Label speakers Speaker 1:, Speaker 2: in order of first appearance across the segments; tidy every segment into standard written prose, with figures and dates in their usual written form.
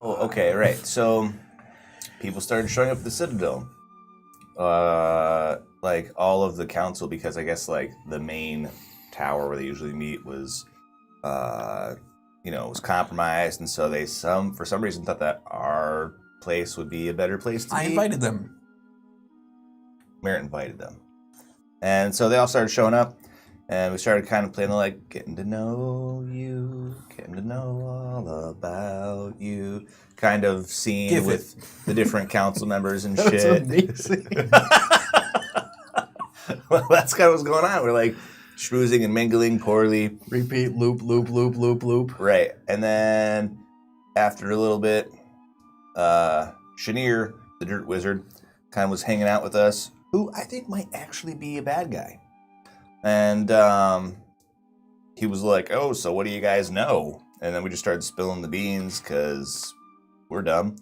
Speaker 1: Oh, okay, right. So people started showing up at the Citadel. Like all of the council, because I guess like the main tower where they usually meet was, was compromised, and so they for some reason thought that our place would be a better place to be.
Speaker 2: I invited them.
Speaker 1: Merritt invited them, and so they all started showing up, and we started kind of playing the like getting to know you, getting to know all about you kind of scene with the different council members and shit.
Speaker 3: That's amazing.
Speaker 1: Well, that's kind of what's going on. We're like schmoozing and mingling poorly.
Speaker 3: Repeat, loop, loop, loop, loop, loop.
Speaker 1: Right. And then after a little bit, Shanir, the dirt wizard, kind of was hanging out with us, who I think might actually be a bad guy. And he was like, oh, so what do you guys know? And then we just started spilling the beans because we're dumb.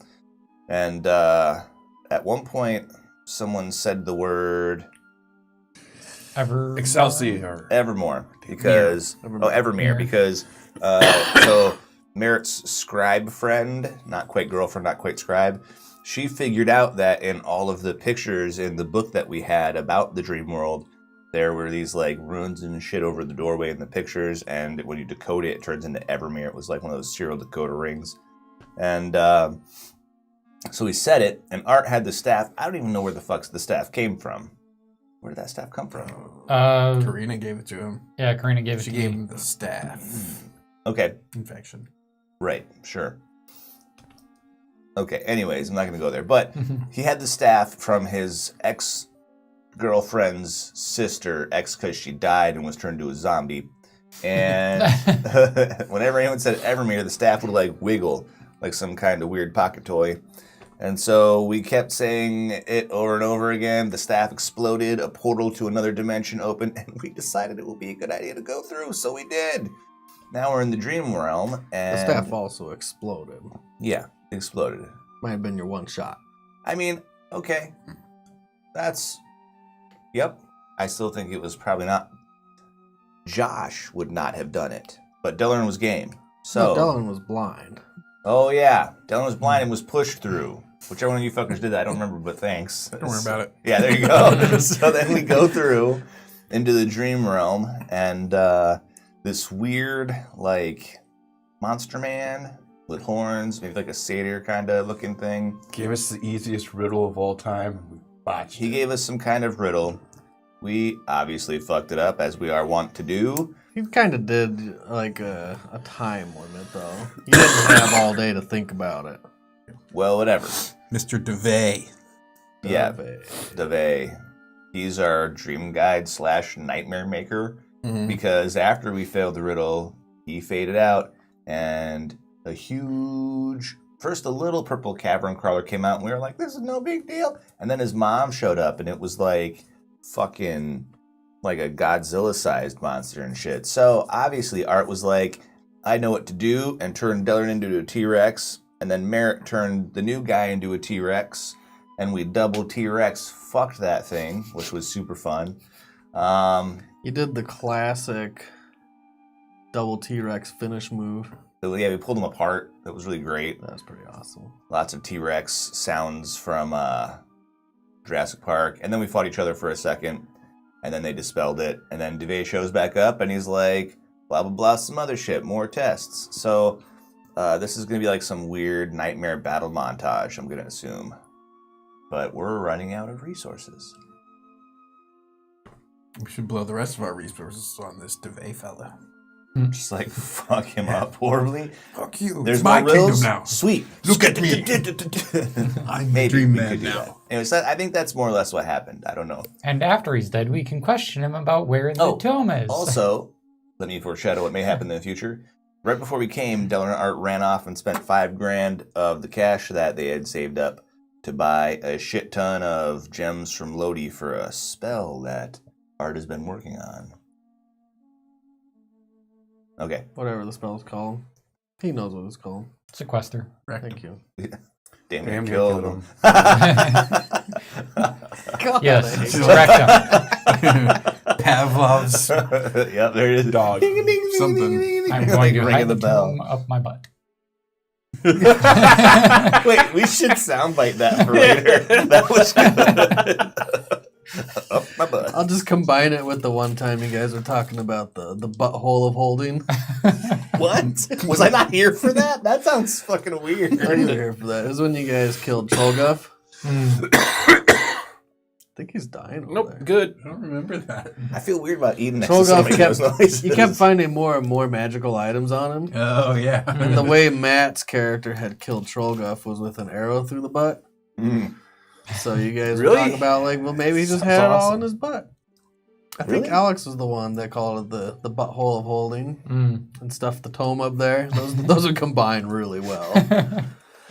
Speaker 1: And at one point, someone said the word...
Speaker 2: Excelsior.
Speaker 1: Evermore, because... Evermare, because... so Merritt's scribe friend, not quite girlfriend, not quite scribe, she figured out that in all of the pictures in the book that we had about the dream world, there were these like runes and shit over the doorway in the pictures, and when you decode it, it turns into Evermare. It was like one of those serial decoder rings. And so he said it, and Art had the staff. I don't even know where the fuck the staff came from. Where did that staff come from?
Speaker 2: Karina gave it to him.
Speaker 4: Yeah, Karina gave it to
Speaker 2: She gave him the staff.
Speaker 1: Okay.
Speaker 2: Infection.
Speaker 1: Right, sure. Okay, anyways, I'm not going to go there. But he had the staff from his ex-girlfriend's sister, because she died and was turned into a zombie. And whenever anyone said Evermere, the staff would like wiggle like some kind of weird pocket toy. And so we kept saying it over and over again. The staff exploded, a portal to another dimension opened, and we decided it would be a good idea to go through, so we did. Now we're in the dream realm, and...
Speaker 3: The staff also exploded.
Speaker 1: Yeah, exploded.
Speaker 3: Might have been your one shot.
Speaker 1: I mean, okay. That's... Yep. I still think it was probably not... Josh would not have done it, but Dylan was game. So
Speaker 3: No, Dylan was blind.
Speaker 1: Oh, yeah. Dylan was blind and was pushed through. Whichever one of you fuckers did that, I don't remember, but thanks.
Speaker 2: Don't worry about it.
Speaker 1: Yeah, there you go. So then we go through into the dream realm, and this weird, like, monster man with horns, maybe like a satyr kind of looking thing.
Speaker 5: Gave us the easiest riddle of all time. We botched
Speaker 1: He
Speaker 5: it.
Speaker 1: gave us some kind of riddle. We obviously fucked it up, as we are wont to do.
Speaker 3: He kind of did, like, a time limit, though. You didn't have all day to think about it.
Speaker 1: Well, whatever.
Speaker 2: Mr. DeVay.
Speaker 1: Yeah, DeVay. He's our dream guide / nightmare maker.
Speaker 2: Mm-hmm.
Speaker 1: Because after we failed the riddle, he faded out, and a huge, first a little purple cavern crawler came out, and we were like, this is no big deal. And then his mom showed up, and it was like fucking like a Godzilla-sized monster and shit. So obviously Art was like, I know what to do, and turned Dylan into a T-Rex, and then Merritt turned the new guy into a T-Rex, and we double T-Rex fucked that thing, which was super fun.
Speaker 3: You did the classic double T-Rex finish move.
Speaker 1: Yeah, we pulled them apart. That was really great.
Speaker 3: That was pretty awesome.
Speaker 1: Lots of T-Rex sounds from Jurassic Park. And then we fought each other for a second, and then they dispelled it. And then DeVay shows back up, and he's like, blah, blah, blah, some other shit, more tests. So this is going to be like some weird nightmare battle montage, I'm going to assume. But we're running out of resources.
Speaker 2: We should blow the rest of our resources on this DeVay fella.
Speaker 1: Just like fuck him up horribly.
Speaker 2: Fuck you.
Speaker 1: There's
Speaker 2: it's my
Speaker 1: more
Speaker 2: kingdom
Speaker 1: riddles?
Speaker 2: now.
Speaker 1: Sweet.
Speaker 2: Look at me.
Speaker 1: I'm
Speaker 2: the dream man
Speaker 1: could do
Speaker 2: now.
Speaker 1: that. Anyways, I think that's more or less what happened. I don't know.
Speaker 4: And after he's dead, we can question him about where the tome is.
Speaker 1: Also, let me foreshadow what may happen in the future. Right before we came, Dylan and Art ran off and spent $5,000 of the cash that they had saved up to buy a shit ton of gems from Lodi for a spell that Art has been working on. Okay.
Speaker 3: Whatever the spell's called. He knows what it's called.
Speaker 4: Sequester.
Speaker 3: Thank you.
Speaker 1: Damn, killed him.
Speaker 3: God,
Speaker 4: Yes, wrecked him.
Speaker 2: Pavlov's.
Speaker 1: Yep, there it is.
Speaker 5: Dog.
Speaker 1: Ding, ding, ding,
Speaker 2: Something.
Speaker 1: ding, ding, ding,
Speaker 4: I'm
Speaker 1: ding,
Speaker 4: going to
Speaker 1: ringing
Speaker 4: hide the
Speaker 1: bell.
Speaker 4: tome up my butt.
Speaker 1: Wait, we should soundbite that for later. That was good. Up my butt.
Speaker 3: I'll just combine it with the one time you guys were talking about the butthole of holding.
Speaker 1: What? Was I not here for that? That sounds fucking weird.
Speaker 3: I wasn't here for that. It was when you guys killed Trollguff. I think he's dying over there.
Speaker 5: Good.
Speaker 2: I don't remember that.
Speaker 1: I feel weird about eating next to
Speaker 3: Trollguff
Speaker 1: somebody who knows noises.
Speaker 3: you kept finding more and more magical items on him.
Speaker 2: Oh, yeah.
Speaker 3: And the way Matt's character had killed Trollguff was with an arrow through the butt.
Speaker 1: Mm.
Speaker 3: So you guys
Speaker 1: Really?
Speaker 3: were talking about, like, well, maybe he just
Speaker 1: Sounds
Speaker 3: had it all
Speaker 1: awesome.
Speaker 3: in his butt. I
Speaker 1: Really?
Speaker 3: think Alex was the one that called it the butthole of holding and stuffed the tome up there. Those would combine really well.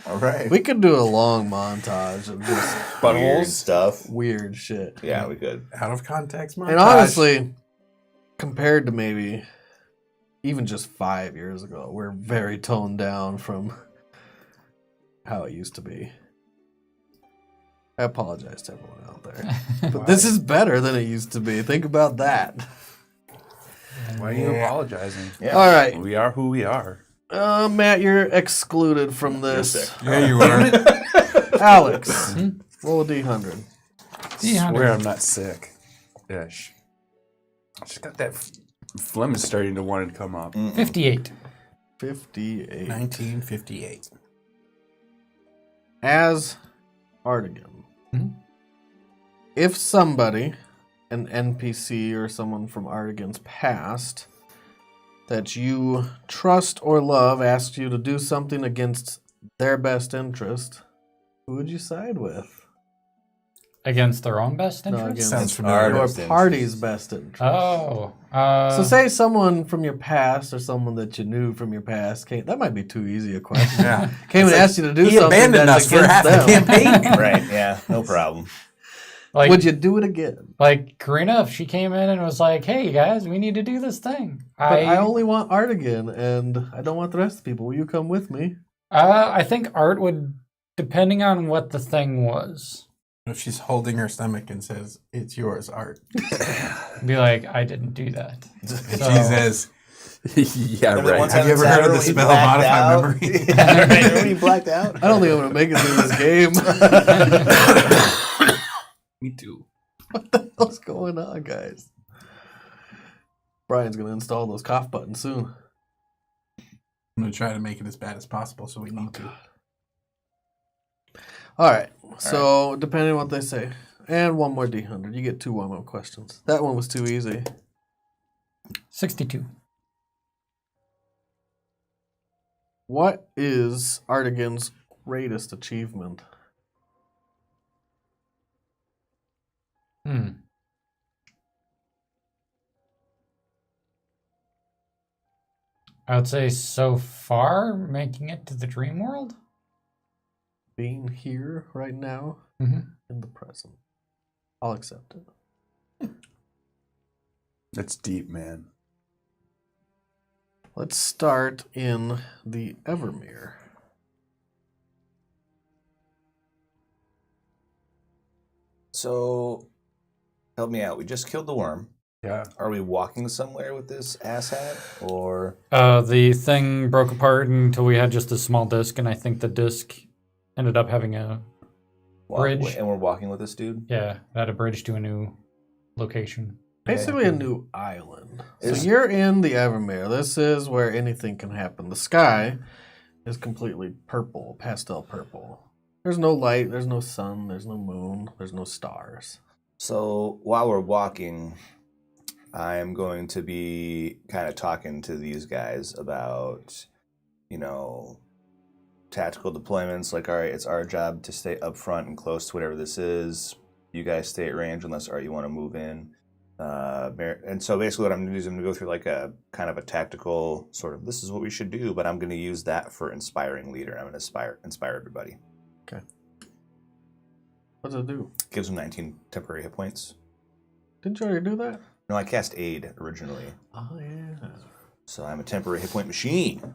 Speaker 1: All right.
Speaker 3: We could do a long montage of just
Speaker 1: Weird
Speaker 5: Buttholes.
Speaker 1: stuff.
Speaker 3: weird shit.
Speaker 1: Yeah, we could.
Speaker 2: Out of context, montage.
Speaker 3: And honestly, compared to maybe even just 5 years ago, we're very toned down from how it used to be. I apologize to everyone out there. But this is better than it used to be. Think about that.
Speaker 5: Why are you apologizing?
Speaker 1: Yeah.
Speaker 3: All right.
Speaker 5: We are who we are.
Speaker 3: Matt, you're excluded from
Speaker 1: You're
Speaker 3: this.
Speaker 1: sick.
Speaker 2: Yeah, you are.
Speaker 3: Alex, roll a D100.
Speaker 5: I swear I'm not sick. Ish. I just got that phlegm is starting to want to come up.
Speaker 4: 58.
Speaker 3: 58.
Speaker 2: 1958.
Speaker 3: As Artigan, if somebody, an NPC or someone from Artigan's past, that you trust or love asks you to do something against their best interest, who would you side with?
Speaker 4: Against their own best
Speaker 3: No,
Speaker 4: interest?
Speaker 3: against
Speaker 2: Sounds familiar.
Speaker 3: your
Speaker 1: Best
Speaker 3: party's best interest.
Speaker 4: Oh.
Speaker 3: So say someone from your past or someone that you knew from your past came. That might be too easy a question.
Speaker 2: Yeah.
Speaker 3: Came and asked you to do
Speaker 2: He
Speaker 3: something
Speaker 2: abandoned
Speaker 3: that's
Speaker 2: us for
Speaker 3: against
Speaker 2: half the
Speaker 3: them.
Speaker 2: campaign.
Speaker 1: Right, yeah, no problem.
Speaker 4: like,
Speaker 3: Would you do it again?
Speaker 4: like Karina, if she came in and was like, hey, guys, we need to do this thing.
Speaker 3: But I only want Artigan, and I don't want the rest of the people. Will you come with me?
Speaker 4: I think Art would, depending on what the thing was,
Speaker 2: If she's holding her stomach and says, "It's yours, Art,"
Speaker 4: be like, I didn't do that.
Speaker 2: and
Speaker 4: So-
Speaker 2: she says,
Speaker 5: Yeah,
Speaker 1: Remember that one
Speaker 5: right.
Speaker 1: time
Speaker 2: Have you ever
Speaker 1: in
Speaker 2: heard of
Speaker 1: Saturday
Speaker 2: the
Speaker 1: when you
Speaker 2: spell
Speaker 1: blacked
Speaker 2: modify
Speaker 1: out?
Speaker 2: memory?
Speaker 1: Yeah, right. Remember when you blacked out?
Speaker 3: I don't think I'm going to make it through this game.
Speaker 5: Me too.
Speaker 3: What the hell's going on, guys? Brian's going to install those cough buttons soon.
Speaker 2: I'm going to try to make it as bad as possible, so we need to.
Speaker 3: All right. So, depending on what they say. And one more D100. You get 2 warm-up questions. That one was too easy.
Speaker 4: 62.
Speaker 3: What is Artigan's greatest achievement?
Speaker 4: I would say so far, making it to the dream world.
Speaker 3: Being here right now
Speaker 4: Mm-hmm.
Speaker 3: in the present. I'll accept it.
Speaker 5: That's deep, man.
Speaker 3: Let's start in the Evermare.
Speaker 1: So, help me out. We just killed the worm.
Speaker 5: Yeah.
Speaker 1: Are we walking somewhere with this asshat, or
Speaker 4: The thing broke apart until we had just a small disc, and I think the disc ended up having a bridge.
Speaker 1: And we're walking with this dude.
Speaker 4: Yeah, it had a bridge to a new location.
Speaker 3: Basically a new island.
Speaker 1: Is-
Speaker 3: So you're in the Evermare. This is where anything can happen. The sky is completely purple, pastel purple. There's no light, there's no sun, there's no moon, there's no stars.
Speaker 1: So while we're walking, I am going to be kind of talking to these guys about, tactical deployments. Like, all right, it's our job to stay up front and close to whatever this is. You guys stay at range unless, you want to move in. And so basically what I'm going to do is I'm going to go through like a kind of a tactical sort of, this is what we should do, but I'm going to use that for inspiring leader. I'm going to inspire everybody.
Speaker 3: What does it do?
Speaker 1: Gives them 19 temporary hit points.
Speaker 3: Didn't you already do that?
Speaker 1: No, I cast aid originally.
Speaker 3: Oh, yeah.
Speaker 1: So I'm a temporary hit point machine.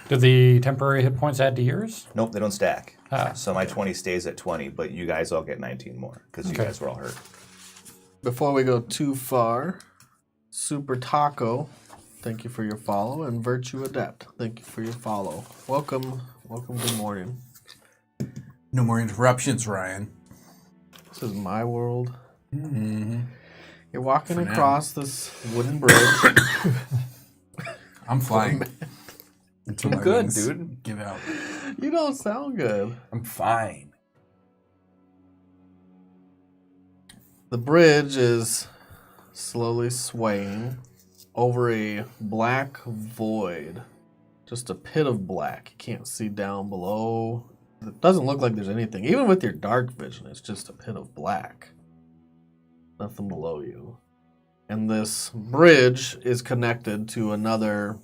Speaker 4: Do the temporary hit points add to yours?
Speaker 1: Nope, they don't stack.
Speaker 4: Ah,
Speaker 1: So my 20 stays at 20, but you guys all get 19 more because you
Speaker 4: Okay.
Speaker 1: guys were all hurt.
Speaker 3: Before we go too far, Super Taco, thank you for your follow, and Virtue Adept, thank you for your follow. Welcome, good morning.
Speaker 2: No more interruptions, Ryan.
Speaker 3: This is my world.
Speaker 2: Mm-hmm.
Speaker 3: You're walking across this wooden bridge.
Speaker 2: I'm flying.
Speaker 5: I'm good, dude.
Speaker 2: Give out.
Speaker 3: You don't sound good.
Speaker 5: I'm fine.
Speaker 3: The bridge is slowly swaying over a black void. Just a pit of black. You can't see down below. It doesn't look like there's anything. Even with your dark vision, it's just a pit of black. Nothing below you. And this bridge is connected to another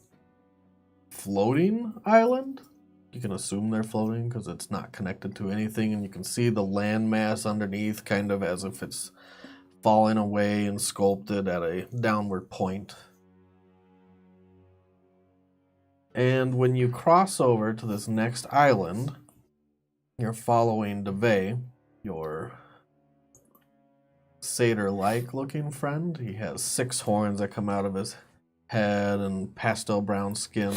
Speaker 3: floating island. You can assume they're floating because it's not connected to anything, and you can see the landmass underneath kind of as if it's falling away and sculpted at a downward point. And when you cross over to this next island, you're following DeVay, your satyr-like looking friend. He has 6 horns that come out of his head and pastel brown skin.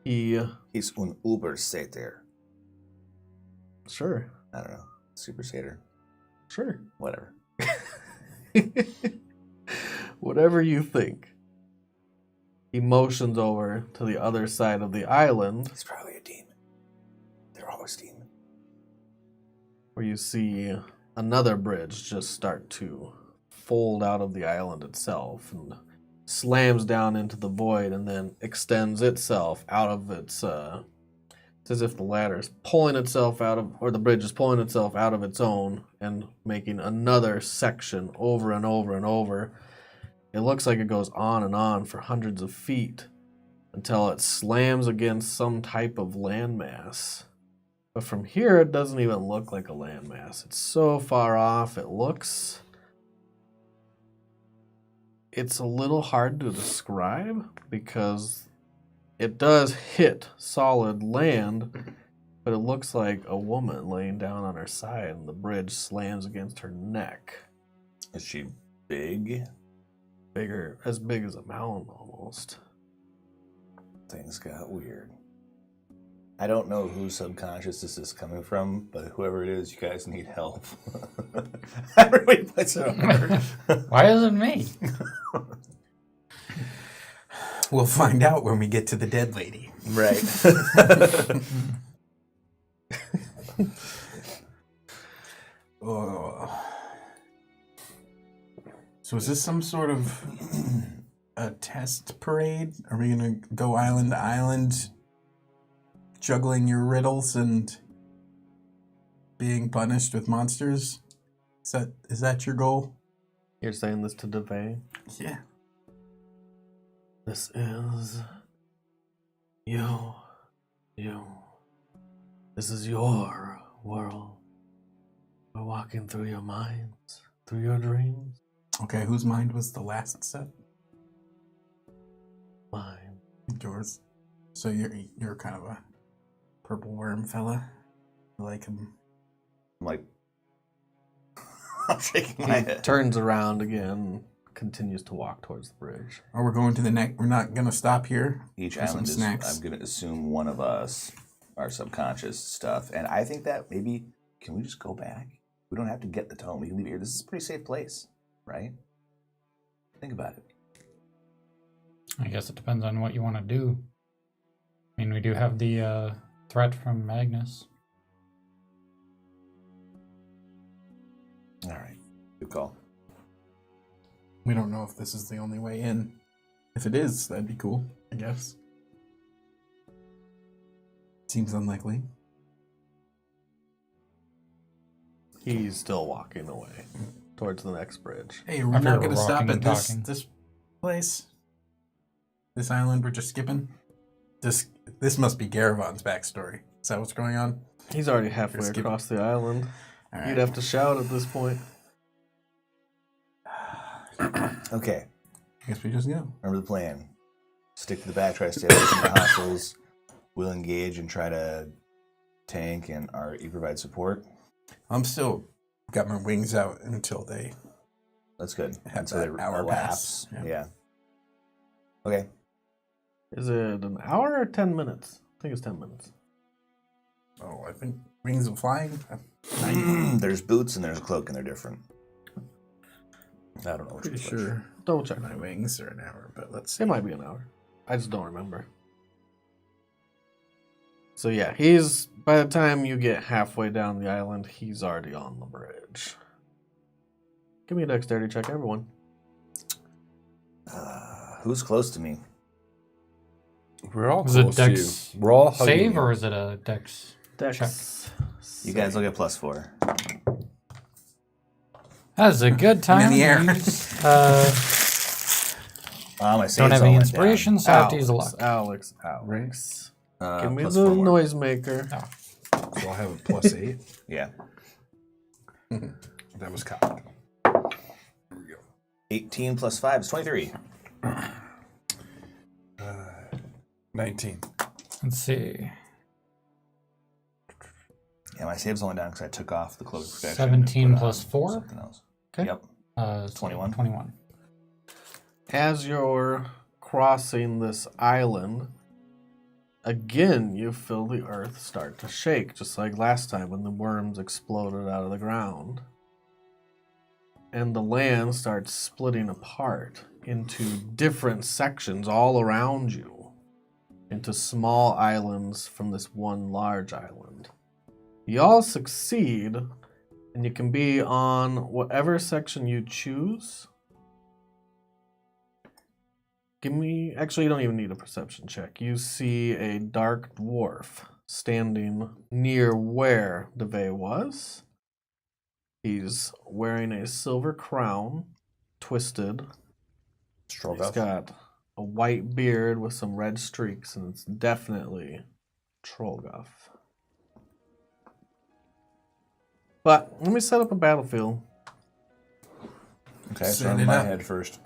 Speaker 1: He's un uber satyr.
Speaker 3: Sure.
Speaker 1: I don't know. Super satyr.
Speaker 3: Sure.
Speaker 1: Whatever.
Speaker 3: Whatever you think. He motions over to the other side of the island.
Speaker 1: He's probably a demon. They're always demon.
Speaker 3: Where you see another bridge just start to fold out of the island itself and slams down into the void and then extends itself out of its it's as if the ladder is pulling itself out of, or the bridge is pulling itself out of its own and making another section over and over and over. It looks like it goes on and on for hundreds of feet until it slams against some type of landmass. But from here, it doesn't even look like a landmass. It's so far off, it's a little hard to describe because it does hit solid land, but it looks like a woman laying down on her side and the bridge slams against her neck.
Speaker 1: Is she big?
Speaker 3: Bigger, as big as a mountain almost.
Speaker 1: Things got weird. I don't know whose subconscious this is coming from, but whoever it is, you guys need help. Everybody puts it over.
Speaker 4: Why is it me?
Speaker 2: We'll find out when we get to the dead lady.
Speaker 1: Right.
Speaker 2: So is this some sort of a test parade? Are we going to go island to island, juggling your riddles and being punished with monsters? Is that your goal?
Speaker 3: You're saying this to DeVay?
Speaker 2: Yeah.
Speaker 3: This is you. This is your world. We're walking through your minds, through your dreams.
Speaker 2: Okay, whose mind was the last set?
Speaker 3: Mine.
Speaker 2: Yours. So you're kind of a purple worm fella. You like him?
Speaker 1: I'm like, I'm shaking my
Speaker 3: He
Speaker 1: head.
Speaker 3: turns around again, continues to walk towards the bridge.
Speaker 2: Or we're going to the next. We're not going to stop here.
Speaker 1: Each
Speaker 2: for some
Speaker 1: island is,
Speaker 2: snacks.
Speaker 1: I'm going to assume one of us, our subconscious stuff. And I think that maybe, can we just go back? We don't have to get the tome. We can leave it here. This is a pretty safe place, right? Think about it.
Speaker 4: I guess it depends on what you want to do. I mean, we do have the threat from Magnus.
Speaker 1: All right. Good call.
Speaker 2: We don't know if this is the only way in. If it is, that'd be cool, I guess. Seems unlikely.
Speaker 3: He's still walking away towards the next bridge.
Speaker 2: Hey, we're
Speaker 4: After
Speaker 2: not going to stop
Speaker 4: walking
Speaker 2: at
Speaker 4: and
Speaker 2: this
Speaker 4: talking.
Speaker 2: this place? This island we're just skipping? This must be Garavon's backstory. Is that what's going on?
Speaker 3: He's already halfway
Speaker 2: You're skipping.
Speaker 3: across the island.
Speaker 2: All right.
Speaker 3: You'd have to shout at this point.
Speaker 1: Okay.
Speaker 2: I guess we just go.
Speaker 1: Remember the plan. Stick to the back, try to stay away from the hostiles. We'll engage and try to tank and you provide support.
Speaker 2: I'm still got my wings out until they
Speaker 1: That's good.
Speaker 2: Have
Speaker 1: Until
Speaker 2: that
Speaker 1: they
Speaker 2: hour
Speaker 1: elapse.
Speaker 2: pass.
Speaker 1: Yeah. Okay.
Speaker 3: Is it an hour or 10 minutes? I think it's 10 minutes.
Speaker 2: Oh, I think Wings of Flying.
Speaker 1: There's boots and there's a cloak, and they're different. I don't know which
Speaker 2: Pretty
Speaker 1: is which.
Speaker 2: sure
Speaker 3: Double check.
Speaker 2: my wings are an hour, but let's see.
Speaker 3: It might be an hour. I just don't remember. So yeah, he's by the time you get halfway down the island, he's already on the bridge. Give me a dexterity check, everyone.
Speaker 1: Who's close to me?
Speaker 5: We're all
Speaker 4: Is it
Speaker 5: close to you.
Speaker 4: Dex
Speaker 5: We're all hugging
Speaker 4: save
Speaker 5: you.
Speaker 4: or is it a Dex?
Speaker 3: Dex.
Speaker 1: You guys will get +4.
Speaker 4: That's a good time.
Speaker 2: in the air.
Speaker 4: to use,
Speaker 1: My
Speaker 4: don't
Speaker 1: saves
Speaker 4: have
Speaker 1: all
Speaker 4: any
Speaker 1: went
Speaker 4: inspiration, so I have to use a luck.
Speaker 3: Alex.
Speaker 1: down.
Speaker 3: Give me
Speaker 1: Plus
Speaker 3: the
Speaker 1: 4 more.
Speaker 3: noisemaker.
Speaker 2: So I'll have a +8.
Speaker 1: Yeah.
Speaker 2: That was cocked.
Speaker 1: 18 plus 5 is 23.
Speaker 5: 19.
Speaker 4: Let's see.
Speaker 1: Yeah, my saves only down because I took off the cloak of protection.
Speaker 4: 17
Speaker 1: and put
Speaker 4: plus
Speaker 1: on
Speaker 4: 4?
Speaker 1: Something else.
Speaker 3: Okay.
Speaker 1: Yep. 21.
Speaker 4: 21.
Speaker 3: As you're crossing this island, again you feel the earth start to shake, just like last time when the worms exploded out of the ground. And the land starts splitting apart into different sections all around you, into small islands from this one large island. You all succeed, and you can be on whatever section you choose. Actually, you don't even need a perception check. You see a dark dwarf standing near where DeVay was. He's wearing a silver crown, twisted.
Speaker 1: Stroll
Speaker 3: He's got a white beard with some red streaks, and it's definitely Trollguff. But let me set up a battlefield.
Speaker 1: Okay,
Speaker 2: Set
Speaker 1: start
Speaker 2: it
Speaker 1: in my
Speaker 2: up.
Speaker 1: head first.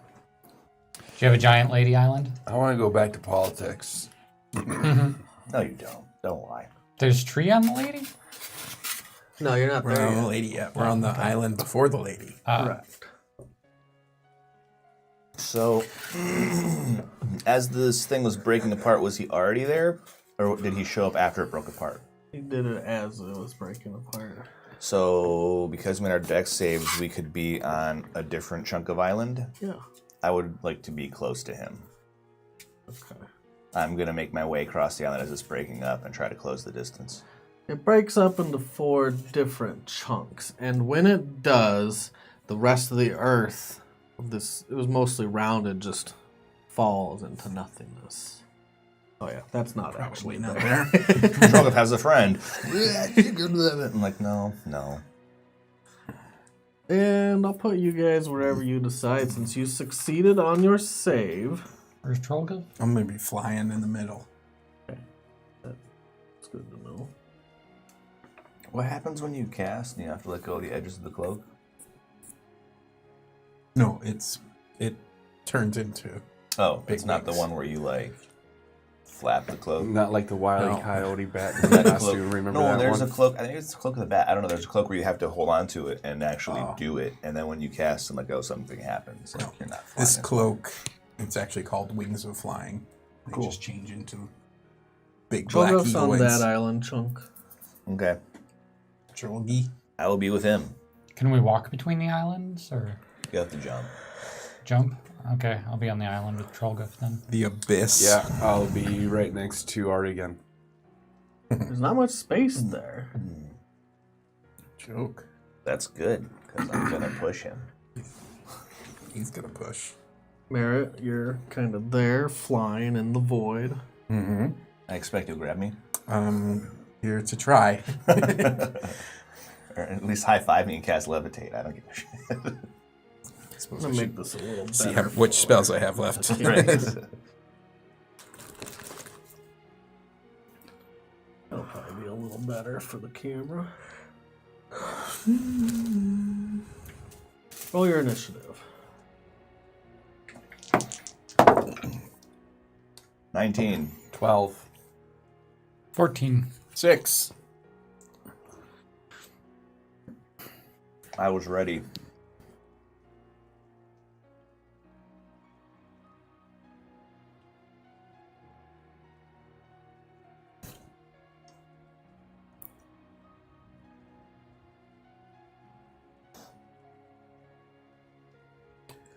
Speaker 4: Do you have a giant lady island?
Speaker 5: I want to go back to politics.
Speaker 1: No, you don't. Don't lie.
Speaker 4: There's tree on the lady?
Speaker 3: No, you're not
Speaker 2: We're not on the lady yet. We're on the island before the lady.
Speaker 3: Correct.
Speaker 1: So, as this thing was breaking apart, was he already there? Or did he show up after it broke apart?
Speaker 3: He did it as it was breaking apart.
Speaker 1: So, because we made our dex saves, we could be on a different chunk of island.
Speaker 3: Yeah.
Speaker 1: I would like to be close to him.
Speaker 3: Okay.
Speaker 1: I'm going to make my way across the island as it's breaking up and try to close the distance.
Speaker 3: It breaks up into 4 different chunks, and when it does, the rest of the earth, it was mostly rounded, just falls into nothingness. Oh yeah, that's not actually
Speaker 2: not
Speaker 3: there.
Speaker 1: Trollguff has a friend. I'm like, no.
Speaker 3: And I'll put you guys wherever you decide, since you succeeded on your save.
Speaker 4: Where's Trollguff?
Speaker 2: I'm going to be flying in the middle.
Speaker 3: It's good to know.
Speaker 1: What happens when you cast and you have to let go of the edges of the cloak?
Speaker 2: No, it turns into...
Speaker 1: Oh,
Speaker 2: Big
Speaker 1: it's not the
Speaker 2: wings.
Speaker 1: one where you like flap the cloak.
Speaker 5: Not like the Wile E.
Speaker 2: No.
Speaker 5: Coyote bat
Speaker 1: That
Speaker 5: costume.
Speaker 1: cloak.
Speaker 5: Remember
Speaker 1: No,
Speaker 5: that
Speaker 1: there's
Speaker 5: one?
Speaker 1: a cloak. I think it's the cloak of the bat. I don't know. There's a cloak where you have to hold on to it and actually
Speaker 2: Oh.
Speaker 1: do it, and then when you cast and let go, something happens. Like
Speaker 2: No.
Speaker 1: you're not flying.
Speaker 2: This cloak, it's actually called Wings of Flying. They
Speaker 3: Cool.
Speaker 2: just change into big black
Speaker 3: Trollguff's on
Speaker 2: eagles.
Speaker 3: that island chunk.
Speaker 1: Okay,
Speaker 2: Trolgi.
Speaker 1: I will be with him.
Speaker 4: Can we walk between the islands or
Speaker 1: You have to jump.
Speaker 4: jump? Okay, I'll be on the island with Trollguff then.
Speaker 2: The Abyss.
Speaker 5: Yeah, I'll be right next to Art again.
Speaker 3: There's not much space there.
Speaker 2: Joke.
Speaker 1: That's good because I'm gonna push him.
Speaker 2: He's going to push.
Speaker 1: Merritt,
Speaker 3: You're kind of there, flying in the void.
Speaker 2: Mm-hmm.
Speaker 1: I expect you'll grab me,
Speaker 2: Here to try.
Speaker 1: or at least high five me and cast levitate. I don't give a shit.
Speaker 2: Suppose
Speaker 3: I'm
Speaker 2: I
Speaker 3: gonna
Speaker 2: should
Speaker 3: make this a little better.
Speaker 2: see which spells I have left.
Speaker 3: That'll probably be a little better for the camera. Roll your initiative.
Speaker 1: 19.
Speaker 5: 12.
Speaker 4: 14.
Speaker 2: 6.
Speaker 1: I was ready.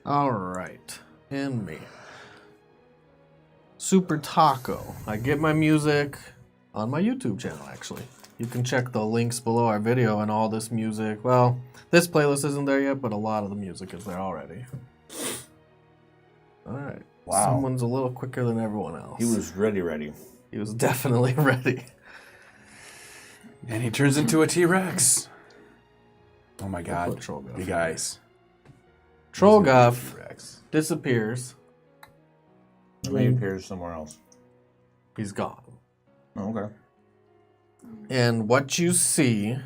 Speaker 3: All right. And me. Super Taco. I get my music on my YouTube channel, actually. You can check the links below our video and all this music. Well, this playlist isn't there yet, but a lot of the music is there already. All right.
Speaker 1: Wow.
Speaker 3: Someone's a little quicker than everyone else.
Speaker 1: He was ready.
Speaker 3: He was definitely ready.
Speaker 5: And he turns into a T-Rex. Oh my
Speaker 3: Put
Speaker 5: god.
Speaker 3: Trollguff
Speaker 5: You
Speaker 3: in
Speaker 5: guys.
Speaker 3: Trollguff
Speaker 1: T-Rex.
Speaker 3: disappears.
Speaker 1: And then he appears somewhere else.
Speaker 3: He's gone.
Speaker 1: Oh, okay.
Speaker 3: And what you see,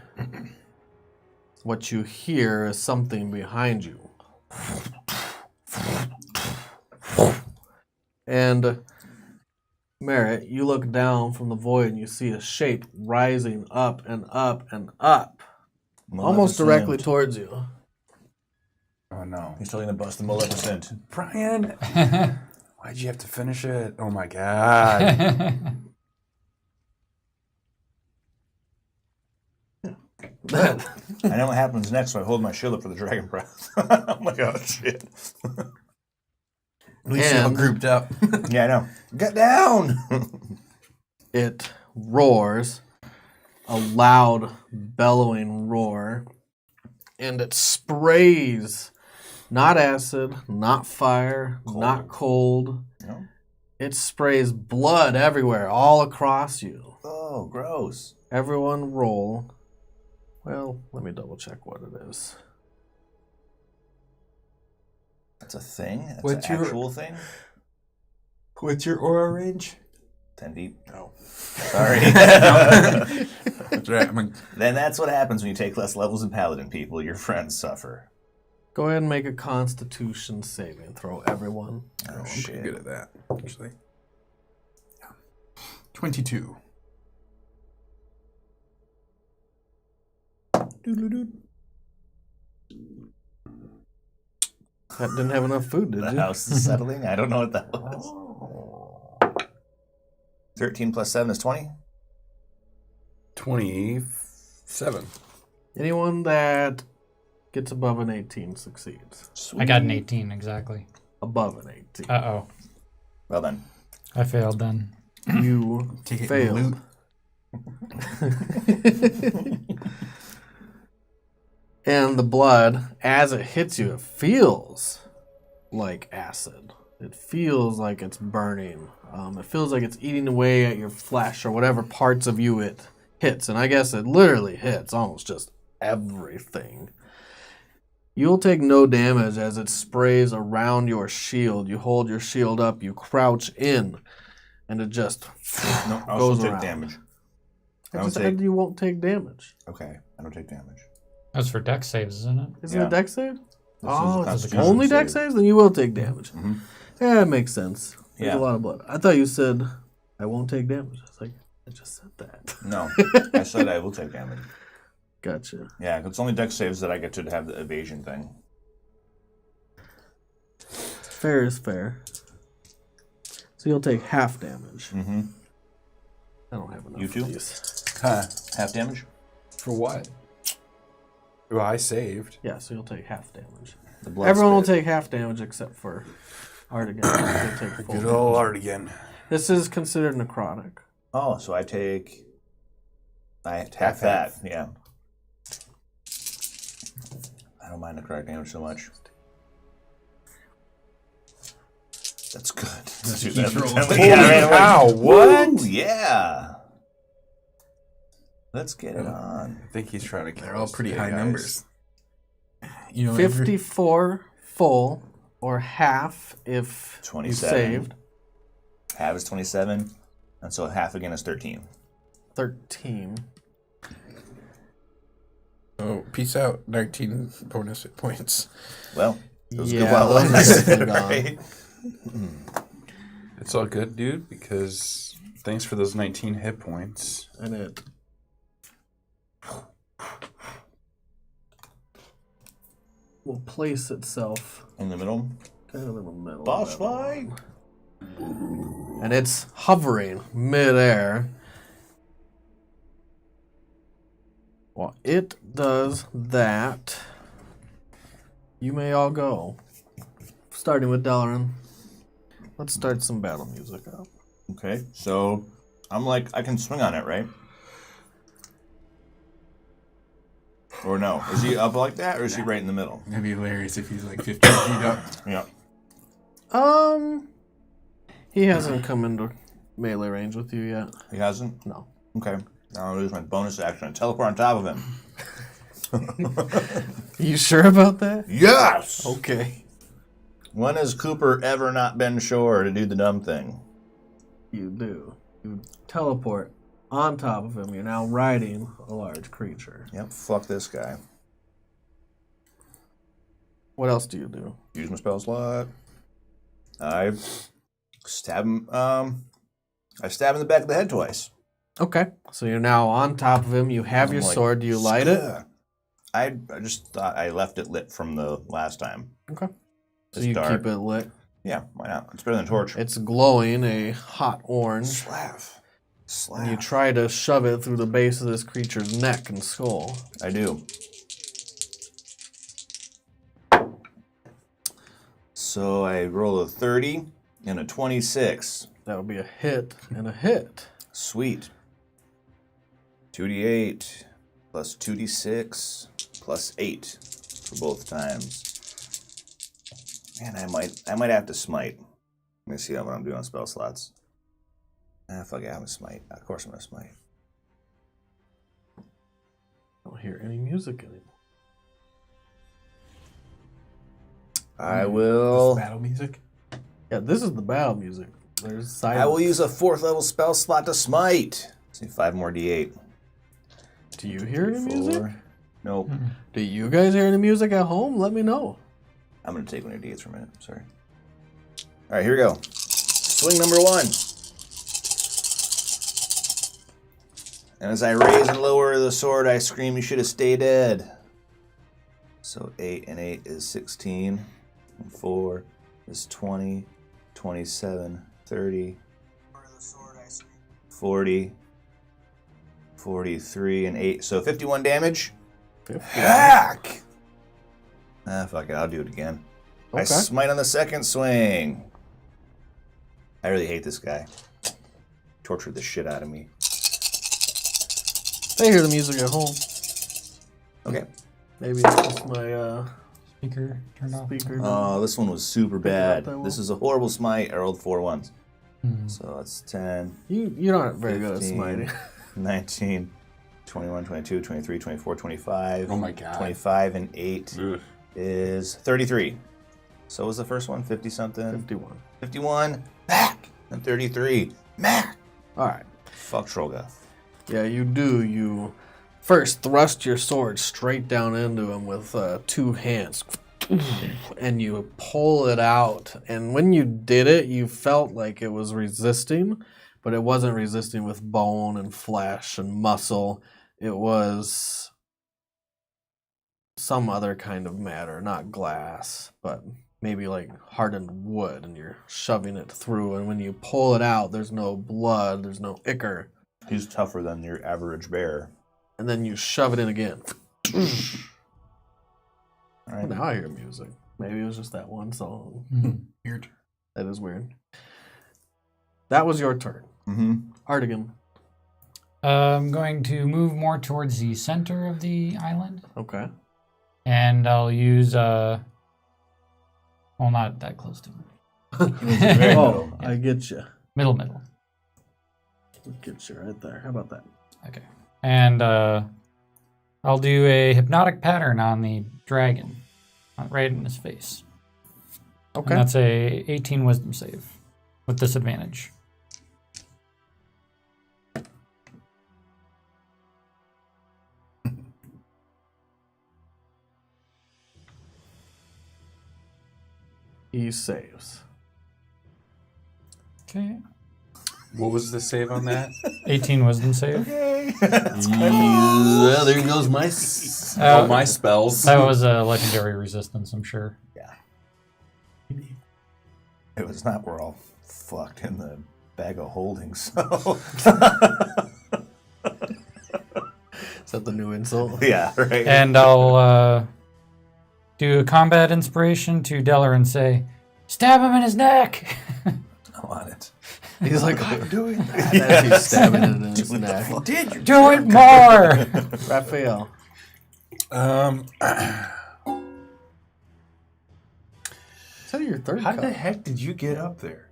Speaker 3: what you hear is something behind you. And Merritt, you look down from the void and you see a shape rising up and up and up. Almost directly towards you.
Speaker 5: Oh no.
Speaker 1: He's telling the bust the Maleficent.
Speaker 5: Brian! Why'd you have to finish it? Oh my god.
Speaker 1: I know what happens next, so I hold my shield up for the dragon breath. I'm like, oh shit.
Speaker 2: At least you're all grouped up.
Speaker 1: Yeah, I know. Get down!
Speaker 3: It roars, a loud, bellowing roar, and it sprays not acid, not fire, not cold.
Speaker 1: No?
Speaker 3: It sprays blood everywhere, all across you.
Speaker 1: Oh, gross.
Speaker 3: Everyone roll. Well, let me double check what it is.
Speaker 1: That's a thing? That's
Speaker 5: What's
Speaker 1: an
Speaker 5: your-
Speaker 1: actual thing?
Speaker 5: What's your aura range?
Speaker 1: 10 feet.
Speaker 5: No.
Speaker 1: Sorry.
Speaker 5: That's right.
Speaker 1: Then that's what happens when you take less levels in Paladin, people. Your friends suffer.
Speaker 3: Go ahead and make a Constitution saving throw, everyone.
Speaker 1: Oh,
Speaker 5: I'm
Speaker 1: shit.
Speaker 5: pretty good at that, actually. 22.
Speaker 3: That didn't have enough food, did
Speaker 1: The
Speaker 3: you?
Speaker 1: house is settling? I don't know what that was. 13 plus 7 is 20?
Speaker 5: 27.
Speaker 3: Anyone that gets above an 18 succeeds.
Speaker 4: I got an 18 exactly.
Speaker 3: Above an 18.
Speaker 4: Uh-oh.
Speaker 1: Well then.
Speaker 4: I failed then.
Speaker 3: You
Speaker 2: Take it
Speaker 3: failed.
Speaker 2: and
Speaker 3: And the blood, as it hits you, it feels like acid. It feels like it's burning. It feels like it's eating away at your flesh or whatever parts of you it hits. And I guess it literally hits almost just everything. You'll take no damage as it sprays around your shield. You hold your shield up, you crouch in, and it just
Speaker 1: No, I
Speaker 3: goes
Speaker 1: also take
Speaker 3: around.
Speaker 1: damage.
Speaker 3: I
Speaker 1: I
Speaker 3: just
Speaker 1: don't
Speaker 3: said
Speaker 1: take-
Speaker 3: you won't take damage.
Speaker 1: Okay, I don't take damage.
Speaker 4: That's for dex saves, isn't it?
Speaker 3: Isn't
Speaker 1: Yeah.
Speaker 3: it dex save?
Speaker 1: This is a
Speaker 3: Oh,
Speaker 1: Constitution
Speaker 3: only
Speaker 1: save.
Speaker 3: dex saves? Then you will take damage.
Speaker 1: Mhm.
Speaker 3: Yeah, it makes sense. There's
Speaker 1: Yeah.
Speaker 3: a lot of blood. I thought you said, I won't take damage. I was like, I just said that.
Speaker 1: No, I said I will take damage.
Speaker 3: Gotcha.
Speaker 1: Yeah, it's only dex saves that I get to have the evasion thing.
Speaker 3: Fair is fair. So you'll take half damage.
Speaker 1: Mm-hmm.
Speaker 3: I don't have enough
Speaker 1: You too?
Speaker 3: of these.
Speaker 5: Huh.
Speaker 1: Half damage?
Speaker 5: For what? Well, I saved.
Speaker 3: Yeah, so you'll take half damage.
Speaker 1: The blood
Speaker 3: Everyone will
Speaker 1: spit.
Speaker 3: take half damage except for Artigan. They take full
Speaker 5: Good
Speaker 3: damage.
Speaker 5: old art again.
Speaker 3: This is considered necrotic.
Speaker 1: Oh, so I take... half that, yeah. I don't mind necrotic damage so much. That's good. Let's do that.
Speaker 5: Holy cow, what?
Speaker 1: Ooh, yeah. Let's get it on.
Speaker 5: I think he's trying to kill
Speaker 2: They're all
Speaker 5: us
Speaker 2: pretty
Speaker 5: today,
Speaker 2: high
Speaker 5: guys.
Speaker 2: numbers. You know,
Speaker 3: 54 full or half if you
Speaker 1: 27.
Speaker 3: saved.
Speaker 1: Half is 27, and so half again is 13.
Speaker 3: 13.
Speaker 2: Oh, peace out. 19 bonus hit points.
Speaker 1: Well, it was a
Speaker 3: Yeah,
Speaker 1: good while
Speaker 3: those are
Speaker 1: left.
Speaker 3: definitely gone.
Speaker 1: Right?
Speaker 5: It's all good, dude, because thanks for those 19 hit points.
Speaker 3: And it will place itself
Speaker 1: In the middle.
Speaker 3: kind of in the middle.
Speaker 1: Boss
Speaker 3: of that
Speaker 1: fight.
Speaker 3: one. And it's hovering midair. While it does that, you may all go. starting with Dalaran. Let's start some battle music up.
Speaker 1: Okay, so I'm like, I can swing on it, right? Or no? Is he up like that, or is he right in the middle?
Speaker 5: That'd be hilarious if he's like 15 feet up.
Speaker 1: Yeah.
Speaker 3: He hasn't come into melee range with you yet.
Speaker 1: He hasn't?
Speaker 3: No.
Speaker 1: Okay. Now I'll use my bonus action and teleport on top of him.
Speaker 3: You sure about that?
Speaker 1: Yes!
Speaker 3: Okay.
Speaker 1: When has Cooper ever not been sure to do the dumb thing?
Speaker 3: You do. You teleport on top of him. You're now riding a large creature.
Speaker 1: Yep, fuck this guy.
Speaker 3: What else do you do?
Speaker 1: Use my spell slot. I stab him. I stab him in the back of the head twice.
Speaker 3: Okay. So you're now on top of him. You have
Speaker 1: I'm
Speaker 3: your
Speaker 1: like,
Speaker 3: sword. Do you light it?
Speaker 1: I just thought I left it lit from the last time.
Speaker 3: Okay. So
Speaker 1: It's
Speaker 3: you
Speaker 1: dark.
Speaker 3: keep it lit.
Speaker 1: Yeah, why not? It's better than torch.
Speaker 3: It's glowing a hot orange.
Speaker 1: Slap.
Speaker 3: And you try to shove it through the base of this creature's neck and skull.
Speaker 1: I do. So I roll a 30 and a 26.
Speaker 3: That would be a hit and a hit.
Speaker 1: Sweet. 2d8 plus 2d6 plus 8 for both times. Man, I might have to smite. Let me see what I'm doing on spell slots. Fuck it, I'm gonna smite. Of course I'm gonna smite.
Speaker 3: I don't hear any music anymore.
Speaker 1: I will.
Speaker 5: Battle music.
Speaker 3: Yeah, this is the battle music. There's silence.
Speaker 1: I will use a 4th level spell slot to smite. See, 5 more d8.
Speaker 3: Do you hear any music?
Speaker 1: 4. Nope.
Speaker 3: Do you guys hear any music at home? Let me know.
Speaker 1: I'm gonna take one of your d8s for a minute. Sorry. All right, here we go. Swing number 1. And as I raise and lower the sword, I scream, "You should have stayed dead." So 8 and 8 is 16. And 4 is 20, 27, 30, 40, 43, and 8. So 51 damage.
Speaker 3: 50.
Speaker 1: Heck! Fuck it, I'll do it again. I
Speaker 3: Okay.
Speaker 1: smite on the second swing. I really hate this guy. Tortured the shit out of me.
Speaker 3: They hear the music at home.
Speaker 1: Okay.
Speaker 3: Maybe it's just my
Speaker 4: Speaker turned off.
Speaker 3: speaker.
Speaker 1: Oh, this one was super
Speaker 3: Pick it up
Speaker 1: bad.
Speaker 3: that well.
Speaker 1: This is a horrible smite. I rolled 4 ones.
Speaker 4: Hmm.
Speaker 1: So that's 10,
Speaker 3: You're not very good at
Speaker 1: 15,
Speaker 3: smiting.
Speaker 1: 19, 21, 22, 23, 24, 25.
Speaker 5: Oh my god.
Speaker 1: 25 and 8
Speaker 5: Ugh.
Speaker 1: is 33. So was the first one 50 something?
Speaker 3: 51.
Speaker 1: 51. Mac. And 33. Mac.
Speaker 3: All right.
Speaker 1: Fuck Trollguff.
Speaker 3: Yeah, you do. You first thrust your sword straight down into him with 2 hands. And you pull it out. And when you did it, you felt like it was resisting, but it wasn't resisting with bone and flesh and muscle. It was some other kind of matter, not glass, but maybe like hardened wood, and you're shoving it through. And when you pull it out, there's no blood, there's no ichor.
Speaker 1: He's tougher than your average bear.
Speaker 3: And then you shove it in again.
Speaker 1: All right.
Speaker 3: Now I hear music. Maybe it was just that one song.
Speaker 5: Weird.
Speaker 3: That is weird. That was your turn.
Speaker 1: Mm-hmm.
Speaker 3: Artigan.
Speaker 4: I'm going to move more towards the center of the island,
Speaker 3: Okay.
Speaker 4: and I'll use well, not that close to it.
Speaker 1: Very
Speaker 3: Oh,
Speaker 1: middle.
Speaker 3: I get you.
Speaker 4: Middle.
Speaker 3: Get you right there. How about that?
Speaker 4: Okay. And I'll do a hypnotic pattern on the dragon, right in his face.
Speaker 3: Okay.
Speaker 4: And that's a 18 wisdom save with disadvantage.
Speaker 3: He saves.
Speaker 4: Okay.
Speaker 5: What was the save on that?
Speaker 4: 18 wisdom save.
Speaker 1: Okay.
Speaker 3: Yeah, there goes my.
Speaker 5: All my spells.
Speaker 4: That was a legendary resistance, I'm sure.
Speaker 1: It was not. We're all fucked in the bag of holding. So
Speaker 3: Is that the new insult?
Speaker 1: yeah, right.
Speaker 4: And I'll do a combat inspiration to Deller and say, Stab him in his neck.
Speaker 1: I'm on it.
Speaker 3: He's like, I'm doing that. As he's stabbing it in his neck.
Speaker 4: Do it more.
Speaker 3: Raphael. Is that your third
Speaker 5: How
Speaker 3: cup?
Speaker 5: the heck did you get up there?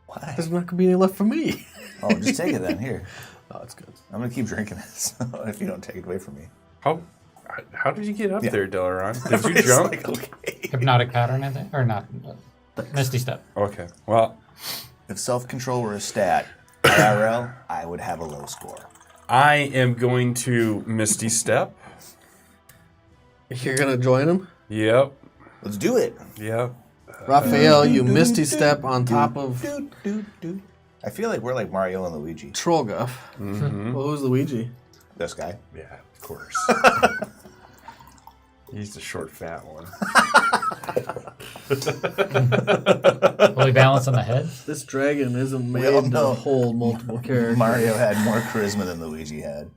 Speaker 1: Why?
Speaker 3: There's not going to be any left for me.
Speaker 1: Oh, just take it then. Here.
Speaker 3: Oh, it's good.
Speaker 1: I'm going to keep drinking it so if you don't take it away from me.
Speaker 5: How did you get up there, Delaron? Did you
Speaker 1: It's
Speaker 5: jump?
Speaker 1: like, okay.
Speaker 4: Hypnotic pattern, I think, or not? Misty step.
Speaker 5: Okay. Well,
Speaker 1: If self-control were a stat, IRL, I would have a low score.
Speaker 5: I am going to Misty Step.
Speaker 3: You're going to join him?
Speaker 5: Yep.
Speaker 1: Let's do it.
Speaker 5: Yep.
Speaker 3: Raphael, you Misty Step on top of
Speaker 1: I feel like we're like Mario and Luigi.
Speaker 3: Trollguff.
Speaker 5: Mm-hmm.
Speaker 3: Well, who's Luigi?
Speaker 1: This guy.
Speaker 5: Yeah, of course. He's the short, fat one.
Speaker 4: Will he balance on the head?
Speaker 3: This dragon isn't
Speaker 1: all
Speaker 3: made
Speaker 1: know
Speaker 3: to hold multiple characters.
Speaker 1: Mario had more charisma than Luigi had.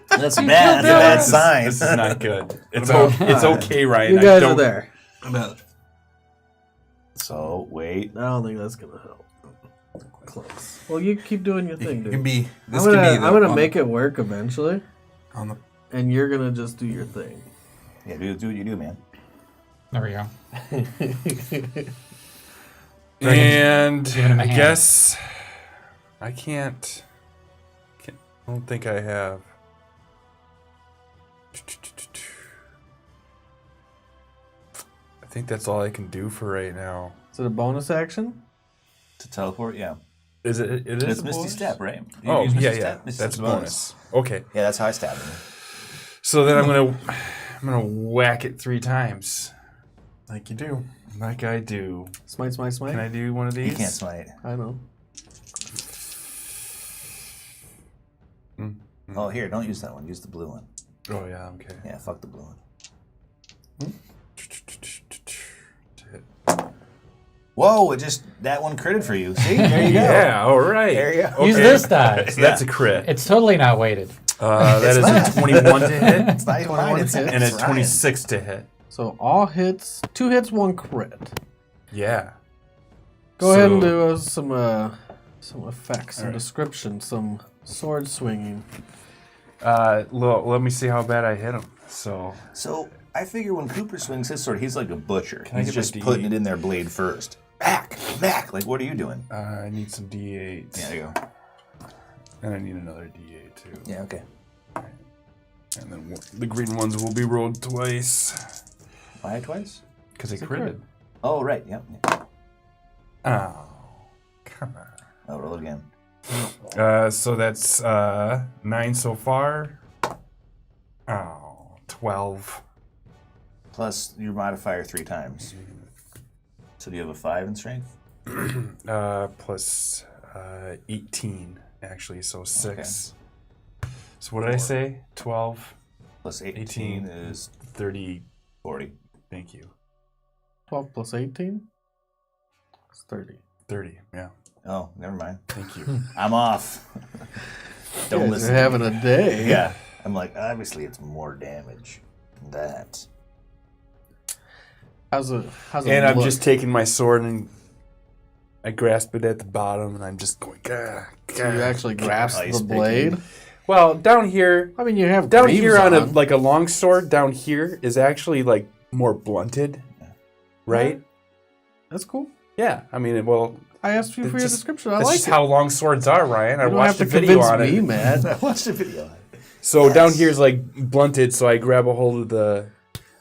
Speaker 1: That's bad. That's a bad sign.
Speaker 5: This is not good. It's okay, Ryan.
Speaker 3: You guys are there.
Speaker 1: So, wait.
Speaker 3: I don't think that's going to help. Close. Well, you keep doing your thing, dude.
Speaker 2: This
Speaker 3: I'm gonna make it work eventually,
Speaker 2: on the.
Speaker 3: and you're gonna just do your thing.
Speaker 1: Yeah, do what you do, man.
Speaker 4: There we go.
Speaker 5: And
Speaker 4: Giving him a
Speaker 5: I
Speaker 4: hand.
Speaker 5: guess I can't. I don't think I have. I think that's all I can do for right now.
Speaker 3: Is it a bonus action?
Speaker 1: To teleport, yeah.
Speaker 5: Is it? It is
Speaker 1: It's
Speaker 5: a
Speaker 1: Misty
Speaker 5: bonus?
Speaker 1: Step, right? You
Speaker 5: Oh
Speaker 1: use Misty
Speaker 5: yeah, yeah.
Speaker 1: Step. Misty
Speaker 5: That's
Speaker 1: Step's
Speaker 5: a bonus. Okay.
Speaker 1: Yeah, that's how I stabbed him.
Speaker 5: So then I'm gonna whack it 3 times,
Speaker 2: Like you do.
Speaker 5: like I do.
Speaker 3: Smite, smite, smite.
Speaker 5: Can I do one of these?
Speaker 1: You can't smite.
Speaker 3: I know.
Speaker 1: Oh, here, don't use that one. Use the blue one.
Speaker 5: Oh yeah. Okay.
Speaker 1: Yeah, fuck the blue one. Whoa, that one critted for you. See? There you go.
Speaker 5: Yeah. All right.
Speaker 1: There you go.
Speaker 4: Use this die.
Speaker 5: So that's a crit.
Speaker 4: It's totally not weighted.
Speaker 5: That is a 21 to hit
Speaker 1: It's not even mine, it's
Speaker 5: and a
Speaker 1: Ryan's.
Speaker 5: 26 to hit.
Speaker 3: So all hits, 2 hits, 1 crit.
Speaker 5: Yeah.
Speaker 3: Go ahead and do some effects, some
Speaker 5: Alright.
Speaker 3: description, some sword swinging.
Speaker 5: Let me see how bad I hit him. So
Speaker 1: So, I figure when Cooper swings his sword, he's like a butcher.
Speaker 5: I
Speaker 1: He's
Speaker 5: get
Speaker 1: just
Speaker 5: my
Speaker 1: putting
Speaker 5: D8?
Speaker 1: it in their blade first. Back! Like, what are you doing?
Speaker 5: I need some D8s.
Speaker 1: Yeah, there you go.
Speaker 5: And I need another D8 too.
Speaker 1: Yeah, okay.
Speaker 5: And then the green ones will be rolled twice.
Speaker 1: Why twice?
Speaker 5: Because they
Speaker 3: It's a
Speaker 5: critted.
Speaker 3: crit.
Speaker 1: Oh, right, yep.
Speaker 5: Oh, come on.
Speaker 1: Oh, roll again.
Speaker 5: So that's 9 so far. Oh, 12.
Speaker 1: Plus your modifier 3 times. So do you have a 5 in strength?
Speaker 5: Plus 18, actually, so 6. So what did I say? 12,
Speaker 1: Plus 18
Speaker 5: 18.
Speaker 1: is
Speaker 5: 30.
Speaker 1: 40.
Speaker 5: Thank you.
Speaker 3: 12 plus 18? It's 30.
Speaker 5: 30, yeah.
Speaker 1: Oh, never mind.
Speaker 5: Thank you.
Speaker 1: I'm off. Don't
Speaker 3: You're
Speaker 1: listen.
Speaker 3: having a day.
Speaker 1: Yeah. I'm like, obviously it's more damage than that.
Speaker 3: How's it
Speaker 5: And I'm
Speaker 3: look?
Speaker 5: just taking my sword and I grasp it at the bottom and I'm just going, gah,
Speaker 3: So you actually grasp
Speaker 1: Ice
Speaker 3: the
Speaker 1: picking.
Speaker 3: blade?
Speaker 5: Well, down here,
Speaker 3: I mean, you have
Speaker 5: down
Speaker 3: greaves
Speaker 5: here on a long sword, down here is actually like more blunted, right?
Speaker 3: That's cool.
Speaker 5: Yeah, I mean, well,
Speaker 3: I asked you for your
Speaker 5: just-
Speaker 3: description. I
Speaker 5: that's
Speaker 3: like
Speaker 5: just
Speaker 3: it.
Speaker 5: how long swords are, Ryan. I
Speaker 3: You don't
Speaker 5: watched
Speaker 3: have
Speaker 5: a
Speaker 3: to
Speaker 5: video
Speaker 3: convince
Speaker 5: on
Speaker 3: me,
Speaker 5: it.
Speaker 3: Matt.
Speaker 1: I watched the video.
Speaker 5: So
Speaker 1: Yes.
Speaker 5: down here is like blunted, so I grab a hold of the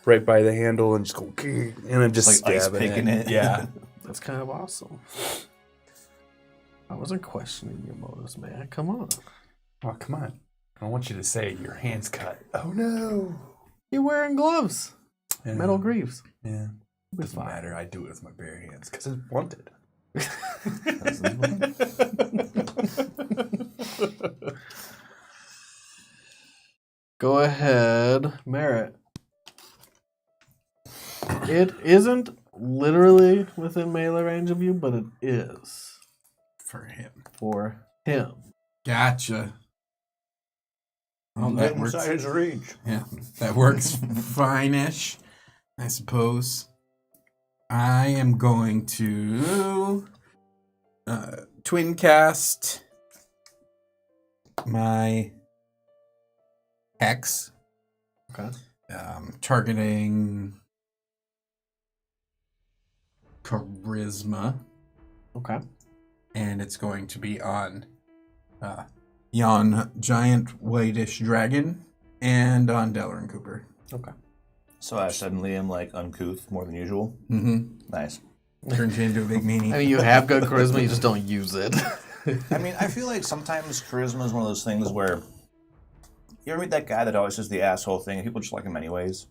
Speaker 5: right by the handle and just go, and I'm just
Speaker 1: Like ice
Speaker 5: stabbing
Speaker 1: picking it.
Speaker 5: Yeah.
Speaker 3: That's kind of awesome. I wasn't questioning your motives, man. Come on.
Speaker 5: Oh, come on. I want you to say your hand's cut. Oh no.
Speaker 3: You're wearing gloves.
Speaker 5: Yeah.
Speaker 3: Metal greaves.
Speaker 5: Yeah.
Speaker 3: Be
Speaker 5: Doesn't
Speaker 3: fine.
Speaker 5: matter. I do it with my bare hands because it's blunted.
Speaker 3: Go ahead, Merritt. It isn't literally within melee range of you, but it is
Speaker 2: For him.
Speaker 3: for him.
Speaker 2: Gotcha. Well, that works.
Speaker 1: Inside his reach.
Speaker 2: Yeah, that works fine-ish, I suppose. I am going to twin cast my Hex.
Speaker 3: Okay.
Speaker 2: Targeting Charisma.
Speaker 3: Okay.
Speaker 2: And it's going to be on yon giant whitish dragon and on Delrin Cooper.
Speaker 3: Okay.
Speaker 1: So I suddenly am like uncouth more than usual.
Speaker 2: Mm-hmm.
Speaker 1: Nice.
Speaker 2: Turns you into a big meanie.
Speaker 3: I mean, you have good charisma, you just don't use it.
Speaker 1: I mean, I feel like sometimes charisma is one of those things where you ever meet that guy that always says the asshole thing and people just like him anyways?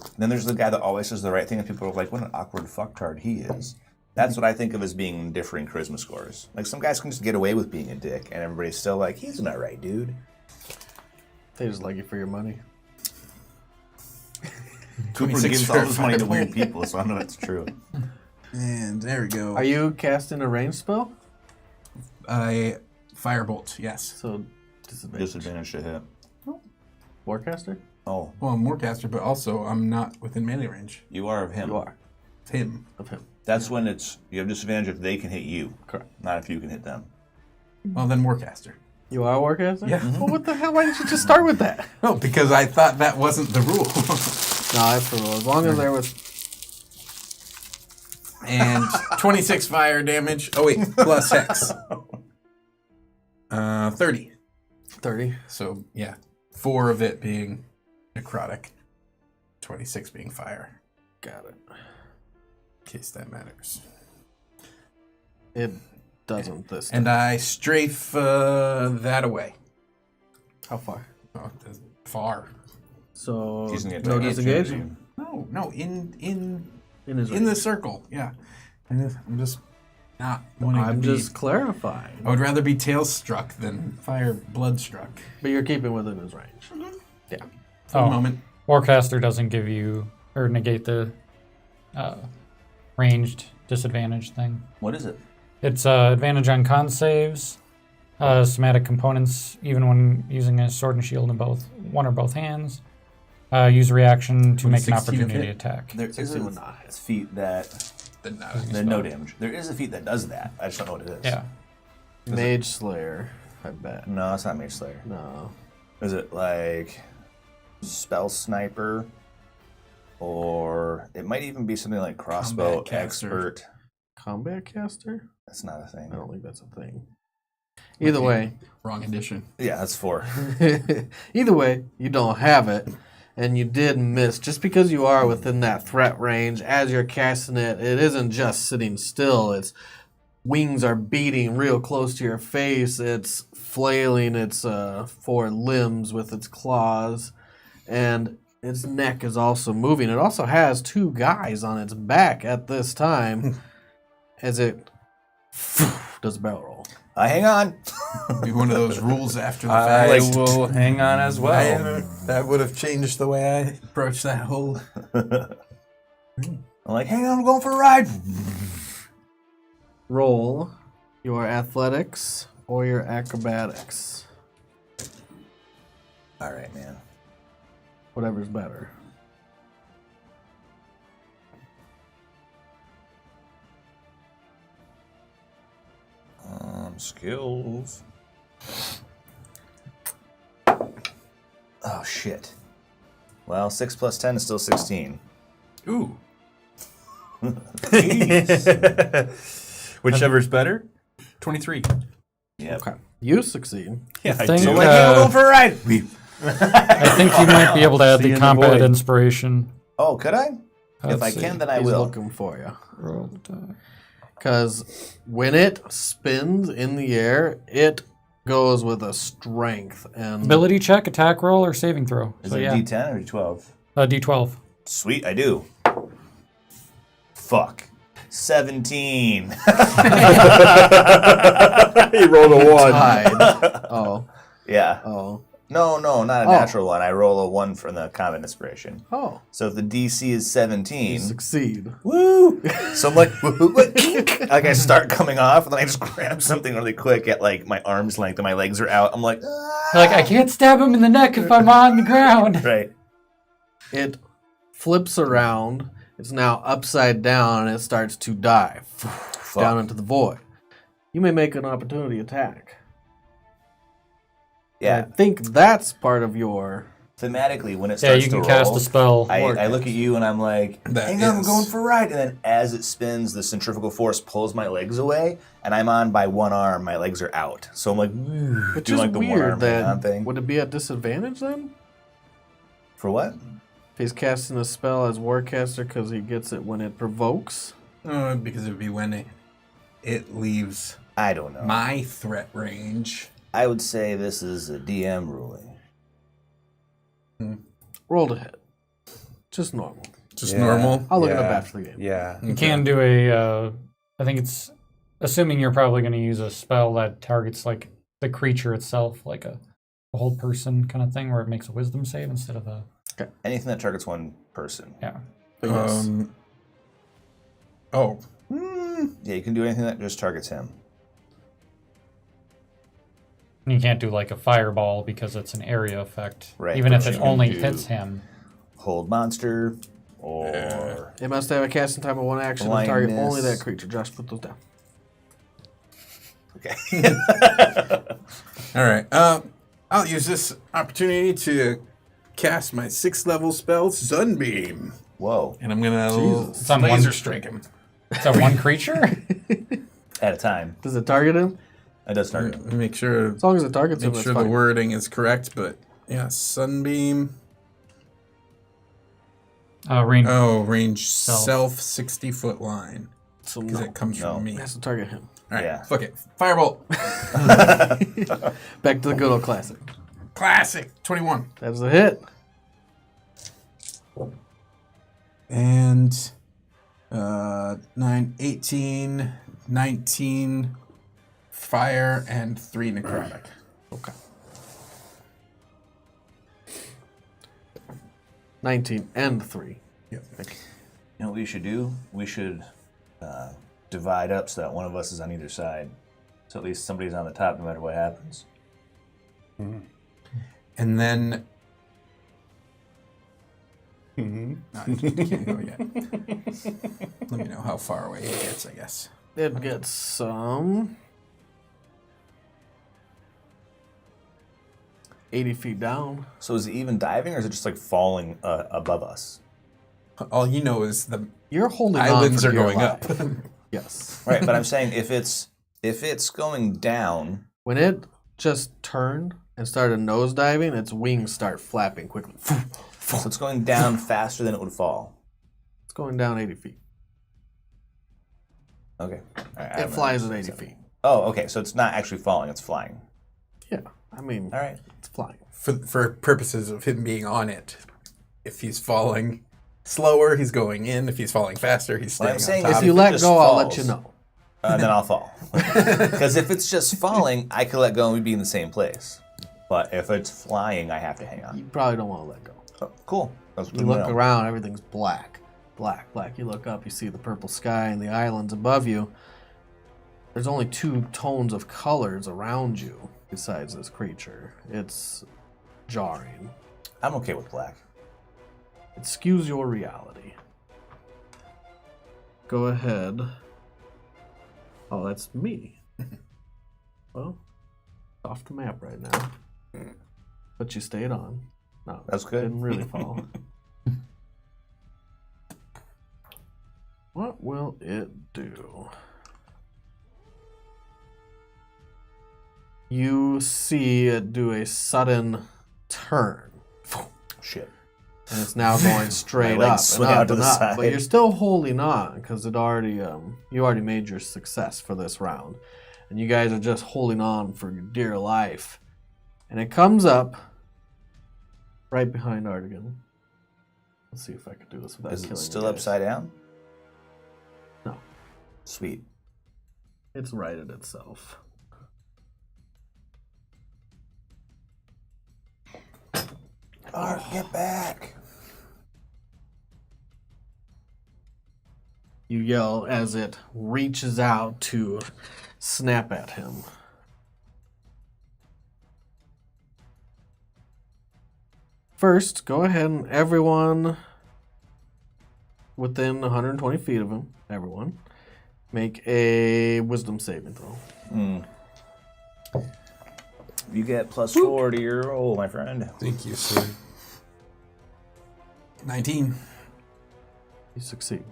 Speaker 1: And then there's the guy that always says the right thing and people are like, what an awkward fucktard he is. That's what I think of as being differing charisma scores. Like, some guys can just get away with being a dick and everybody's still like, he's an alright dude.
Speaker 3: They just like you for your money.
Speaker 1: Cooper gives all his money to weird people, so I know that's true.
Speaker 2: And there we go.
Speaker 3: Are you casting a ranged spell?
Speaker 2: Firebolt, yes.
Speaker 3: So, disadvantage.
Speaker 1: Disadvantage to hit.
Speaker 3: Warcaster?
Speaker 1: Oh,
Speaker 2: Well, I'm Warcaster, but also I'm not within melee range.
Speaker 1: you are of him.
Speaker 3: You are.
Speaker 2: It's him.
Speaker 3: Of him.
Speaker 1: That's when you have disadvantage if they can hit you.
Speaker 3: Correct.
Speaker 1: Not if you can hit them.
Speaker 2: Well, then Warcaster.
Speaker 3: You are a Warcaster?
Speaker 2: Yeah.
Speaker 3: Well, what the hell? Why didn't you just start with that?
Speaker 2: No, because I thought that wasn't the rule.
Speaker 3: No, that's the rule. As long as there was...
Speaker 2: And 26 fire damage. Oh, wait, plus Hex. 30.
Speaker 3: 30.
Speaker 2: So, yeah. 4 of it being necrotic. 26 being fire.
Speaker 3: Got it.
Speaker 2: In case that matters.
Speaker 3: It doesn't this time.
Speaker 2: And I strafe that away.
Speaker 3: How far?
Speaker 2: Oh, far.
Speaker 3: So,
Speaker 1: He's gonna get
Speaker 3: no
Speaker 1: to
Speaker 3: disengage?
Speaker 2: No, in
Speaker 3: his
Speaker 2: the circle, yeah. And I'm just not wanting to
Speaker 3: I'm
Speaker 2: be...
Speaker 3: just clarifying.
Speaker 2: I would rather be tail struck than fire blood struck.
Speaker 3: But you're keeping within his range. Yeah.
Speaker 2: For the moment.
Speaker 4: Warcaster doesn't give you or negate the ranged disadvantage thing.
Speaker 1: What is it?
Speaker 4: It's advantage on con saves, somatic components, even when using a sword and shield in one or both hands. Use a reaction to make an
Speaker 2: 16 of
Speaker 4: opportunity
Speaker 2: hit?
Speaker 4: attack.
Speaker 1: There is
Speaker 3: 16
Speaker 1: a
Speaker 3: would not hit.
Speaker 1: feat that... no damage. There is a feat that does that. I just don't know what it is.
Speaker 4: Yeah.
Speaker 3: Mage Slayer, I bet.
Speaker 1: No, it's not Mage Slayer.
Speaker 3: No.
Speaker 1: Is it like Spell Sniper? Or it might even be something like Crossbow
Speaker 2: Combat Caster.
Speaker 1: Expert.
Speaker 3: Combat Caster?
Speaker 1: That's not a thing.
Speaker 3: I don't think that's a thing. Either way.
Speaker 2: Wrong edition.
Speaker 1: Yeah, that's 4.
Speaker 3: Either way, you don't have it. And you did miss. Just because you are within that threat range, as you're casting it, it isn't just sitting still. Its wings are beating real close to your face. It's flailing its 4 limbs with its claws. And its neck is also moving. It also has 2 guys on its back at this time as it does a barrel roll.
Speaker 1: Hang on.
Speaker 2: Be one of those rules after the
Speaker 5: I
Speaker 2: fact.
Speaker 5: will hang on as well.
Speaker 2: That would have changed the way I approached that whole...
Speaker 1: I'm like, hang on, I'm going for a ride.
Speaker 3: Roll your athletics or your acrobatics.
Speaker 1: All right, man.
Speaker 3: Whatever's better.
Speaker 1: Skills. Oh, shit. Well, 6 plus 10 is still 16.
Speaker 5: Ooh.
Speaker 1: Jeez.
Speaker 5: Whichever's better. 23.
Speaker 1: Yep.
Speaker 3: Okay. You succeed.
Speaker 5: Yeah, I
Speaker 4: think,
Speaker 5: do.
Speaker 1: Like, hey, we're going for a ride.
Speaker 4: I think you might be able to add
Speaker 5: See
Speaker 4: the
Speaker 5: you in the
Speaker 4: combat
Speaker 5: void.
Speaker 4: inspiration.
Speaker 1: Oh, could I? If
Speaker 4: Let's
Speaker 1: I
Speaker 4: see.
Speaker 1: can, then I
Speaker 3: He's
Speaker 1: will.
Speaker 3: looking for you.
Speaker 4: Roll the die.
Speaker 3: Because when it spins in the air, it goes with a strength. And
Speaker 4: Ability check, attack roll, or saving throw.
Speaker 1: Is
Speaker 4: So
Speaker 1: it
Speaker 4: yeah,
Speaker 1: a D10 or D12?
Speaker 4: D12.
Speaker 1: Sweet, I do. Fuck. 17.
Speaker 5: He rolled a 1.
Speaker 3: tied. Oh.
Speaker 1: Yeah.
Speaker 3: Oh.
Speaker 1: No, not a natural one. I roll a 1 from the Common Inspiration.
Speaker 3: Oh.
Speaker 1: So if the DC is 17...
Speaker 3: You succeed.
Speaker 1: Woo! So I'm like, like I start coming off, and then I just grab something really quick at like my arm's length, and my legs are out. I'm like,
Speaker 4: Like, I can't stab him in the neck if I'm on the ground.
Speaker 1: Right.
Speaker 3: It flips around. It's now upside down, and it starts to dive down into the void. You may make an opportunity attack.
Speaker 1: Yeah.
Speaker 3: And I think that's part of your...
Speaker 1: Thematically, when it
Speaker 4: Yeah,
Speaker 1: starts
Speaker 4: you
Speaker 1: to
Speaker 4: can
Speaker 1: roll,
Speaker 4: cast a spell.
Speaker 1: I look at you and I'm like, hang on, I'm
Speaker 2: is-
Speaker 1: going for a ride. And then as it spins, the centrifugal force pulls my legs away, and I'm on by one arm. My legs are out. So I'm like,
Speaker 3: Which
Speaker 1: doing
Speaker 3: is
Speaker 1: like the one
Speaker 3: weird
Speaker 1: arm hang on
Speaker 3: that...
Speaker 1: thing.
Speaker 3: Would it be at disadvantage then?
Speaker 1: For what?
Speaker 3: If he's casting a spell as Warcaster because he gets it when it provokes?
Speaker 2: Because it would be when it leaves
Speaker 1: I don't know.
Speaker 2: my threat range.
Speaker 1: I would say this is a DM ruling.
Speaker 3: Roll to hit. Just normal.
Speaker 2: Just normal.
Speaker 3: I'll look it up after the game.
Speaker 5: Yeah.
Speaker 4: You can do a, I think it's, assuming you're probably going to use a spell that targets like the creature itself, like a whole person kind of thing, where it makes a wisdom save instead of a,
Speaker 1: Anything that targets one person.
Speaker 4: yeah.
Speaker 2: Oh.
Speaker 1: Yeah, you can do anything that just targets him.
Speaker 4: And you can't do like a fireball because it's an area effect.
Speaker 1: Right,
Speaker 4: Even
Speaker 1: but
Speaker 4: if
Speaker 1: you
Speaker 4: it
Speaker 1: can
Speaker 4: only
Speaker 1: do-
Speaker 4: hits him.
Speaker 1: Hold monster, or
Speaker 3: It must have a casting time of one action and target
Speaker 1: Blindness.
Speaker 3: only that creature. Josh, put those down.
Speaker 1: okay.
Speaker 2: All right. I'll use this opportunity to cast my 6th level spell, Sunbeam.
Speaker 1: Whoa,
Speaker 2: And I'm going
Speaker 3: Jesus.
Speaker 4: It's on
Speaker 2: to laser
Speaker 4: one-
Speaker 2: strike him.
Speaker 4: Is that one creature?
Speaker 1: at a time.
Speaker 3: Does it target him?
Speaker 1: It does target him.
Speaker 2: Make sure,
Speaker 3: As long as it targets him,
Speaker 2: make
Speaker 3: that's
Speaker 2: sure the
Speaker 3: fine.
Speaker 2: wording is correct, but yeah, Sunbeam.
Speaker 4: Range.
Speaker 2: Oh, range
Speaker 4: Self.
Speaker 2: self 60-foot line.
Speaker 3: So
Speaker 2: Because
Speaker 3: no.
Speaker 2: it comes
Speaker 1: No.
Speaker 2: from me.
Speaker 3: It has to target him.
Speaker 2: All right,
Speaker 1: Yeah.
Speaker 2: fuck it. Firebolt.
Speaker 3: Back to the good old classic.
Speaker 2: Classic. 21.
Speaker 3: That's a hit.
Speaker 2: And 9, 18, 19, fire, and 3 necrotic.
Speaker 3: Okay. 19 and 3.
Speaker 2: Yep.
Speaker 1: You know what we should do? We should divide up so that one of us is on either side. So at least somebody's on the top no matter what happens.
Speaker 2: And then... No, I can't go yet. Let me know how far away he gets, I guess.
Speaker 3: It gets some 80 feet down.
Speaker 1: So is it even diving, or is it just like falling above us?
Speaker 2: All you know is the
Speaker 3: You're holding
Speaker 2: islands
Speaker 3: on
Speaker 2: are
Speaker 3: for dear
Speaker 2: going
Speaker 3: life.
Speaker 2: up.
Speaker 3: Yes.
Speaker 1: Right, but I'm saying if it's going down,
Speaker 3: When it just turned and started nosediving, its wings start flapping quickly.
Speaker 1: so it's going down faster than it would fall.
Speaker 3: It's going down 80 feet.
Speaker 1: Okay. All right, I
Speaker 3: It
Speaker 1: don't know.
Speaker 3: flies at 80 feet.
Speaker 1: Oh, okay. So it's not actually falling; it's flying.
Speaker 3: Yeah, I mean,
Speaker 1: All right.
Speaker 3: it's flying.
Speaker 2: For purposes of him being on it, if he's falling slower, he's going in. If he's falling faster, he's
Speaker 1: What
Speaker 2: staying
Speaker 1: I'm saying
Speaker 2: on
Speaker 1: is
Speaker 2: top.
Speaker 3: If you
Speaker 1: if it
Speaker 3: let
Speaker 1: just
Speaker 3: go, I'll let
Speaker 1: falls-
Speaker 3: you know.
Speaker 1: Then I'll fall. Because if it's just falling, I could let go and we'd be in the same place. But if it's flying, I have to hang on.
Speaker 3: You probably don't want to let go.
Speaker 1: Oh, cool. That's
Speaker 3: You look around, everything's black. Black, black. You look up, you see the purple sky and the islands above you. There's only 2 tones of colors around you besides this creature. It's jarring.
Speaker 1: I'm okay with black.
Speaker 3: It skews your reality. Go ahead. Oh, that's me. Well, off the map right now. But you stayed on. No,
Speaker 1: That's good.
Speaker 3: Didn't really fall. What will it do? You see it do a sudden turn.
Speaker 1: Shit.
Speaker 3: And it's now going straight
Speaker 1: My
Speaker 3: up
Speaker 1: legs
Speaker 3: and
Speaker 1: swing
Speaker 3: up
Speaker 1: out to
Speaker 3: and
Speaker 1: the
Speaker 3: up.
Speaker 1: side.
Speaker 3: But you're still holding on because it already you already made your success for this round. And you guys are just holding on for your dear life. And it comes up right behind Artigan. Let's see if I can do this without
Speaker 1: Is
Speaker 3: killing
Speaker 1: it
Speaker 3: you
Speaker 1: still
Speaker 3: guys.
Speaker 1: upside down?
Speaker 3: No.
Speaker 1: Sweet.
Speaker 3: It's righted itself.
Speaker 1: Art, get back.
Speaker 3: You yell as it reaches out to snap at him. First, go ahead and everyone within 120 feet of him, everyone, make a wisdom saving throw.
Speaker 1: You get +4 to your roll, my friend.
Speaker 5: Thank you, sir.
Speaker 2: 19.
Speaker 3: You succeed.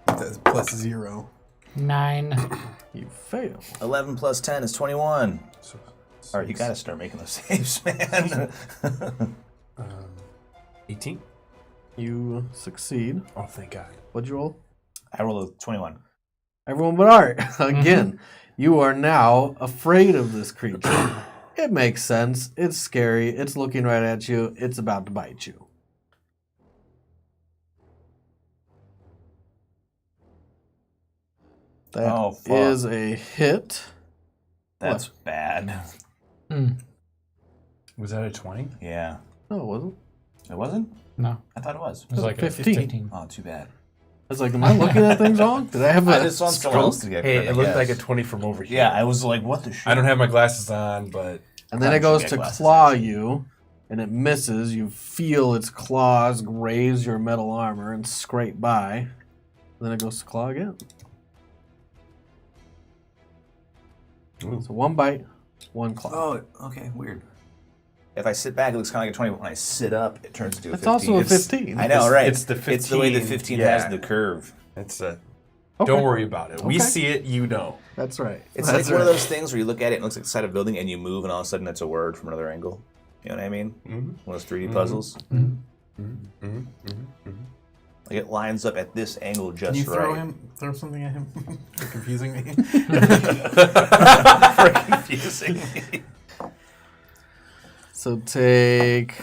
Speaker 2: That's +0.
Speaker 4: 9.
Speaker 3: You fail.
Speaker 1: 11 + 10 is 21.
Speaker 5: So,
Speaker 1: All right, you gotta start making those saves, man.
Speaker 5: 18?
Speaker 3: You succeed.
Speaker 5: Oh, thank God.
Speaker 3: What'd you roll?
Speaker 1: I rolled a 21.
Speaker 3: Everyone but Art. Again, you are now afraid of this creature. It makes sense. It's scary. It's looking right at you. It's about to bite you. That is a hit.
Speaker 1: That's bad.
Speaker 5: Was that a 20?
Speaker 1: Yeah.
Speaker 3: No, it wasn't.
Speaker 1: It wasn't?
Speaker 4: No,
Speaker 1: I thought it was.
Speaker 4: it was like
Speaker 3: 15.
Speaker 4: 15.
Speaker 1: Oh, too bad.
Speaker 3: I was like, am I looking at things wrong? Did I have
Speaker 1: I
Speaker 3: a
Speaker 1: just want someone else to get
Speaker 5: Hey,
Speaker 1: credit,
Speaker 5: it
Speaker 1: I
Speaker 5: looked like a
Speaker 1: guess.
Speaker 5: 20 from over here.
Speaker 1: Yeah, I was like, what the shit?
Speaker 5: I don't have my glasses on, but...
Speaker 3: And then it
Speaker 1: Probably
Speaker 3: goes
Speaker 1: should
Speaker 3: to
Speaker 1: get glasses,
Speaker 3: claw
Speaker 1: actually.
Speaker 3: you, and it misses. You feel its claws graze your metal armor and scrape by. And then it goes to claw again.
Speaker 5: Ooh.
Speaker 3: So one bite, one claw.
Speaker 1: Oh, okay, weird. If I sit back, it looks kind of like a 20, but when I sit up, it turns into a
Speaker 3: That's
Speaker 1: 15.
Speaker 3: also a
Speaker 1: It's-
Speaker 3: 15.
Speaker 1: I know, right?
Speaker 5: It's the
Speaker 1: It's the way the
Speaker 5: 15,
Speaker 1: 15
Speaker 5: yeah.
Speaker 1: has the curve.
Speaker 5: It's
Speaker 3: Okay.
Speaker 5: Don't worry about it. We
Speaker 3: Okay.
Speaker 5: see it, you know.
Speaker 3: That's right.
Speaker 1: It's
Speaker 3: That's
Speaker 1: like one of
Speaker 3: right.
Speaker 1: those things where you look at it and it looks like the side of a building and you move and all of a sudden it's a word from another angle. You know what I mean?
Speaker 5: Mm-hmm.
Speaker 1: One of those 3D puzzles. Like it lines up at this angle
Speaker 2: Can
Speaker 1: just
Speaker 2: you
Speaker 1: right.
Speaker 2: throw something at him? You're confusing me.
Speaker 1: For confusing me.
Speaker 3: So take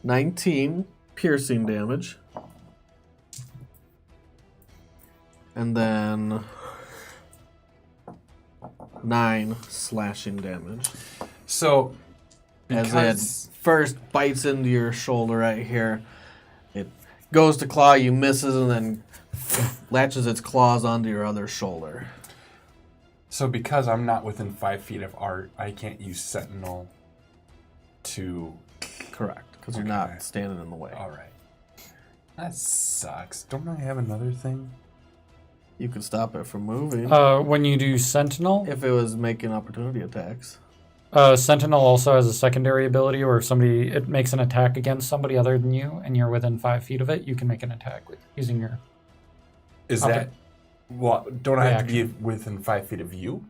Speaker 3: 19 piercing damage. And then 9 slashing damage.
Speaker 5: So,
Speaker 3: As
Speaker 5: because...
Speaker 3: it first bites into your shoulder right here, it goes to claw you, misses, and then latches its claws onto your other shoulder.
Speaker 5: So because I'm not within 5 feet of Art, I can't use Sentinel to...
Speaker 3: Correct, because you're
Speaker 5: Okay.
Speaker 3: not standing in the way.
Speaker 5: All right. That sucks. Don't I have another thing?
Speaker 3: You could stop it from moving
Speaker 4: When you do Sentinel,
Speaker 3: if it was making opportunity attacks.
Speaker 4: Sentinel also has a secondary ability where if it makes an attack against somebody other than you and you're within 5 feet of it, you can make an attack using your...
Speaker 5: Is
Speaker 4: Okay.
Speaker 5: that... Well, don't I have to be
Speaker 4: Reaction.
Speaker 5: within 5 feet of you?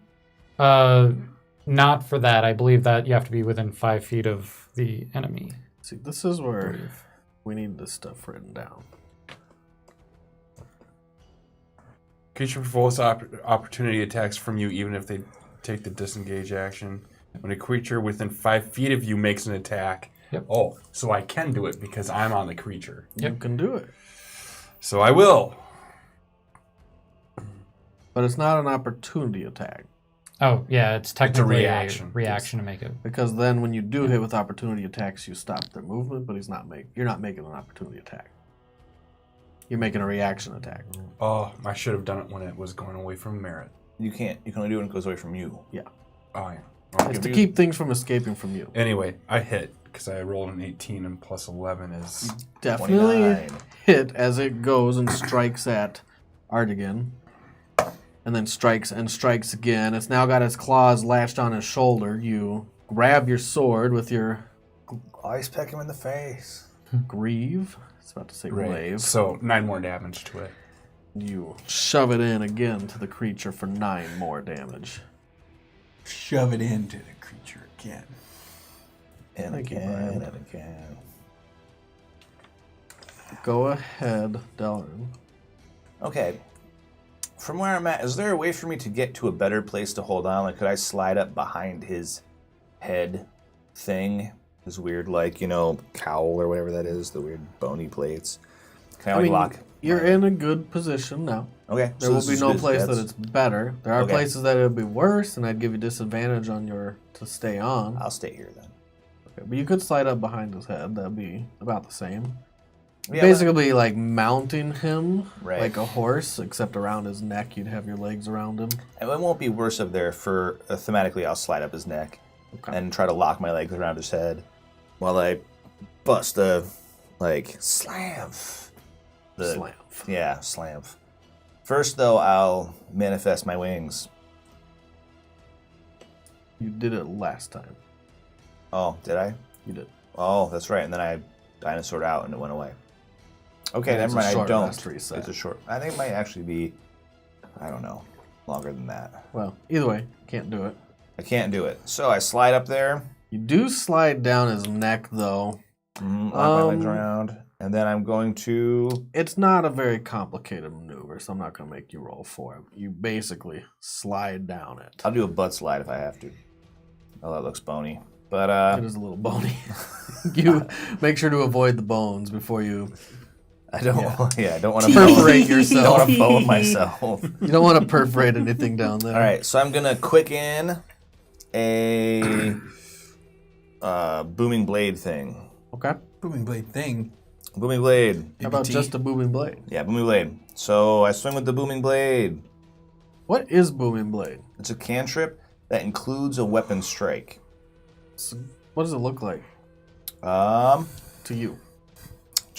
Speaker 4: Not for that. I believe that you have to be within 5 feet of the enemy.
Speaker 3: See, this is where we need this stuff written down.
Speaker 5: Creature performs opportunity attacks from you even if they take the disengage action. When a creature within 5 feet of you makes an attack.
Speaker 4: Yep.
Speaker 5: Oh, so I can do it because I'm on the creature.
Speaker 3: You can do it.
Speaker 5: So I will.
Speaker 3: But it's not an opportunity attack.
Speaker 4: Oh, yeah, it's technically
Speaker 5: reaction.
Speaker 4: a reaction to make it.
Speaker 3: Because then when you do hit with opportunity attacks, you stop their movement, but you're not making an opportunity attack. You're making a reaction attack.
Speaker 5: Oh, I should have done it when it was going away from Merit.
Speaker 1: You can't. You can only do it when it goes away from you.
Speaker 3: Yeah.
Speaker 5: Oh, yeah.
Speaker 3: It's to keep things from escaping from you.
Speaker 5: Anyway, I hit because I rolled an 18 and plus 11 is...
Speaker 3: Definitely
Speaker 1: 29.
Speaker 3: hit as it goes and strikes at Artigan. And then strikes and strikes again. It's now got its claws latched on his shoulder. You grab your sword with your
Speaker 1: Ice peck him in the face.
Speaker 3: greave. It's about to say glaive.
Speaker 5: So 9 more damage to it.
Speaker 3: You shove it in again to the creature for 9 more damage.
Speaker 2: Shove it into the creature again.
Speaker 1: And
Speaker 3: Thank you,
Speaker 1: again,
Speaker 3: Brian.
Speaker 1: and again.
Speaker 3: Go ahead, Delrin.
Speaker 1: Okay. From where I'm at, is there a way for me to get to a better place to hold on? Like, could I slide up behind his head thing? His weird, like, cowl or whatever that is, the weird bony plates. Can I, lock?
Speaker 3: You're in a good position now.
Speaker 1: Okay.
Speaker 3: There will be no place that it's better. There are places that it would be worse, and I'd give you disadvantage on to stay on.
Speaker 1: I'll stay here then.
Speaker 3: Okay, but you could slide up behind his head. That'd be about the same.
Speaker 1: Yeah,
Speaker 3: Basically, like mounting him
Speaker 1: Right.
Speaker 3: like a horse, except around his neck, you'd have your legs around him.
Speaker 1: And it won't be worse up there for thematically. I'll slide up his neck and try to lock my legs around his head while I bust a slam.
Speaker 3: Slam.
Speaker 1: Yeah, slam. First, though, I'll manifest my wings.
Speaker 3: You did it last time.
Speaker 1: Oh, did I?
Speaker 3: You did.
Speaker 1: Oh, that's right. And then I dinosaured out and it went away. Okay,
Speaker 3: And
Speaker 1: never
Speaker 3: it's a
Speaker 1: mind. I
Speaker 3: short
Speaker 1: don't.
Speaker 3: rest reset.
Speaker 1: It's a short. I think it might actually be, I don't know, longer than that.
Speaker 3: Well, either way, can't do it.
Speaker 1: I can't do it. So I slide up there.
Speaker 3: You do slide down his neck, though.
Speaker 1: Lock my legs around. And then I'm going to...
Speaker 3: It's not a very complicated maneuver, so I'm not going to make you roll for it. You basically slide down it.
Speaker 1: I'll do a butt slide if I have to. Oh, that looks bony. But
Speaker 3: It is a little bony. You make sure to avoid the bones before you...
Speaker 1: I don't. Yeah, I don't want to
Speaker 3: perforate
Speaker 1: I
Speaker 3: yourself.
Speaker 1: don't want to bone myself.
Speaker 3: You don't want to perforate anything down there.
Speaker 1: All right, so I'm gonna quicken a booming blade thing.
Speaker 3: Okay.
Speaker 2: Booming blade thing.
Speaker 1: Booming blade.
Speaker 3: How about
Speaker 2: BBT?
Speaker 3: just a booming blade?
Speaker 1: Yeah, booming blade. So I swing with the booming blade.
Speaker 3: What is booming blade?
Speaker 1: It's a cantrip that includes a weapon strike.
Speaker 3: What does it look like
Speaker 1: To
Speaker 3: to you?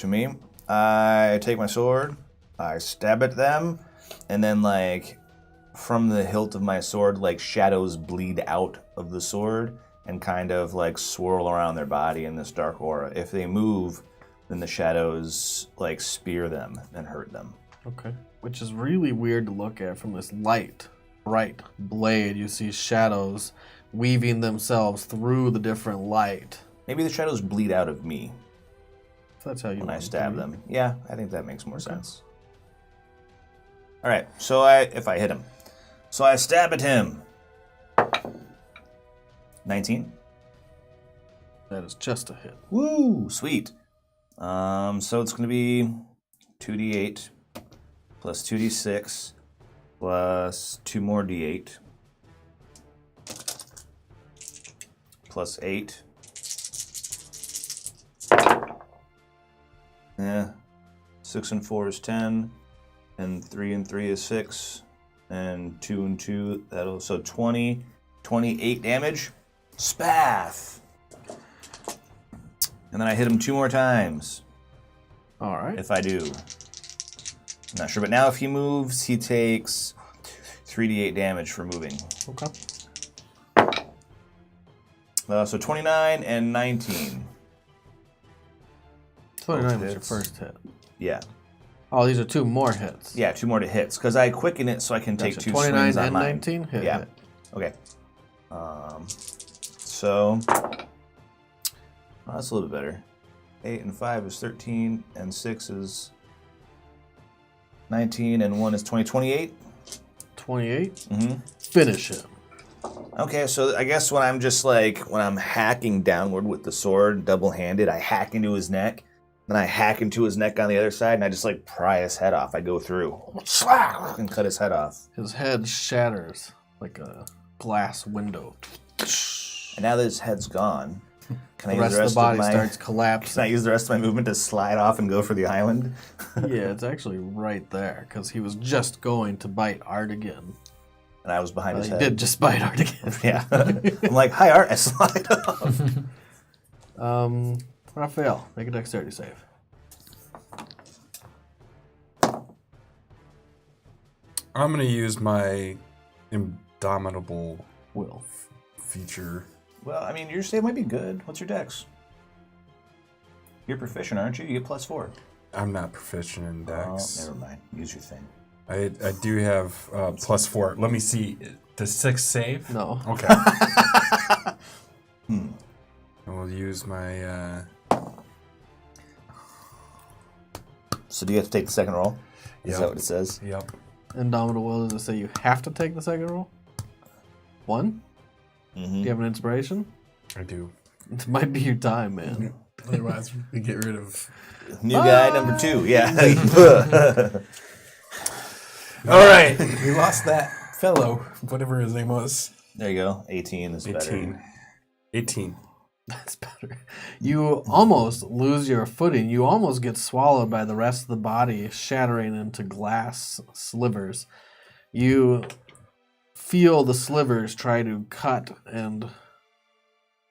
Speaker 1: me, I take my sword, I stab at them, and then from the hilt of my sword, shadows bleed out of the sword and kind of swirl around their body in this dark aura. If they move, then the shadows spear them and hurt them.
Speaker 3: Okay. Which is really weird to look at from this bright blade. You see shadows weaving themselves through the different light.
Speaker 1: Maybe the shadows bleed out of me
Speaker 3: If that's how you
Speaker 1: when I
Speaker 3: want it to
Speaker 1: stab
Speaker 3: be.
Speaker 1: them. Yeah, I think that makes more sense. All right, so if I hit him. So I stab at him. 19.
Speaker 3: That is just a hit.
Speaker 1: Woo, sweet. So it's going to be 2d8 plus 2d6 plus 2 more d8 plus 8. Yeah. 6 and 4 is 10, and 3 and 3 is 6, and 2 and 2, so 28 damage. Spath! And then I hit him 2 more times.
Speaker 3: All right.
Speaker 1: If I do. I'm not sure, but now if he moves, he takes 3d8 damage for moving.
Speaker 3: Okay.
Speaker 1: So 29 and 19.
Speaker 3: 29 was your
Speaker 1: hits.
Speaker 3: first hit.
Speaker 1: Yeah.
Speaker 3: Oh, these are 2 more hits.
Speaker 1: Yeah, 2 more to hits. Because I quicken it so I can take
Speaker 3: Gotcha.
Speaker 1: 2
Speaker 3: 29
Speaker 1: swings on
Speaker 3: and
Speaker 1: mine.
Speaker 3: 19? Hit,
Speaker 1: Yeah.
Speaker 3: hit.
Speaker 1: Okay. So that's a little bit better. 8 and 5 is 13, and 6 is 19, and 1 is 20. 28?
Speaker 3: 28?
Speaker 1: Mm-hmm.
Speaker 3: Finish him.
Speaker 1: Okay, so I guess when I'm just when I'm hacking downward with the sword, double-handed, I hack into his neck, then I hack into his neck on the other side, and I just pry his head off. I go through and cut his head off.
Speaker 3: His head shatters like a glass window.
Speaker 1: And now that his head's gone, can I
Speaker 3: The
Speaker 1: use
Speaker 3: rest of the body
Speaker 1: my
Speaker 3: starts
Speaker 1: Can I
Speaker 3: collapsing.
Speaker 1: use the rest of my movement to slide off and go for the island?
Speaker 3: Yeah, it's actually right there because he was just going to bite Art again.
Speaker 1: And I was behind
Speaker 3: Well,
Speaker 1: his
Speaker 3: he
Speaker 1: head.
Speaker 3: did just bite Art again.
Speaker 1: Yeah. I'm like, hi Art, I slide off.
Speaker 3: Raphael, make a dexterity save.
Speaker 5: I'm going to use my indomitable
Speaker 3: Will.
Speaker 5: feature.
Speaker 1: Well, I mean, your save might be good. What's your dex? You're proficient, aren't you? You get +4.
Speaker 5: I'm not proficient in dex.
Speaker 1: Oh, never mind. Use your thing.
Speaker 5: I do have +4. Let me see. Does 6 save?
Speaker 3: No.
Speaker 5: Okay. I will use my...
Speaker 1: So do you have to take the second roll? Is
Speaker 5: Yep.
Speaker 1: that what it says?
Speaker 5: Yep.
Speaker 3: Indomitable Will, does it say you have to take the second roll? 1?
Speaker 1: Mm-hmm.
Speaker 3: Do you have an inspiration?
Speaker 5: I do.
Speaker 3: It might be your time, man.
Speaker 2: Otherwise, we get rid of.
Speaker 1: New guy number 2. Yeah.
Speaker 2: All right, we lost that fellow, whatever his name was.
Speaker 1: There you go. 18 is
Speaker 5: 18.
Speaker 1: better.
Speaker 5: 18.
Speaker 3: That's better. You almost lose your footing. You almost get swallowed by the rest of the body, shattering into glass slivers. You feel the slivers try to cut and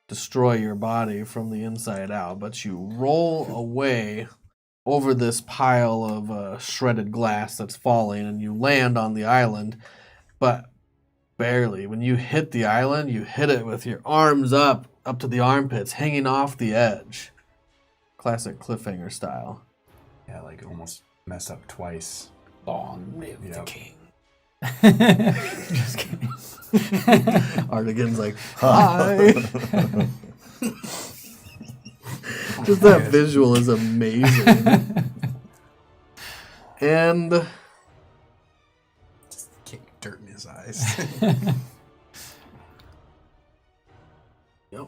Speaker 3: destroy your body from the inside out, but you roll away over this pile of shredded glass that's falling, and you land on the island, but barely. When you hit the island, you hit it with your arms up to the armpits, hanging off the edge. Classic cliffhanger style.
Speaker 2: Yeah, like almost messed up twice.
Speaker 4: Long live the
Speaker 2: Yep.
Speaker 4: king.
Speaker 3: Just kidding. Artigan's like, hi. Just that visual is amazing. And
Speaker 2: Just kick dirt in his eyes.
Speaker 3: yep.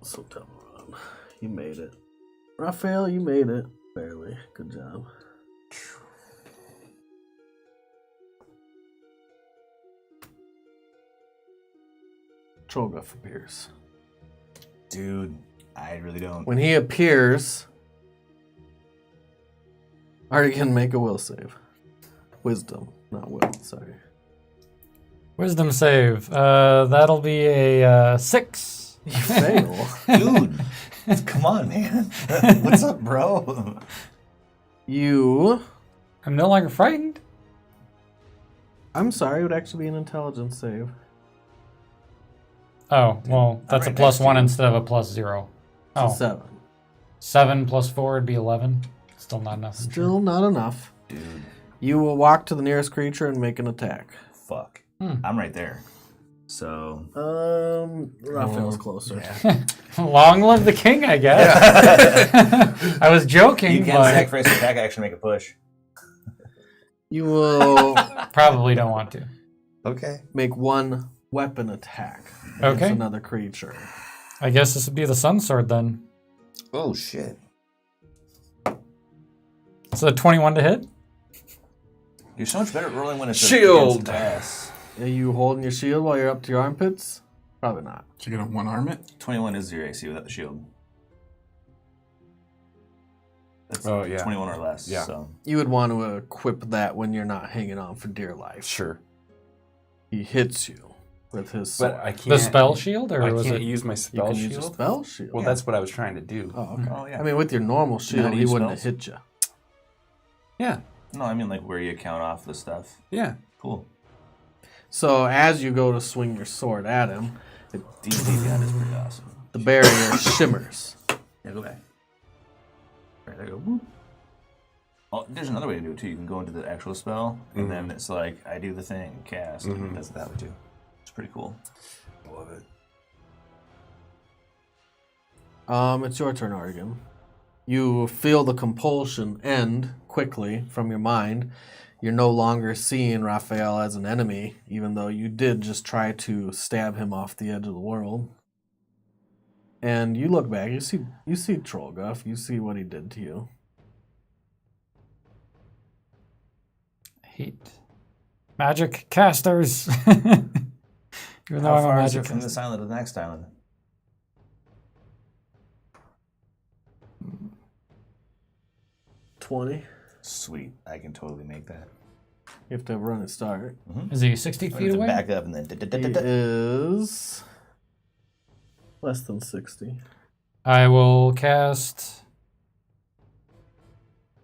Speaker 3: So tell me, you made it. Raphael, you made it. Barely. Good job. Trollgruff appears.
Speaker 1: Dude, I really don't.
Speaker 3: When he appears, Artigan, make a will save. Wisdom, not will, sorry.
Speaker 4: Wisdom save. That'll be a 6.
Speaker 3: You fail.
Speaker 1: Dude, come on, man. What's up, bro?
Speaker 3: You...
Speaker 4: I'm no longer frightened.
Speaker 3: I'm sorry, it would actually be an intelligence save.
Speaker 4: Oh, well, that's
Speaker 1: right
Speaker 4: a plus
Speaker 1: next to
Speaker 4: 1
Speaker 1: you.
Speaker 4: instead of a plus 0.
Speaker 3: So
Speaker 4: Oh,
Speaker 3: 7.
Speaker 4: 7 plus 4 would be 11. Still not enough. I'm sure.
Speaker 3: Still not enough.
Speaker 1: Dude,
Speaker 3: You will walk to the nearest creature and make an attack.
Speaker 1: fuck.
Speaker 4: Hmm.
Speaker 1: I'm right there. So,
Speaker 3: Raphael's closer.
Speaker 4: Long live the king, I guess. I was joking,
Speaker 1: you can
Speaker 4: but
Speaker 1: sacrifice an attack action, make a push.
Speaker 3: You will
Speaker 4: probably don't want to.
Speaker 1: Okay.
Speaker 3: make one weapon attack against
Speaker 4: Okay.
Speaker 3: another creature.
Speaker 4: I guess this would be the sun sword then.
Speaker 1: Oh, shit.
Speaker 4: So a 21 to hit?
Speaker 1: You're so much better at rolling when it's
Speaker 5: Shield.
Speaker 1: against pass.
Speaker 3: Are you holding your shield while you're up to your armpits? Probably not.
Speaker 2: So you're gonna one arm it?
Speaker 1: 21 is your AC without the shield. That's
Speaker 5: Oh, yeah.
Speaker 1: 21 or less.
Speaker 5: Yeah.
Speaker 1: So.
Speaker 3: You would want to equip that when you're not hanging on for dear life.
Speaker 5: Sure.
Speaker 3: He hits you with his sword.
Speaker 5: But I can't.
Speaker 4: The spell shield, or
Speaker 5: I
Speaker 4: was
Speaker 5: can't
Speaker 4: it?
Speaker 5: use my
Speaker 3: You
Speaker 5: spell
Speaker 3: can
Speaker 5: shield.
Speaker 3: use a spell shield.
Speaker 5: Well, that's what I was trying to do.
Speaker 3: Oh, okay.
Speaker 1: Oh, yeah.
Speaker 3: I mean, with your normal
Speaker 1: You know how
Speaker 3: shield,
Speaker 1: to
Speaker 3: he
Speaker 1: use
Speaker 3: wouldn't have
Speaker 1: spells?
Speaker 3: hit you.
Speaker 5: Yeah.
Speaker 1: No, I mean like where you count off the stuff.
Speaker 5: Yeah.
Speaker 1: Cool.
Speaker 3: So as you go to swing your sword at him,
Speaker 1: D&D gun is pretty awesome.
Speaker 3: the barrier shimmers.
Speaker 1: Yeah, go back. Right there, go. Whoop. Oh, there's another way to do it too. You can go into the actual spell, and then it's like I do the thing, cast, and it does it that way too. It's pretty cool. I love it.
Speaker 3: It's your turn, Artigan. You feel the compulsion end quickly from your mind. You're no longer seeing Raphael as an enemy, even though you did just try to stab him off the edge of the world. And you look back, you see Trollguff, you see what he did to you.
Speaker 4: Hate magic casters. Even though
Speaker 1: How
Speaker 4: I'm a
Speaker 1: far is
Speaker 4: magic
Speaker 1: it from
Speaker 4: caster.
Speaker 1: this island to the next island?
Speaker 3: 20.
Speaker 1: Sweet, I can totally make that.
Speaker 3: You have to run and start.
Speaker 4: Is he 60
Speaker 1: I
Speaker 4: feet
Speaker 1: have to
Speaker 4: away?
Speaker 1: back up and then.
Speaker 3: He is less than 60.
Speaker 4: I will cast.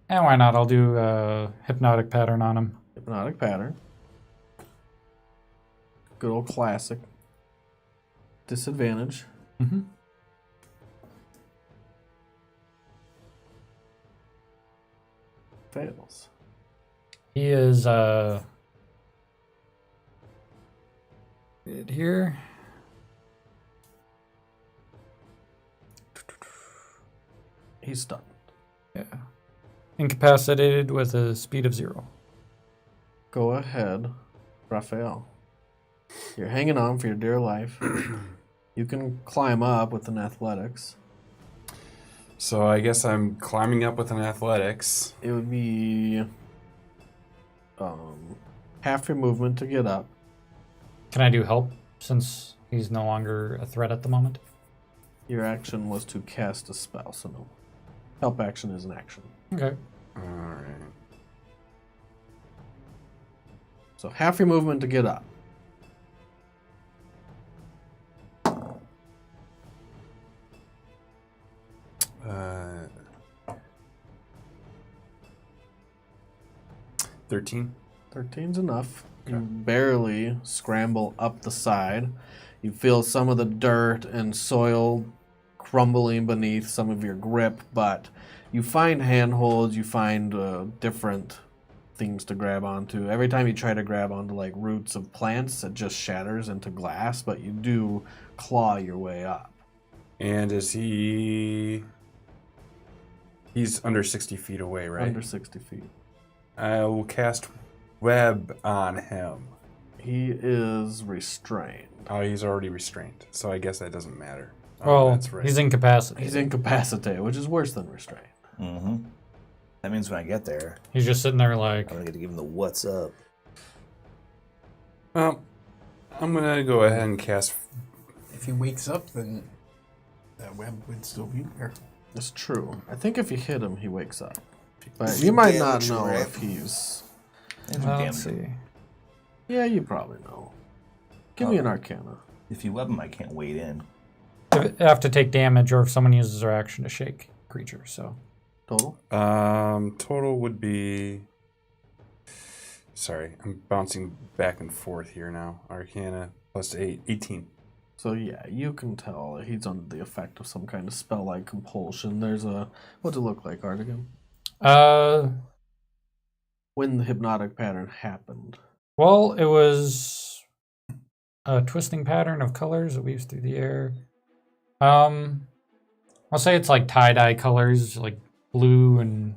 Speaker 4: And why not? I'll do hypnotic pattern on him.
Speaker 3: Hypnotic pattern. Good old classic. Disadvantage.
Speaker 4: Mm-hmm.
Speaker 3: Fails.
Speaker 4: He is it here.
Speaker 3: He's stunned.
Speaker 4: Yeah. Incapacitated with a speed of 0.
Speaker 3: Go ahead, Raphael. You're hanging on for your dear life. You can climb up with an athletics.
Speaker 5: So I guess I'm climbing up with an athletics.
Speaker 3: It would be half your movement to get up.
Speaker 4: Can I do help since he's no longer a threat at the moment?
Speaker 3: Your action was to cast a spell, so no. Help action is an action.
Speaker 4: Okay.
Speaker 5: All right.
Speaker 3: So half your movement to get up.
Speaker 5: Uh, 13.
Speaker 3: 13's enough. You barely scramble up the side. You feel some of the dirt and soil crumbling beneath some of your grip, but you find handholds, you find different things to grab onto. Every time you try to grab onto like roots of plants, it just shatters into glass, but you do claw your way up.
Speaker 5: And is he... He's under 60 feet away, right?
Speaker 3: Under 60 feet.
Speaker 5: I will cast web on him.
Speaker 3: He is restrained.
Speaker 5: Oh, he's already restrained, so I guess that doesn't matter.
Speaker 4: Well,
Speaker 5: that's right.
Speaker 4: he's incapacitated.
Speaker 3: He's incapacitated, which is worse than restrained.
Speaker 1: Mm-hmm. That means when I get there,
Speaker 4: He's just sitting there like,
Speaker 1: I'm gonna get to give him the what's up.
Speaker 5: Well, I'm gonna go ahead and cast.
Speaker 2: If he wakes up, then that web would still be there.
Speaker 3: It's true. I think if you hit him, he wakes up. But you might not know if he's...
Speaker 4: let's see.
Speaker 3: Yeah, you probably know. Give me an Arcana.
Speaker 1: If you web him, I can't wade in.
Speaker 4: If I have to take damage or if someone uses their action to shake creature, so.
Speaker 3: Total?
Speaker 5: Total would be. Sorry, I'm bouncing back and forth here now. Arcana plus 8, 18.
Speaker 3: So yeah, you can tell he's under the effect of some kind of spell-like compulsion. There's a... What's it look like, Artigan? When the hypnotic pattern happened.
Speaker 4: Well, it was a twisting pattern of colors that weaves through the air. I'll say it's like tie-dye colors, like blue,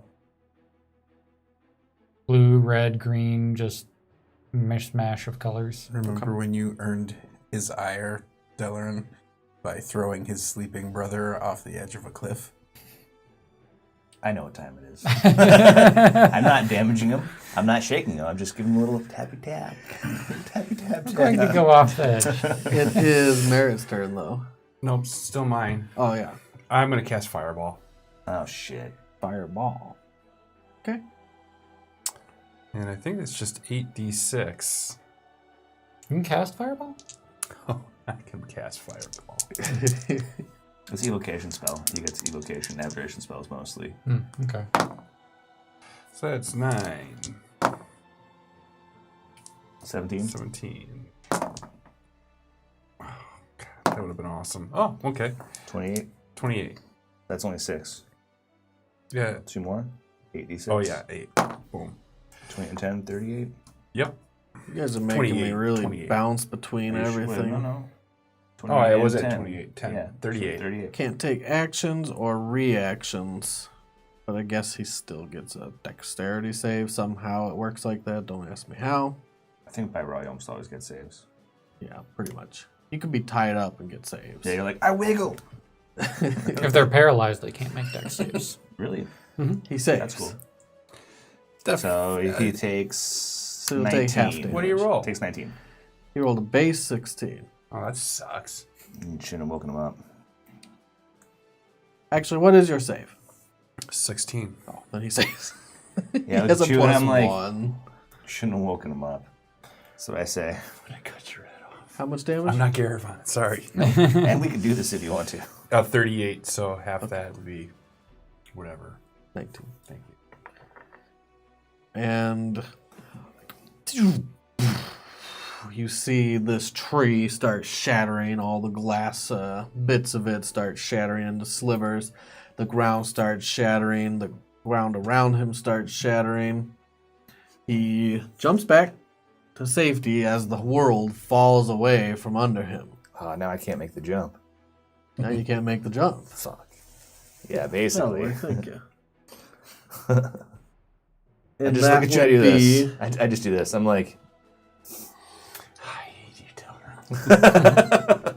Speaker 4: red, green, just mishmash of colors.
Speaker 2: Remember when you earned his ire, Delaran, by throwing his sleeping brother off the edge of a cliff?
Speaker 1: I know what time it is. I'm not damaging him. I'm not shaking him. I'm just giving him a little tappy tap. Tappy tap.
Speaker 4: I'm going to go off the edge.
Speaker 3: It is Merritt's turn, though.
Speaker 5: Nope, still mine.
Speaker 3: Oh, yeah.
Speaker 5: I'm gonna cast Fireball.
Speaker 1: Oh shit.
Speaker 3: Fireball. Okay.
Speaker 5: And I think it's just 8d6.
Speaker 4: You can cast Fireball?
Speaker 5: Oh, I can cast Fireball.
Speaker 1: It's evocation spell. He gets evocation, aberration spells mostly.
Speaker 4: Okay.
Speaker 5: So that's 9.
Speaker 1: 17.
Speaker 5: 17. Oh, God, that would have been awesome. Oh, okay.
Speaker 1: 28.
Speaker 5: 28.
Speaker 1: That's only 6.
Speaker 5: Yeah.
Speaker 1: 2 more. 8d6.
Speaker 5: Oh, yeah, 8. Boom.
Speaker 1: 20 and 10, 38.
Speaker 5: Yep.
Speaker 3: You guys are making me
Speaker 5: 28,
Speaker 3: really
Speaker 5: 28.
Speaker 3: bounce between everything.
Speaker 1: No.
Speaker 5: Oh, it was at
Speaker 1: 10.
Speaker 5: 28. 10.
Speaker 1: Yeah,
Speaker 5: 38.
Speaker 1: 38.
Speaker 3: Can't take actions or reactions. But I guess he still gets a dexterity save. Somehow it works like that. Don't ask me how.
Speaker 1: I think by raw, you almost always get saves.
Speaker 3: Yeah, pretty much. You could be tied up and get saves.
Speaker 1: Yeah, you're like, I wiggle.
Speaker 4: If they're paralyzed, they can't make dex saves.
Speaker 1: Really?
Speaker 3: He saves.
Speaker 1: That's cool. So he takes
Speaker 3: So he'll
Speaker 1: 19.
Speaker 3: take half damage.
Speaker 5: What do you roll?
Speaker 1: Takes 19.
Speaker 3: He rolled a base 16.
Speaker 5: Oh, that sucks.
Speaker 1: You shouldn't have woken him up.
Speaker 3: Actually, what is your save?
Speaker 5: 16.
Speaker 3: Oh, then he saves.
Speaker 1: Yeah,
Speaker 3: he has a
Speaker 1: chewing,
Speaker 3: plus
Speaker 1: I'm like,
Speaker 3: 1.
Speaker 1: shouldn't have woken him up. So I say.
Speaker 5: I'm going to cut your head off.
Speaker 3: How much damage?
Speaker 5: I'm not Garavan. Sorry.
Speaker 1: And we can do this if you want to.
Speaker 5: 38, so half that would be whatever.
Speaker 3: 19.
Speaker 5: Thank you.
Speaker 3: And you see this tree start shattering. All the glass bits of it start shattering into slivers. The ground starts shattering. The ground around him starts shattering. He jumps back to safety as the world falls away from under him.
Speaker 1: Now I can't make the jump.
Speaker 3: Now you can't make the jump.
Speaker 1: Fuck. Yeah, basically.
Speaker 3: Oh, thank you.
Speaker 1: I
Speaker 3: And
Speaker 1: just
Speaker 3: that
Speaker 1: look at you, I do
Speaker 3: would
Speaker 1: this. I just do this. I'm like,
Speaker 5: I hate you, Delaran.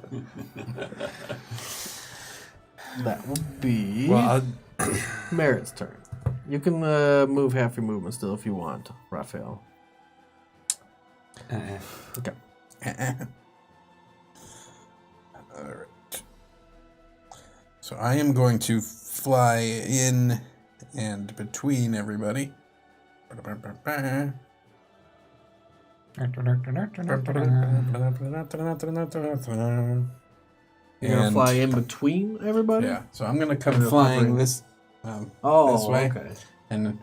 Speaker 3: That will be
Speaker 5: Well,
Speaker 3: Merritt's turn. You can move half your movement still if you want, Raphael. Okay.
Speaker 2: All right. So I am going to fly in and between everybody.
Speaker 3: You're going to fly in between everybody?
Speaker 2: Yeah, so I'm going to come
Speaker 3: You're
Speaker 2: flying
Speaker 3: hovering.
Speaker 2: this way.
Speaker 3: Okay.
Speaker 2: And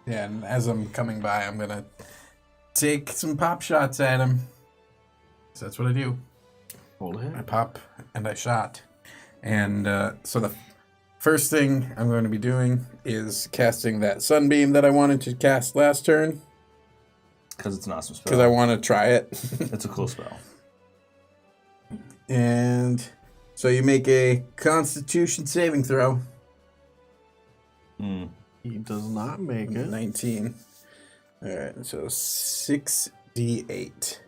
Speaker 2: and as I'm coming by, I'm going to take some pop shots at him. So that's what I do.
Speaker 3: Hold
Speaker 2: I
Speaker 3: it.
Speaker 2: pop and I shot. And so the first thing I'm going to be doing is casting that sunbeam that I wanted to cast last turn.
Speaker 1: Because it's an awesome spell.
Speaker 2: Because I want to try it.
Speaker 1: It's a cool spell.
Speaker 2: And so you make a Constitution saving throw.
Speaker 3: He does not make it.
Speaker 2: 19. All right, so 6d8.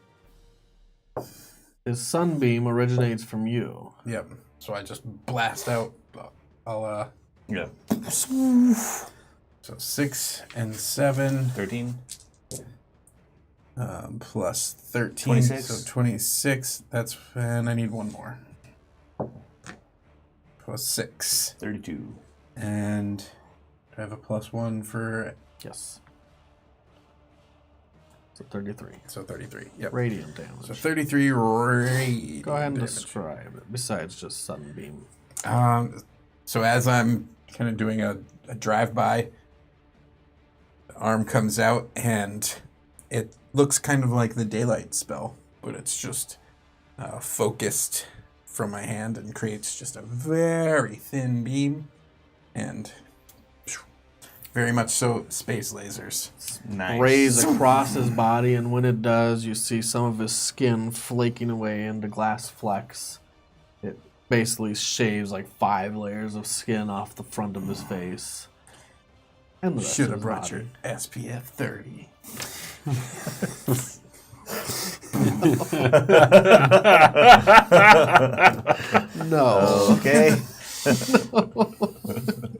Speaker 3: His sunbeam originates from you.
Speaker 2: Yep. So I just blast out.
Speaker 1: Yeah.
Speaker 2: So 6 and 7
Speaker 1: 13.
Speaker 2: plus 13.
Speaker 1: 26.
Speaker 2: So 26. And I need one more. Plus 6.
Speaker 1: 32.
Speaker 2: And do I have a plus 1 for...
Speaker 3: Yes. So 33.
Speaker 2: So 33. Yep.
Speaker 3: Radiant damage.
Speaker 2: So 33 radiant
Speaker 3: Go ahead and
Speaker 2: damage.
Speaker 3: describe it, besides just sunbeam.
Speaker 2: So as I'm kind of doing a drive-by, the arm comes out and it looks kind of like the daylight spell, but it's just focused from my hand and creates just a very thin beam and very much so space lasers.
Speaker 1: Nice.
Speaker 3: Rays across his body, and when it does, you see some of his skin flaking away into glass flecks. It basically shaves like 5 layers of skin off the front of his face. And the rest
Speaker 2: Should
Speaker 3: of
Speaker 2: have
Speaker 3: his
Speaker 2: brought
Speaker 3: body.
Speaker 2: your SPF 30.
Speaker 3: No.
Speaker 1: Okay.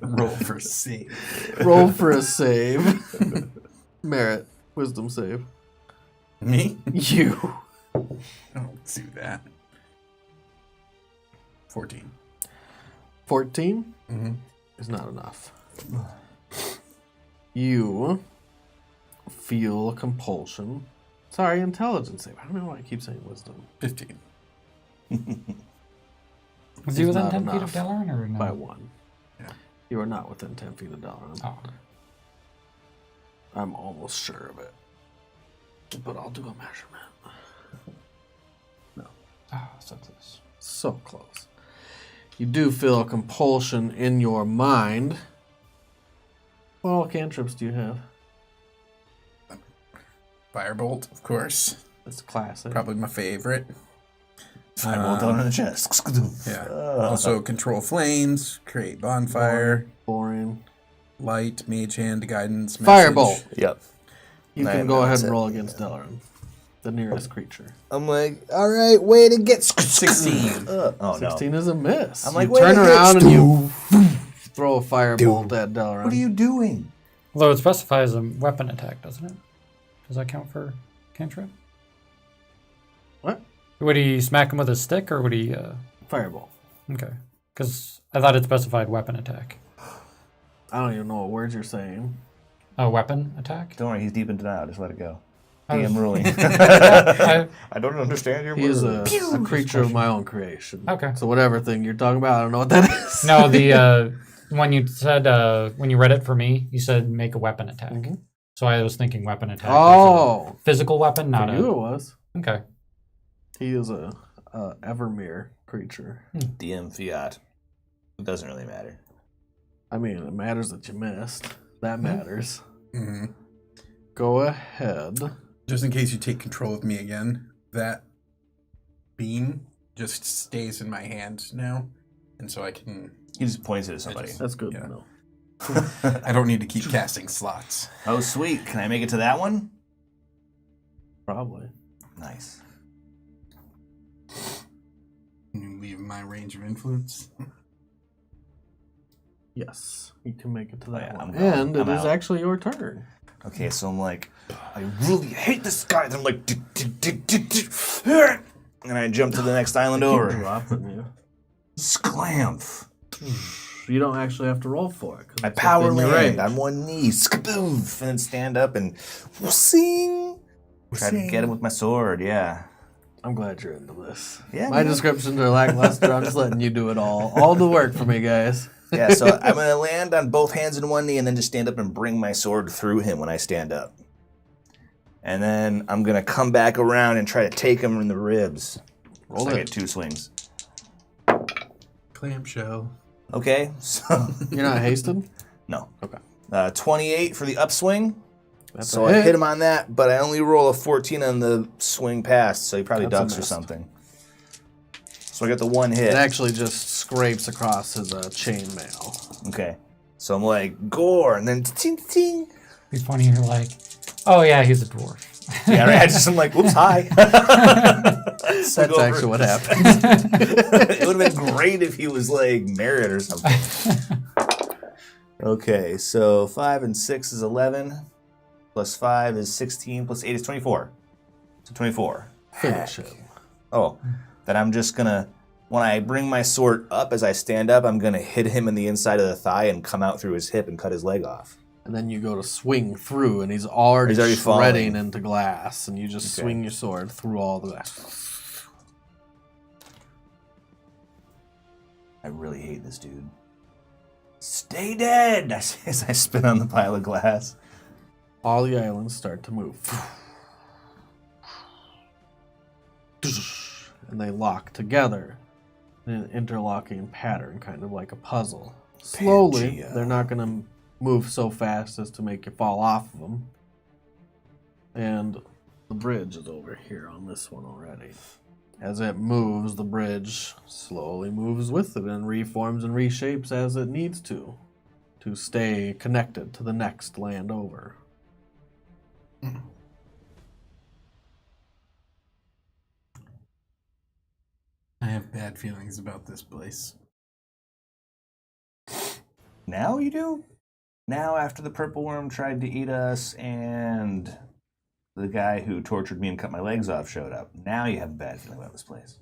Speaker 2: Roll for save.
Speaker 3: Roll for a save. Merit. Wisdom save.
Speaker 2: Me?
Speaker 3: You.
Speaker 2: Don't do that. 14.
Speaker 3: 14
Speaker 2: Mm-hmm.
Speaker 3: is not enough. You feel a compulsion. Sorry, intelligence save. I don't know why I keep saying wisdom.
Speaker 2: 15.
Speaker 4: Was he
Speaker 3: It's
Speaker 4: within
Speaker 3: not
Speaker 4: 10 feet of
Speaker 3: enough.
Speaker 4: Delaran or no?
Speaker 3: By 1.
Speaker 2: Yeah.
Speaker 3: You are not within 10 feet of Delaran.
Speaker 4: Oh.
Speaker 3: I'm almost sure of it. But I'll do a measurement.
Speaker 4: Oh, so close.
Speaker 3: So close. You do feel a compulsion in your mind. What all cantrips do you have?
Speaker 2: Firebolt, of course.
Speaker 3: It's classic.
Speaker 2: Probably my favorite.
Speaker 1: Fireball down in the chest.
Speaker 2: Yeah. Also, control flames, create bonfire,
Speaker 3: Boring.
Speaker 2: light, mage hand, guidance, message.
Speaker 3: Firebolt.
Speaker 1: Yep.
Speaker 3: You
Speaker 1: I
Speaker 3: can
Speaker 1: have
Speaker 3: go
Speaker 1: no
Speaker 3: ahead
Speaker 1: set.
Speaker 3: and roll against Delaran, the nearest creature.
Speaker 1: I'm like, all right, way to get
Speaker 2: 16.
Speaker 1: Oh
Speaker 3: 16 is a miss.
Speaker 1: I'm like,
Speaker 3: you
Speaker 1: wait
Speaker 3: turn
Speaker 1: a
Speaker 3: around
Speaker 1: minute.
Speaker 3: and you throw a firebolt at Delaran.
Speaker 1: What are you doing?
Speaker 4: Although it specifies a weapon attack, doesn't it? Does that count for cantrip?
Speaker 3: What?
Speaker 4: Would he smack him with a stick or would he...
Speaker 3: Fireball.
Speaker 4: Okay. Because I thought it specified weapon attack.
Speaker 3: I don't even know what words you're saying.
Speaker 4: A weapon attack?
Speaker 1: Don't worry, he's deep in denial. Just let it go.
Speaker 4: I was-
Speaker 1: DM ruling.
Speaker 4: I-
Speaker 1: I don't understand your
Speaker 3: He is
Speaker 1: words.
Speaker 3: a creature of my own creation.
Speaker 4: Okay.
Speaker 3: So whatever thing you're talking about, I don't know what that is.
Speaker 4: No, the when you said when you read it for me, you said make a weapon attack.
Speaker 3: Mhm.
Speaker 4: So I was thinking weapon attack. is
Speaker 3: Oh,
Speaker 4: a physical weapon, not
Speaker 3: for you
Speaker 4: a.
Speaker 3: it was.
Speaker 4: Okay.
Speaker 3: He is a Evermare creature.
Speaker 1: DM fiat. It doesn't really matter.
Speaker 3: I mean, it matters that you missed. That matters.
Speaker 2: Mm-hmm.
Speaker 3: Go ahead.
Speaker 2: Just in case you take control of me again, that beam just stays in my hand now. And so I can...
Speaker 1: He just points it at somebody.
Speaker 3: That's good
Speaker 2: Yeah.
Speaker 3: to know.
Speaker 2: I don't need to keep casting slots.
Speaker 1: Oh, sweet. Can I make it to that one?
Speaker 3: Probably.
Speaker 1: Nice.
Speaker 2: Can you leave my range of influence?
Speaker 3: Yes, you can make it to that
Speaker 1: Yeah,
Speaker 3: one.
Speaker 1: I'm going.
Speaker 3: And it
Speaker 1: I'm
Speaker 3: is
Speaker 1: out.
Speaker 3: actually your turn.
Speaker 1: Okay, so I'm like, I really hate this guy. Then I'm like, and I jump to the next island
Speaker 3: Keep
Speaker 1: over.
Speaker 3: dropping you.
Speaker 1: Sclamp.
Speaker 3: You don't actually have to roll for it. 'cause
Speaker 1: I
Speaker 3: it's
Speaker 1: power
Speaker 3: within your
Speaker 1: land
Speaker 3: range.
Speaker 1: on one knee, skaboof, and then stand up and sing. Try to get him with my sword, yeah.
Speaker 3: I'm glad you're into this.
Speaker 1: Yeah,
Speaker 3: My
Speaker 1: man.
Speaker 3: descriptions are lackluster. I'm just letting you do it all. All the work for me, guys.
Speaker 1: Yeah, so I'm going to land on both hands and one knee and then just stand up and bring my sword through him when I stand up. And then I'm going to come back around and try to take him in the ribs.
Speaker 3: Roll
Speaker 1: So I
Speaker 3: it.
Speaker 1: get 2 swings.
Speaker 2: Clamshell.
Speaker 1: Okay, so...
Speaker 3: You're not hasted?
Speaker 1: No.
Speaker 3: Okay.
Speaker 1: 28 for the upswing.
Speaker 3: That's
Speaker 1: So
Speaker 3: a
Speaker 1: I hit him on that, but I only roll a 14 on the swing past, so he probably
Speaker 3: That's a
Speaker 1: ducks or
Speaker 3: miss.
Speaker 1: something. So I got the 1 hit.
Speaker 3: It actually just scrapes across his chainmail.
Speaker 1: Okay. So I'm like, gore, and then ting ting.
Speaker 4: Be funny, you're like, oh yeah, he's a dwarf.
Speaker 1: Yeah, right. I'm like, whoops, hi.
Speaker 3: That's
Speaker 1: Go
Speaker 3: actually
Speaker 1: over-
Speaker 3: what happened.
Speaker 1: It would have been great if he was like merit or something. Okay, so 5 and 6 is 11. Plus 5 is 16. Plus 8 is 24. So 24.
Speaker 3: Finish him.
Speaker 1: Oh, then I'm just gonna, when I bring my sword up as I stand up, I'm gonna hit him in the inside of the thigh and come out through his hip and cut his leg off.
Speaker 3: And then you go to swing through, and he's already
Speaker 1: He's already
Speaker 3: shredding
Speaker 1: falling.
Speaker 3: into glass, and you just
Speaker 1: Okay.
Speaker 3: swing your sword through all the glass.
Speaker 1: I really hate this dude. Stay dead! I say as I spit on the pile of glass.
Speaker 3: All the islands start to move. And they lock together in an interlocking pattern, kind of like a puzzle. Slowly,
Speaker 1: Pangea.
Speaker 3: they're not going to move so fast as to make you fall off of them. And the bridge is over here on this one already. As it moves, the bridge slowly moves with it and reforms and reshapes as it needs to stay connected to the next land over.
Speaker 2: I have bad feelings about this place.
Speaker 1: Now you do? Now after the purple worm tried to eat us and the guy who tortured me and cut my legs off showed up. Now you have a bad feeling about this place.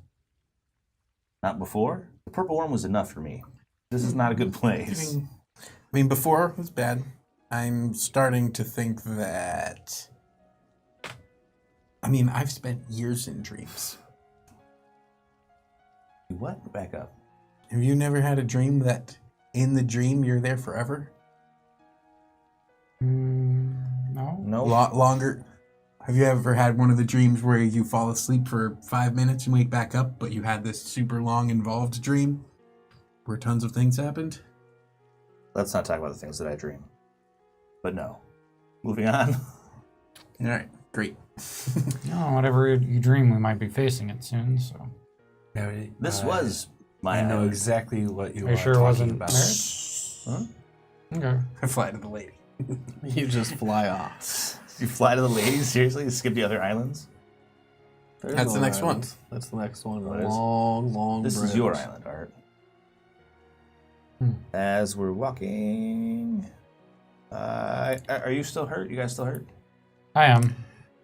Speaker 1: Not before? The purple worm was enough for me. This is not a good place.
Speaker 2: I mean, before it was bad. I'm starting to think that... I mean, I've spent years in dreams.
Speaker 1: What? Back up.
Speaker 2: Have you never had a dream that in the dream you're there forever?
Speaker 4: No.
Speaker 1: No.
Speaker 2: Longer. Have you ever had one of the dreams where you fall asleep for 5 minutes and wake back up, but you had this super long involved dream where tons of things happened?
Speaker 1: Let's not talk about the things that I dream. But no. Moving on.
Speaker 2: All right, great.
Speaker 4: No, whatever you dream, we might be facing it soon. So,
Speaker 1: This was my
Speaker 5: I know
Speaker 1: island.
Speaker 5: exactly what you
Speaker 4: are
Speaker 5: are
Speaker 4: you sure it
Speaker 5: talking
Speaker 4: wasn't
Speaker 5: about.
Speaker 4: married?
Speaker 1: Huh?
Speaker 4: Okay.
Speaker 2: I fly to the lady.
Speaker 3: You just fly off.
Speaker 1: You fly to the ladies? Seriously? You skip the other islands?
Speaker 3: There's
Speaker 2: That's the
Speaker 3: no
Speaker 2: next one.
Speaker 3: islands. That's the next one.
Speaker 1: What is?
Speaker 3: Long
Speaker 1: This
Speaker 3: bridge.
Speaker 1: is your island, Art. As we're walking... are you still hurt? You guys still hurt?
Speaker 4: I am.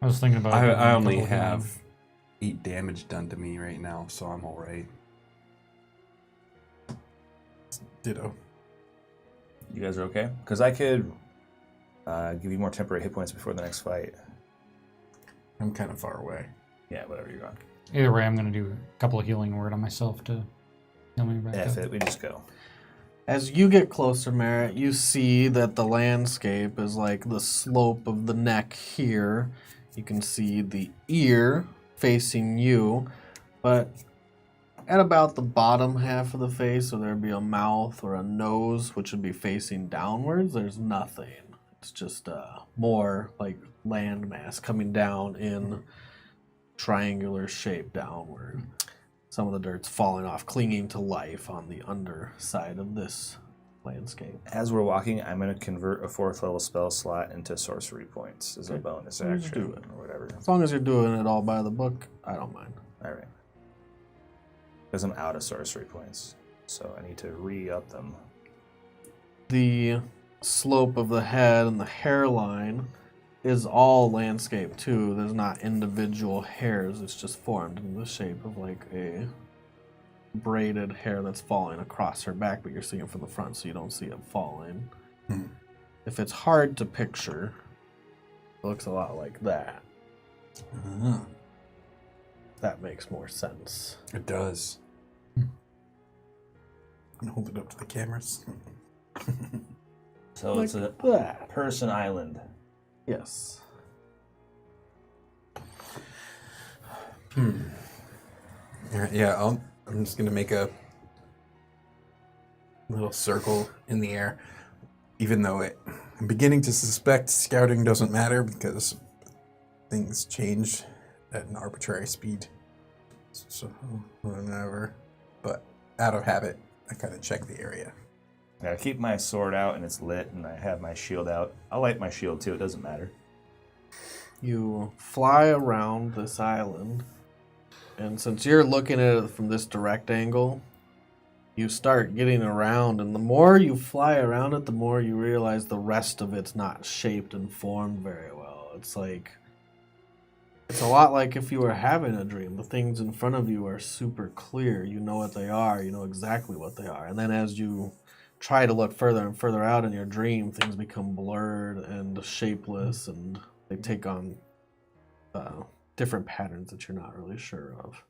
Speaker 4: I was thinking about it.
Speaker 5: I
Speaker 4: a
Speaker 5: only
Speaker 4: couple of
Speaker 5: have
Speaker 4: times.
Speaker 5: 8 damage done to me right now, so I'm alright.
Speaker 2: Ditto.
Speaker 1: You guys are okay? Because I could give you more temporary hit points before the next fight.
Speaker 2: I'm kind of far away.
Speaker 1: Yeah, whatever, you're on.
Speaker 4: Either way, I'm going to do a couple of healing word on myself to heal me back
Speaker 1: F
Speaker 4: up.
Speaker 1: it, we just go.
Speaker 3: As you get closer, Merritt, you see that the landscape is like the slope of the neck here. You can see the ear facing you, but at about the bottom half of the face, so there'd be a mouth or a nose, which would be facing downwards, there's nothing. It's just more like landmass coming down in triangular shape downward. Some of the dirt's falling off, clinging to life on the underside of this landscape.
Speaker 1: As we're walking, I'm going to convert a 4th level spell slot into sorcery points as a
Speaker 3: Okay.
Speaker 1: bonus
Speaker 3: You just
Speaker 1: action
Speaker 3: do it.
Speaker 1: or whatever.
Speaker 3: As long as you're doing it all by the book, I don't mind.
Speaker 1: All right. Because I'm out of sorcery points, so I need to re-up them.
Speaker 3: the slope of the head and the hairline is all landscape too. There's not individual hairs. It's just formed in the shape of like a braided hair that's falling across her back, but you're seeing it from the front, so you don't see it falling. If it's hard to picture, it looks a lot like that. That makes more sense.
Speaker 2: It does. And hold it up to the cameras.
Speaker 6: So
Speaker 3: Like
Speaker 6: it's a
Speaker 3: that.
Speaker 6: person island.
Speaker 3: Yes.
Speaker 2: Yeah, I'm just gonna make a little circle in the air, even though I'm beginning to suspect scouting doesn't matter because things change at an arbitrary speed. So whatever, but out of habit, I kind of check the area.
Speaker 6: I keep my sword out and it's lit, and I have my shield out. I'll light my shield too. It doesn't matter.
Speaker 3: You fly around this island, and since you're looking at it from this direct angle, you start getting around, and the more you fly around it, the more you realize the rest of it's not shaped and formed very well. It's a lot like if you were having a dream. The things in front of you are super clear. You know what they are. You know exactly what they are. And then as you try to look further and further out in your dream, things become blurred and shapeless, and they take on different patterns that you're not really sure of.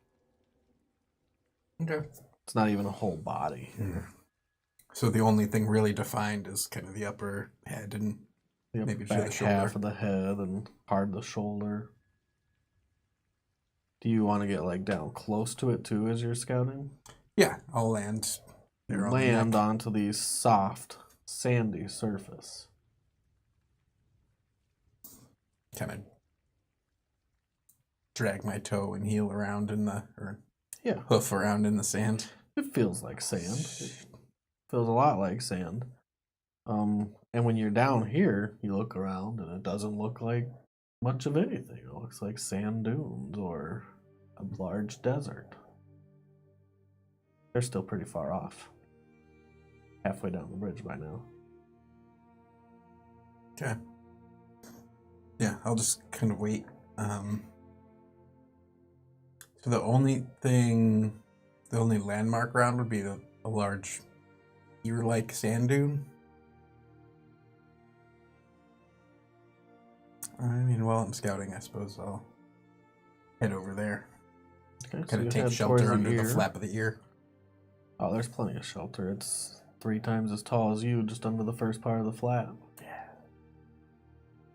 Speaker 2: Okay.
Speaker 3: It's not even a whole body.
Speaker 2: So the only thing really defined is kind of the upper head and
Speaker 3: The
Speaker 2: maybe
Speaker 3: back
Speaker 2: the shoulder.
Speaker 3: half of the head and part of the shoulder. Do you want to get like down close to it too as you're scouting?
Speaker 2: Yeah, I'll land
Speaker 3: You
Speaker 2: there on the
Speaker 3: land
Speaker 2: neck.
Speaker 3: onto the soft, sandy surface.
Speaker 2: Kind of drag my toe and heel around in
Speaker 3: Yeah.
Speaker 2: hoof around in the sand.
Speaker 3: It feels like sand. It feels a lot like sand. And when you're down here, you look around and it doesn't look like much of anything. It looks like sand dunes or a large desert. They're still pretty far off. Halfway down the bridge by now.
Speaker 2: Okay. Yeah, I'll just kind of wait. So the only landmark around would be a large ear-like sand dune. I mean, while I'm scouting, I suppose I'll head over there.
Speaker 3: Okay, so
Speaker 2: Kind
Speaker 3: you
Speaker 2: of take
Speaker 3: head
Speaker 2: shelter
Speaker 3: towards
Speaker 2: under the
Speaker 3: ear.
Speaker 2: flap of the ear.
Speaker 3: Oh, there's plenty of shelter. It's 3 times as tall as you, just under the first part of the flap.
Speaker 6: Yeah.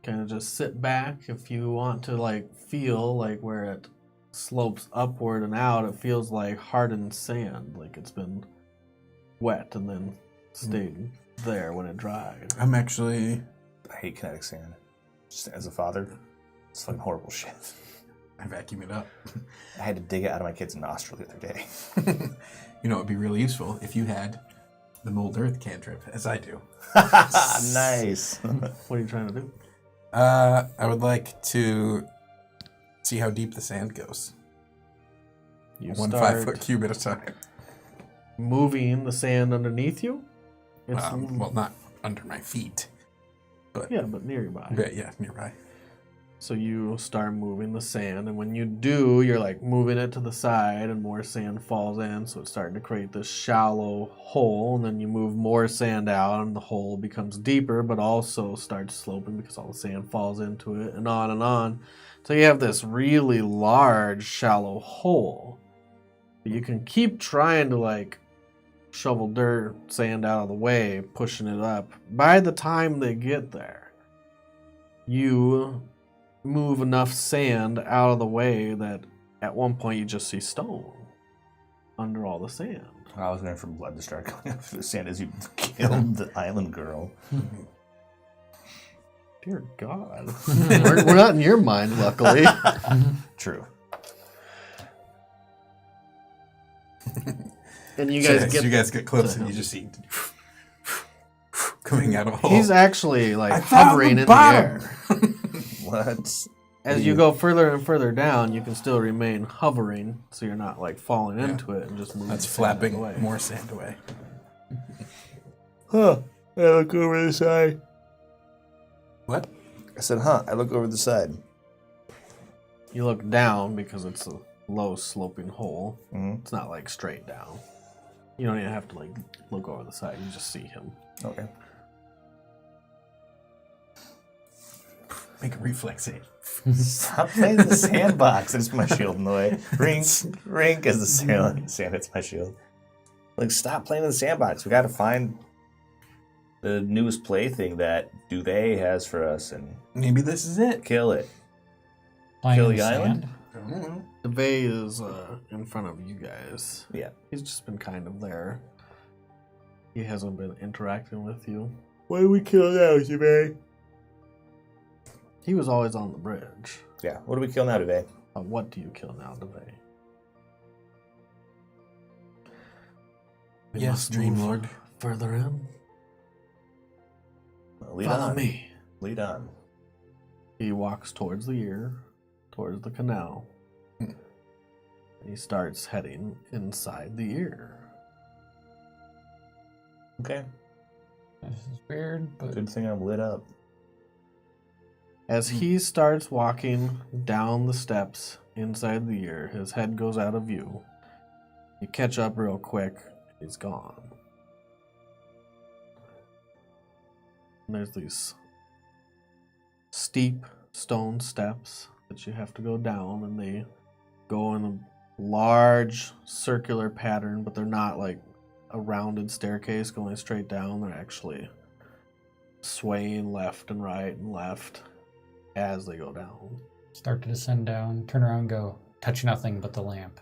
Speaker 3: Kind of just sit back if you want to like feel like where it slopes upward and out, it feels like hardened sand, like it's been wet and then stayed there when it dried.
Speaker 2: I'm actually...
Speaker 1: I hate kinetic sand. Just as a father, it's fucking horrible shit.
Speaker 2: I vacuum it up.
Speaker 1: I had to dig it out of my kid's nostril the other day.
Speaker 2: You know, it'd be really useful if you had the mold earth cantrip, as I do.
Speaker 1: Nice.
Speaker 3: What are you trying to do?
Speaker 2: I would like to see how deep the sand goes.
Speaker 3: You
Speaker 2: One
Speaker 3: start
Speaker 2: 5-foot cube at a time.
Speaker 3: moving the sand underneath you. It's
Speaker 2: Well, not under my feet.
Speaker 3: yeah, but nearby.
Speaker 2: But yeah, nearby.
Speaker 3: So you start moving the sand, and when you do, you're like moving it to the side, and more sand falls in, so it's starting to create this shallow hole, and then you move more sand out, and the hole becomes deeper, but also starts sloping because all the sand falls into it, and on and on. So you have this really large, shallow hole. But you can keep trying to like shovel dirt, sand out of the way, pushing it up. By the time they get there, you move enough sand out of the way that at one point you just see stone under all the sand.
Speaker 1: I was waiting for blood to start coming up through the sand as you killed the island girl.
Speaker 3: Dear God. we're not in your mind, luckily.
Speaker 1: True.
Speaker 3: And you guys
Speaker 2: You guys get close and you just see coming out of a hole.
Speaker 3: He's actually like
Speaker 2: I found
Speaker 3: hovering
Speaker 2: the
Speaker 3: in
Speaker 2: bottom.
Speaker 3: the air.
Speaker 1: What?
Speaker 3: As you go further and further down, you can still remain hovering, so you're not like falling into it and just moving.
Speaker 2: That's
Speaker 3: the sand out of the
Speaker 2: flapping
Speaker 3: way.
Speaker 2: more sand away.
Speaker 1: Huh. I look over the side.
Speaker 2: What?
Speaker 1: I said, huh, I look over the side.
Speaker 3: You look down because it's a low sloping hole.
Speaker 1: Mm-hmm.
Speaker 3: It's not like straight down. You don't even have to like look over the side. You just see him.
Speaker 1: Okay.
Speaker 2: Make a reflex save.
Speaker 6: Stop playing the sandbox. I just put my shield in the way. Rink, rink as the sand hits my shield. Like, stop playing in the sandbox. We got to find the newest plaything that Duvet has for us and
Speaker 2: Maybe this is it.
Speaker 6: kill it.
Speaker 4: Playing
Speaker 6: Kill
Speaker 4: in
Speaker 6: the island?
Speaker 4: sand?
Speaker 2: I don't know.
Speaker 3: The bay is in front of you guys.
Speaker 6: Yeah.
Speaker 3: He's just been kind of there. He hasn't been interacting with you.
Speaker 1: What do we kill now, Duvet?
Speaker 3: He was always on the bridge.
Speaker 6: Yeah. What do we kill now, Duvet?
Speaker 3: What do you kill now, Devay? We
Speaker 2: Yes,
Speaker 3: must
Speaker 2: Dream
Speaker 3: move
Speaker 2: Lord.
Speaker 3: Further in.
Speaker 6: Lead
Speaker 3: Follow
Speaker 6: on.
Speaker 3: me.
Speaker 6: Lead on.
Speaker 3: He walks towards the ear, towards the canal. He starts heading inside the ear.
Speaker 6: Okay.
Speaker 4: This is weird, but
Speaker 6: Good thing I'm lit up.
Speaker 3: As he starts walking down the steps inside the ear, his head goes out of view. You catch up real quick, he's gone. And there's these steep stone steps that you have to go down, and they go in a large circular pattern, but they're not like a rounded staircase going straight down. They're actually swaying left and right and left as they go down.
Speaker 4: start to descend down, turn around, go, touch nothing but the lamp.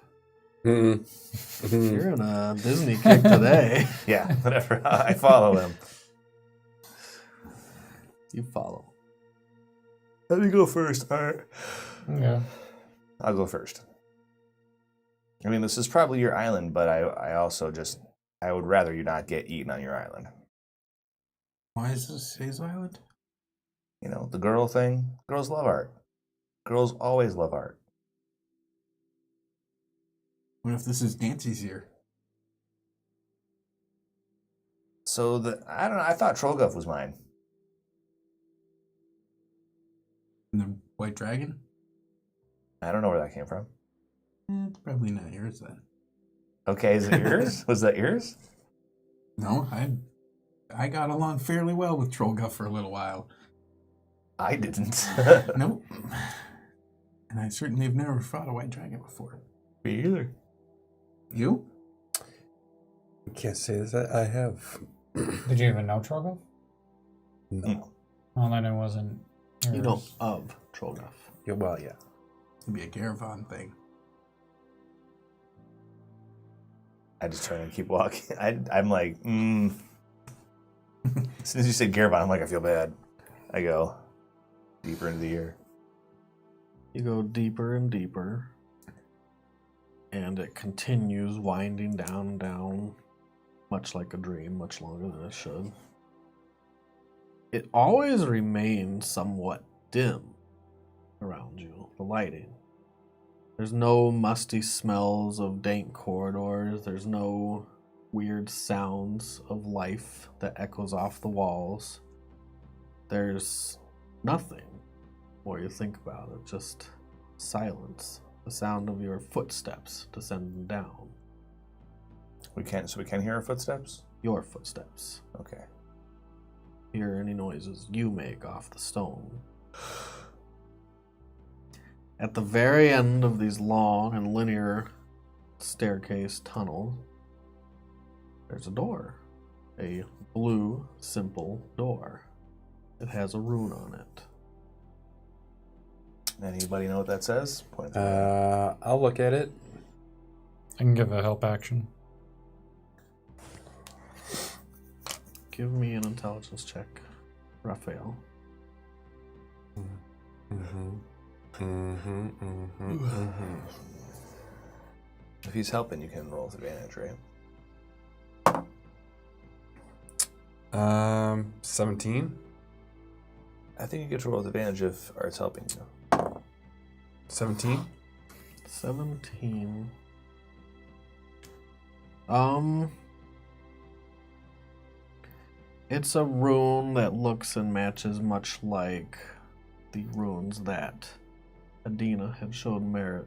Speaker 3: You're in a Disney kick today.
Speaker 6: Yeah, whatever. I follow him.
Speaker 3: You follow.
Speaker 1: Let me go first. All right.
Speaker 4: Yeah.
Speaker 1: I'll go first. I mean, this is probably your island, but I also just, I would rather you not get eaten on your island.
Speaker 2: Why is this Hazel Island?
Speaker 1: You know, the girl thing. Girls love art. Girls always love art.
Speaker 2: What if this is Nancy's ear?
Speaker 1: So I don't know. I thought Trollguff was mine.
Speaker 2: And the white dragon?
Speaker 1: I don't know where that came from.
Speaker 2: It's probably not yours then.
Speaker 1: Okay, is it yours? Was that yours?
Speaker 2: No, I got along fairly well with Trollguff for a little while.
Speaker 1: I didn't.
Speaker 2: Nope. And I certainly have never fought a white dragon before.
Speaker 1: Me either.
Speaker 2: You?
Speaker 5: I can't say that I have.
Speaker 4: Did you even know Trogo?
Speaker 5: No.
Speaker 4: Well, then it wasn't.
Speaker 3: You know
Speaker 4: yours.
Speaker 3: of Trollguff.
Speaker 5: Yeah, well, yeah.
Speaker 2: It'd be a Garavon thing.
Speaker 1: I just turn and keep walking. I'm like, As soon as you say Garabon, I'm like, I feel bad. I go deeper into the ear.
Speaker 3: You go deeper and deeper, and it continues winding down and down, much like a dream, much longer than it should. It always remains somewhat dim around you, the lighting. There's no musty smells of dank corridors. There's no weird sounds of life that echoes off the walls. There's nothing more you think about it, just silence, the sound of your footsteps descending down.
Speaker 1: We can hear our footsteps?
Speaker 3: Your footsteps.
Speaker 1: Okay.
Speaker 3: Hear any noises you make off the stone. At the very end of these long and linear staircase tunnels, there's a door. A blue, simple door. It has a rune on it.
Speaker 1: Anybody know what that says? Point to it.
Speaker 5: I'll look at it.
Speaker 4: I can give a help action.
Speaker 3: Give me an intelligence check, Raphael.
Speaker 1: If he's helping, you can roll with advantage, right?
Speaker 5: 17.
Speaker 1: I think you get to roll with advantage if Art's helping you.
Speaker 5: 17.
Speaker 3: 17. It's a rune that looks and matches much like the runes that Adina had shown Merritt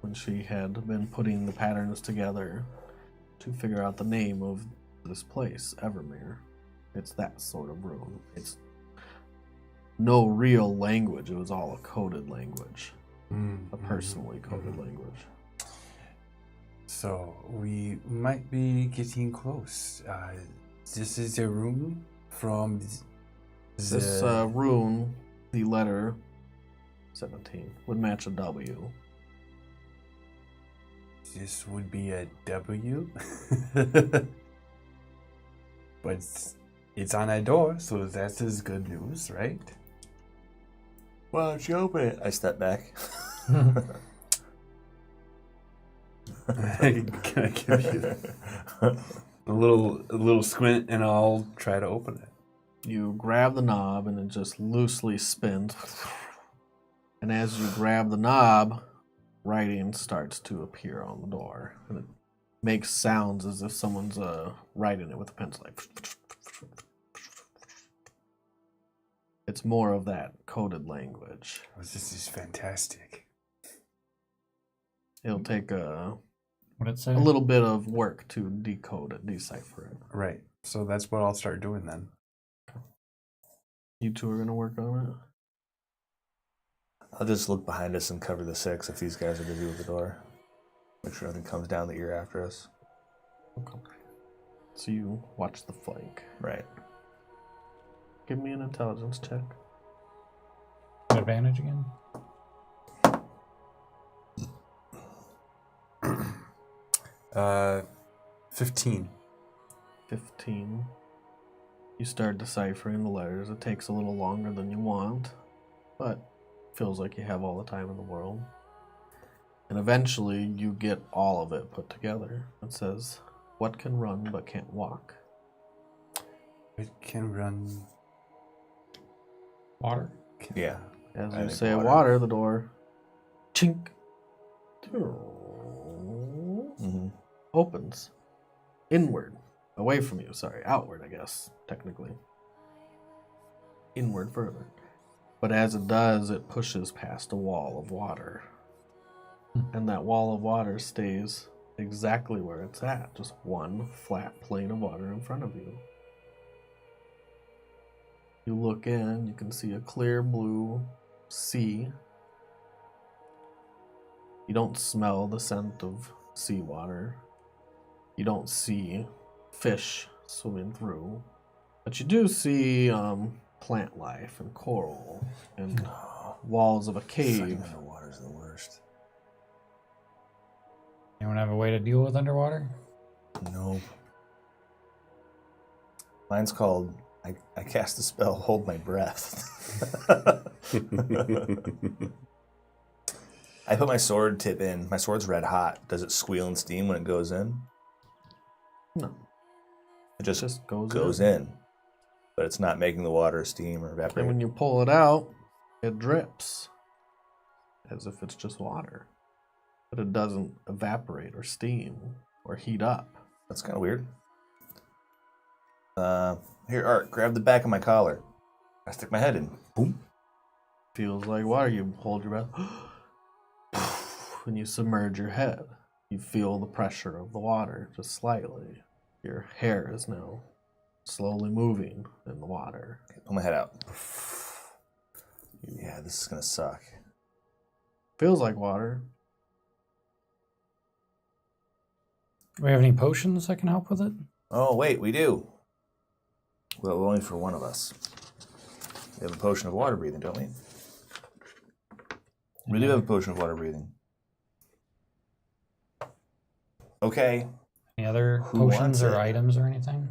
Speaker 3: when she had been putting the patterns together to figure out the name of this place, Evermare. It's that sort of rune. It's no real language. It was all a coded language, a personally coded language.
Speaker 5: So we might be getting close. This is a room from
Speaker 3: This rune, the letter 17, would match a W.
Speaker 5: This would be a W. But it's on a door, so that is good news, right?
Speaker 6: Why don't you open it? I step back.
Speaker 5: Can I give you a little squint, and I'll try to open it.
Speaker 3: You grab the knob and it just loosely spins. And as you grab the knob, writing starts to appear on the door. And it makes sounds as if someone's writing it with a pencil. Like, it's more of that coded language.
Speaker 5: This is fantastic.
Speaker 3: It'll take a
Speaker 4: What'd it say?
Speaker 3: little bit of work to decode it, decipher it.
Speaker 5: Right. So that's what I'll start doing then.
Speaker 3: You two are going to work on it?
Speaker 6: I'll just look behind us and cover the 6 if these guys are busy with the door. Make sure nothing comes down the ear after us.
Speaker 3: Okay. So you watch the flank.
Speaker 6: Right.
Speaker 3: Give me an intelligence check.
Speaker 4: Advantage again?
Speaker 5: 15.
Speaker 3: 15. You start deciphering the letters. It takes a little longer than you want, but feels like you have all the time in the world. And eventually you get all of it put together. It says, "What can run but can't walk?"
Speaker 5: It can run.
Speaker 4: Water?
Speaker 6: Yeah.
Speaker 3: As
Speaker 6: I
Speaker 3: you
Speaker 6: think
Speaker 3: say
Speaker 6: water.
Speaker 3: water, the door chink
Speaker 6: Mm-hmm.
Speaker 3: opens inward, away from you. Sorry, outward, I guess, technically. Inward further. But as it does, it pushes past a wall of water. And that wall of water stays exactly where it's at. Just one flat plane of water in front of you. You look in, you can see a clear blue sea. You don't smell the scent of seawater. You don't see fish swimming through. But you do see plant life and coral and walls of a cave.
Speaker 6: Underwater's the worst.
Speaker 4: Anyone have a way to deal with underwater?
Speaker 6: Nope. Mine's called I cast a spell, hold my breath. I put my sword tip in. My sword's red hot. Does it squeal and steam when it goes in?
Speaker 3: No.
Speaker 6: It just
Speaker 3: goes
Speaker 6: in. But it's not making the water steam or
Speaker 3: And
Speaker 6: evaporate.
Speaker 3: when you pull it out, it drips. As if it's just water. But it doesn't evaporate or steam or heat up.
Speaker 6: That's kind of weird. Here, Art, grab the back of my collar. I stick my head in. Boom.
Speaker 3: Feels like water. You hold your breath. When you submerge your head, you feel the pressure of the water just slightly. Your hair is now slowly moving in the water.
Speaker 6: Okay, pull my head out. Yeah, this is going to suck.
Speaker 3: Feels like water.
Speaker 4: Do we have any potions that can help with it?
Speaker 6: Oh, wait, we do. Well, only for one of us. We have a potion of water breathing, don't we? We do have a potion of water breathing. Okay.
Speaker 4: Any other
Speaker 6: Who wants
Speaker 4: potions or
Speaker 6: it?
Speaker 4: items or anything?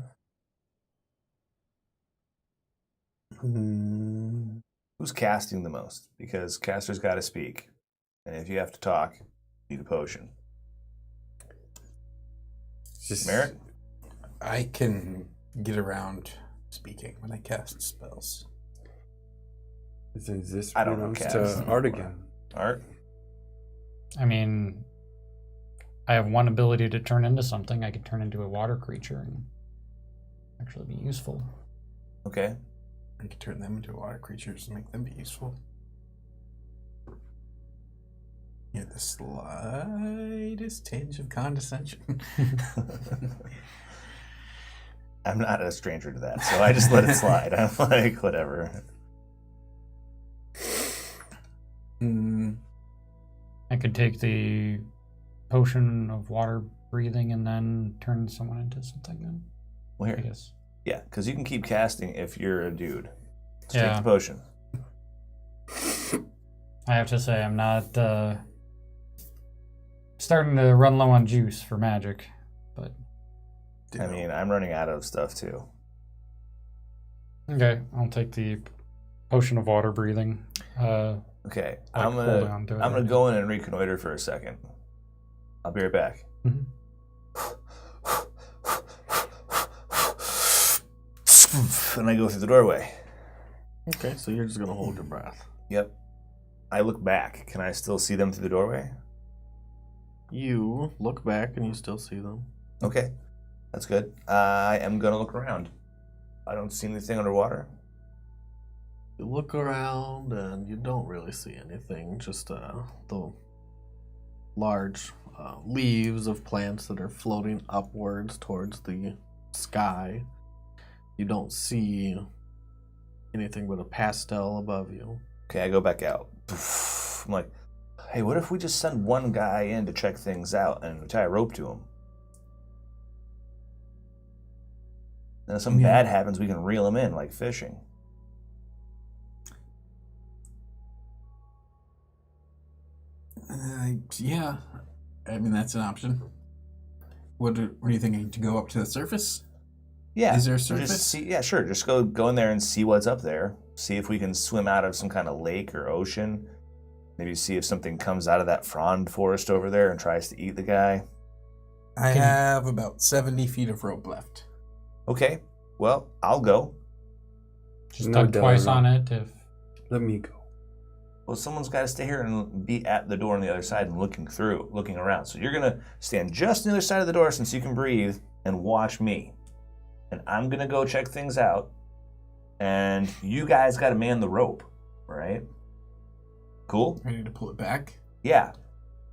Speaker 6: Who's casting the most? Because caster's got to speak. And if you have to talk, you need a potion.
Speaker 5: Just
Speaker 6: Merritt?
Speaker 2: I can get around speaking when I cast spells.
Speaker 5: Since this
Speaker 6: I don't know
Speaker 5: belongs
Speaker 6: cast.
Speaker 5: to Art again.
Speaker 6: Art?
Speaker 4: I mean, I have one ability to turn into something. I could turn into a water creature and actually be useful.
Speaker 1: Okay.
Speaker 2: I could turn them into water creatures and make them be useful. You have the slightest tinge of condescension.
Speaker 6: I'm not a stranger to that, so I just let it slide. I'm like, whatever.
Speaker 4: I could take the potion of water breathing and then turn someone into something then.
Speaker 6: Well,
Speaker 4: I
Speaker 6: here.
Speaker 4: guess.
Speaker 6: Yeah, because you can keep casting if you're a dude. So
Speaker 4: Yeah.
Speaker 6: take the potion.
Speaker 4: I have to say, I'm not starting to run low on juice for magic, but
Speaker 6: I mean, I'm running out of stuff too.
Speaker 4: okay, I'll take the potion of water breathing.
Speaker 6: Okay,
Speaker 4: Like
Speaker 6: I'm
Speaker 4: holding on to it,
Speaker 6: gonna
Speaker 4: right?
Speaker 6: go in and reconnoiter for a second. I'll be right back.
Speaker 4: Mhm.
Speaker 6: And I go through the doorway.
Speaker 3: Okay, so you're just gonna hold your breath.
Speaker 6: Yep. I look back. Can I still see them through the doorway?
Speaker 3: You look back and you still see them.
Speaker 6: Okay, that's good. I am gonna look around. I don't see anything underwater.
Speaker 3: You look around and you don't really see anything, just the large leaves of plants that are floating upwards towards the sky. You don't see anything but a pastel above you.
Speaker 6: Okay, I go back out. I'm like, hey, what if we just send one guy in to check things out and we tie a rope to him? Then if something bad happens, we can reel him in like fishing.
Speaker 2: Yeah. I mean, that's an option. What are you thinking? To go up to the surface?
Speaker 6: Yeah.
Speaker 2: Is there a
Speaker 6: Just
Speaker 2: surface?
Speaker 6: see, yeah, sure. Just go in there and see what's up there. See if we can swim out of some kind of lake or ocean. Maybe see if something comes out of that frond forest over there and tries to eat the guy.
Speaker 2: I have about 70 feet of rope left.
Speaker 6: Okay, well, I'll go.
Speaker 4: Just
Speaker 5: No
Speaker 4: tug twice
Speaker 5: doubt.
Speaker 4: on it if
Speaker 5: Let me go.
Speaker 6: Well, someone's got to stay here and be at the door on the other side and looking around. So you're going to stand just on the other side of the door since you can breathe and watch me. And I'm going to go check things out. And you guys got to man the rope, all right? Cool?
Speaker 2: Ready to pull it back?
Speaker 6: Yeah.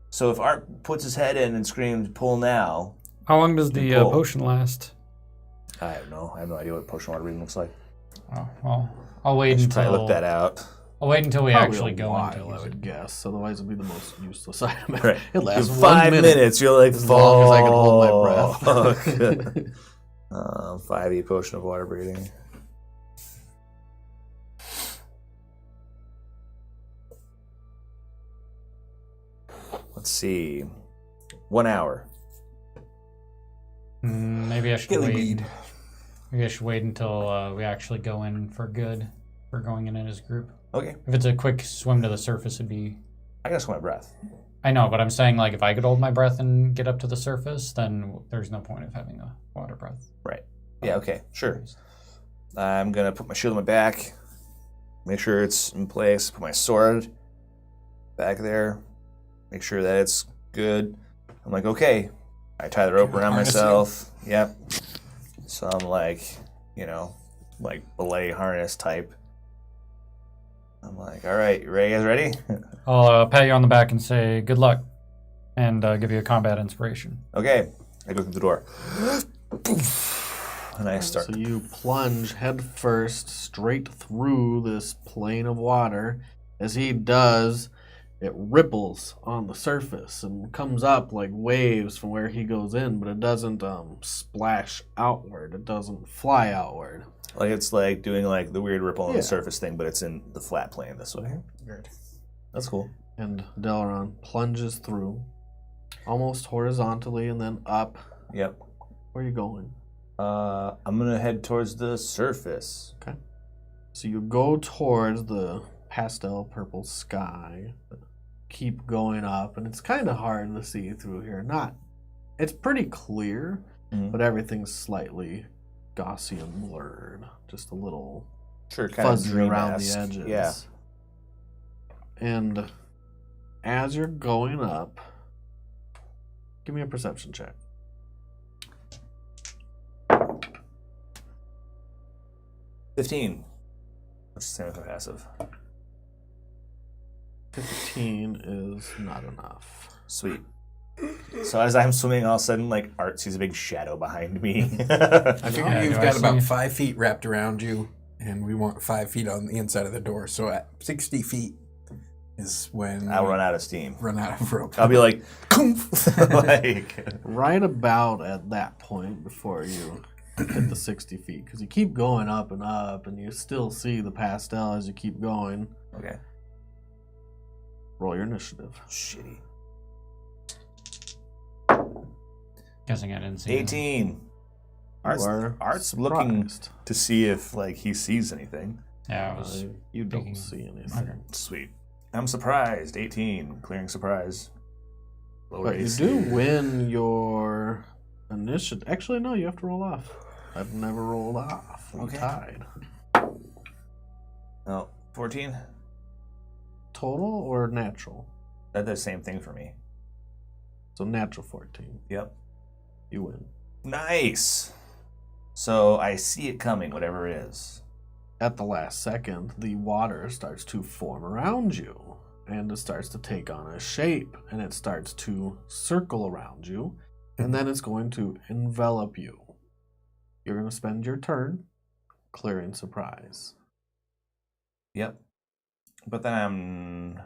Speaker 6: So if Art puts his head in and screams, pull now.
Speaker 4: how long does the
Speaker 6: Cool.
Speaker 4: potion last?
Speaker 6: I have no idea what potion water breathing looks like.
Speaker 4: Oh, well, I'll
Speaker 6: I
Speaker 4: wait
Speaker 6: should
Speaker 4: until
Speaker 6: probably look that out.
Speaker 4: I'll wait until we
Speaker 3: Probably
Speaker 4: actually
Speaker 3: a
Speaker 4: go
Speaker 3: while,
Speaker 4: into
Speaker 3: I
Speaker 4: use
Speaker 3: would
Speaker 4: it.
Speaker 3: guess. Otherwise, it'd be the most useless item.
Speaker 6: Right.
Speaker 3: It lasts
Speaker 6: In
Speaker 3: 1
Speaker 6: 5
Speaker 3: minute.
Speaker 6: minutes, you're like,
Speaker 3: As long as I can hold my
Speaker 6: "Fuck."
Speaker 3: breath.
Speaker 6: 5e potion of water breathing. Let's see. 1 hour.
Speaker 4: Maybe I should
Speaker 2: Gilly
Speaker 4: wait.
Speaker 2: weed.
Speaker 4: Maybe I should wait until we actually go in for good. We're going in as a group.
Speaker 6: Okay.
Speaker 4: If it's a quick swim to the surface, it'd be.
Speaker 6: I gotta hold my breath.
Speaker 4: I know, but I'm saying like if I could hold my breath and get up to the surface, then there's no point of having a water breath.
Speaker 6: Right. Yeah, okay. Sure. I'm gonna put my shield on my back. Make sure it's in place. Put my sword back there. Make sure that it's good. I'm like, okay. I tie the rope around
Speaker 2: Harness
Speaker 6: myself. Yep. So I'm like, like belay harness type. I'm like, all right, you guys ready?
Speaker 4: I'll pat you on the back and say good luck, and give you a combat inspiration.
Speaker 6: Okay. I go through the door. And I start.
Speaker 3: So you plunge head first straight through this plane of water. As he does, it ripples on the surface and comes up like waves from where he goes in, but it doesn't splash outward. It doesn't fly outward.
Speaker 6: Like it's like doing like the weird ripple on
Speaker 3: Yeah.
Speaker 6: the surface thing, but it's in the flat plane this way.
Speaker 2: Weird.
Speaker 6: That's cool.
Speaker 3: And Delron plunges through, almost horizontally and then up.
Speaker 6: Yep.
Speaker 3: Where are you going?
Speaker 6: I'm gonna head towards the surface.
Speaker 3: So you go towards the pastel purple sky, keep going up, and it's kind of hard to see through here. It's pretty clear,
Speaker 6: Mhm.
Speaker 3: but everything's slightly Gaussian blurred, just a little
Speaker 6: Sure, kind of
Speaker 3: fuzzy around the
Speaker 6: dream-esque.
Speaker 3: edges.
Speaker 6: Yeah.
Speaker 3: And as you're going up, give me a perception check.
Speaker 6: 15. What's the same as my passive?
Speaker 3: 15 is not enough.
Speaker 6: Sweet. So as I'm swimming, all of a sudden, like, Art sees a big shadow behind me.
Speaker 2: I figure
Speaker 4: Yeah,
Speaker 2: you've
Speaker 4: do I
Speaker 2: got
Speaker 4: see-
Speaker 2: about 5 feet wrapped around you, and we want 5 feet on the inside of the door. So at 60 feet is when
Speaker 6: I'll
Speaker 2: we
Speaker 6: run out of steam.
Speaker 2: run out of rope.
Speaker 6: I'll be like, like,
Speaker 3: Right about at that point before you hit the 60 feet, because you keep going up, and you still see the pastel as you keep going.
Speaker 6: okay,
Speaker 3: Roll your initiative.
Speaker 6: shitty.
Speaker 4: Guessing I didn't see it.
Speaker 6: 18. Art's,
Speaker 3: You are
Speaker 6: Art's looking
Speaker 3: surprised.
Speaker 6: to see if, like, he sees anything.
Speaker 4: Yeah, I was.
Speaker 3: You don't
Speaker 4: thinking-
Speaker 3: see anything.
Speaker 4: Okay.
Speaker 6: Sweet. I'm surprised. 18. Clearing surprise. Lower
Speaker 3: But you
Speaker 6: AC.
Speaker 3: do win your initiative. Actually, no, you have to roll off. I've never rolled off. We
Speaker 6: Okay.
Speaker 3: tied.
Speaker 6: Oh, 14?
Speaker 3: Total or natural?
Speaker 6: That's the same thing for me.
Speaker 3: So natural 14.
Speaker 6: Yep.
Speaker 3: You win.
Speaker 6: Nice. So I see it coming, whatever it is.
Speaker 3: At the last second, the water starts to form around you, and it starts to take on a shape, and it starts to circle around you, and then it's going to envelop you. You're going to spend your turn clearing surprise.
Speaker 6: Yep. But then I'm...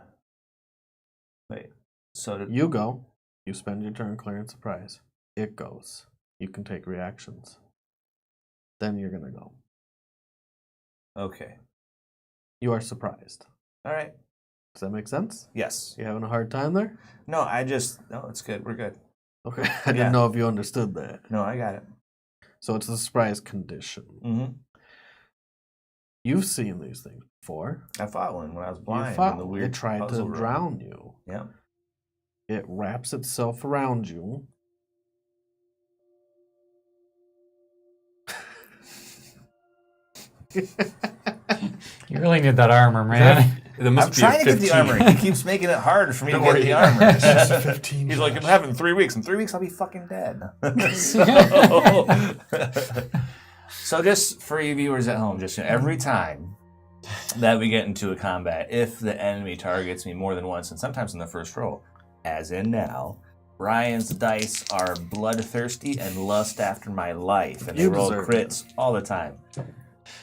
Speaker 6: Wait. So did...
Speaker 3: You go. You spend your turn clearing surprise. It goes. You can take reactions. Then you're going to go.
Speaker 6: Okay.
Speaker 3: You are surprised.
Speaker 6: All right.
Speaker 3: Does that make sense?
Speaker 6: Yes.
Speaker 3: You having a hard time there?
Speaker 6: No, I just... No, it's good. We're good.
Speaker 3: Okay. I didn't
Speaker 6: Yeah.
Speaker 3: know if you understood that.
Speaker 6: No, I got it.
Speaker 3: So it's a surprise condition.
Speaker 6: Mm-hmm.
Speaker 3: You've seen these things before.
Speaker 6: I fought one when I was
Speaker 3: You
Speaker 6: blind.
Speaker 3: fought.
Speaker 6: in the weird
Speaker 3: It tried to
Speaker 6: puzzle room.
Speaker 3: drown you.
Speaker 6: Yep.
Speaker 3: It wraps itself around you.
Speaker 4: You really need that armor, man.
Speaker 5: There must
Speaker 6: I'm
Speaker 5: be
Speaker 6: trying
Speaker 5: a
Speaker 6: to get the
Speaker 5: 15.
Speaker 6: armor. He keeps making it hard for me
Speaker 5: Don't
Speaker 6: to get
Speaker 5: worry.
Speaker 6: the armor.
Speaker 5: It's just a 15.
Speaker 6: He's like, I'm having 3 weeks. In 3 weeks, I'll be fucking dead. So just for you viewers at home, just every time that we get into a combat, if the enemy targets me more than once, and sometimes in the first roll, as in now, Brian's dice are bloodthirsty and lust after my life, and they
Speaker 3: You
Speaker 6: roll
Speaker 3: deserve
Speaker 6: crits all the time.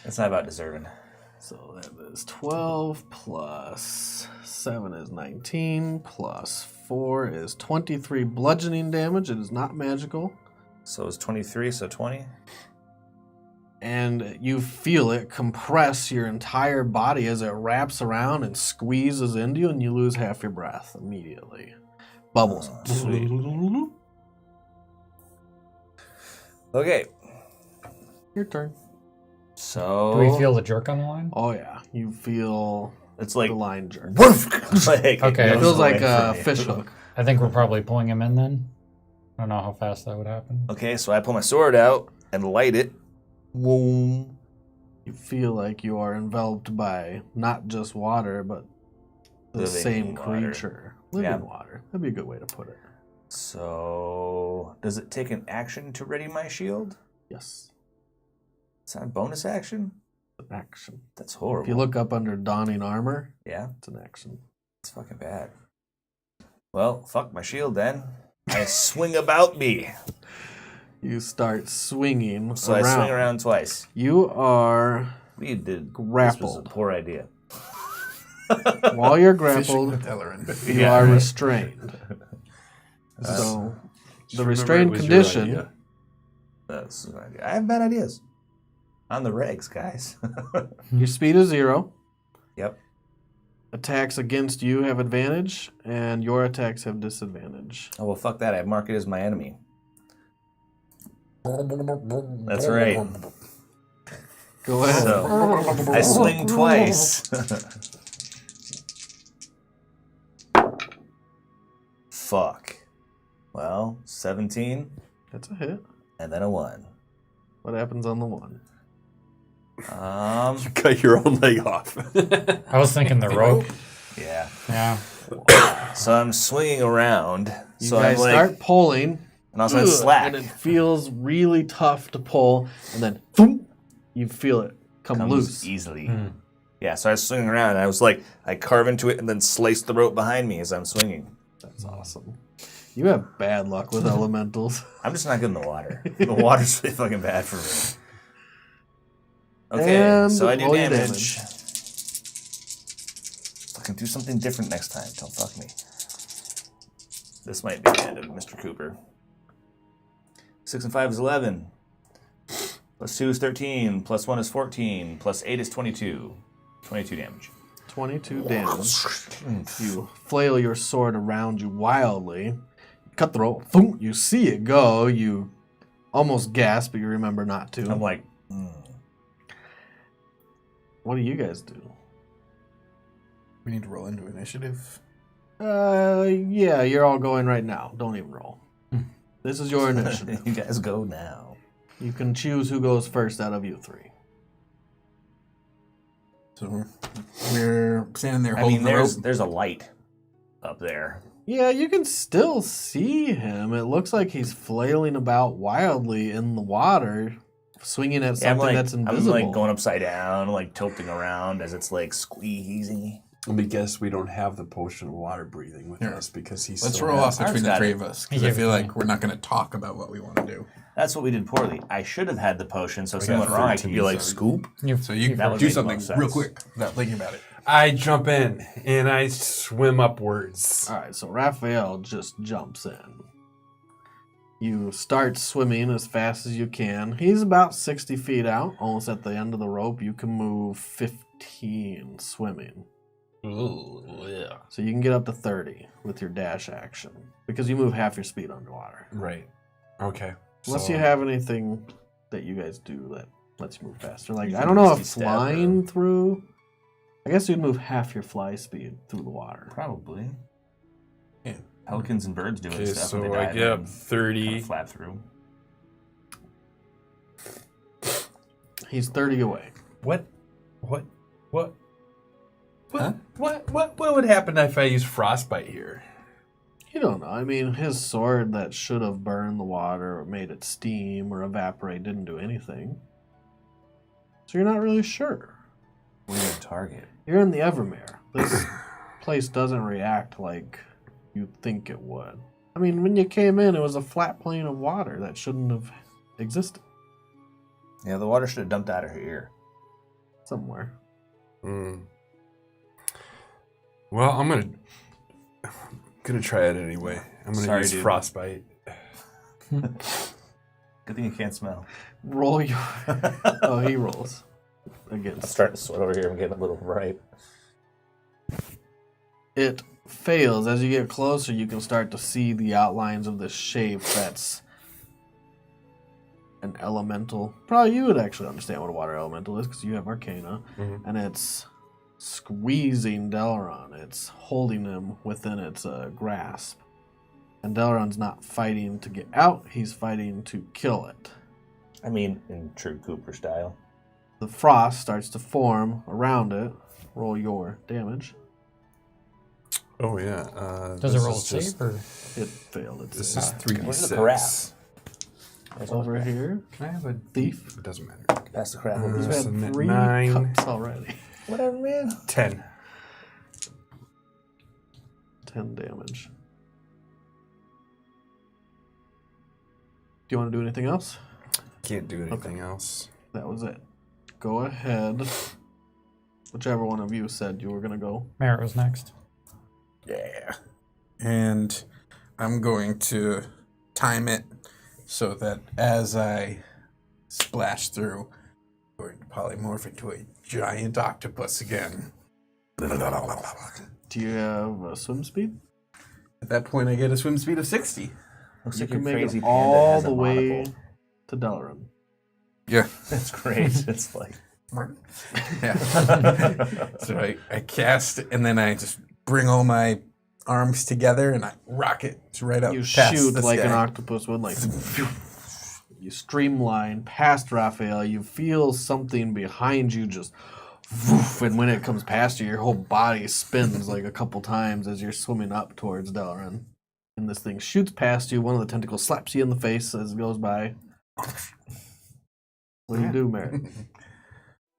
Speaker 6: It's not about deserving.
Speaker 3: So that is 12 plus 7 is 19 plus 4 is 23 bludgeoning damage. It is not magical.
Speaker 6: So it's 23, so 20.
Speaker 3: And you feel it compress your entire body as it wraps around and squeezes into you, and you lose half your breath immediately. Bubbles.
Speaker 6: Sweet. Okay.
Speaker 3: Your turn.
Speaker 6: So
Speaker 4: Do we feel the jerk on the line?
Speaker 3: Oh yeah, you feel
Speaker 6: it's like
Speaker 3: the line jerk.
Speaker 6: woof. Like,
Speaker 4: Okay.
Speaker 3: It
Speaker 6: goes
Speaker 3: feels like
Speaker 6: away
Speaker 3: a
Speaker 6: from me.
Speaker 3: fish hook.
Speaker 4: I think we're probably pulling him in then. I don't know how fast that would happen.
Speaker 6: Okay, so I pull my sword out and light it. Boom.
Speaker 3: You feel like you are enveloped by not just water, but the
Speaker 6: Living
Speaker 3: same
Speaker 6: water.
Speaker 3: creature. Living
Speaker 6: Yeah.
Speaker 3: water. That'd be a good way to put it.
Speaker 6: So does it take an action to ready my shield?
Speaker 3: Yes.
Speaker 6: It's not a bonus action?
Speaker 3: Action.
Speaker 6: That's horrible.
Speaker 3: If you look up under donning armor,
Speaker 6: Yeah,
Speaker 3: it's an action.
Speaker 6: it's fucking bad. Well, fuck my shield then. I swing about me.
Speaker 3: You start swinging
Speaker 6: So
Speaker 3: around.
Speaker 6: I swing around twice.
Speaker 3: You are,
Speaker 6: We did. This was a
Speaker 3: Grappled.
Speaker 6: poor idea.
Speaker 3: while you're
Speaker 2: Fishing
Speaker 3: grappled,
Speaker 2: with Ellerin.
Speaker 3: you
Speaker 6: Yeah,
Speaker 3: are
Speaker 6: right.
Speaker 3: restrained. So
Speaker 5: Just
Speaker 3: the
Speaker 5: remember
Speaker 3: restrained
Speaker 5: it was your
Speaker 3: condition,
Speaker 5: idea.
Speaker 6: That's an idea. I have bad ideas. On the regs, guys.
Speaker 3: your speed is 0.
Speaker 6: Yep.
Speaker 3: Attacks against you have advantage, and your attacks have disadvantage.
Speaker 6: Oh, well, fuck that. I mark it as my enemy. That's right.
Speaker 3: Go ahead.
Speaker 6: So, I swing twice. Fuck. Well, 17,
Speaker 3: That's a hit.
Speaker 6: and then a 1.
Speaker 3: What happens on the 1?
Speaker 5: You cut your own leg off.
Speaker 4: I was thinking the rope.
Speaker 6: Yeah.
Speaker 4: Yeah.
Speaker 6: So I'm swinging around.
Speaker 3: You
Speaker 6: So
Speaker 3: guys
Speaker 6: I'm like,
Speaker 3: start pulling,
Speaker 6: and also it's slack.
Speaker 3: and it feels really tough to pull, and then boom, you feel it come loose.
Speaker 6: easily. Yeah, so I was swinging around, and I was like, I carve into it and then slice the rope behind me as I'm swinging.
Speaker 3: That's awesome. You have bad luck with elementals.
Speaker 6: I'm just not good in the water. The water's really fucking bad for me. Okay,
Speaker 3: And
Speaker 6: so I do
Speaker 3: roll your
Speaker 6: damage. Fucking do something different next time. Don't fuck me. This might be the end of Mr. Cooper. 6 and 5 is 11. Plus 2 is 13. Plus 1 is 14. Plus 8 is 22. 22 damage.
Speaker 3: 22 damage. You flail your sword around you wildly. Cut the rope. Boom, you see it go. You almost gasp, but you remember not to.
Speaker 6: I'm like,
Speaker 3: What do you guys do?
Speaker 2: We need to roll into initiative.
Speaker 3: Yeah, you're all going right now. Don't even roll. This is your initiative.
Speaker 6: you guys go now.
Speaker 3: You can choose who goes first out of you three.
Speaker 2: So we're standing there
Speaker 6: I
Speaker 2: holding
Speaker 6: mean,
Speaker 2: the rope.
Speaker 6: there's a light up there.
Speaker 3: Yeah, you can still see him. It looks like he's flailing about wildly in the water, swinging at something that's invisible.
Speaker 6: I'm like going upside down, like tilting around as it's like squeezy.
Speaker 5: Let me guess, we don't have the potion of water breathing with us because he's.
Speaker 2: Let's
Speaker 5: still
Speaker 2: roll off
Speaker 6: Ours
Speaker 2: between the
Speaker 6: got
Speaker 2: three
Speaker 6: it.
Speaker 2: of us, because I feel like we're not going to talk about what we want to do.
Speaker 6: That's what we did poorly. I should have had the potion, so if
Speaker 5: We
Speaker 6: something
Speaker 5: got
Speaker 6: went wrong, I could
Speaker 5: 13,
Speaker 6: be like,
Speaker 5: sorry.
Speaker 6: scoop.
Speaker 2: So you
Speaker 6: That would
Speaker 2: do
Speaker 6: make
Speaker 2: something
Speaker 6: most
Speaker 2: real
Speaker 6: sense.
Speaker 2: quick without thinking about it.
Speaker 5: I jump in and I swim upwards.
Speaker 3: All right, so Raphael just jumps in. You start swimming as fast as you can. He's about 60 feet out, almost at the end of the rope. You can move 15 swimming.
Speaker 5: Ooh, yeah.
Speaker 3: So you can get up to 30 with your dash action because you move half your speed underwater.
Speaker 5: Right. Okay.
Speaker 3: Unless
Speaker 5: so-
Speaker 3: you have anything that you guys do that lets you move faster. Like,
Speaker 6: You
Speaker 3: I
Speaker 6: can
Speaker 3: don't know if
Speaker 6: misty step
Speaker 3: flying through... I guess you'd move half your fly speed through the water.
Speaker 6: Probably.
Speaker 2: Yeah.
Speaker 6: Pelicans and birds do it
Speaker 5: Okay,
Speaker 6: stuff.
Speaker 5: so
Speaker 6: when they
Speaker 5: I
Speaker 6: dive
Speaker 5: get
Speaker 6: in
Speaker 5: up
Speaker 6: and
Speaker 5: 30.
Speaker 6: kinda flap through.
Speaker 3: He's 30 away.
Speaker 5: What?
Speaker 2: Huh?
Speaker 5: What would happen if I use frostbite here?
Speaker 3: You don't know. I mean, his sword that should have burned the water or made it steam or evaporate didn't do anything. So you're not really sure.
Speaker 6: Weird target.
Speaker 3: You're in the Evermare. This place doesn't react like you think it would. I mean, when you came in, it was a flat plane of water that shouldn't have existed
Speaker 6: Yeah, the water should have dumped out of her ear.
Speaker 3: somewhere.
Speaker 5: Well, I'm gonna try it anyway. I'm gonna
Speaker 6: Sorry,
Speaker 5: use
Speaker 6: dude.
Speaker 5: frostbite.
Speaker 6: Good thing you can't smell.
Speaker 3: Roll your... Oh, he rolls.
Speaker 6: I'm
Speaker 3: Against.
Speaker 6: starting to sweat over here. I'm getting a little ripe.
Speaker 3: It fails. As you get closer, you can start to see the outlines of this shape that's an elemental. Probably you would actually understand what a water elemental is because you have Arcana.
Speaker 5: Mhm.
Speaker 3: And it's squeezing Delaron. It's holding him within its grasp. And Delaron's not fighting to get out. He's fighting to kill it.
Speaker 6: I mean, in true Cooper style.
Speaker 3: The frost starts to form around it. Roll your damage.
Speaker 5: Oh yeah.
Speaker 4: Does it
Speaker 5: this
Speaker 4: roll
Speaker 5: is just-
Speaker 4: save or?
Speaker 3: It failed. It's
Speaker 5: This is 3d6.
Speaker 6: Where's the crap?
Speaker 3: over here.
Speaker 5: Can I have a
Speaker 3: Thief.
Speaker 5: It doesn't matter.
Speaker 6: Pass the crap.
Speaker 3: You've
Speaker 5: so
Speaker 3: had 3
Speaker 5: 9.
Speaker 3: cups already.
Speaker 6: Whatever, man.
Speaker 5: 10.
Speaker 3: 10 damage. Do you want to do anything else?
Speaker 5: Can't do anything else.
Speaker 3: That was it. Go ahead. Whichever one of you said you were going to go.
Speaker 4: Merritt was next.
Speaker 2: Yeah. And I'm going to time it so that as I splash through, I'm going to polymorph into a giant octopus again.
Speaker 3: Do you have a swim speed?
Speaker 2: At that point, I get a swim speed of 60.
Speaker 6: Looks
Speaker 3: You
Speaker 6: like
Speaker 3: can
Speaker 6: your
Speaker 3: make
Speaker 6: crazy
Speaker 3: it
Speaker 6: panda
Speaker 3: all
Speaker 6: has a
Speaker 3: the way
Speaker 6: monocle.
Speaker 3: to Delaran.
Speaker 2: Yeah.
Speaker 6: That's great. It's like...
Speaker 2: Yeah. So I cast, and then I just bring all my arms together, and I rocket right up
Speaker 3: You
Speaker 2: past
Speaker 3: shoot
Speaker 2: this
Speaker 3: like
Speaker 2: guy.
Speaker 3: an octopus would, like... You streamline past Raphael. You feel something behind you just... Woof, and when it comes past you, your whole body spins like a couple times as you're swimming up towards Delaran. And this thing shoots past you. One of the tentacles slaps you in the face as it goes by. What do you do, Merritt?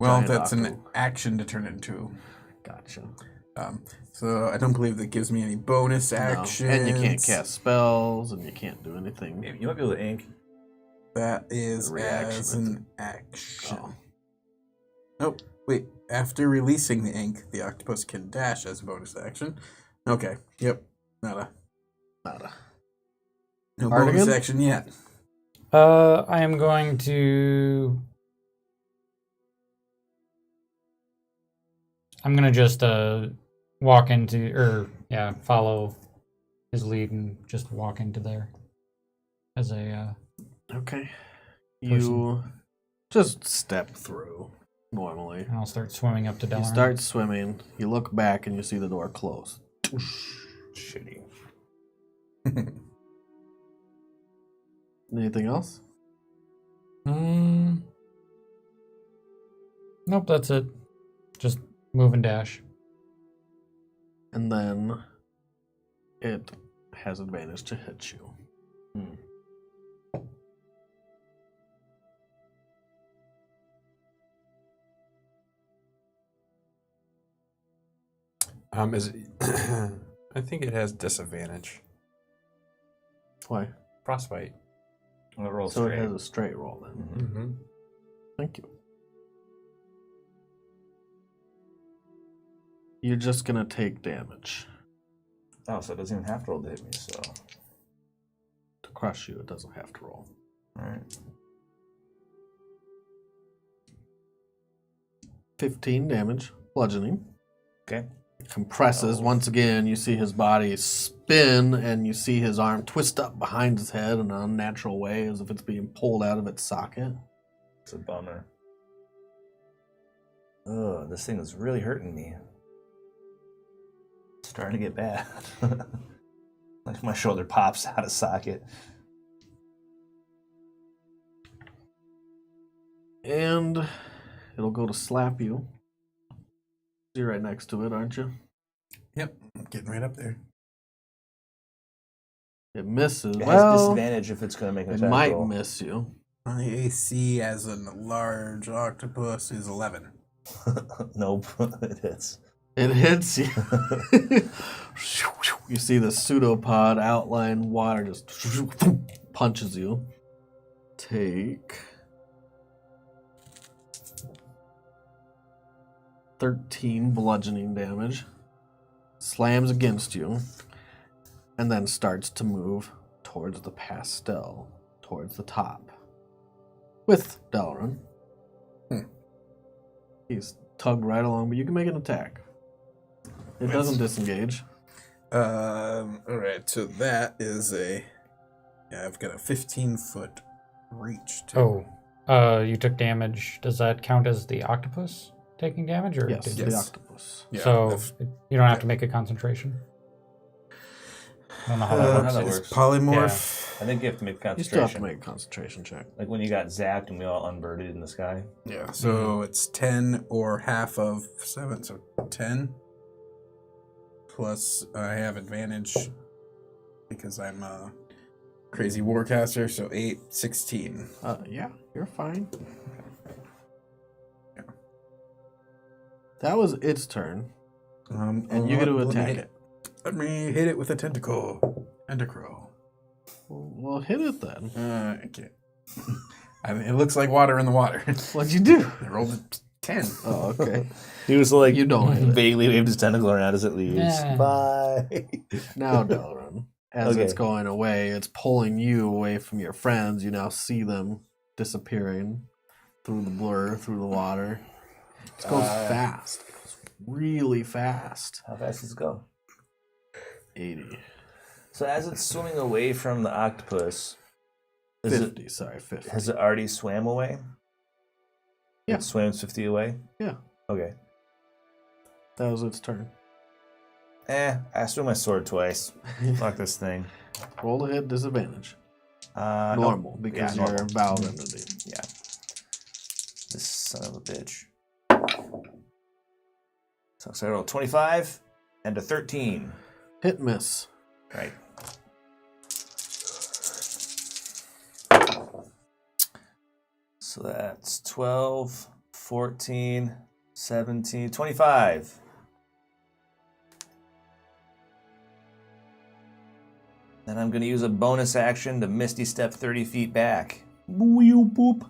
Speaker 2: Well,
Speaker 3: giant
Speaker 2: that's an
Speaker 3: octo.
Speaker 2: action to turn into.
Speaker 3: Gotcha.
Speaker 2: So I don't believe that gives me any bonus actions.
Speaker 3: No. And you can't cast spells, and you can't do anything.
Speaker 6: You might be able to ink.
Speaker 2: That is
Speaker 3: A reaction,
Speaker 2: as
Speaker 3: I
Speaker 2: an
Speaker 3: think.
Speaker 2: action.
Speaker 3: Oh.
Speaker 2: Nope. Wait. After releasing the ink, the octopus can dash as a bonus action. Okay. Yep. Nada. No bonus
Speaker 3: Artigan?
Speaker 2: action yet.
Speaker 4: I am going to. I'm gonna just walk into, or yeah, follow his lead and just walk into there as a.
Speaker 3: Okay.
Speaker 4: Person.
Speaker 3: You just step through normally.
Speaker 4: And I'll start swimming up to Delaran.
Speaker 3: You start swimming. You look back and you see the door closed.
Speaker 6: Shitty.
Speaker 3: Anything else?
Speaker 4: Nope, that's it. Just move and dash.
Speaker 3: And then it has advantage to hit you.
Speaker 5: Is it, I think it has disadvantage.
Speaker 3: Why?
Speaker 5: Frostbite.
Speaker 6: Well, roll
Speaker 3: So
Speaker 6: straight.
Speaker 3: it has a straight roll then.
Speaker 5: Mm-hmm.
Speaker 3: Thank you. You're just gonna take damage.
Speaker 6: Oh, so it doesn't even have to roll to hit me, so.
Speaker 3: To crush you, it doesn't have to roll.
Speaker 6: Alright.
Speaker 3: 15 damage, bludgeoning.
Speaker 6: Okay.
Speaker 3: Compresses. Once again, you see his body spin, and you see his arm twist up behind his head in an unnatural way, as if it's being pulled out of its socket.
Speaker 6: It's a bummer. Oh, this thing is really hurting me. It's starting to get bad. Like my shoulder pops out of socket.
Speaker 3: And it'll go to slap you. You're right next to it, aren't you?
Speaker 2: Yep. I'm getting right up there.
Speaker 3: It misses.
Speaker 6: It has
Speaker 3: Well,
Speaker 6: disadvantage if it's going to make an
Speaker 3: it
Speaker 6: attack
Speaker 3: might
Speaker 6: roll.
Speaker 3: miss you.
Speaker 2: My AC as a large octopus is 11.
Speaker 6: Nope, it hits.
Speaker 3: It hits you. You see the pseudopod outline water just punches you. Take 13 bludgeoning damage. Slams against you. And then starts to move towards the pastel. Towards the top. With Dalaran. He's tugged right along, but you can make an attack. It doesn't disengage.
Speaker 2: Alright, so that is a... Yeah, I've got a 15-foot reach to...
Speaker 4: You took damage. Does that count as the octopus taking damage? Or
Speaker 3: Yes,
Speaker 4: did
Speaker 3: the
Speaker 4: you-
Speaker 2: Yes.
Speaker 3: octopus.
Speaker 2: Yeah,
Speaker 4: So
Speaker 2: I've-
Speaker 4: you don't have to make a concentration? I don't know how that
Speaker 6: how
Speaker 4: works.
Speaker 6: that
Speaker 2: it's
Speaker 6: works.
Speaker 2: polymorph.
Speaker 6: I think you have to make
Speaker 3: You still have to
Speaker 6: concentration.
Speaker 3: make a concentration check.
Speaker 6: Like when you got zapped and we all unbirded in the sky.
Speaker 2: Yeah, so it's 10 or half of 7, so 10. Plus, I have advantage because I'm a crazy warcaster, so 8, 16.
Speaker 3: Yeah, you're fine. That was its turn, and you get to
Speaker 2: let me
Speaker 3: attack
Speaker 2: hit
Speaker 3: it.
Speaker 2: Let me hit it with a tentacle. Tentacruel.
Speaker 3: Well, hit it then.
Speaker 2: I can't. I mean, it looks like water in the water.
Speaker 3: What'd you do?
Speaker 2: I rolled a 10.
Speaker 3: Oh, okay.
Speaker 6: He was like,
Speaker 3: You don't hit it.
Speaker 6: vaguely waved his tentacle around as it leaves.
Speaker 4: Yeah.
Speaker 6: Bye.
Speaker 3: Now, Dalaran, as it's
Speaker 6: Okay.
Speaker 3: going away, it's pulling you away from your friends. You now see them disappearing through the blur, through the water. It goes fast. It goes really fast.
Speaker 6: How fast does it go?
Speaker 3: 80.
Speaker 6: So as it's swimming away from the octopus, is
Speaker 3: 50, sorry, 50.
Speaker 6: has it already swam away?
Speaker 3: Yeah.
Speaker 6: It swims 50 away?
Speaker 3: Yeah.
Speaker 6: Okay.
Speaker 3: That was its turn.
Speaker 6: I swing my sword twice. Fuck this thing.
Speaker 3: Roll to hit, disadvantage.
Speaker 6: Nope.
Speaker 3: Normal, because
Speaker 6: Yeah,
Speaker 3: you're a
Speaker 6: normal.
Speaker 3: valve entity.
Speaker 6: Yeah. This son of a bitch. So I roll 25 and a 13.
Speaker 3: Hit miss.
Speaker 6: Right. So that's 12, 14, 17, 25. Then I'm going to use a bonus action to Misty Step 30 feet back. Boo boop.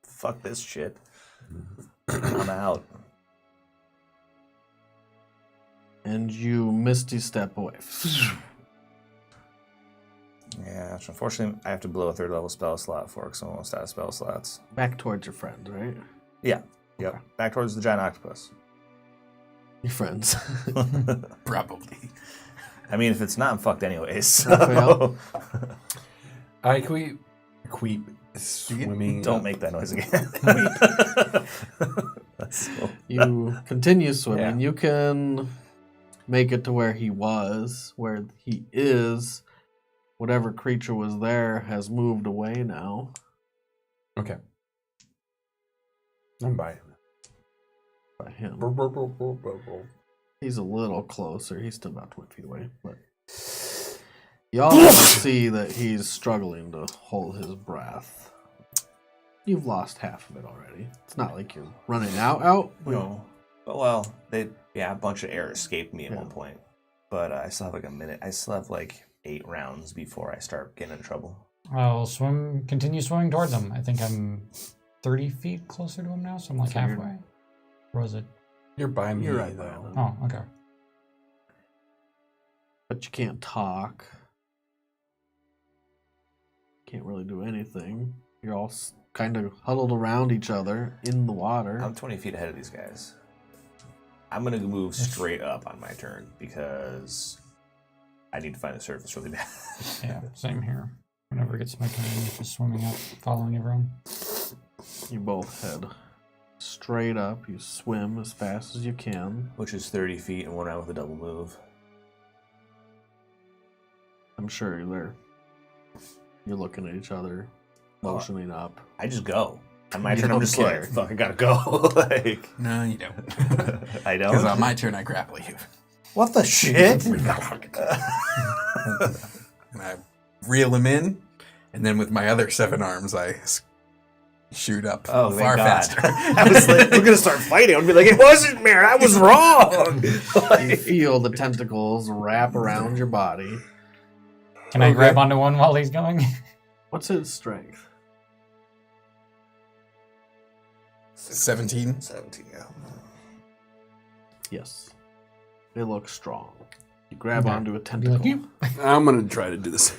Speaker 6: Fuck this shit. I'm out.
Speaker 3: And you Misty Step away.
Speaker 6: Yeah, unfortunately, I have to blow a 3rd level spell slot for it because I'm almost out of spell slots.
Speaker 3: Back towards your friends, right?
Speaker 6: Yeah. Yep. Back towards the giant octopus.
Speaker 3: Your friends.
Speaker 2: Probably.
Speaker 6: I mean, if it's not, I'm fucked anyways.
Speaker 3: Raphael?
Speaker 5: Can we queep swimming?
Speaker 6: Don't make that noise again.
Speaker 3: You continue swimming.
Speaker 6: Yeah.
Speaker 3: You can make it to where he was, where he is. Whatever creature was there has moved away now.
Speaker 5: Okay. I'm by him.
Speaker 3: By him. He's a little closer. He's still about 20 feet away. But you also see that he's struggling to hold his breath. You've lost half of it already. It's not like you're running out.
Speaker 6: No. Well, a bunch of air escaped me at one point. But I still have like a minute. I still have like 8 rounds before I start getting in trouble.
Speaker 4: I'll continue swimming towards him. I think I'm 30 feet closer to him now, so I'm like
Speaker 3: So you're-
Speaker 4: halfway. Or was it?
Speaker 5: You're by me,
Speaker 3: You're right
Speaker 5: though.
Speaker 3: by him.
Speaker 4: Oh, okay.
Speaker 3: But you can't talk. Can't really do anything. You're all kind of huddled around each other in the water.
Speaker 6: I'm 20 feet ahead of these guys. I'm going to move straight up on my turn because I need to find the surface really bad.
Speaker 4: Yeah, same here. Whenever it gets my turn, just swimming up, following everyone.
Speaker 3: You both head straight up. You swim as fast as you can.
Speaker 6: Which is 30 feet and 1 round with a double move.
Speaker 3: I'm sure you're looking at each other, motioning up.
Speaker 6: I just go. On my
Speaker 3: You
Speaker 6: turn, I'm
Speaker 3: don't
Speaker 6: just
Speaker 3: care.
Speaker 6: like, fuck, I gotta go. Like,
Speaker 2: No, you don't.
Speaker 6: I
Speaker 2: Because
Speaker 6: don't.
Speaker 2: on my turn, I grapple you.
Speaker 6: What the shit?
Speaker 2: And I reel him in, and then with my other 7 arms, I shoot up
Speaker 6: Oh,
Speaker 2: far
Speaker 6: thank God.
Speaker 2: faster.
Speaker 6: I was like, we're gonna start fighting. I'd be like, it wasn't me. I was wrong.
Speaker 3: You feel the tentacles wrap around your body.
Speaker 4: Can I grab onto one while he's going?
Speaker 3: What's his strength?
Speaker 2: 17.
Speaker 6: 17, yeah.
Speaker 3: Yes. They look strong. You grab
Speaker 4: Okay.
Speaker 3: onto a
Speaker 4: Be like,
Speaker 3: tentacle.
Speaker 4: "You."
Speaker 5: I'm going to try to do this.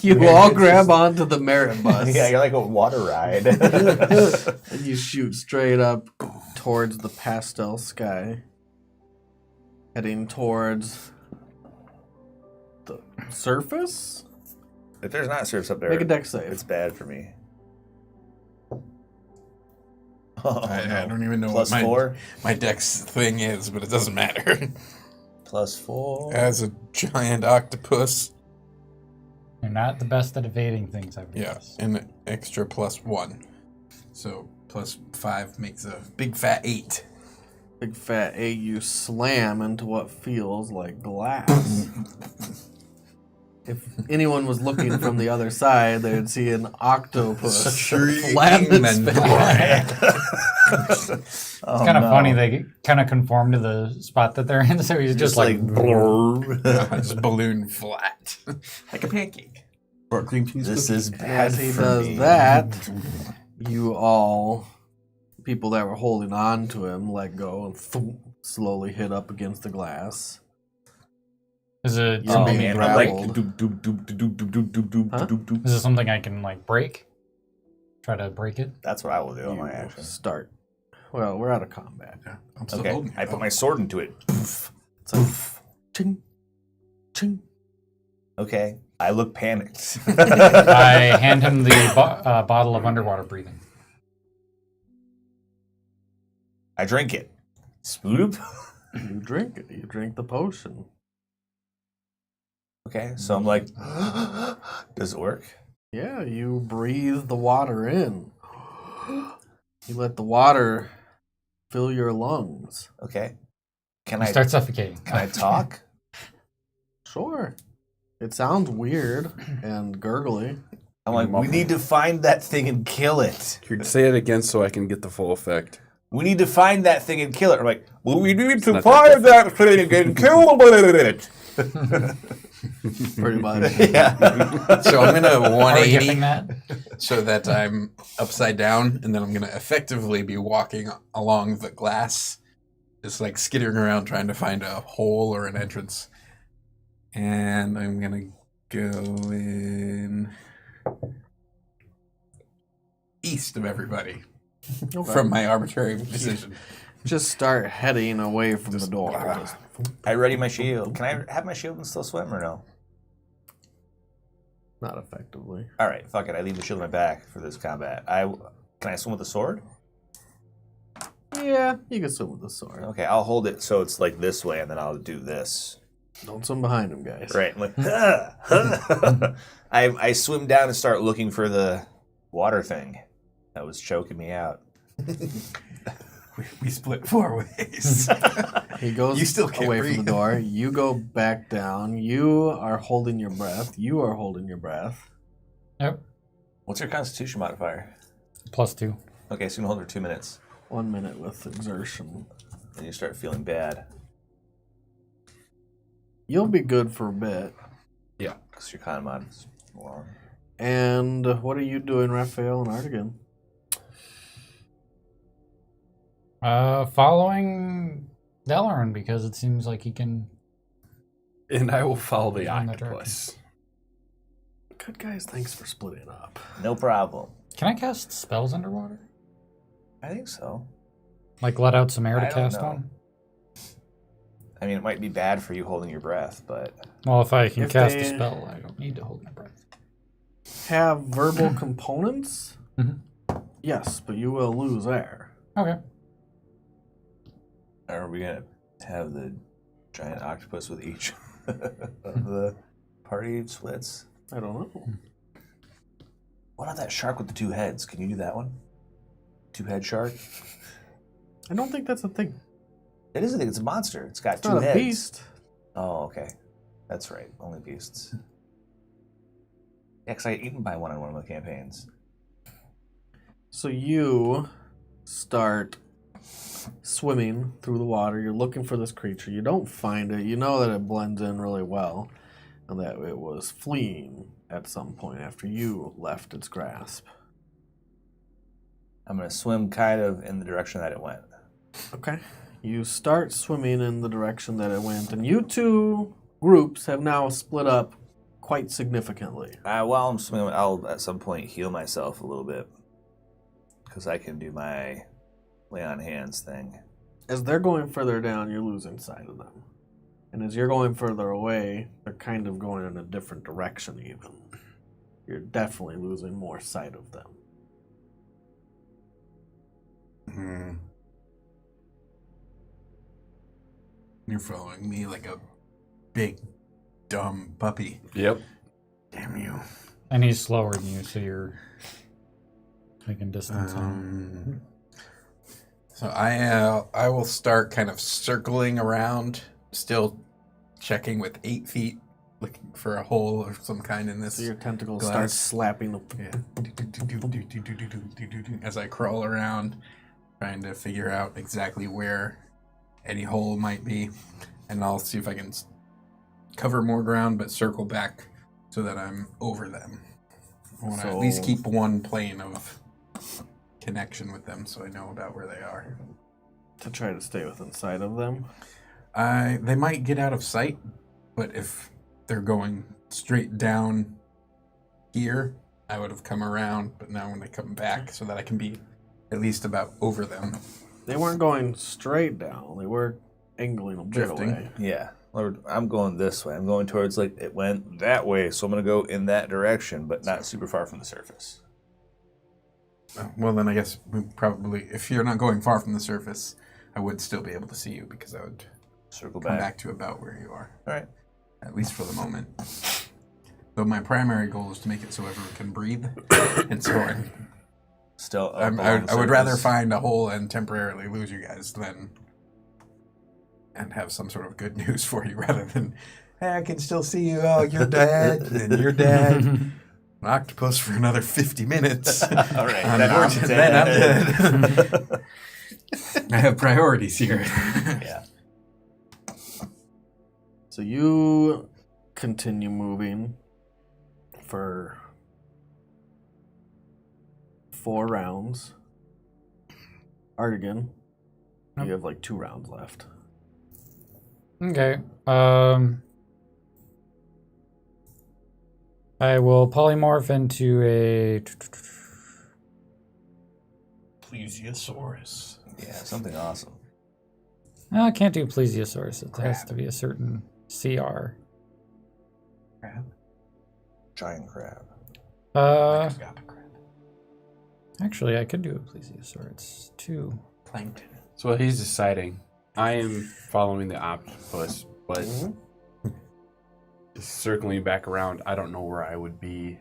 Speaker 3: You all grab onto the merit bus.
Speaker 6: Yeah, you're like a water ride.
Speaker 3: And you shoot straight up towards the pastel sky, heading towards the surface.
Speaker 6: If there's not surface up there,
Speaker 3: Make a dex save.
Speaker 6: it's bad for me.
Speaker 2: I don't even know
Speaker 6: Plus
Speaker 2: what
Speaker 6: 4?
Speaker 2: my dex thing is, but it doesn't matter.
Speaker 6: Plus 4.
Speaker 2: As a giant octopus,
Speaker 4: You're not the best at evading things, I've
Speaker 2: yeah,
Speaker 4: noticed.
Speaker 2: and an extra +1. So +5 makes a big fat 8.
Speaker 3: Big fat 8, you slam into what feels like glass. If anyone was looking from the other side, they would see an octopus flap its back.
Speaker 4: It's kind of funny they kind of conform to the spot that they're in, so he's just like
Speaker 2: Just balloon flat. Like a pancake. Or a cream cheese
Speaker 6: This
Speaker 2: cookie.
Speaker 6: is bad
Speaker 3: As he
Speaker 6: for
Speaker 3: does
Speaker 6: me.
Speaker 3: that, you all, people that were holding on to him, let go and slowly hit up against the glass.
Speaker 4: Is it
Speaker 3: You're
Speaker 4: something?
Speaker 3: being
Speaker 6: man, I'm like,
Speaker 3: grappled.
Speaker 6: doop, doop, doop, doop, doop, doop, doop, doop,
Speaker 3: Huh?
Speaker 6: doop, doop.
Speaker 4: Is it something I can like break? Try to break it.
Speaker 6: That's what I will do on
Speaker 3: You
Speaker 6: my action.
Speaker 3: start. Well, we're out of combat.
Speaker 2: Yeah, I'm still
Speaker 6: Okay,
Speaker 2: holding it.
Speaker 6: I put my sword into it. Poof.
Speaker 3: It's like, ching, ching.
Speaker 6: Okay, I look panicked.
Speaker 4: I hand him the bottle of underwater breathing.
Speaker 6: I drink it. Spoop.
Speaker 3: You drink it. You drink the potion.
Speaker 6: Okay, so I'm like, does it work?
Speaker 3: Yeah, you breathe the water in. You let the water fill your lungs.
Speaker 6: Okay. Can
Speaker 4: I
Speaker 6: I
Speaker 4: start suffocating.
Speaker 6: Can I talk?
Speaker 3: Sure. It sounds weird and gurgly.
Speaker 1: I'm like, we need to find that thing and kill it.
Speaker 5: Say it again so I can get the full effect.
Speaker 1: We need to find that thing and kill it. I'm like, well, we need to
Speaker 5: not
Speaker 1: find that thing and kill it.
Speaker 3: Pretty much.
Speaker 1: Yeah.
Speaker 2: So I'm gonna
Speaker 4: Are we
Speaker 2: 180
Speaker 4: getting that?
Speaker 2: so that I'm upside down, and then I'm gonna effectively be walking along the glass, just like skittering around trying to find a hole or an entrance. And I'm gonna go in east of everybody from my arbitrary decision.
Speaker 3: Just start heading away from the door. Just-
Speaker 1: I ready my shield. Can I have my shield and still swim or no?
Speaker 3: not effectively.
Speaker 1: All right, fuck it. I leave the shield in my back for this combat. Can I swim with the sword?
Speaker 3: Yeah, you can swim with the sword.
Speaker 1: Okay, I'll hold it so it's like this way, and then I'll do this.
Speaker 3: Don't swim behind him, guys.
Speaker 1: Right. I'm like, I swim down and start looking for the water thing that was choking me out.
Speaker 2: We split 4 ways.
Speaker 3: He goes
Speaker 2: You still can't
Speaker 3: away
Speaker 2: breathe.
Speaker 3: from the door. You go back down. You are holding your breath. You are holding your breath.
Speaker 4: Yep.
Speaker 1: What's your constitution modifier?
Speaker 4: +2.
Speaker 1: Okay, so you can hold for 2 minutes.
Speaker 3: 1 minute with exertion.
Speaker 1: Then you start feeling bad.
Speaker 3: You'll be good for a bit.
Speaker 1: Yeah. Because your con mod is long.
Speaker 3: And what are you doing, Raphael and Artigan?
Speaker 4: Following Delaran because it seems like he can.
Speaker 5: And I will follow the
Speaker 4: In that
Speaker 5: octopus.
Speaker 3: Good guys, thanks for splitting up.
Speaker 1: No problem.
Speaker 4: Can I cast spells underwater?
Speaker 1: I think so.
Speaker 4: Like let out some air to
Speaker 1: I don't
Speaker 4: cast
Speaker 1: know.
Speaker 4: one?
Speaker 1: I mean, it might be bad for you holding your breath, but
Speaker 4: Well, if I can
Speaker 3: If
Speaker 4: cast
Speaker 3: they-
Speaker 4: a spell, I don't need to hold my breath.
Speaker 3: Have verbal components?
Speaker 4: Mhm.
Speaker 3: Yes, but you will lose air.
Speaker 4: Okay.
Speaker 1: are we going to have the giant octopus with each of the party splits?
Speaker 3: I don't know.
Speaker 1: What about that shark with the 2 heads? Can you do that one? 2-head shark?
Speaker 3: I don't think that's a thing.
Speaker 1: It is a thing. It's a monster. It's got
Speaker 3: It's
Speaker 1: 2
Speaker 3: not a
Speaker 1: heads.
Speaker 3: beast.
Speaker 1: Oh, okay. That's right. Only beasts. Yeah, because I get eaten by one on one of the campaigns.
Speaker 3: So you start swimming through the water. You're looking for this creature. You don't find it. You know that it blends in really well and that it was fleeing at some point after you left its grasp.
Speaker 1: I'm going to swim kind of in the direction that it went.
Speaker 3: Okay. You start swimming in the direction that it went, and you two groups have now split up quite significantly.
Speaker 1: While I'm swimming, I'll at some point heal myself a little bit. Because I can do my lay on hands thing.
Speaker 3: As they're going further down, you're losing sight of them. And as you're going further away, they're kind of going in a different direction even. You're definitely losing more sight of them.
Speaker 2: You're following me like a big, dumb puppy.
Speaker 5: Yep.
Speaker 2: Damn you.
Speaker 4: And he's slower than you, so you're making distance on him.
Speaker 2: So I will start kind of circling around, still checking with 8 feet, looking for a hole of some kind in this.
Speaker 3: So your tentacles
Speaker 2: glass.
Speaker 3: start slapping the...
Speaker 2: Yeah. As I crawl around, trying to figure out exactly where any hole might be, and I'll see if I can cover more ground, but circle back so that I'm over them. I want to at least keep one plane of connection with them, so I know about where they are.
Speaker 3: To try to stay within sight of them?
Speaker 2: They might get out of sight, but if they're going straight down here, I would have come around, but now when they come back, so that I can be at least about over them.
Speaker 3: They weren't going straight down. They were angling a bit
Speaker 2: Drifting.
Speaker 3: away.
Speaker 1: Yeah. Lord, I'm going this way. I'm going towards, like, it went that way, so I'm going to go in that direction, but not super far from the surface.
Speaker 2: Well, then I guess we probably, if you're not going far from the surface, I would still be able to see you because I would
Speaker 1: Circle
Speaker 2: come
Speaker 1: back.
Speaker 2: back to about where you are,
Speaker 1: All right.
Speaker 2: at least for the moment. Though my primary goal is to make it so everyone can breathe, and so
Speaker 1: Still,
Speaker 2: I would rather find a hole and temporarily lose you guys than and have some sort of good news for you rather than, hey, I can still see you. Oh, you're dead, and you're dead. octopus for another 50 minutes.
Speaker 6: All right.
Speaker 2: Then I'm dead. I have priorities here.
Speaker 6: Yeah.
Speaker 3: So you continue moving for 4 rounds. Artigan, you have like 2 rounds left.
Speaker 4: Okay. I will polymorph into a.
Speaker 2: Plesiosaurus.
Speaker 6: Yeah, something awesome.
Speaker 4: I can't do plesiosaurus. It has to be a certain CR.
Speaker 2: Crab.
Speaker 6: Giant crab.
Speaker 4: Actually, I could do a plesiosaur. It's 2.
Speaker 2: Plankton.
Speaker 5: So while he's deciding, I am following the octopus, but circling back around, I don't know where I would be.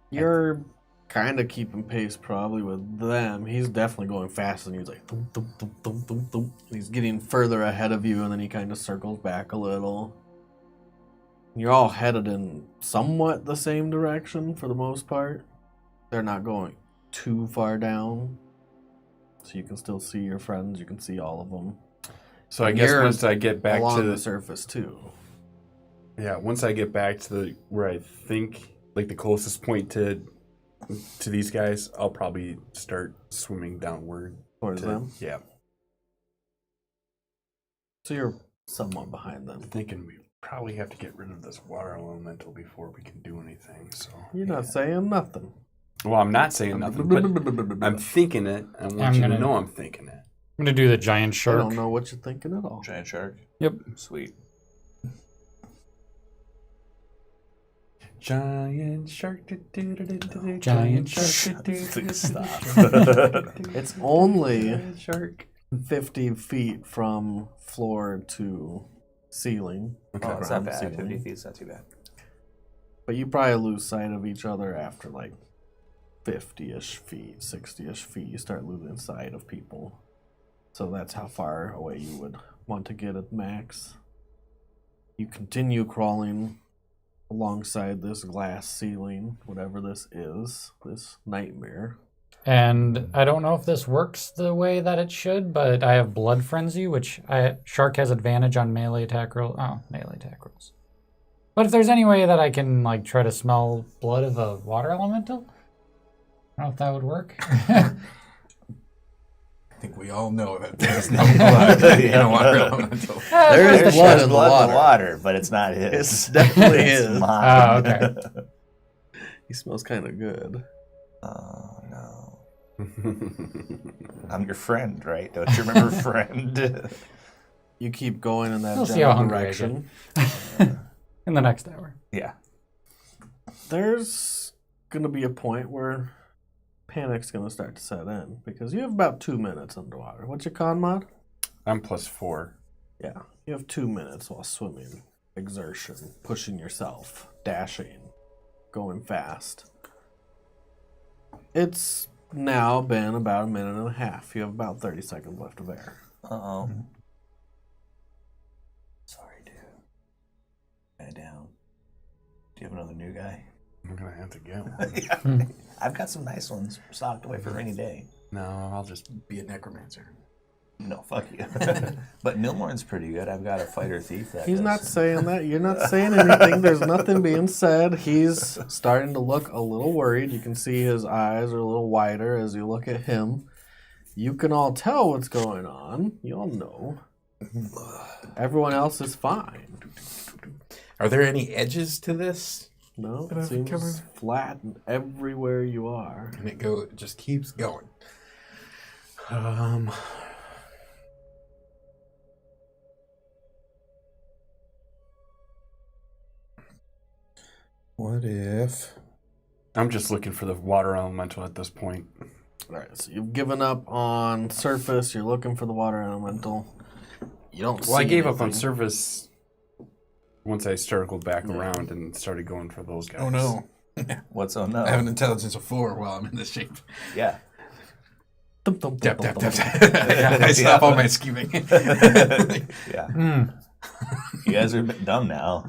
Speaker 3: You're kind of keeping pace probably with them. He's definitely going faster than you. He's like, thump, thump, thump, thump, thump, thump. He's getting further ahead of you, and then he kind of circles back a little. You're all headed in somewhat the same direction for the most part. They're not going too far down, so you can still see your friends. You can see all of them.
Speaker 5: So I guess
Speaker 3: You're
Speaker 5: once I get back
Speaker 3: along
Speaker 5: to
Speaker 3: the surface too.
Speaker 5: Yeah, once I get back to where I think like the closest point to these guys, I'll probably start swimming downward
Speaker 3: Towards them.
Speaker 5: Yeah,
Speaker 3: So you're somewhat behind them.
Speaker 5: I'm thinking we probably have to get rid of this water elemental before we can do anything. So
Speaker 3: You're not saying nothing.
Speaker 5: well, I'm not saying nothing, but I'm thinking it. I want you to know I'm thinking it.
Speaker 4: I'm gonna do the giant
Speaker 3: I
Speaker 4: shark.
Speaker 3: don't know what you're thinking at all.
Speaker 6: Giant shark.
Speaker 4: Yep.
Speaker 6: Sweet.
Speaker 5: Giant shark.
Speaker 4: Giant shark.
Speaker 6: Please stop.
Speaker 3: It's only
Speaker 5: Giant shark.
Speaker 3: 50 feet from floor to ceiling.
Speaker 6: Oh, it's not bad.
Speaker 3: Ceiling.
Speaker 6: 50 feet is not too bad.
Speaker 3: But you probably lose sight of each other after like 50-ish feet, 60-ish feet. You start losing sight of people. So that's how far away you would want to get at max. You continue crawling alongside this glass ceiling, whatever this is, this nightmare.
Speaker 4: And I don't know if this works the way that it should, but I have Blood Frenzy, which Shark has advantage on melee attack rolls. Oh, melee attack rolls. But if there's any way that I can like try to smell blood of a water elemental, I don't know if that would work.
Speaker 2: I think we all know that there's no blood in a water elemental.
Speaker 3: There is
Speaker 6: There's
Speaker 3: blood in the
Speaker 6: blood in
Speaker 3: water.
Speaker 6: the water, but it's not his.
Speaker 3: It's definitely
Speaker 6: It's
Speaker 3: his.
Speaker 6: mine.
Speaker 4: Oh, okay.
Speaker 3: He smells kind of good.
Speaker 6: Oh, no. I'm your friend, right? Don't you remember friend?
Speaker 3: You keep going in that
Speaker 4: We'll see how
Speaker 3: general
Speaker 4: hungry I
Speaker 3: direction.
Speaker 4: In the next hour.
Speaker 6: Yeah.
Speaker 3: There's going to be a point where panic's going to start to set in because you have about 2 minutes underwater. What's your con mod?
Speaker 5: I'm +4.
Speaker 3: Yeah, you have 2 minutes while swimming. Exertion, pushing yourself, dashing, going fast. It's now been about 1.5 minutes. You have about 30 seconds left of air.
Speaker 6: Uh-oh. Sorry, dude. Guy down. Do you have another new guy?
Speaker 5: I'm gonna have to get one.
Speaker 6: Yeah. I've got some nice ones stocked away for a rainy day.
Speaker 5: No, I'll just
Speaker 2: Be a necromancer.
Speaker 6: No, fuck you. But Milmorn's pretty good. I've got a fighter thief that
Speaker 3: He's
Speaker 6: does
Speaker 3: not
Speaker 6: some-
Speaker 3: saying that. You're not saying anything. There's nothing being said. He's starting to look a little worried. You can see his eyes are a little wider as you look at him. You can all tell what's going on. You all know. Everyone else is fine.
Speaker 2: Are there any edges to this?
Speaker 3: No,
Speaker 2: But
Speaker 3: it
Speaker 2: I've
Speaker 3: seems
Speaker 2: covered-
Speaker 3: flat everywhere you are.
Speaker 2: And it just keeps going. What if?
Speaker 5: I'm just looking for the water elemental at this point.
Speaker 3: All right, so you've given up on surface. You're looking for the water elemental. You don't.
Speaker 5: Well, I
Speaker 3: see
Speaker 5: gave up on
Speaker 3: anything.
Speaker 5: surface once I circled back around and started going for those guys.
Speaker 2: Oh no.
Speaker 6: What's on no?
Speaker 2: I have an intelligence of 4 while I'm in this shape.
Speaker 6: Yeah.
Speaker 3: Dum, dum, dum,
Speaker 2: Tap,
Speaker 3: dum,
Speaker 2: tap,
Speaker 3: dum,
Speaker 2: tap,
Speaker 3: dum.
Speaker 2: tap. I stop all my scheming.
Speaker 6: Yeah. You guys are a bit dumb now.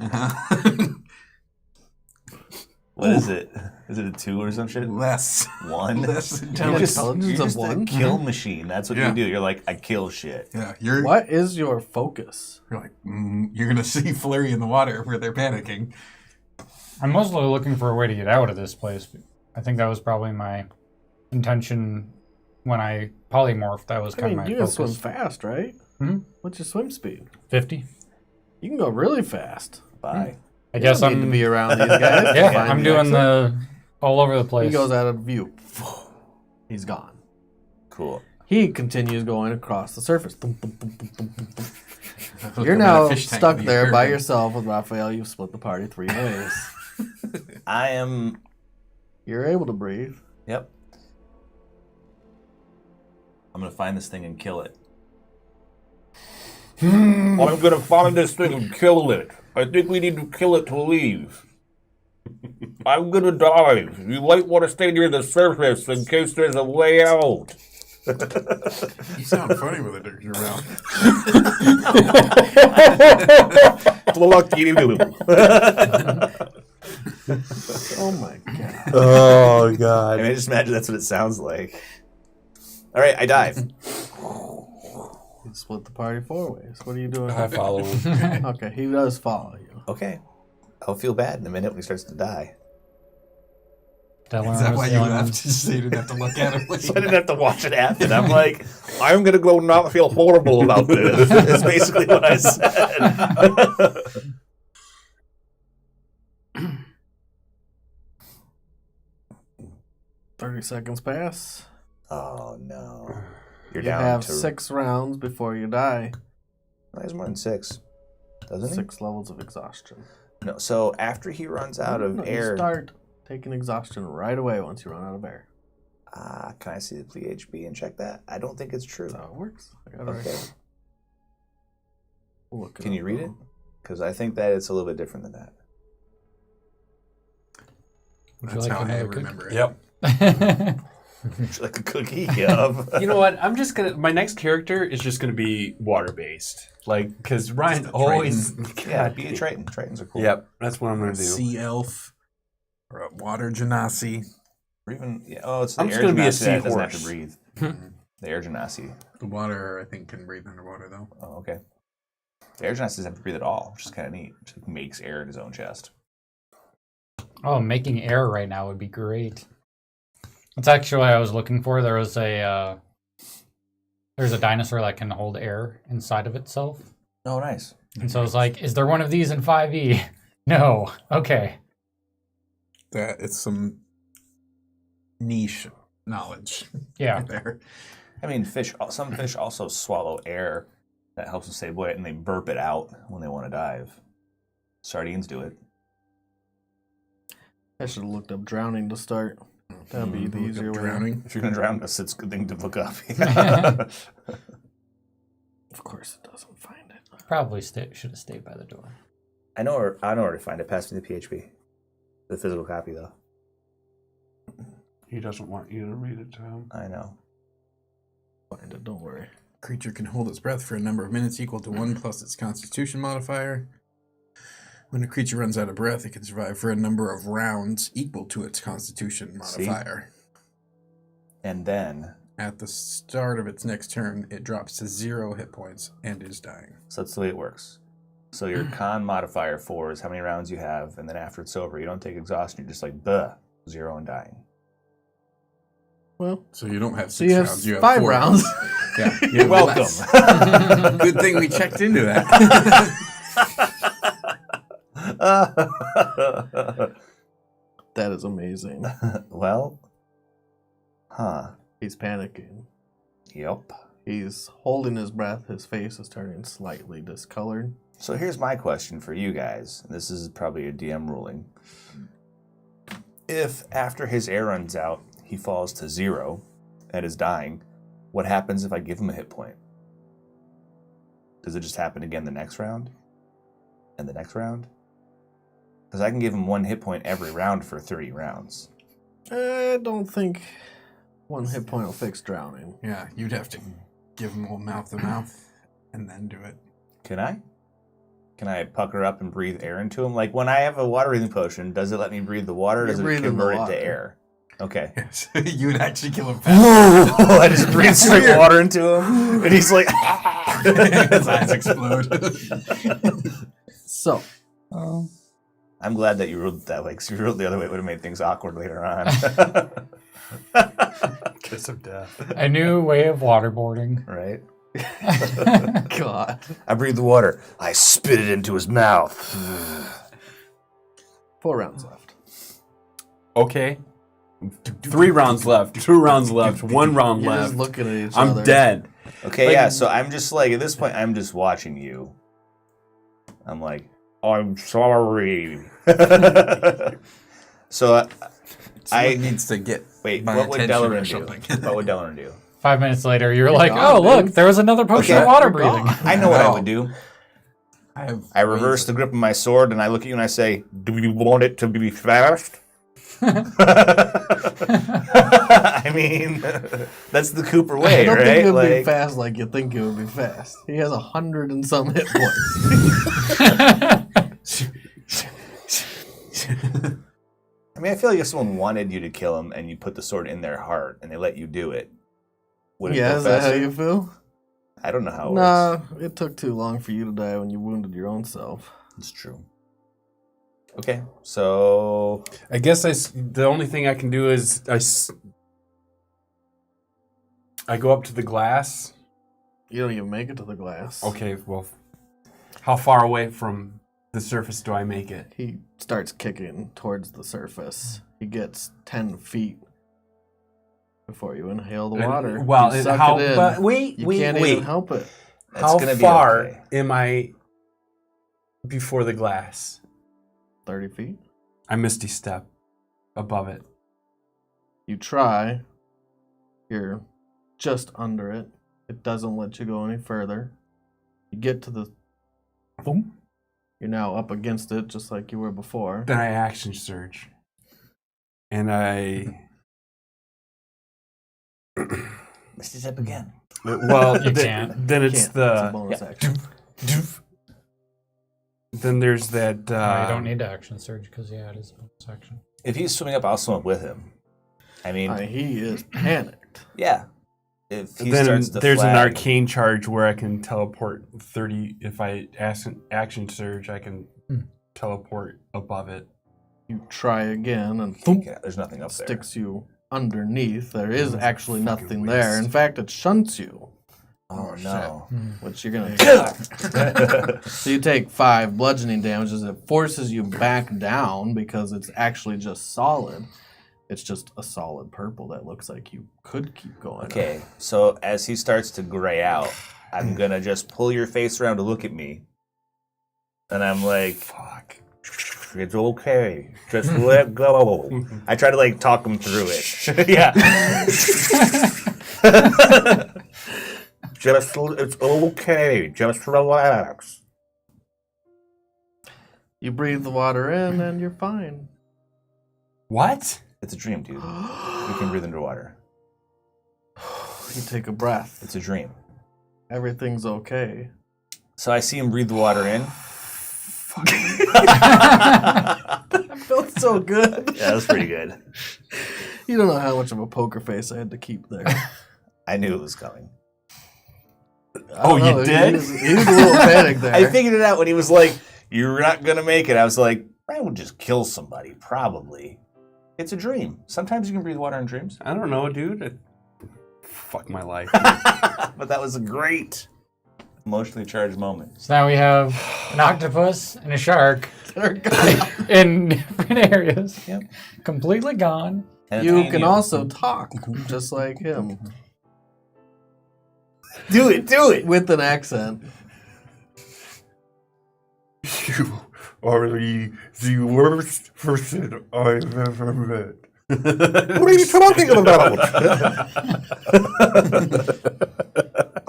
Speaker 6: What is it? Is it a 2 or some shit?
Speaker 2: Less.
Speaker 6: 1?
Speaker 2: Less
Speaker 6: You're
Speaker 2: intelligence.
Speaker 6: you're just a
Speaker 3: One?
Speaker 6: kill machine. That's what
Speaker 2: Yeah.
Speaker 6: you do. You're like, I kill shit.
Speaker 2: Yeah, you're
Speaker 3: What is your focus?
Speaker 2: like, you're gonna see Flurry in the water where they're panicking.
Speaker 4: I'm mostly looking for a way to get out of this place. I think that was probably my intention when I polymorphed. That was
Speaker 3: I
Speaker 4: kind
Speaker 3: mean,
Speaker 4: of my
Speaker 3: you can swim
Speaker 4: focus.
Speaker 3: fast, right?
Speaker 4: Hmm?
Speaker 3: What's your swim speed?
Speaker 4: 50.
Speaker 3: You can go really fast.
Speaker 6: Bye.
Speaker 4: I
Speaker 3: You
Speaker 4: guess
Speaker 3: don't
Speaker 4: I'm
Speaker 3: need to be around these guys. to
Speaker 4: Yeah,
Speaker 3: find
Speaker 4: I'm
Speaker 3: the
Speaker 4: doing
Speaker 3: exit.
Speaker 4: the all over the place.
Speaker 3: He goes out of view. He's gone.
Speaker 6: Cool.
Speaker 3: He continues going across the surface. Thum, thum, thum, thum, thum, thum, thum.
Speaker 2: Look,
Speaker 3: You're
Speaker 2: I'm in a
Speaker 3: now
Speaker 2: fish tank
Speaker 3: stuck
Speaker 2: in the
Speaker 3: there by
Speaker 2: aquarium.
Speaker 3: yourself with Raphael. You've split the party 3 ways.
Speaker 6: I am.
Speaker 3: You're able to breathe.
Speaker 6: Yep. I'm gonna find this thing and kill it.
Speaker 1: I'm gonna find this thing and kill it. I think we need to kill it to leave. I'm gonna dive. You might want to stay near the surface in case there's a way out.
Speaker 2: You sound funny with a dirt around.
Speaker 3: Oh my god.
Speaker 1: Oh
Speaker 6: I
Speaker 1: god.
Speaker 6: mean, just imagine that's what it sounds like. All right, I dive.
Speaker 3: You split the party 4 ways. What are you doing?
Speaker 5: I follow him.
Speaker 3: Okay, he does follow you.
Speaker 6: Okay. I'll feel bad in a minute when he starts to die.
Speaker 4: Dylan
Speaker 2: Is that
Speaker 4: was
Speaker 2: why
Speaker 4: the
Speaker 2: you
Speaker 4: only one-
Speaker 2: left? So you didn't have to look at him.
Speaker 6: So I didn't have to watch it happen. I'm like, I'm gonna go not feel horrible about this. It's basically what I said.
Speaker 3: 30 seconds pass.
Speaker 6: Oh no. You're
Speaker 3: You
Speaker 6: down
Speaker 3: have
Speaker 6: to
Speaker 3: 6 rounds before you die.
Speaker 6: There's more than 6. Doesn't
Speaker 3: 6 levels of exhaustion.
Speaker 6: he? No. So after he runs out of
Speaker 3: No,
Speaker 6: air,
Speaker 3: You start taking exhaustion right away once you run out of air.
Speaker 6: can I see the PHB and check that? I don't think it's true.
Speaker 3: That's how it works. I got it
Speaker 6: Okay.
Speaker 3: right. We'll look
Speaker 6: Can you
Speaker 3: up,
Speaker 6: read it?
Speaker 3: though.
Speaker 6: Because I think that it's a little bit different than that.
Speaker 4: Would you
Speaker 2: That's
Speaker 4: like
Speaker 2: how I
Speaker 4: another cookie?
Speaker 2: remember it.
Speaker 5: Yep.
Speaker 6: Would you like a cookie? Yup.
Speaker 5: You know what? I'm just gonna. My next character is just gonna be water based, like because Ryan
Speaker 2: Just a
Speaker 5: always.
Speaker 6: Yeah,
Speaker 5: God,
Speaker 6: be a Triton. Tritons are cool.
Speaker 5: Yep, that's what I'm
Speaker 2: Or
Speaker 5: gonna
Speaker 2: a
Speaker 5: do.
Speaker 2: sea elf. Or a water genasi.
Speaker 6: Or even, it's the
Speaker 5: I'm just
Speaker 6: air
Speaker 5: gonna be a
Speaker 6: genasi that doesn't have to
Speaker 5: seahorse.
Speaker 6: breathe. The air genasi.
Speaker 2: The water, I think, can breathe underwater, though.
Speaker 6: Oh, okay. The air genasi doesn't have to breathe at all, which is kind of neat. Just makes air in his own chest.
Speaker 4: Oh, making air right now would be great. That's actually what I was looking for. There was a there's a dinosaur that can hold air inside of itself.
Speaker 6: Oh, nice.
Speaker 4: And so I was like, is there one of these in 5e? No. Okay.
Speaker 2: That it's some niche knowledge
Speaker 4: Yeah.
Speaker 2: right there.
Speaker 6: I mean, some fish also swallow air that helps them stay buoyant, and they burp it out when they want to dive. Sardines do it.
Speaker 3: I should have looked up drowning to start. That'd be the easier way.
Speaker 2: Drowning.
Speaker 6: If you're going to drown us, it's a good thing to look up.
Speaker 3: Of course it doesn't find it.
Speaker 4: Probably should have stayed by the door.
Speaker 6: I know where to find it. Pass me the PHP. The physical copy, though.
Speaker 5: He doesn't want you to read it to him.
Speaker 6: I know.
Speaker 3: Find it, don't worry.
Speaker 2: Creature can hold its breath for a number of minutes equal to 1 plus its constitution modifier. When a creature runs out of breath, it can survive for a number of rounds equal to its constitution modifier.
Speaker 6: And then,
Speaker 2: At the start of its next turn, it drops to 0 hit points and is dying.
Speaker 6: so that's the way it works. So your con modifier 4 is how many rounds you have, and then after it's over, you don't take exhaustion. You're just like, 0 and dying.
Speaker 3: Well,
Speaker 2: So you don't have 6
Speaker 3: so you have
Speaker 2: rounds, you have
Speaker 3: 5
Speaker 2: 4
Speaker 3: rounds.
Speaker 2: Yeah, you
Speaker 6: You're
Speaker 2: have
Speaker 6: welcome.
Speaker 2: less. Good thing we checked into that.
Speaker 3: That is amazing.
Speaker 6: Well, huh.
Speaker 3: He's panicking.
Speaker 6: Yep.
Speaker 3: He's holding his breath. His face is turning slightly discolored.
Speaker 6: So here's my question for you guys. This is probably a DM ruling. If after his air runs out, he falls to 0 and is dying, what happens if I give him a hit point? Does it just happen again the next round? And the next round? Because I can give him 1 hit point every round for 30 rounds.
Speaker 3: I don't think 1 hit point will fix drowning.
Speaker 2: Yeah, you'd have to give him a little mouth to mouth and then do it.
Speaker 6: Can I?
Speaker 1: Can I pucker up and breathe air into him? Like when I have a water breathing potion, does it let me breathe the water or does it convert it to air? Okay.
Speaker 2: You would actually kill him fast.
Speaker 1: I just breathe straight water into him and he's like
Speaker 2: his eyes explode.
Speaker 3: So,
Speaker 1: I'm glad that you ruled it that way because if you ruled it the other way, it would have made things awkward later on.
Speaker 5: Kiss of death.
Speaker 4: A new way of waterboarding.
Speaker 1: Right?
Speaker 3: God.
Speaker 1: I breathe the water. I spit it into his mouth.
Speaker 3: 4 rounds left.
Speaker 5: Okay. 3 rounds left. 2 rounds left. 1 round
Speaker 3: You're
Speaker 5: left.
Speaker 3: just looking at each other.
Speaker 5: I'm dead.
Speaker 1: Okay,
Speaker 5: Like-
Speaker 1: yeah, so I'm just like, at this point, I'm just watching you. I'm like, I'm sorry. So
Speaker 2: Someone needs to get
Speaker 1: wait,
Speaker 2: my
Speaker 1: what would
Speaker 2: attention or
Speaker 1: Delaran do?
Speaker 2: something.
Speaker 1: What would Delaran do?
Speaker 4: 5 minutes later, you're like,
Speaker 3: gone,
Speaker 4: oh, look,
Speaker 3: dude.
Speaker 4: there was another potion
Speaker 1: Okay,
Speaker 4: of water
Speaker 3: you're gone.
Speaker 4: breathing.
Speaker 1: I know what I
Speaker 2: No.
Speaker 1: would do.
Speaker 2: have
Speaker 1: I reverse the grip of my sword and I look at you and I say, do you want it to be fast? I mean, that's the Cooper
Speaker 3: I
Speaker 1: way,
Speaker 3: don't think
Speaker 1: right?
Speaker 3: it would be
Speaker 1: Like,
Speaker 3: fast like you think it would be fast. He has 100 and some hit points.
Speaker 1: I mean, I feel like if someone wanted you to kill him and you put the sword in their heart and they let you do it, would it
Speaker 3: Yeah,
Speaker 1: go
Speaker 3: is that how
Speaker 1: faster?
Speaker 3: you feel?
Speaker 1: I don't know how it works.
Speaker 3: Nah, it took too long for you to die when you wounded your own self.
Speaker 1: It's true. Okay, so
Speaker 5: I guess the only thing I can do is I go up to the glass.
Speaker 3: You don't even make it to the glass.
Speaker 5: Okay, well, how far away from the surface do I make it?
Speaker 3: He starts kicking towards the surface. He gets 10 feet before you inhale the water.
Speaker 5: Well,
Speaker 3: you suck
Speaker 5: how?
Speaker 3: it in.
Speaker 5: But wait,
Speaker 3: You
Speaker 5: wait,
Speaker 3: can't
Speaker 5: wait.
Speaker 3: even help it.
Speaker 1: that's
Speaker 5: How
Speaker 1: gonna be
Speaker 5: far
Speaker 1: okay.
Speaker 5: am I before the glass?
Speaker 3: 30 feet.
Speaker 5: I misty step above it.
Speaker 3: You try. You're just under it. It doesn't let you go any further. You get to the...
Speaker 4: Boom.
Speaker 3: You're now up against it, just like you were before.
Speaker 5: Then I action surge, and I.
Speaker 1: Misty step again.
Speaker 5: Well,
Speaker 4: You can't.
Speaker 5: Then
Speaker 3: You
Speaker 5: it's
Speaker 3: can't. It's a
Speaker 5: the.
Speaker 3: bonus action.
Speaker 5: Then there's that.
Speaker 4: You don't need to action surge because, yeah, it is a bonus action.
Speaker 1: If he's swimming up, I'll swim up with him. I mean,
Speaker 3: He is panicked.
Speaker 1: yeah. If he
Speaker 5: Then
Speaker 1: starts to
Speaker 5: there's an
Speaker 1: flag,
Speaker 5: arcane charge where I can teleport 30. If I action surge, I can teleport above it.
Speaker 3: You try again, and
Speaker 1: Yeah, there's nothing up there.
Speaker 3: sticks you underneath. There is actually
Speaker 5: fucking
Speaker 3: nothing
Speaker 5: waste.
Speaker 3: there. In fact, it shunts you,
Speaker 1: Oh no.
Speaker 3: which you're gonna take. So you take 5 bludgeoning damages. It forces you back down because it's actually just solid. It's just a solid purple that looks like you could keep going.
Speaker 1: Okay, so as he starts to gray out, I'm gonna just pull your face around to look at me, and I'm like,
Speaker 5: Fuck.
Speaker 1: "It's okay, just let go." I try to like talk him through it. Yeah. It's okay. Just relax.
Speaker 3: You breathe the water in, and you're fine.
Speaker 5: What?
Speaker 1: It's a dream, dude. You can breathe underwater.
Speaker 3: You take a breath.
Speaker 1: It's a dream.
Speaker 3: Everything's okay.
Speaker 1: So I see him breathe the water in.
Speaker 3: That felt so good.
Speaker 1: Yeah, that was pretty good.
Speaker 3: You don't know how much of a poker face I had to keep there.
Speaker 1: I knew it was coming.
Speaker 5: Oh, you did?
Speaker 3: He was a little panicked there.
Speaker 1: I figured it out when he was like, "You're not gonna make it." I was like, "I would just kill somebody, probably." It's a dream. Sometimes you can breathe water in dreams.
Speaker 5: I don't know, dude. Fuck my life.
Speaker 1: But that was a great emotionally charged moment.
Speaker 4: So now we have an octopus and a shark in different areas.
Speaker 1: Yep.
Speaker 4: Completely gone.
Speaker 1: And
Speaker 3: You
Speaker 1: it's
Speaker 3: can
Speaker 1: you.
Speaker 3: also talk, just like him,
Speaker 1: do it.
Speaker 3: with an accent.
Speaker 5: You are the worst person I've ever met.
Speaker 1: What are you talking about?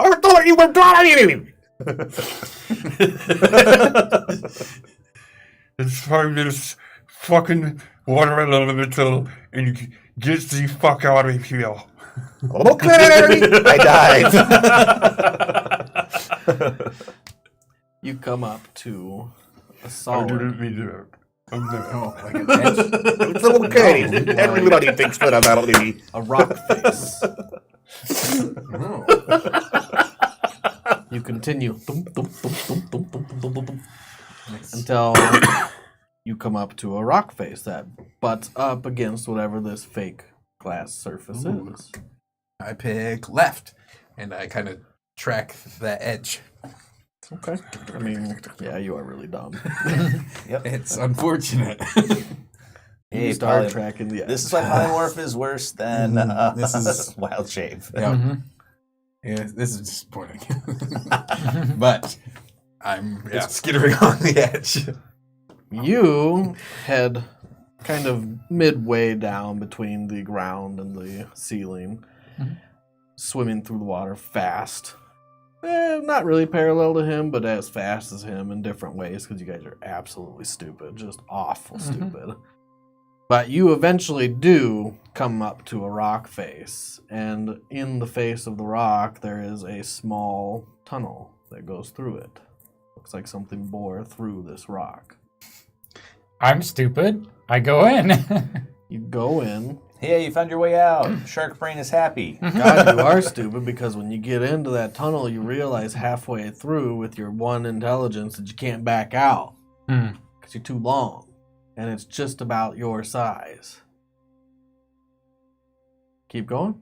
Speaker 1: I thought you were dying.
Speaker 5: It's time this fucking water elemental and you get the fuck out of here.
Speaker 1: Okay, I died.
Speaker 3: You come up to a
Speaker 5: I
Speaker 3: solid.
Speaker 5: didn't mean to.
Speaker 2: Oh, like an edge.
Speaker 1: It's okay. Everybody thinks that about me.
Speaker 3: A rock face.
Speaker 2: Oh.
Speaker 3: You continue thump, thump, thump, thump, thump, thump, thump, thump, thump, until you come up to a rock face that butts up against whatever this fake glass surface is.
Speaker 2: I pick left, and I kind of track that edge.
Speaker 3: Okay. I mean, yeah, you are really dumb.
Speaker 2: It's unfortunate.
Speaker 3: You start tracking the edge.
Speaker 1: This is why polymorph is worse than
Speaker 2: This is-
Speaker 1: wild shape.
Speaker 2: Yeah. Yeah, this is disappointing. But I'm skittering on the edge.
Speaker 3: You head kind of midway down between the ground and the ceiling, swimming through the water fast. Not really parallel to him, but as fast as him in different ways because you guys are absolutely stupid, just awful stupid. But you eventually do come up to a rock face, and in the face of the rock there is a small tunnel that goes through it. Looks like something bore through this rock.
Speaker 4: I'm stupid. I go in.
Speaker 3: You go in.
Speaker 1: Hey, you found your way out. Shark brain is happy.
Speaker 3: God, you are stupid because when you get into that tunnel, you realize halfway through with your one intelligence that you can't back out because you're too long, and it's just about your size. Keep going.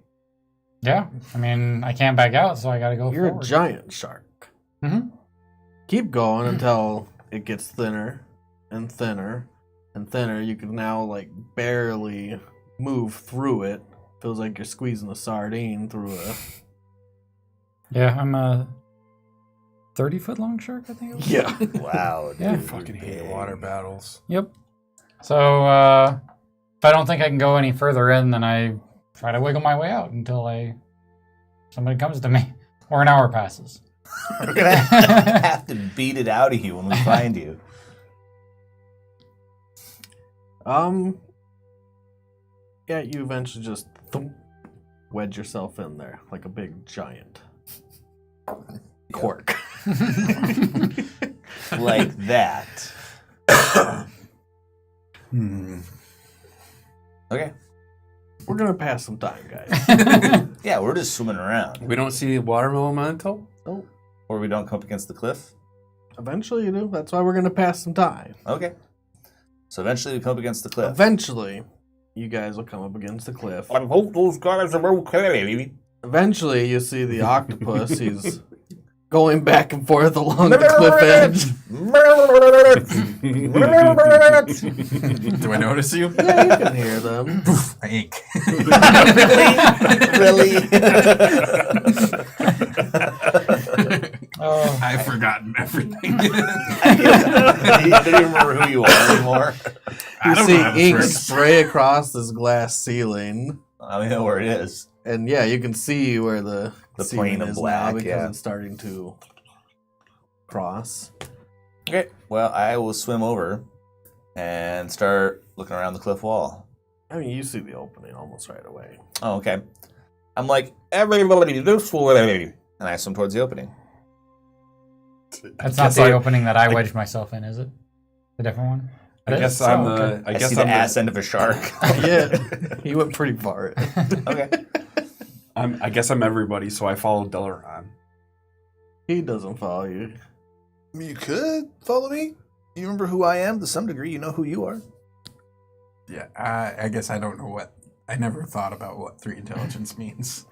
Speaker 4: Yeah, I mean, I can't back out, so I gotta go
Speaker 3: You're
Speaker 4: forward.
Speaker 3: a giant shark. Keep going until it gets thinner and thinner and thinner. You can now like barely move through it. Feels like you're squeezing a sardine through a...
Speaker 4: Yeah, I'm a 30-foot long shark, I think it was.
Speaker 3: Yeah.
Speaker 1: Wow.
Speaker 4: Yeah.
Speaker 1: dude.
Speaker 5: I fucking hate water battles.
Speaker 4: Yep. So, if I don't think I can go any further in, then I try to wiggle my way out until somebody comes to me. Or an hour passes.
Speaker 1: We're going to have to beat it out of you when we find you.
Speaker 3: Yeah, you eventually just wedge yourself in there like a big giant cork.
Speaker 1: Like that. Okay.
Speaker 3: We're gonna pass some time, guys.
Speaker 1: Yeah, we're just swimming around.
Speaker 5: We don't see water elemental?
Speaker 1: Or we don't come up against the cliff.
Speaker 3: Eventually you do. That's why we're gonna pass some time.
Speaker 1: Okay. So eventually we come up against the cliff.
Speaker 3: Eventually, you guys will come up against the cliff.
Speaker 1: I hope those guys are okay.
Speaker 3: Eventually, you see the octopus. He's going back and forth along the cliff edge.
Speaker 2: Do I notice you?
Speaker 3: Yeah, you can hear them.
Speaker 2: I ink.
Speaker 1: Really?
Speaker 4: Oh,
Speaker 2: I've forgotten everything.
Speaker 1: I don't even remember who you are anymore.
Speaker 3: You
Speaker 2: don't
Speaker 3: see
Speaker 2: know how this
Speaker 3: ink
Speaker 2: works.
Speaker 3: spray across this glass ceiling.
Speaker 1: I don't know where it is.
Speaker 3: And yeah, you can see where the
Speaker 1: plane
Speaker 3: ceiling
Speaker 1: of
Speaker 3: is
Speaker 1: black,
Speaker 3: now because
Speaker 1: yeah.
Speaker 3: it's starting to cross.
Speaker 1: Okay. Well, I will swim over and start looking around the cliff wall.
Speaker 3: I mean, you see the opening almost right away.
Speaker 1: Oh, okay. I'm like, everybody this way. And I swim towards the opening.
Speaker 4: that's not the opening that I wedged myself in, is it? The different one?
Speaker 5: I
Speaker 4: It
Speaker 5: guess
Speaker 4: is?
Speaker 5: I'm
Speaker 4: Oh,
Speaker 5: the.
Speaker 4: okay.
Speaker 5: I
Speaker 1: I
Speaker 5: guess
Speaker 1: see
Speaker 5: I'm
Speaker 1: the ass end of a shark.
Speaker 3: Yeah, he went pretty far.
Speaker 1: Okay.
Speaker 5: I guess I'm everybody, so I follow Delaron.
Speaker 3: He doesn't follow you.
Speaker 1: You could follow me. You remember who I am to some degree. You know who you are.
Speaker 2: Yeah, I guess I don't know what. I never thought about what 3 intelligence means.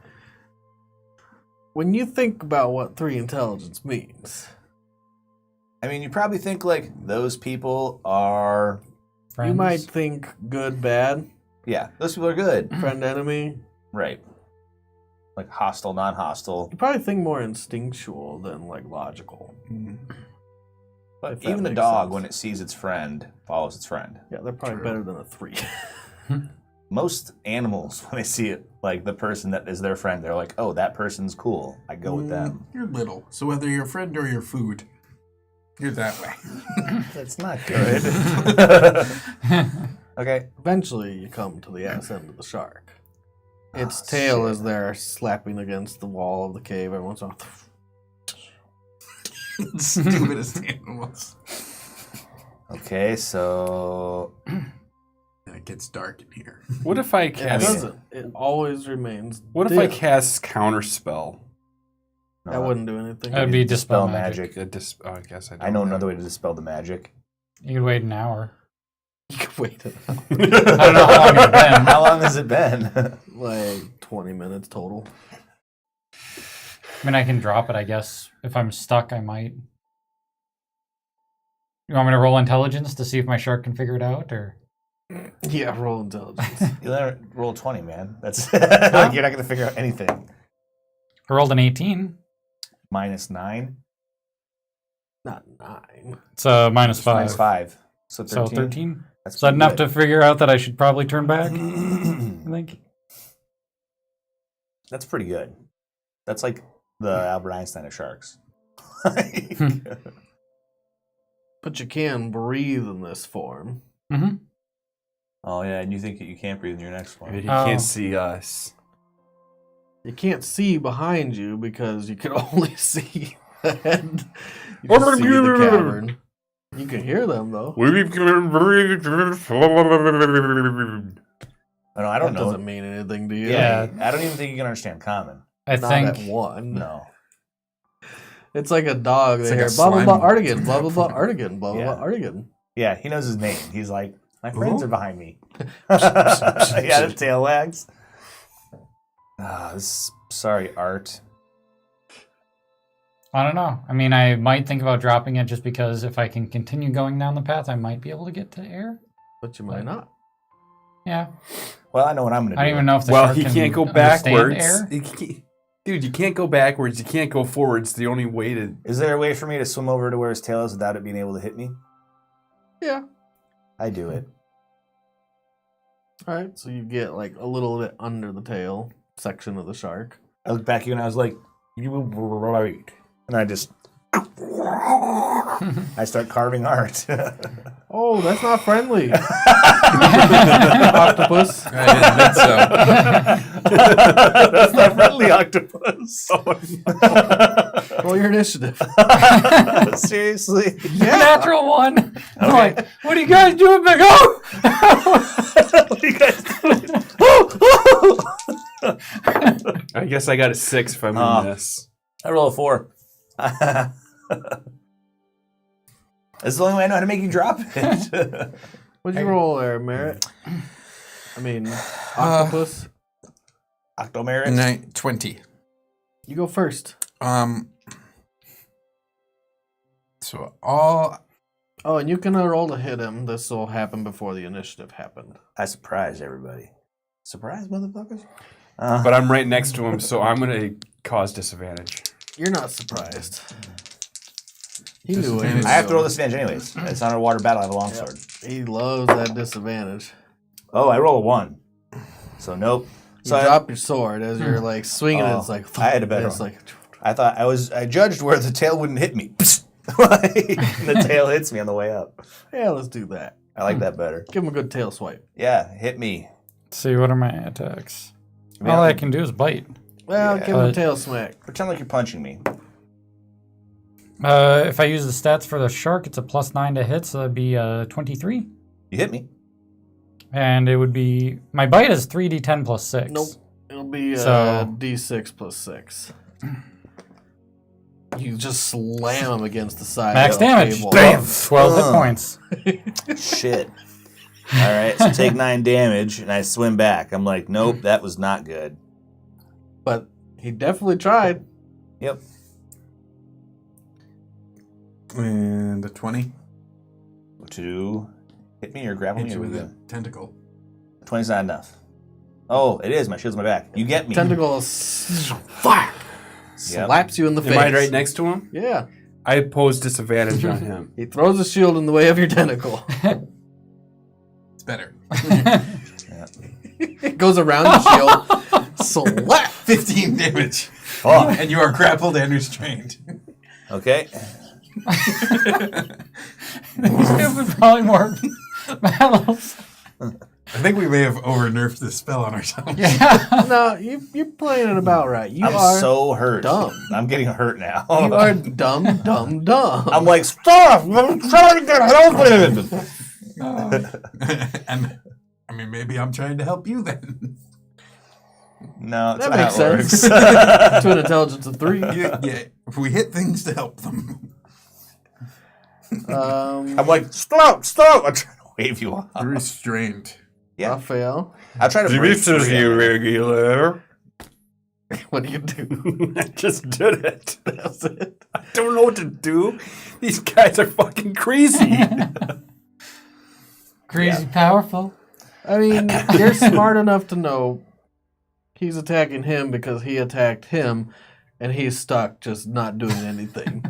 Speaker 3: When you think about what 3 intelligence means,
Speaker 1: I mean, you probably think like those people are.
Speaker 4: Friends?
Speaker 3: you might think good, bad,
Speaker 1: Yeah, those people are good.
Speaker 3: friend, enemy.
Speaker 1: Right. Like hostile, non-hostile.
Speaker 3: You probably think more instinctual than like logical.
Speaker 1: But
Speaker 3: If that
Speaker 1: even a
Speaker 3: makes
Speaker 1: dog,
Speaker 3: sense.
Speaker 1: when it sees its friend, follows its friend.
Speaker 3: Yeah, they're probably
Speaker 2: True.
Speaker 3: better than a 3.
Speaker 1: Most animals, when they see it, like the person that is their friend, they're like, "Oh, that person's cool. I go with them."
Speaker 2: You're little, so whether you're a friend or your food, you're that way.
Speaker 1: That's not good. Okay.
Speaker 3: Eventually, you come to the ass end of the shark. Its tail is there slapping against the wall of the cave every once in a while.
Speaker 2: Stupidest animals.
Speaker 1: Okay, so
Speaker 2: It gets dark in here.
Speaker 5: What if I
Speaker 3: It
Speaker 5: cast?
Speaker 3: doesn't. It always remains.
Speaker 5: What if I
Speaker 3: dim.
Speaker 5: cast Counterspell?
Speaker 3: That wouldn't do anything.
Speaker 4: That'd be
Speaker 1: dispel
Speaker 4: dispel magic.
Speaker 1: magic.
Speaker 5: I guess I. Don't
Speaker 1: I know another way to dispel the magic.
Speaker 4: You could wait an hour.
Speaker 3: You could wait
Speaker 4: I don't know how long it's been.
Speaker 1: How long has it been?
Speaker 3: like 20 minutes total.
Speaker 4: I mean, I can drop it, I guess. If I'm stuck, I might. You want me to roll intelligence to see if my shark can figure it out, or?
Speaker 3: Yeah, roll intelligence.
Speaker 1: You let her roll 20, man. That's like, you're not going to figure out anything.
Speaker 4: I rolled an 18.
Speaker 1: -9.
Speaker 3: Not 9.
Speaker 4: It's minus 5.
Speaker 1: -5. So
Speaker 4: So
Speaker 1: 13.
Speaker 4: 13.
Speaker 1: That's
Speaker 4: Is that
Speaker 1: pretty
Speaker 4: enough
Speaker 1: good.
Speaker 4: to figure out that I should probably turn back? I think.
Speaker 1: That's pretty good. That's like the Albert Einstein of sharks.
Speaker 3: But you can breathe in this form.
Speaker 4: Mm-hmm.
Speaker 1: Oh, yeah, and you think that you can't breathe in your next one.
Speaker 5: He
Speaker 4: Oh.
Speaker 5: can't see us.
Speaker 3: You can't see behind you because you can only see ahead. You just see the cavern. You can hear them though.
Speaker 1: Oh, no, I don't
Speaker 3: That
Speaker 1: know.
Speaker 3: doesn't mean anything to you.
Speaker 1: Yeah, I don't even think you can understand common.
Speaker 4: I
Speaker 3: Not
Speaker 4: think.
Speaker 3: at 1.
Speaker 1: No.
Speaker 3: It's like a dog.
Speaker 2: It's
Speaker 3: They
Speaker 2: like
Speaker 3: hear
Speaker 2: a
Speaker 3: blah blah blah
Speaker 2: slime.
Speaker 3: artigan, blah blah blah artigan, blah blah
Speaker 1: Yeah.
Speaker 3: blah artigan.
Speaker 1: Yeah, he knows his name. He's like, my friends are behind me. Yeah, the tail wags. Sorry, Art.
Speaker 4: I don't know. I mean, I might think about dropping it just because if I can continue going down the path, I might be able to get to air.
Speaker 3: But you might not.
Speaker 4: Yeah.
Speaker 1: Well, I know what I'm going to do.
Speaker 4: I don't even know if the
Speaker 5: Well,
Speaker 4: shark
Speaker 5: he
Speaker 4: can
Speaker 5: can't go
Speaker 4: understand
Speaker 5: backwards.
Speaker 4: air.
Speaker 5: Dude, you can't go backwards. You can't go forwards. The only way to.
Speaker 1: Is there a way for me to swim over to where his tail is without it being able to hit me?
Speaker 3: Yeah.
Speaker 1: I do it.
Speaker 3: All right. So you get like a little bit under the tail section of the shark.
Speaker 1: I looked back at you and I was like, you were right. And I just... I start carving art.
Speaker 3: Oh, that's not friendly. Octopus.
Speaker 5: I didn't think so.
Speaker 1: That's not friendly, octopus.
Speaker 3: Roll your initiative.
Speaker 1: Seriously?
Speaker 4: Natural one. I'm like, what are you guys doing? Big oh!
Speaker 1: What are you guys doing?
Speaker 5: I guess I got a 6 if I'm in this.
Speaker 1: I roll a 4. That's the only way I know how to make you drop it.
Speaker 3: What'd you roll there, Merritt? I mean, octopus.
Speaker 1: Octomerit.
Speaker 2: 20.
Speaker 3: You go first.
Speaker 2: So all
Speaker 3: Oh, and you can roll to hit him. This will happen before the initiative happened.
Speaker 1: I surprised everybody. Surprise, motherfuckers.
Speaker 5: But I'm right next to him, so I'm going to cause disadvantage.
Speaker 3: You're not surprised. He knew it.
Speaker 2: Disadvantage.
Speaker 1: I have to roll disadvantage anyways. It's on a water battle. I have a longsword.
Speaker 3: He loves that disadvantage.
Speaker 1: Oh, I roll a 1. So nope.
Speaker 3: You
Speaker 1: So
Speaker 3: drop your sword as you're like swinging.
Speaker 1: Oh,
Speaker 3: It's like
Speaker 1: I had a better
Speaker 3: It's
Speaker 1: one.
Speaker 3: like
Speaker 1: I judged where the tail wouldn't hit me. And the tail hits me on the way up.
Speaker 3: yeah, let's do that.
Speaker 1: I like that better.
Speaker 3: Give him a good tail swipe.
Speaker 1: Yeah, hit me.
Speaker 4: Let's see, what are my attacks?
Speaker 1: mean,
Speaker 4: All
Speaker 1: I
Speaker 4: I
Speaker 1: can-
Speaker 4: can do is bite.
Speaker 3: Well,
Speaker 1: Yeah.
Speaker 3: give him a
Speaker 4: But-
Speaker 3: tail smack.
Speaker 1: Pretend like you're punching me.
Speaker 4: If I use the stats for the shark, it's a +9 to hit, so that'd be 23.
Speaker 1: You hit me.
Speaker 4: And it would be... My bite is 3d10 plus 6.
Speaker 3: Nope. It'll be
Speaker 4: So-
Speaker 3: D6 plus 6. You just slam him against the side
Speaker 4: Max
Speaker 3: of the
Speaker 4: damage.
Speaker 3: table.
Speaker 4: Bam! 12 hit
Speaker 1: Ugh.
Speaker 4: points.
Speaker 1: Shit. All right, so take 9 damage, and I swim back. I'm like, nope, that was not good.
Speaker 3: But he definitely tried.
Speaker 1: Yep.
Speaker 2: and a 20.
Speaker 1: To hit me or grapple
Speaker 2: Hit
Speaker 1: me
Speaker 2: you
Speaker 1: or
Speaker 2: with
Speaker 1: what?
Speaker 2: a tentacle.
Speaker 1: 20's not enough. Oh, it is. My shield's on my back. You get me.
Speaker 3: Tentacle slaps you in the face.
Speaker 5: Am I right next to him?
Speaker 3: Yeah.
Speaker 5: I pose disadvantage on him.
Speaker 3: He throws a shield in the way of your tentacle.
Speaker 2: It's better.
Speaker 3: It goes around the shield. Slap!
Speaker 2: 15 damage.
Speaker 1: Fuck.
Speaker 2: And you are grappled and restrained.
Speaker 1: Okay.
Speaker 4: These have been probably more battles.
Speaker 2: think we may have over-nerfed this spell on ourselves.
Speaker 4: Yeah.
Speaker 3: No, you're playing it about right. You
Speaker 6: I'm
Speaker 3: are
Speaker 6: so hurt.
Speaker 3: dumb.
Speaker 6: I'm getting hurt now.
Speaker 3: You are dumb.
Speaker 6: I'm like, stop! I'm trying to get help.
Speaker 2: And I mean, maybe I'm trying to help you then.
Speaker 6: No, that's
Speaker 3: That
Speaker 6: not
Speaker 3: makes
Speaker 6: how it
Speaker 3: sense.
Speaker 6: works.
Speaker 3: To an intelligence of 3.
Speaker 2: Yeah, if we hit things to help them.
Speaker 6: I'm like, stop! I'm trying to wave you off.
Speaker 2: You're restrained.
Speaker 6: Yeah.
Speaker 3: Raphael,
Speaker 6: I'll try to break free.
Speaker 5: regular.
Speaker 3: what do you do?
Speaker 5: I just did it.
Speaker 3: That's it.
Speaker 5: I don't know what to do. These guys are fucking crazy.
Speaker 4: Crazy powerful.
Speaker 3: I mean, you're smart enough to know he's attacking him because he attacked him, and he's stuck just not doing anything.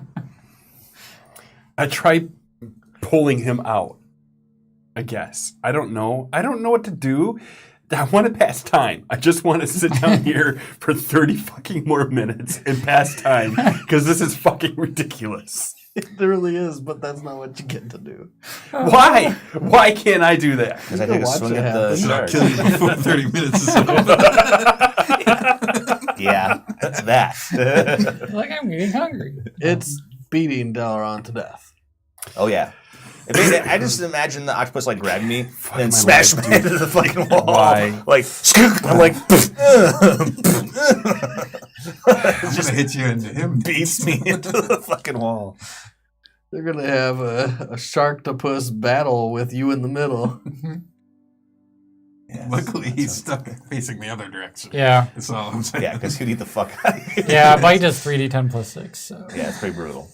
Speaker 5: I tried pulling him out. I guess. I don't know. I don't know what to do. I want to pass time. I just want to sit down here for 30 fucking more minutes and pass time because this is fucking ridiculous.
Speaker 3: It really is, but that's not what you get to do.
Speaker 5: Why? Why can't I do that?
Speaker 6: Because I
Speaker 3: You
Speaker 6: take a
Speaker 3: watch
Speaker 6: swing
Speaker 3: it
Speaker 6: at the
Speaker 3: happen.
Speaker 2: Not
Speaker 6: shark.
Speaker 2: kill you before 30 minutes is over.
Speaker 6: Yeah, that's that.
Speaker 4: Like, I'm getting hungry.
Speaker 3: It's beating Dalaran to death.
Speaker 6: Oh yeah. I just imagine the octopus like grabbing me and then
Speaker 5: my
Speaker 6: smash
Speaker 5: life,
Speaker 6: me into the fucking wall.
Speaker 5: Why?
Speaker 6: Like I'm like
Speaker 2: I'm going to hit you into him.
Speaker 6: beats me into the fucking wall.
Speaker 3: They're going to have a sharktopus battle with you in the middle.
Speaker 6: Yes.
Speaker 2: Luckily, he's stuck facing the other direction.
Speaker 4: Yeah.
Speaker 2: That's all I'm saying.
Speaker 6: Yeah, because he'd eat the fuck out of you.
Speaker 4: Yeah, bite does 3d10 plus 6. So.
Speaker 6: Yeah, it's pretty brutal.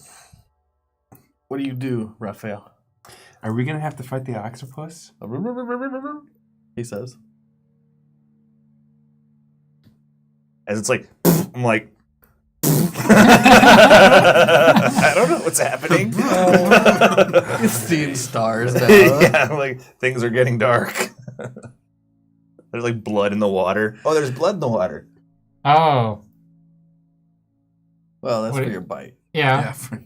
Speaker 3: What do you do, Raphael?
Speaker 5: Are we going to have to fight the octopus?
Speaker 3: He says.
Speaker 6: As it's like, I'm like, I don't know what's happening.
Speaker 3: You're seeing stars now.
Speaker 6: Yeah, like things are getting dark. There's like blood in the water. Oh, there's blood in the water.
Speaker 4: Oh.
Speaker 3: Well, that's
Speaker 4: What
Speaker 3: for
Speaker 4: do-
Speaker 3: your bite.
Speaker 4: Yeah.
Speaker 2: Yeah.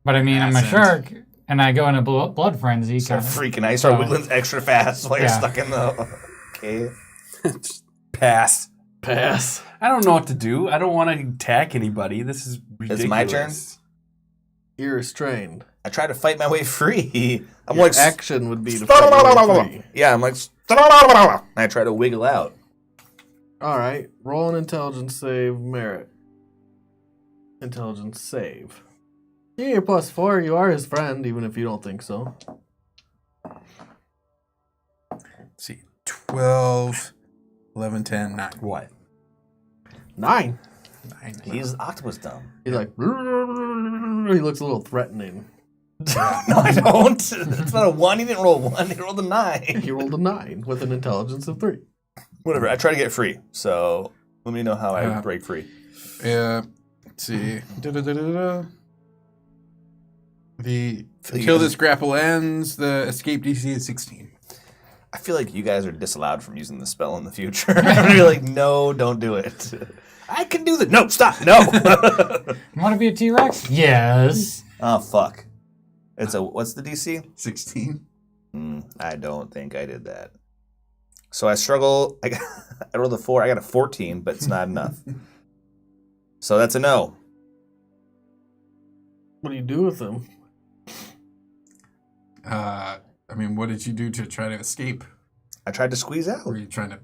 Speaker 4: But I mean, I'm a
Speaker 2: Accent.
Speaker 4: shark, and I go in a blood frenzy.
Speaker 6: Start
Speaker 4: Kind of.
Speaker 6: freaking out. You start
Speaker 4: Oh.
Speaker 6: wiggling extra fast while you're
Speaker 4: Yeah.
Speaker 6: stuck in the cave.
Speaker 5: Pass.
Speaker 3: Pass.
Speaker 5: I don't know what to do. I don't want to attack anybody. This is ridiculous.
Speaker 6: It's my turn?
Speaker 3: You're restrained.
Speaker 6: I try to fight my way free. I'm
Speaker 3: Your
Speaker 6: like,
Speaker 3: action would be to fight your way free.
Speaker 6: yeah, I'm like, and I try to wiggle out.
Speaker 3: All right. Roll an intelligence save, merit. Intelligence save. Yeah, you're +4. You are his friend, even if you don't think so.
Speaker 2: Let's see. 12, 11, 10, 9.
Speaker 5: What?
Speaker 3: 9.
Speaker 2: 9.
Speaker 6: He's octopus dumb.
Speaker 3: He's like, he looks a little threatening.
Speaker 6: No, I don't. It's not a 1. He didn't roll a 1. He rolled a 9.
Speaker 3: He rolled a 9 with an intelligence of 3.
Speaker 6: Whatever. I try to get free. So let me know how I break free.
Speaker 2: Let's see. Da-da-da-da-da. The
Speaker 6: Feel you
Speaker 2: until
Speaker 6: guys-
Speaker 2: this grapple ends, the escape DC is 16.
Speaker 6: I feel like you guys are disallowed from using the spell in the future. You're like, no, don't do it. I can do that. No, stop. No.
Speaker 4: You want to be a T-Rex? Yes.
Speaker 6: Oh, fuck. It's a, what's the DC?
Speaker 2: 16.
Speaker 6: I don't think I did that. So I struggle. I rolled a 4. I got a 14, but it's not enough. So that's a no.
Speaker 3: What do you do with him?
Speaker 2: I mean, what did you do to try to escape?
Speaker 6: I tried to squeeze out.
Speaker 2: Or were you trying to...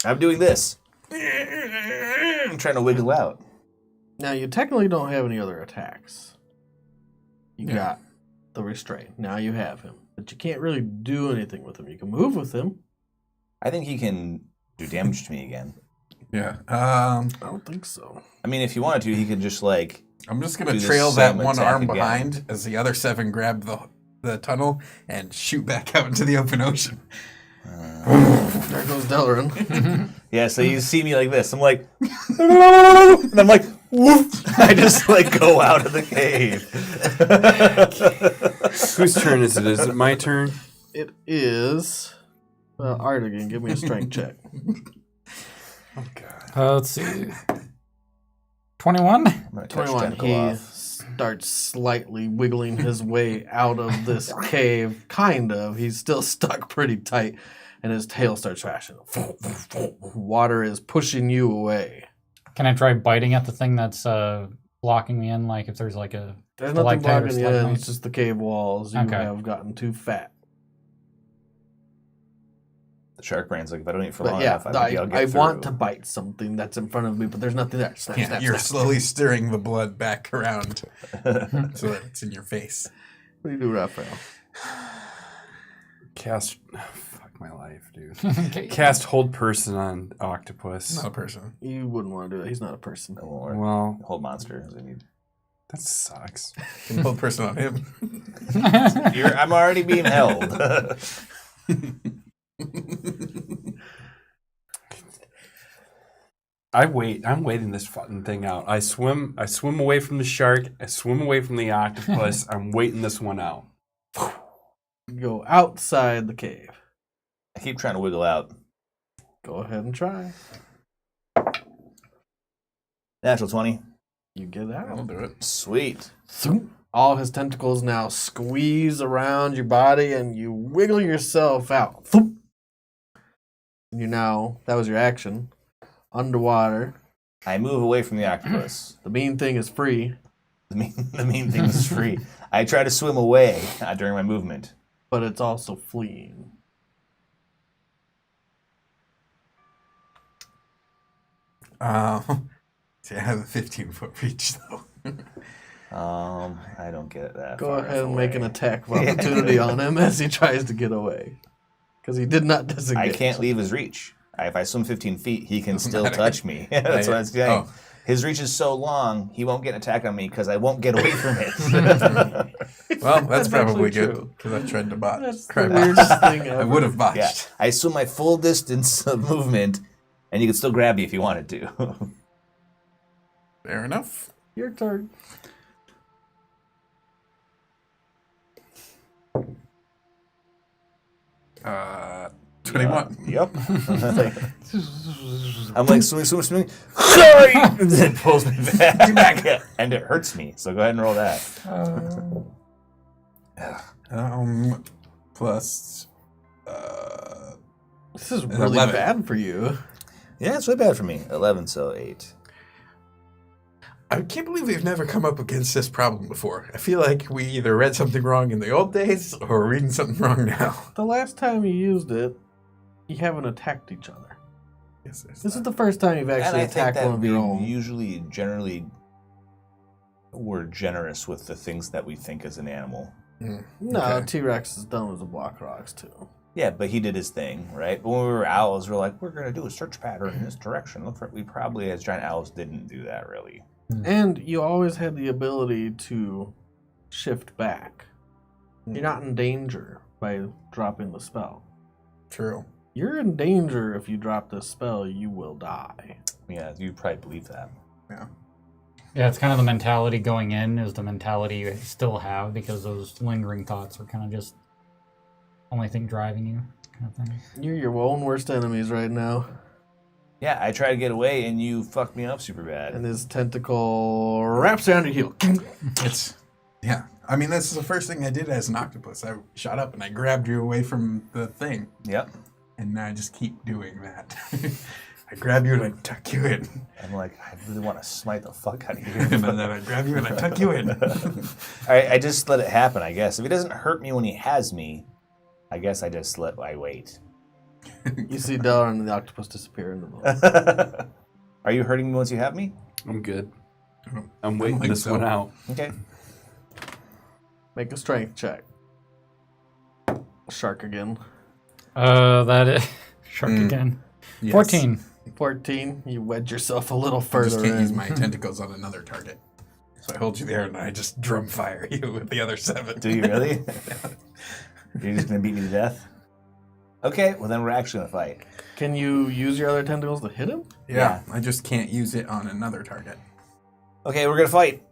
Speaker 6: I'm doing this. I'm trying to wiggle out.
Speaker 3: Now, you technically don't have any other attacks. You
Speaker 2: Yeah.
Speaker 3: got the restraint. Now you have him. But you can't really do anything with him. You can move with him.
Speaker 6: I think he can do damage to me again.
Speaker 2: Yeah.
Speaker 3: I don't think so.
Speaker 6: I mean, if he wanted to, he could just like.
Speaker 2: I'm just going
Speaker 6: Do
Speaker 2: to
Speaker 6: the
Speaker 2: trail that
Speaker 6: same
Speaker 2: one
Speaker 6: attack
Speaker 2: arm
Speaker 6: again.
Speaker 2: behind as the other 7 grab the tunnel and shoot back out into the open ocean.
Speaker 3: There goes Dalaran.
Speaker 6: Yeah, so you see me like this. I'm like, and I'm like, woof. I just like go out of the cave.
Speaker 5: Whose turn is it? Is it my turn?
Speaker 3: It is... Artigan, give me a strength check.
Speaker 5: Oh, God.
Speaker 4: Let's see. 21?
Speaker 6: I'm gonna touch
Speaker 3: 21.
Speaker 6: tentacle
Speaker 3: He
Speaker 6: off.
Speaker 3: starts slightly wiggling his way out of this cave. Kind of. He's still stuck pretty tight. and his tail starts flashing. Water is pushing you away.
Speaker 4: Can I try biting at the thing that's blocking me in? Like if there's like a
Speaker 3: There's nothing
Speaker 4: stalactite or
Speaker 3: blocking you in.
Speaker 4: stalagmite?
Speaker 3: It's just the cave walls. You
Speaker 4: Okay.
Speaker 3: have gotten too fat.
Speaker 1: The shark brain's like, if I don't eat for
Speaker 3: But
Speaker 1: long
Speaker 3: yeah,
Speaker 1: enough, I think I'll get
Speaker 3: I
Speaker 1: through.
Speaker 3: want to bite something that's in front of me, but there's nothing there. Snap,
Speaker 2: Yeah,
Speaker 3: snap,
Speaker 2: you're
Speaker 3: snap.
Speaker 2: slowly stirring the blood back around so that it's in your face.
Speaker 3: What do you do, Raphael?
Speaker 5: Cast. Fuck my life, dude.
Speaker 4: Okay.
Speaker 5: Cast hold person on octopus.
Speaker 2: Not a person.
Speaker 3: You wouldn't want to do that. He's not a person.
Speaker 1: That won't work.
Speaker 5: Well,
Speaker 1: Hold monster. I need-
Speaker 5: that sucks.
Speaker 2: Can hold person on him.
Speaker 1: I'm already being held.
Speaker 5: I'm waiting this fucking thing out. I swim away from the shark. I swim away from the octopus. I'm waiting this one out.
Speaker 3: You go outside the cave.
Speaker 1: I keep trying to wiggle out.
Speaker 3: Go ahead and try.
Speaker 1: Natural 20.
Speaker 3: You get
Speaker 2: I'll
Speaker 3: out.
Speaker 2: do it.
Speaker 1: Sweet.
Speaker 3: All his tentacles now squeeze around your body, and you wiggle yourself out. You now, that was your action. Underwater.
Speaker 1: I move away from the octopus.
Speaker 3: The mean thing is free,
Speaker 1: The mean thing is free. I try to swim away during my movement.
Speaker 3: but it's also fleeing.
Speaker 2: See, I have a 15-foot reach, though.
Speaker 1: I don't get that.
Speaker 3: Go
Speaker 1: far
Speaker 3: ahead and
Speaker 1: away.
Speaker 3: make an attack of opportunity on him as he tries to get away. Because he did not
Speaker 1: I
Speaker 3: disengage.
Speaker 1: can't leave his reach. If I swim 15 feet, he can still
Speaker 2: matter.
Speaker 1: touch me. That's what I'm saying.
Speaker 2: Oh.
Speaker 1: His reach is so long, he won't get an attack on me because I won't get away from it.
Speaker 2: Well, that's probably
Speaker 3: actually
Speaker 2: good,
Speaker 3: true.
Speaker 2: because I tried to botch.
Speaker 3: That's the
Speaker 2: Crap.
Speaker 3: weirdest thing ever.
Speaker 2: I would have botched.
Speaker 1: Yeah, I swim my full distance of movement, and you could still grab me if you wanted to.
Speaker 2: Fair enough.
Speaker 3: Your turn.
Speaker 2: Uh, 21.
Speaker 1: Yep. I'm like swimming. Sorry! And then it pulls me back. And it hurts me. So go ahead and roll that.
Speaker 2: Plus,
Speaker 3: This is really
Speaker 2: 11.
Speaker 3: bad for you.
Speaker 1: Yeah, it's really bad for me. 11, so 8.
Speaker 2: I can't believe we've never come up against this problem before. I feel like we either read something wrong in the old days or we're reading something wrong now.
Speaker 3: The last time you used it, you haven't attacked each other.
Speaker 2: Yes, there's
Speaker 3: This is
Speaker 2: that.
Speaker 3: the first time you've
Speaker 1: And
Speaker 3: actually
Speaker 1: I think
Speaker 3: attacked
Speaker 1: that
Speaker 3: one of
Speaker 1: we
Speaker 3: your own.
Speaker 1: usually, generally, we're generous with the things that we think is an animal.
Speaker 3: No,
Speaker 2: Okay.
Speaker 3: T-Rex is done with the block rocks too.
Speaker 1: Yeah, but he did his thing, right? But when we were owls, we were like, we're going to do a search pattern in this direction. Look for, we probably, as giant owls, didn't do that really.
Speaker 3: And you always had the ability to shift back. You're not in danger by dropping the spell.
Speaker 2: True.
Speaker 3: You're in danger if you drop this spell, you will die.
Speaker 1: Yeah, you probably believe that.
Speaker 4: Yeah, it's kind of the mentality going in is the mentality you still have because those lingering thoughts are kind of just only thing driving you, kind of thing.
Speaker 3: You're your own worst enemies right now.
Speaker 1: Yeah, I tried to get away and you fucked me up super bad.
Speaker 3: And his tentacle wraps around your heel.
Speaker 2: It's, yeah. I mean, this is the first thing I did as an octopus. I shot up and I grabbed you away from the thing.
Speaker 1: Yep.
Speaker 2: And I just keep doing that. I grab you and I tuck you in.
Speaker 1: I'm like, I really want to smite the fuck out of you.
Speaker 2: And then I grab you and I tuck you in.
Speaker 1: I just let it happen, I guess. If he doesn't hurt me when he has me, I guess I wait.
Speaker 3: You see Delrin and the octopus disappear in the boat.
Speaker 1: Are you hurting me once you have me?
Speaker 5: I'm good.
Speaker 2: I
Speaker 5: I'm waiting
Speaker 2: think
Speaker 5: this
Speaker 2: so.
Speaker 5: one out.
Speaker 1: Okay.
Speaker 3: Make a strength check. Shark again.
Speaker 4: That is shark again.
Speaker 2: Yes.
Speaker 4: 14.
Speaker 3: 14. You wedge yourself a little
Speaker 2: I just
Speaker 3: further
Speaker 2: can't use
Speaker 3: in.
Speaker 2: my tentacles on another target. So I hold you there and I just drum fire you with the other 7.
Speaker 1: Do you really? You're just going to beat me to death? Okay, well then we're actually going to fight.
Speaker 3: Can you use your other tentacles to hit him?
Speaker 2: Yeah, I just can't use it on another target.
Speaker 1: Okay, we're going to fight.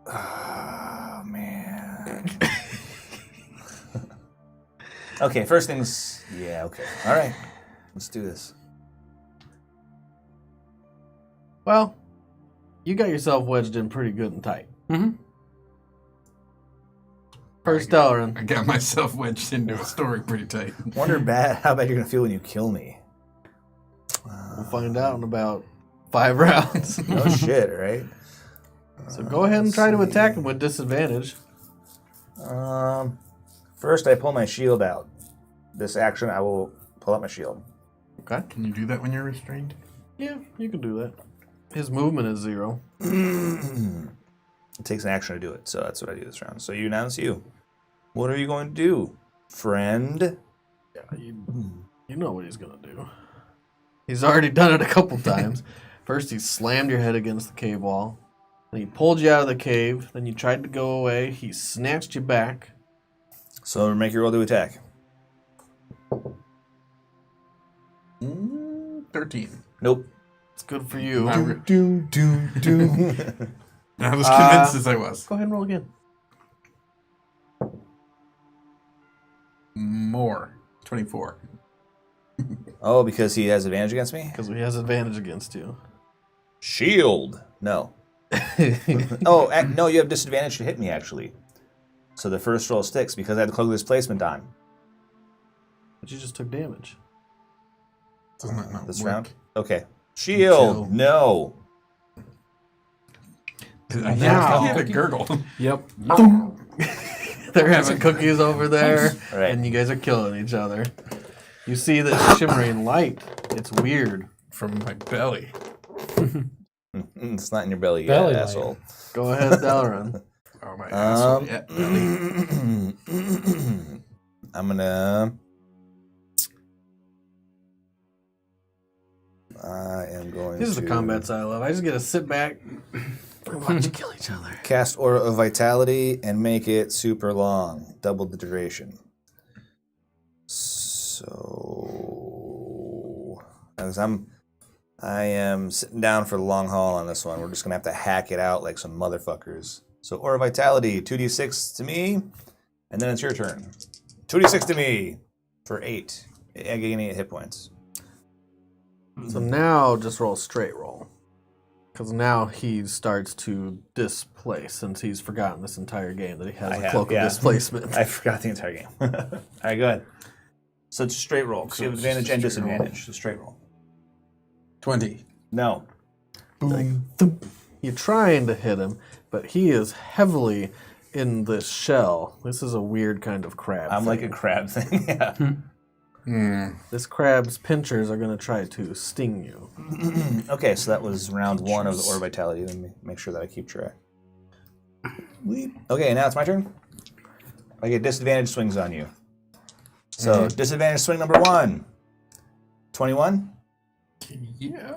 Speaker 1: Oh, man. Okay, first things... Yeah, okay. All right. Let's do this.
Speaker 3: Well, you got yourself wedged in pretty good and tight.
Speaker 4: Mm-hmm.
Speaker 3: First Dalaran.
Speaker 2: I got myself wedged into a story pretty tight.
Speaker 6: Wonder how bad you're gonna feel when you kill me.
Speaker 3: We'll find out in about 5 rounds.
Speaker 6: No shit, right?
Speaker 3: So go ahead and try to attack him with disadvantage.
Speaker 6: First, I pull my shield out. This action, I will pull out my shield.
Speaker 3: Okay.
Speaker 2: Can you do that when you're restrained?
Speaker 3: Yeah, you can do that. His movement is 0.
Speaker 6: It takes an action to do it, so that's what I do this round. So you announce you. What are you going to do, friend?
Speaker 3: Yeah, you know what he's going to do. He's already done it a couple times. First, he slammed your head against the cave wall. Then he pulled you out of the cave. Then you tried to go away. He snatched you back.
Speaker 6: So make your roll to attack.
Speaker 2: 13.
Speaker 6: Nope.
Speaker 3: It's good for you.
Speaker 2: I was convinced as I was.
Speaker 3: Go ahead and roll again.
Speaker 2: More. 24.
Speaker 6: Oh, because he has advantage against me?
Speaker 3: Because he has advantage against you.
Speaker 6: Shield. No. Oh, no, you have disadvantage to hit me, actually. So the first roll sticks because I had the cloak of displacement on.
Speaker 3: But you just took damage.
Speaker 2: Doesn't that not
Speaker 6: This
Speaker 2: work?
Speaker 6: round? Okay. Shield.
Speaker 2: Chill.
Speaker 6: No.
Speaker 2: I
Speaker 3: Now-
Speaker 2: had a gurgle.
Speaker 5: Yep.
Speaker 3: They're having cookies over there,
Speaker 6: Right.
Speaker 3: and you guys are killing each other. You see this shimmering light. It's weird.
Speaker 2: From my belly.
Speaker 6: It's not in your belly yet,
Speaker 4: Belly light.
Speaker 6: asshole.
Speaker 3: Go ahead, Dalaran.
Speaker 2: Oh, my asshole. Yeah, belly.
Speaker 6: I'm gonna. I am going
Speaker 3: This is
Speaker 6: to
Speaker 3: the combat side I love. I just get to sit back and watch you kill each other.
Speaker 6: cast Aura of Vitality and make it super long, double the duration. So, as I am sitting down for the long haul on this one. We're just gonna have to hack it out like some motherfuckers. So Aura of Vitality, 2d6 to me, and then it's your turn. 2d6 to me for 8. I gain 8 hit points.
Speaker 3: So now just roll a straight roll. Because now he starts to displace, since he's forgotten this entire game that he has a cloak of displacement.
Speaker 6: I forgot the entire game. All right, go ahead. So it's a straight roll. So you have advantage and disadvantage. So straight roll.
Speaker 2: 20.
Speaker 6: No.
Speaker 3: Boom. You're trying to hit him, but he is heavily in this shell. This is a weird kind of crab.
Speaker 6: I'm like a
Speaker 3: thing.
Speaker 6: crab thing. Yeah.
Speaker 3: This crab's pinchers are going to try to sting you.
Speaker 6: Okay, so that was round 1 of the Aura Vitality. Let me make sure that I keep track. Okay, now it's my turn. I get disadvantage swings on you. So disadvantage swing number 1. 21?
Speaker 2: Yeah.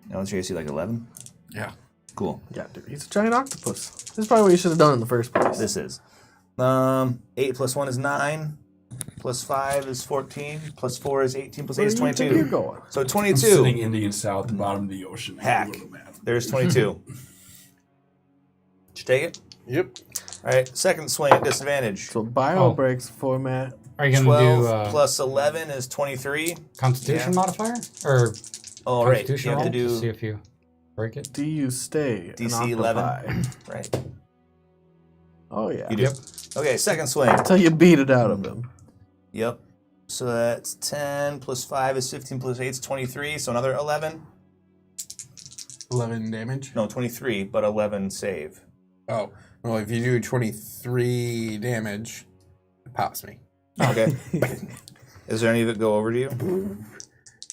Speaker 6: Now what's your AC, like 11?
Speaker 2: Yeah.
Speaker 6: Cool.
Speaker 3: Yeah, dude, he's a giant octopus. This is probably what you should have done in the first place.
Speaker 6: This is. 8 plus 1 is 9. Plus 5 is 14. Plus 4 is 18. Plus 8 is
Speaker 3: Where do you think you're
Speaker 6: 22.
Speaker 3: going?
Speaker 6: So
Speaker 5: I'm
Speaker 6: 22.
Speaker 5: sitting Indian south, the bottom of the ocean.
Speaker 6: Hack. There's 22. Did you take it?
Speaker 3: Yep.
Speaker 6: All right, second swing at disadvantage.
Speaker 3: So bio breaks format.
Speaker 4: Are you going
Speaker 6: 12
Speaker 4: to do
Speaker 6: plus 11 is 23.
Speaker 4: Constitution
Speaker 6: yeah.
Speaker 4: modifier? Or
Speaker 6: Oh, right. You
Speaker 4: Constitution
Speaker 6: have
Speaker 4: roll?
Speaker 6: to
Speaker 4: To see
Speaker 6: do
Speaker 4: if you break it?
Speaker 3: Do you stay
Speaker 6: DC
Speaker 3: an
Speaker 6: 11.
Speaker 3: octopi?
Speaker 6: Right.
Speaker 3: Oh, yeah.
Speaker 6: You do.
Speaker 4: Yep.
Speaker 6: Okay, second swing.
Speaker 3: Until you beat it out of him.
Speaker 6: Yep. So that's 10 plus 5 is 15 plus 8 is 23. So another 11.
Speaker 2: 11 damage.
Speaker 6: No, 23, but 11 save.
Speaker 2: Oh. Well, if you do 23 damage, it pops me.
Speaker 6: Okay. Is there any that go over to you?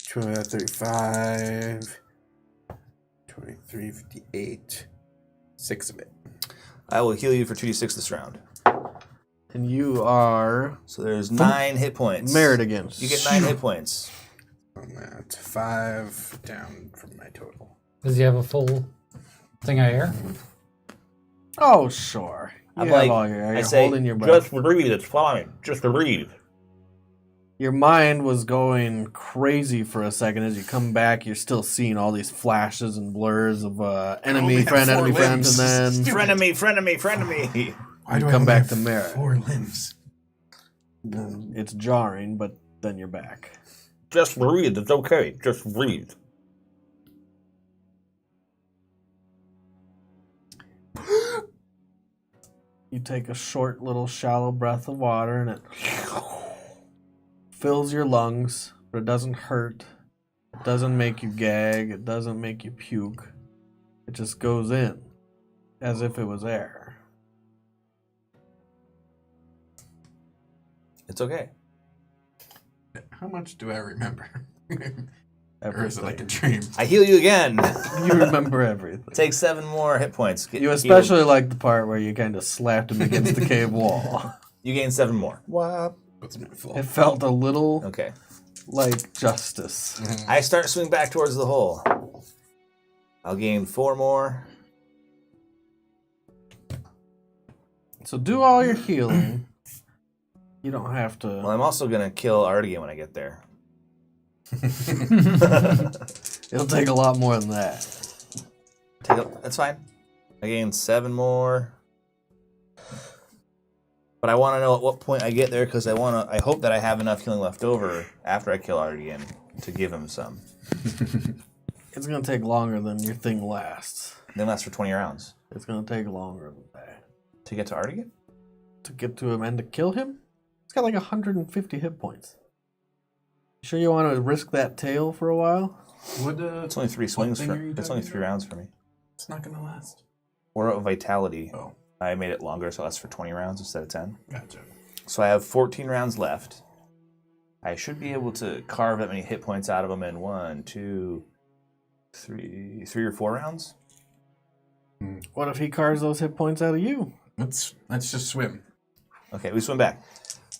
Speaker 2: 35, 23, 58, 6 of it.
Speaker 6: I will heal you for 2d6 this round.
Speaker 3: And you are
Speaker 6: So there's 9 hit points.
Speaker 3: merit against.
Speaker 6: You get 9 hit points.
Speaker 2: On that, 5 down from my total.
Speaker 4: Does he have a full thing of air?
Speaker 3: Oh, sure. You
Speaker 6: I'm
Speaker 3: have
Speaker 6: like,
Speaker 3: all your air.
Speaker 6: I
Speaker 3: You're
Speaker 6: say,
Speaker 3: holding your breath.
Speaker 6: just breathe, it's fine. Just breathe.
Speaker 3: Your mind was going crazy for a second. As you come back, you're still seeing all these flashes and blurs of enemy,
Speaker 2: only have
Speaker 3: friend,
Speaker 2: 4
Speaker 3: enemy,
Speaker 2: limbs.
Speaker 3: friend, and then
Speaker 6: Frenemy, frenemy, frenemy.
Speaker 2: Why
Speaker 3: You
Speaker 2: I
Speaker 3: come
Speaker 2: only
Speaker 3: back
Speaker 2: have
Speaker 3: to merit.
Speaker 2: 4 limbs.
Speaker 3: it's jarring, but then you're back.
Speaker 6: Just breathe, it's okay. Just breathe.
Speaker 3: you take a short little shallow breath of water and it fills your lungs, but it doesn't hurt. It doesn't make you gag. It doesn't make you puke. It just goes in as if it was air.
Speaker 1: It's okay.
Speaker 2: How much do I remember? Or
Speaker 3: Everything.
Speaker 2: is it like a dream?
Speaker 1: I heal you again.
Speaker 3: You remember everything.
Speaker 1: Take 7 more hit points. Get
Speaker 3: You
Speaker 1: healed.
Speaker 3: especially like the part where you kind of slapped him against the cave wall.
Speaker 1: You gain 7 more.
Speaker 2: What's my fault?
Speaker 3: It felt a little
Speaker 1: Okay.
Speaker 3: like justice.
Speaker 1: I start swinging back towards the hole. I'll gain 4 more.
Speaker 3: So do all your healing. You don't have
Speaker 1: Well,
Speaker 3: to.
Speaker 1: I'm also gonna kill Artigan when I get there.
Speaker 3: It'll take a lot more than that.
Speaker 1: That's fine. I gain 7 more. But I want to know at what point I get there because I hope that I have enough healing left over after I kill Artigan to give him some.
Speaker 3: It's gonna take longer than your thing lasts.
Speaker 1: Then lasts for 20 rounds.
Speaker 3: It's gonna take longer than that
Speaker 1: To get to Artigan?
Speaker 3: to get to him and to kill him. It's got like 150 hit points. Sure you want to risk that tail for a while?
Speaker 2: What,
Speaker 1: It's only 3 swings
Speaker 2: thing
Speaker 1: for
Speaker 2: are you
Speaker 1: it's only
Speaker 2: talking
Speaker 1: 3 rounds for me.
Speaker 2: It's not gonna last.
Speaker 1: Or a vitality.
Speaker 2: Oh,
Speaker 1: I made it longer, so that's for 20 rounds instead of 10.
Speaker 2: gotcha.
Speaker 1: So I have 14 rounds left. I should be able to carve that many hit points out of them in 1, 2, 3 or 4 rounds.
Speaker 3: What if he carves those hit points out of you?
Speaker 2: Let's just swim.
Speaker 1: Okay, we swim back.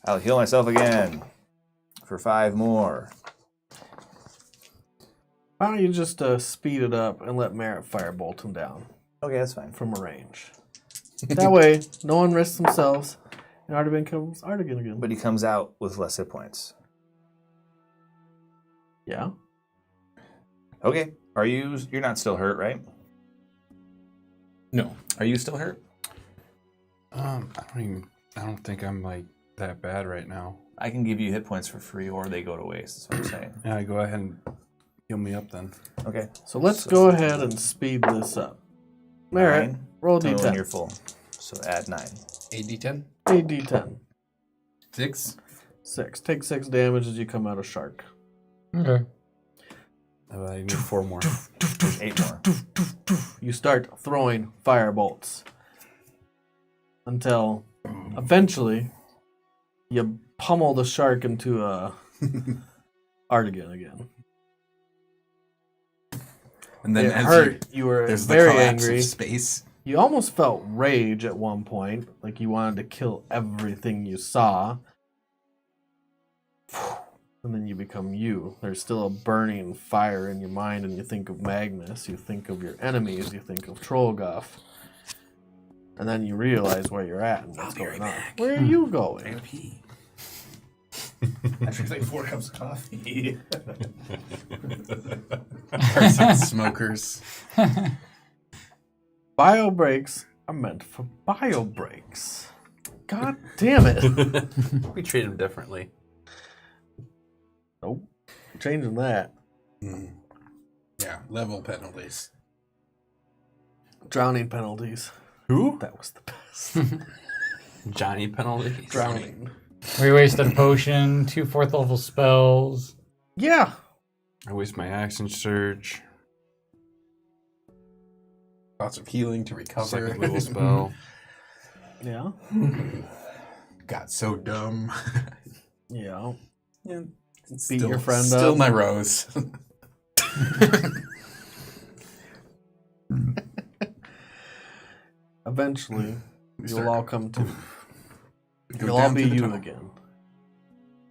Speaker 1: I'll heal myself again for 5 more.
Speaker 3: Why don't you just speed it up and let Merritt firebolt him down
Speaker 1: Okay, that's fine.
Speaker 3: from a range? That way, no one risks themselves, and Artigan becomes Artigan again.
Speaker 1: But he comes out with less hit points.
Speaker 3: Yeah.
Speaker 1: Okay, you're not still hurt, right?
Speaker 2: No.
Speaker 1: Are you still hurt?
Speaker 5: I don't think I'm like that bad right now.
Speaker 1: I can give you hit points for free or they go to waste, that's what I'm saying.
Speaker 5: Yeah, go ahead and heal me up then.
Speaker 1: Okay.
Speaker 3: So let's go ahead and speed this up. Merritt,
Speaker 1: 9.
Speaker 3: roll
Speaker 1: Tell me when you're
Speaker 3: d10.
Speaker 1: full. So add 9.
Speaker 2: AD10?
Speaker 3: A d10.
Speaker 2: 6?
Speaker 3: 6. Take 6 damage as you come out of shark.
Speaker 4: Okay.
Speaker 5: I need 4 more.
Speaker 1: There's 8 more.
Speaker 3: You start throwing fire bolts until eventually you pummel the shark into a Artigan again.
Speaker 2: And then
Speaker 3: It
Speaker 2: as
Speaker 3: hurt. You were
Speaker 2: there's
Speaker 3: very
Speaker 2: the collapse
Speaker 3: angry.
Speaker 2: of space.
Speaker 3: You almost felt rage at one point, like you wanted to kill everything you saw. And then you become you. There's still a burning fire in your mind, and you think of Magnus, you think of your enemies, you think of Trollguff. And then you realize where you're at and what's going on. Where are you going?
Speaker 2: pee.
Speaker 6: I should like 4 cups of coffee.
Speaker 2: Some smokers.
Speaker 3: Bio breaks are meant for bio breaks. God damn it.
Speaker 5: We treat him differently.
Speaker 3: Nope. Changing that.
Speaker 2: Yeah, level penalties.
Speaker 3: Drowning penalties.
Speaker 5: Who?
Speaker 3: That was the best.
Speaker 5: Johnny penalty.
Speaker 3: Drowning.
Speaker 4: We wasted a potion, 2 4th level spells.
Speaker 3: Yeah.
Speaker 5: I waste my action surge.
Speaker 2: Lots of healing to recover.
Speaker 5: Second level spell.
Speaker 3: Yeah.
Speaker 2: Got so dumb.
Speaker 3: Yeah.
Speaker 2: Yeah,
Speaker 3: Beat your friend
Speaker 2: Still
Speaker 3: up.
Speaker 2: my rose.
Speaker 3: Eventually, you'll
Speaker 2: start-
Speaker 3: all come to.
Speaker 2: Go
Speaker 3: You'll all
Speaker 2: down
Speaker 3: be
Speaker 2: to the
Speaker 3: you
Speaker 2: tunnel.
Speaker 3: again.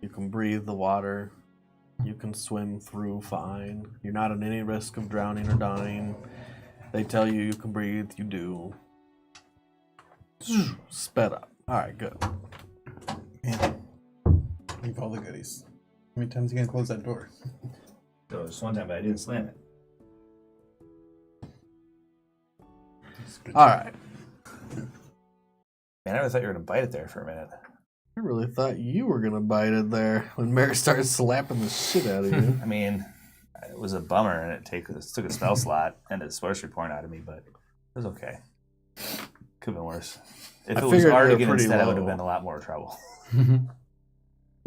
Speaker 3: You can breathe the water. You can swim through fine. You're not at any risk of drowning or dying. They tell you you can breathe. You do. Sped up. All right, good.
Speaker 2: Leave all the goodies. How many times are you gonna close that door?
Speaker 6: There was one time, but I didn't slam it.
Speaker 3: All right.
Speaker 1: Man, I really thought you were going to bite it there for a minute.
Speaker 3: I really thought you were gonna bite it there when Mary started slapping the shit out of you.
Speaker 1: I mean, it was a bummer, and it took a spell slot and a sorcery point out of me, but it was okay.
Speaker 6: Could have been worse. If
Speaker 3: I
Speaker 6: it was
Speaker 3: figured they were
Speaker 6: Artigan
Speaker 3: pretty
Speaker 6: instead, I would have
Speaker 3: low.
Speaker 6: been a lot more trouble.
Speaker 3: You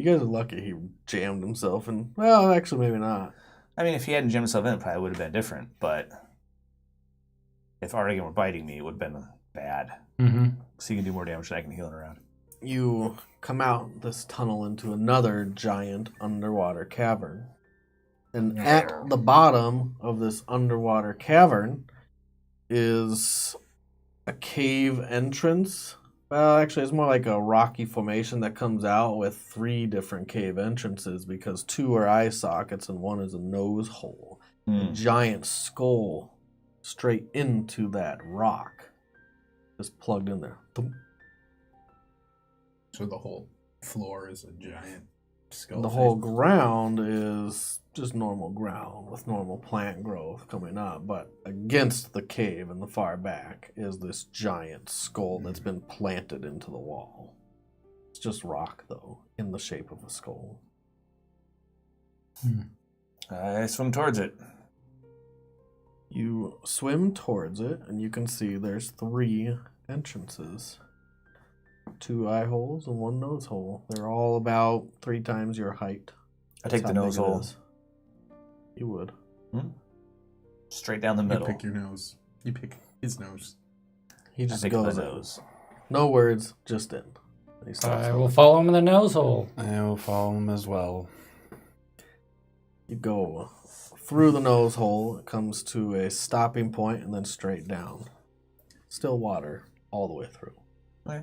Speaker 3: guys are lucky he jammed himself, and well, actually, maybe not.
Speaker 6: I mean, if he hadn't jammed himself in, it probably would have been different. But if Artigan were biting me, it would have been bad. So he can do more damage than I can heal it around.
Speaker 3: You come out this tunnel into another giant underwater cavern. And at the bottom of this underwater cavern is a cave entrance. Well, actually, it's more like a rocky formation that comes out with 3 different cave entrances because 2 are eye sockets and 1 is a nose hole. A giant skull straight into that rock. Just plugged in there. Thump.
Speaker 2: So the whole floor is a giant skull.
Speaker 3: The whole ground is just normal ground with normal plant growth coming up, but against the cave in the far back is this giant skull that's been planted into the wall. It's just rock, though, in the shape of a skull.
Speaker 6: I swim towards it.
Speaker 3: You swim towards it, and you can see there's 3 entrances. 2 eye holes and 1 nose hole. They're all about 3 times your height.
Speaker 6: I take the
Speaker 3: That's how
Speaker 6: nose
Speaker 3: big it
Speaker 6: hole.
Speaker 3: is. You would.
Speaker 6: Straight down the
Speaker 2: You
Speaker 6: middle.
Speaker 2: pick your nose. You pick his nose.
Speaker 3: He
Speaker 6: I
Speaker 3: just
Speaker 6: pick
Speaker 3: goes
Speaker 6: my
Speaker 3: in.
Speaker 6: nose.
Speaker 3: No words, just in. He starts
Speaker 4: I
Speaker 3: going.
Speaker 4: will follow him in the nose hole.
Speaker 5: I will follow him as well.
Speaker 3: You go through the nose hole, it comes to a stopping point, and then straight down. Still water all the way through.
Speaker 6: Okay.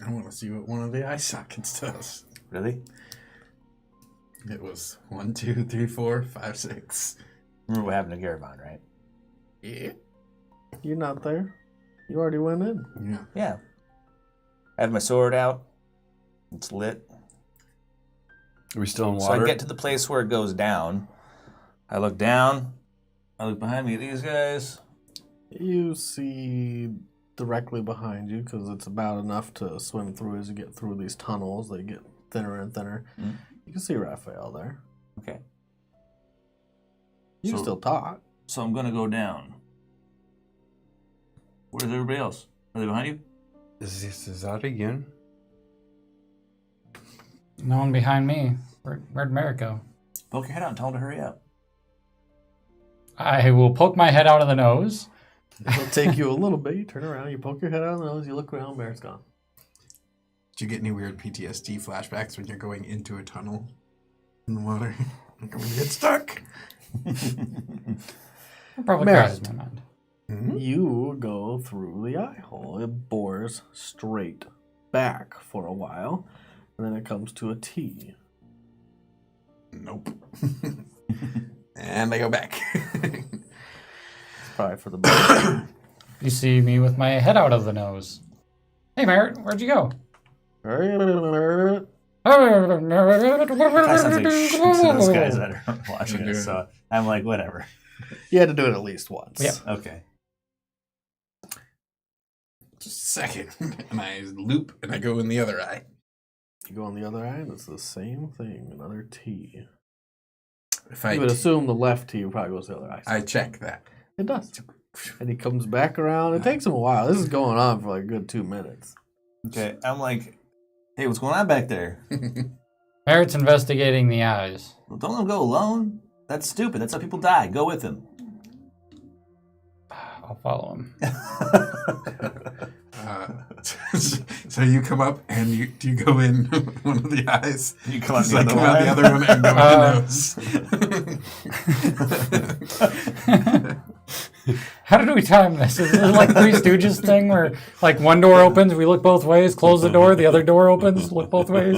Speaker 2: I want to see what one of the eye sockets does.
Speaker 6: Really?
Speaker 2: It was 1, 2, 3, 4, 5, 6.
Speaker 6: Remember what happened to Garabon, right?
Speaker 2: Yeah.
Speaker 3: You're not there. You already went in.
Speaker 2: Yeah.
Speaker 6: Yeah. I have my sword out. It's lit.
Speaker 5: Are we still in
Speaker 6: So
Speaker 5: water?
Speaker 6: I get to the place where it goes down. I look down. I look behind me at these guys.
Speaker 3: You see directly behind you, because it's about enough to swim through as you get through these tunnels. They get thinner and thinner. You can see Raphael there.
Speaker 6: Okay.
Speaker 3: You can
Speaker 6: So-
Speaker 3: still talk.
Speaker 6: So I'm going to go down. Where's everybody else? Are they behind you?
Speaker 5: Is that again?
Speaker 4: No one behind me. Where'd Merrick go?
Speaker 6: Poke your head out and tell them to hurry up.
Speaker 4: I will poke my head out of the nose.
Speaker 3: It'll take you a little bit. You turn around, you poke your head out of the nose, you look around, Merrick's gone.
Speaker 2: Did you get any weird PTSD flashbacks when you're going into a tunnel in the water? Like I'm gonna get stuck.
Speaker 4: Probably
Speaker 3: Merrick.
Speaker 4: crosses my mind.
Speaker 3: You go through the eye hole. It bores straight back for a while, and then it comes to a T.
Speaker 2: Nope. And I go back.
Speaker 3: It's probably for the best.
Speaker 4: You see me with my head out of the nose. Hey, Merritt, where'd you go?
Speaker 6: Probably sounds like shit to those guys that are watching us. So I'm like, whatever.
Speaker 3: You had to do it at least once.
Speaker 4: Yep.
Speaker 6: Okay.
Speaker 2: Just a second. And I loop and I go in the other eye.
Speaker 3: You go on the other eye, and it's the same thing. Another T.
Speaker 2: If I
Speaker 3: You would assume the left T probably goes the other eye.
Speaker 2: I check that.
Speaker 3: It does. And he comes back around. It takes him a while. This is going on for like a good 2 minutes.
Speaker 6: Okay. I'm like, hey, what's going on back there?
Speaker 4: Merritt's investigating the eyes.
Speaker 6: Well, don't let him go alone. That's stupid. That's how people die. Go with him.
Speaker 4: I'll follow him.
Speaker 2: So you come up and do you go in one of the eyes?
Speaker 6: You come out
Speaker 2: Just
Speaker 6: the
Speaker 2: like
Speaker 6: other
Speaker 2: come out the
Speaker 6: one.
Speaker 2: other one and go in the nose.
Speaker 4: How did we time this? Is this like Three Stooges thing where like one door opens, we look both ways, close the door, the other door opens, look both ways?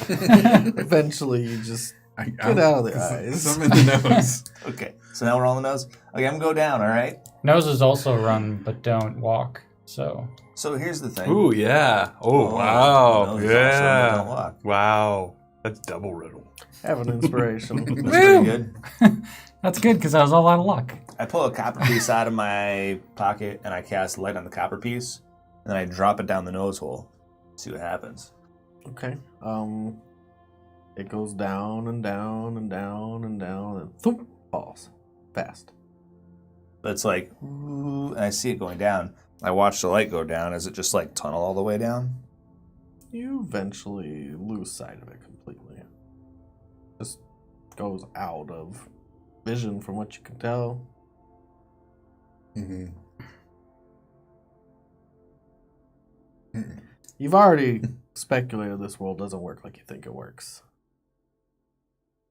Speaker 3: Eventually, you just get out of the eyes.
Speaker 2: I'm in the nose.
Speaker 6: Okay. So now we're all in the nose. Okay, I'm gonna go down. All right.
Speaker 4: Noses also run but don't walk. So
Speaker 6: So here's the thing.
Speaker 5: Ooh, yeah. Oh,
Speaker 6: Oh,
Speaker 5: wow.
Speaker 6: those also
Speaker 5: Yeah.
Speaker 6: don't walk.
Speaker 5: Wow. That's double riddle.
Speaker 3: Have an inspiration.
Speaker 6: That's pretty good.
Speaker 4: that's good because I was all out of luck.
Speaker 6: I pull a copper piece out of my pocket and I cast light on the copper piece, and then I drop it down the nose hole. See what happens.
Speaker 3: Okay. It goes down and down and down and down and thump, falls. Fast.
Speaker 1: but it's like, ooh, and I see it going down. I watch the light go down. Is it just like tunnel all the way down?
Speaker 3: You eventually lose sight of it completely. Just goes out of vision from what you can tell.
Speaker 2: Mm-hmm.
Speaker 3: You've already speculated this world doesn't work like you think it works.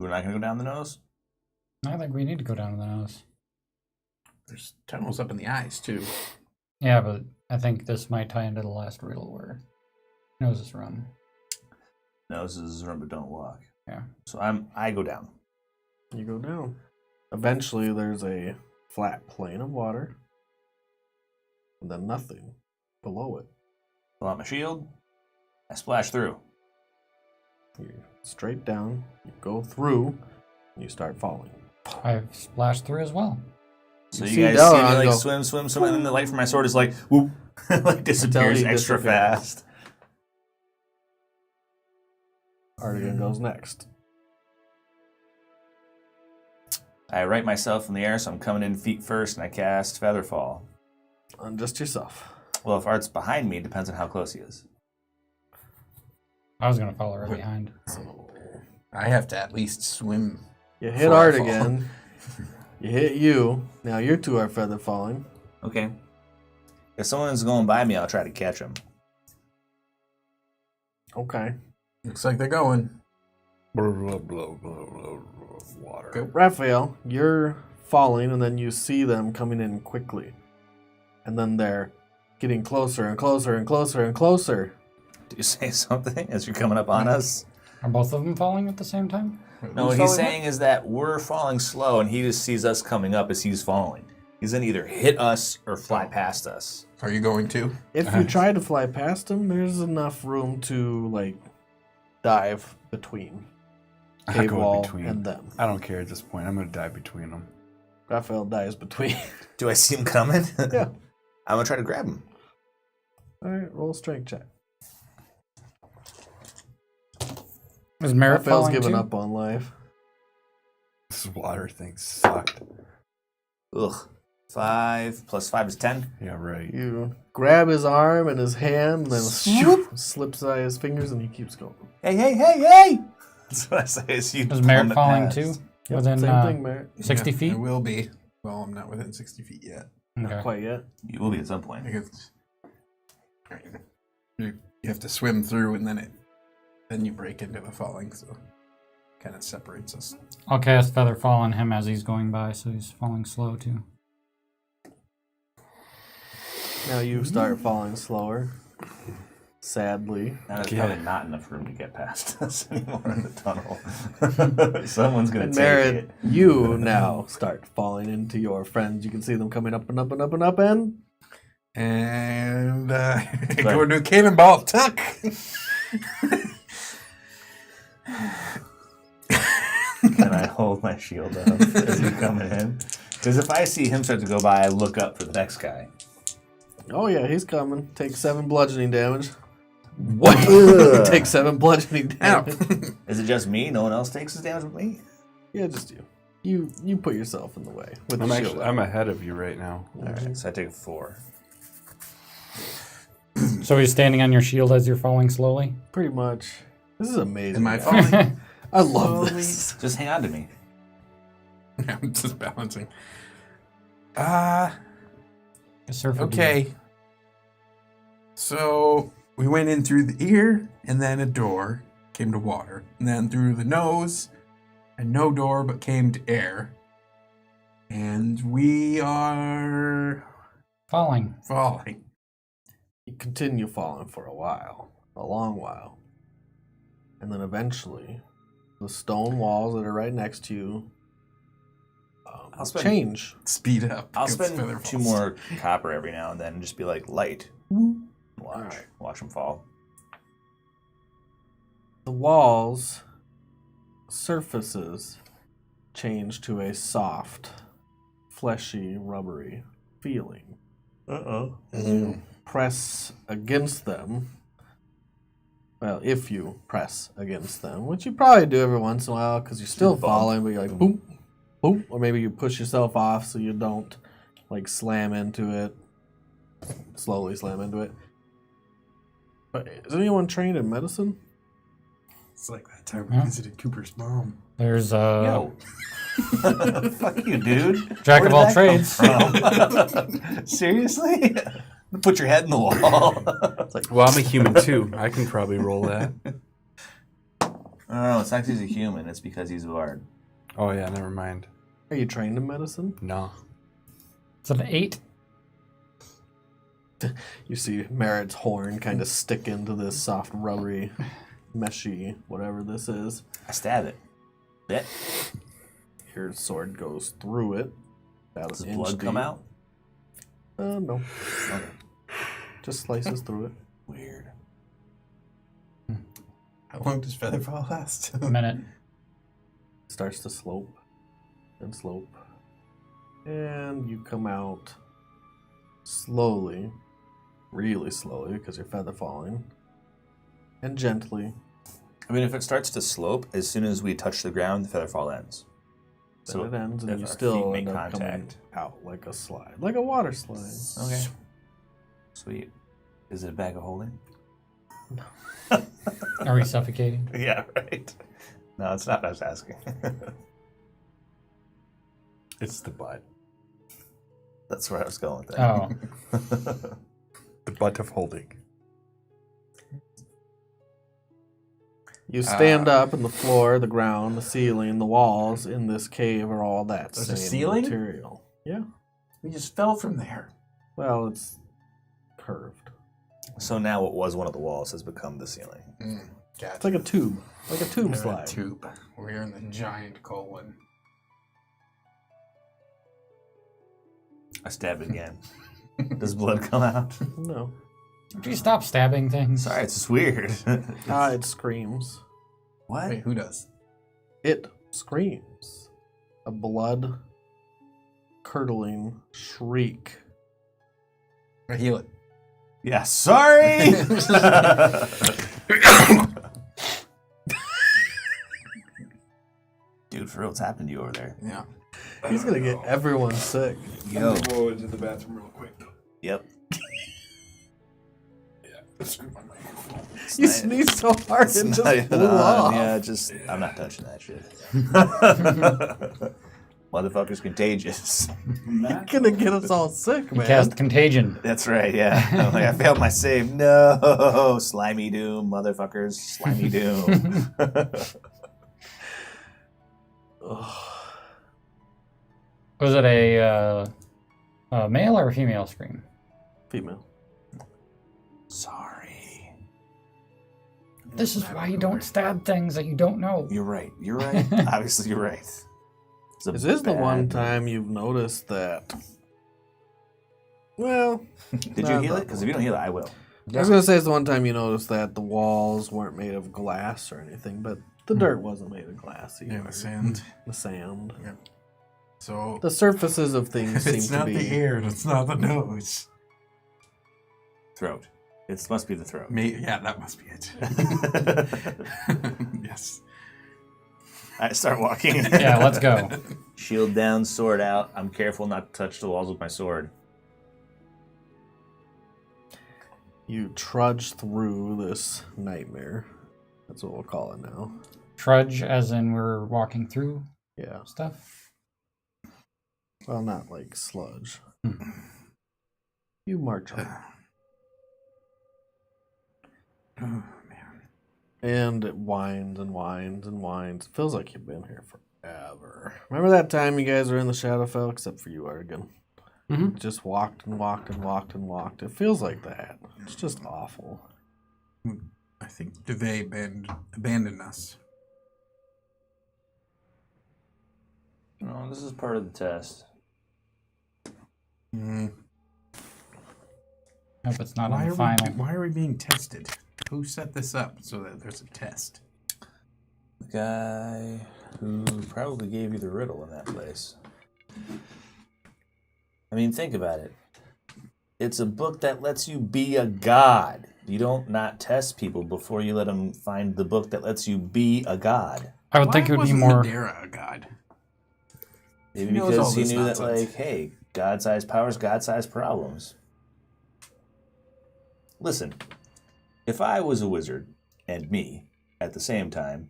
Speaker 1: We're not going to go down the nose?
Speaker 4: I think we need to go down to the nose.
Speaker 2: There's tunnels up in the eyes, too.
Speaker 4: Yeah, but I think this might tie into the last riddle where noses run.
Speaker 1: Noses run but don't walk.
Speaker 4: Yeah.
Speaker 1: So I go down.
Speaker 3: You go down. Eventually, there's a flat plane of water, and then nothing below it.
Speaker 1: Pull out my shield. I splash through.
Speaker 3: You're straight down, you go through, and you start falling.
Speaker 4: I've splashed through as well.
Speaker 1: So
Speaker 3: You
Speaker 1: you
Speaker 3: see
Speaker 1: guys
Speaker 3: Della
Speaker 1: see me
Speaker 3: and
Speaker 1: like
Speaker 3: go,
Speaker 1: swim, and then the light from my sword is like, whoop, like disappears
Speaker 3: you
Speaker 1: extra
Speaker 3: disappear.
Speaker 1: fast.
Speaker 3: Artigan goes next.
Speaker 1: I right myself in the air, so I'm coming in feet first, and I cast Featherfall.
Speaker 3: On just yourself.
Speaker 1: Well, if Art's behind me, it depends on how close he is.
Speaker 4: I was going to follow right behind.
Speaker 2: So I have to at least swim.
Speaker 3: You hit
Speaker 2: Before I
Speaker 3: Art
Speaker 2: fall.
Speaker 3: again. You hit you. Now you two are feather falling.
Speaker 1: Okay. If someone's going by me, I'll try to catch him.
Speaker 3: Okay.
Speaker 2: Looks like they're going.
Speaker 5: Blah, blah, blah, blah, blah, water.
Speaker 2: Go.
Speaker 3: Raphael, you're falling, and then you see them coming in quickly. And then they're getting closer and closer and closer and closer.
Speaker 1: Do you say something as you're coming up on us?
Speaker 4: Are both of them falling at the same time?
Speaker 1: No, what he's saying is that we're falling slow, and he just sees us coming up as he's falling. He's going to either hit us or fly past us.
Speaker 2: Are you going to?
Speaker 3: If you try to fly past them, there's enough room to, like, dive between
Speaker 5: I'll
Speaker 3: cave
Speaker 5: go
Speaker 3: wall
Speaker 5: between.
Speaker 3: and them.
Speaker 5: I don't care at this point. I'm going to dive between them.
Speaker 3: Raphael dives between.
Speaker 1: Do I see him coming?
Speaker 3: Yeah.
Speaker 1: I'm going to try to grab him.
Speaker 3: All right, roll a strength check.
Speaker 4: Is Merritt
Speaker 3: Raphael's
Speaker 4: falling
Speaker 3: given
Speaker 4: too?
Speaker 3: up on life.
Speaker 5: This water thing sucked.
Speaker 1: Ugh. 5 plus 5 is 10.
Speaker 5: Yeah, right.
Speaker 3: You grab his arm and his hand, and then slips out his fingers, and he keeps going.
Speaker 1: Hey! That's what I say. Is you
Speaker 4: Is Merritt
Speaker 1: plummet
Speaker 4: falling
Speaker 1: past.
Speaker 4: too?
Speaker 3: Yep,
Speaker 4: Within
Speaker 3: same thing, Merritt.
Speaker 4: 60
Speaker 2: Yeah,
Speaker 4: feet?
Speaker 2: I will be. Well, I'm not within 60 feet yet.
Speaker 3: Not
Speaker 4: Okay.
Speaker 3: quite yet.
Speaker 1: You will be at some point.
Speaker 2: Because you have to swim through, and then you break into the falling, so kind of separates us.
Speaker 4: I'll cast Feather Fall on him as he's going by, so he's falling slow too.
Speaker 3: Now you start falling slower. Sadly.
Speaker 1: Now there's
Speaker 5: Yeah.
Speaker 1: probably not enough room to get past us anymore in the tunnel. Someone's going
Speaker 3: And
Speaker 1: to take
Speaker 3: Merritt,
Speaker 1: it.
Speaker 3: you now start falling into your friends. You can see them coming up and up and up and up, and
Speaker 2: And go to Cannonball Tuck.
Speaker 1: Can I hold my shield up as he's coming in? Because if I see him start to go by, I look up for the next guy.
Speaker 3: oh yeah, he's coming. Take 7 bludgeoning damage. What? Take 7 bludgeoning damage.
Speaker 1: Is it just me? No one else takes his damage with me?
Speaker 3: Yeah, just you. You put yourself in the way with
Speaker 5: I'm
Speaker 3: the shield.
Speaker 5: I'm ahead of you right now.
Speaker 1: All right, so I take a 4.
Speaker 4: So he's standing on your shield as you're falling slowly?
Speaker 3: Pretty much. This is amazing.
Speaker 2: Am I
Speaker 3: guys.
Speaker 2: falling?
Speaker 3: I love this.
Speaker 1: Just hang on to me.
Speaker 2: I'm just balancing.
Speaker 4: Surfer
Speaker 2: Okay. So we went in through the ear, and then a door came to water, and then through the nose, and no door but came to air. And we are
Speaker 4: Falling.
Speaker 2: falling.
Speaker 3: You continue falling for a while, a long while. And then eventually, the stone walls that are right next to you
Speaker 1: I'll spend-
Speaker 3: change.
Speaker 2: Speed up.
Speaker 1: I'll
Speaker 2: because
Speaker 1: spend
Speaker 2: feather
Speaker 1: 2
Speaker 2: falls.
Speaker 1: more copper every now and then and just be like, light. Watch him fall.
Speaker 3: The walls, surfaces, change to a soft, fleshy, rubbery feeling.
Speaker 1: Uh-oh.
Speaker 3: As you press against them, well, if you press against them, which you probably do every once in a while because you're still
Speaker 1: Bump.
Speaker 3: falling, but you're like, boom, boom, or maybe you push yourself off so you don't like slam into it, slowly slam into it. But is anyone trained in medicine?
Speaker 2: It's like that time we visited Cooper's mom.
Speaker 4: There's
Speaker 6: Yo. Fuck you, dude.
Speaker 4: Jack
Speaker 6: Where
Speaker 4: of
Speaker 6: did
Speaker 4: all
Speaker 6: that
Speaker 4: trades.
Speaker 6: come from? Seriously? Put your head in the wall. It's like,
Speaker 5: Well, I'm a human too. I can probably roll that.
Speaker 6: no, it's not because he's a human. It's because he's a bard.
Speaker 5: Oh yeah, never mind.
Speaker 3: Are you trained in medicine?
Speaker 5: No.
Speaker 4: It's an 8.
Speaker 3: You see Merritt's horn kind of stick into this soft, rubbery, meshy, whatever this is.
Speaker 6: I stab it. Bit.
Speaker 3: Your sword goes through it. About
Speaker 6: Does
Speaker 3: an
Speaker 6: the
Speaker 3: inch
Speaker 6: blood come
Speaker 3: deep.
Speaker 6: out?
Speaker 3: No.
Speaker 6: Okay.
Speaker 3: Just slices through it.
Speaker 6: Weird.
Speaker 2: How long does Featherfall last?
Speaker 4: A minute.
Speaker 3: Starts to slope and slope. And you come out slowly, really slowly because you're feather falling, and gently.
Speaker 1: I mean, if it starts to slope, as soon as we touch the ground, the feather fall ends.
Speaker 3: So it ends, and
Speaker 1: if
Speaker 3: you
Speaker 1: our
Speaker 3: still
Speaker 1: feet make
Speaker 3: end up coming
Speaker 1: contact.
Speaker 3: out like a slide, like a water slide.
Speaker 1: Okay. Sweet. Is it a bag of holding?
Speaker 4: Are we suffocating?
Speaker 1: Yeah, right. No, it's not what I was asking.
Speaker 5: It's the butt.
Speaker 1: That's where I was going with that.
Speaker 4: Oh.
Speaker 5: The butt of holding.
Speaker 3: You stand up, and the floor, the ground, the ceiling, the walls in this cave are all that
Speaker 2: There's
Speaker 3: same
Speaker 2: a ceiling?
Speaker 3: material. Yeah.
Speaker 2: We just fell from there.
Speaker 3: Well, it's curved.
Speaker 1: So now what was one of the walls has become the ceiling.
Speaker 2: Gotcha.
Speaker 3: It's like a tube
Speaker 2: We're in a
Speaker 3: slide.
Speaker 2: tube. We're in the giant colon.
Speaker 1: I stab it again. Does blood come out?
Speaker 3: No.
Speaker 4: Would you stop stabbing things?
Speaker 1: Sorry, it's just weird.
Speaker 3: It screams.
Speaker 1: What?
Speaker 2: Wait, who does?
Speaker 3: It screams. A blood curdling shriek.
Speaker 2: I heal it.
Speaker 1: Yeah, sorry! Dude, for real, what's happened to you over there?
Speaker 2: Yeah.
Speaker 3: He's gonna get everyone sick.
Speaker 1: Yo.
Speaker 5: Go into the bathroom real quick.
Speaker 1: Yep.
Speaker 5: Screw my microphone.
Speaker 3: You sneezed so hard it just flew off.
Speaker 1: Yeah, I'm not touching that shit. Motherfucker's contagious.
Speaker 3: You're gonna get us all sick, man.
Speaker 4: Cast contagion.
Speaker 1: That's right, yeah. I'm like, I failed my save. No! Slimy doom, motherfuckers. Slimy doom.
Speaker 4: Was it a male or a female scream?
Speaker 3: Female.
Speaker 1: Sorry.
Speaker 4: This is why you don't stab things that you don't know.
Speaker 1: You're right. You're right. Obviously, you're right. It's a
Speaker 3: Is this the
Speaker 1: bad-
Speaker 3: one time you've noticed that? Well,
Speaker 1: Did you heal it? Because if you don't heal it, I will.
Speaker 3: I was gonna say it's the one time you noticed that the walls weren't made of glass or anything, but the dirt wasn't made of glass either.
Speaker 2: Yeah, the sand.
Speaker 3: The sand.
Speaker 2: So
Speaker 3: The surfaces of things seem
Speaker 2: it's
Speaker 3: to
Speaker 2: not
Speaker 3: be.
Speaker 2: the ear, it's not the nose.
Speaker 1: Throat. It must be the throat.
Speaker 2: Yeah, that must be it. Yes.
Speaker 1: I start walking.
Speaker 4: Yeah, let's go.
Speaker 1: Shield down, sword out. I'm careful not to touch the walls with my sword.
Speaker 3: You trudge through this nightmare. That's what we'll call it now.
Speaker 4: Trudge, as in we're walking through
Speaker 3: Yeah.
Speaker 4: stuff.
Speaker 3: Well, not like sludge. You march on.
Speaker 2: Oh, man.
Speaker 3: And it winds and winds and winds. It feels like you've been here forever. Remember that time you guys were in the Shadowfell? Except for you, Artigan.
Speaker 4: Mhm.
Speaker 3: Just walked and walked and walked and walked. It feels like that. It's just awful.
Speaker 2: I think they abandoned us.
Speaker 1: No, this is part of the test.
Speaker 2: Mm.
Speaker 4: Hope it's not
Speaker 2: Why
Speaker 4: on
Speaker 2: are
Speaker 4: the final.
Speaker 2: why are we being tested? Who set this up so that there's a test?
Speaker 1: The guy who probably gave you the riddle in that place. I mean, think about it. It's a book that lets you be a god. You don't not test people before you let them find the book that lets you be a god.
Speaker 4: I would think it would be
Speaker 2: wasn't
Speaker 4: more.
Speaker 2: Madeira a god?
Speaker 1: Maybe
Speaker 2: He knows all
Speaker 1: because he
Speaker 2: this
Speaker 1: knew that,
Speaker 2: nonsense.
Speaker 1: like, hey,
Speaker 6: God-sized powers, God-sized problems. Listen, if I was a wizard, and me, at the same time,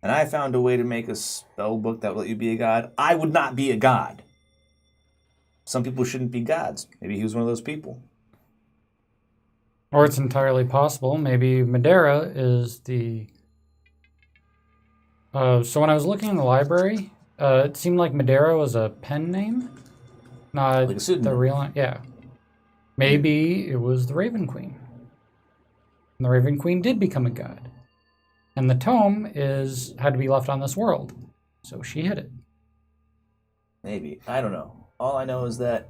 Speaker 6: and I found a way to make a spell book that would let you be a god, I would not be a god. Some people shouldn't be gods. Maybe he was one of those people.
Speaker 4: Or it's entirely possible. Maybe Madeira is the... so when I was looking in the library, it seemed like Madeira was a pen name. Not
Speaker 6: Like a pseudonym.
Speaker 4: the real... Yeah. Maybe it was the Raven Queen. And the Raven Queen did become a god. And the tome had to be left on this world. So she hid it.
Speaker 6: Maybe. I don't know. All I know is that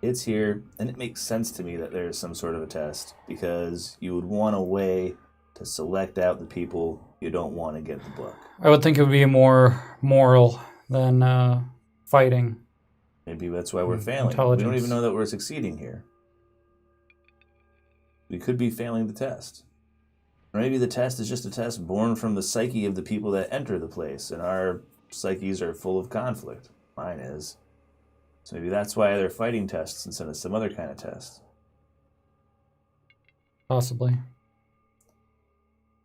Speaker 6: it's here, and it makes sense to me that there's some sort of a test, because you would want a way to select out the people you don't want to get the book.
Speaker 4: I would think it would be more moral than fighting.
Speaker 6: Maybe that's why we're failing. We
Speaker 4: Intelligence.
Speaker 6: don't even know that we're succeeding here. We could be failing the test. Or maybe the test is just a test born from the psyche of the people that enter the place, and our psyches are full of conflict. Mine is. So maybe that's why they're fighting tests instead of some other kind of test.
Speaker 4: Possibly.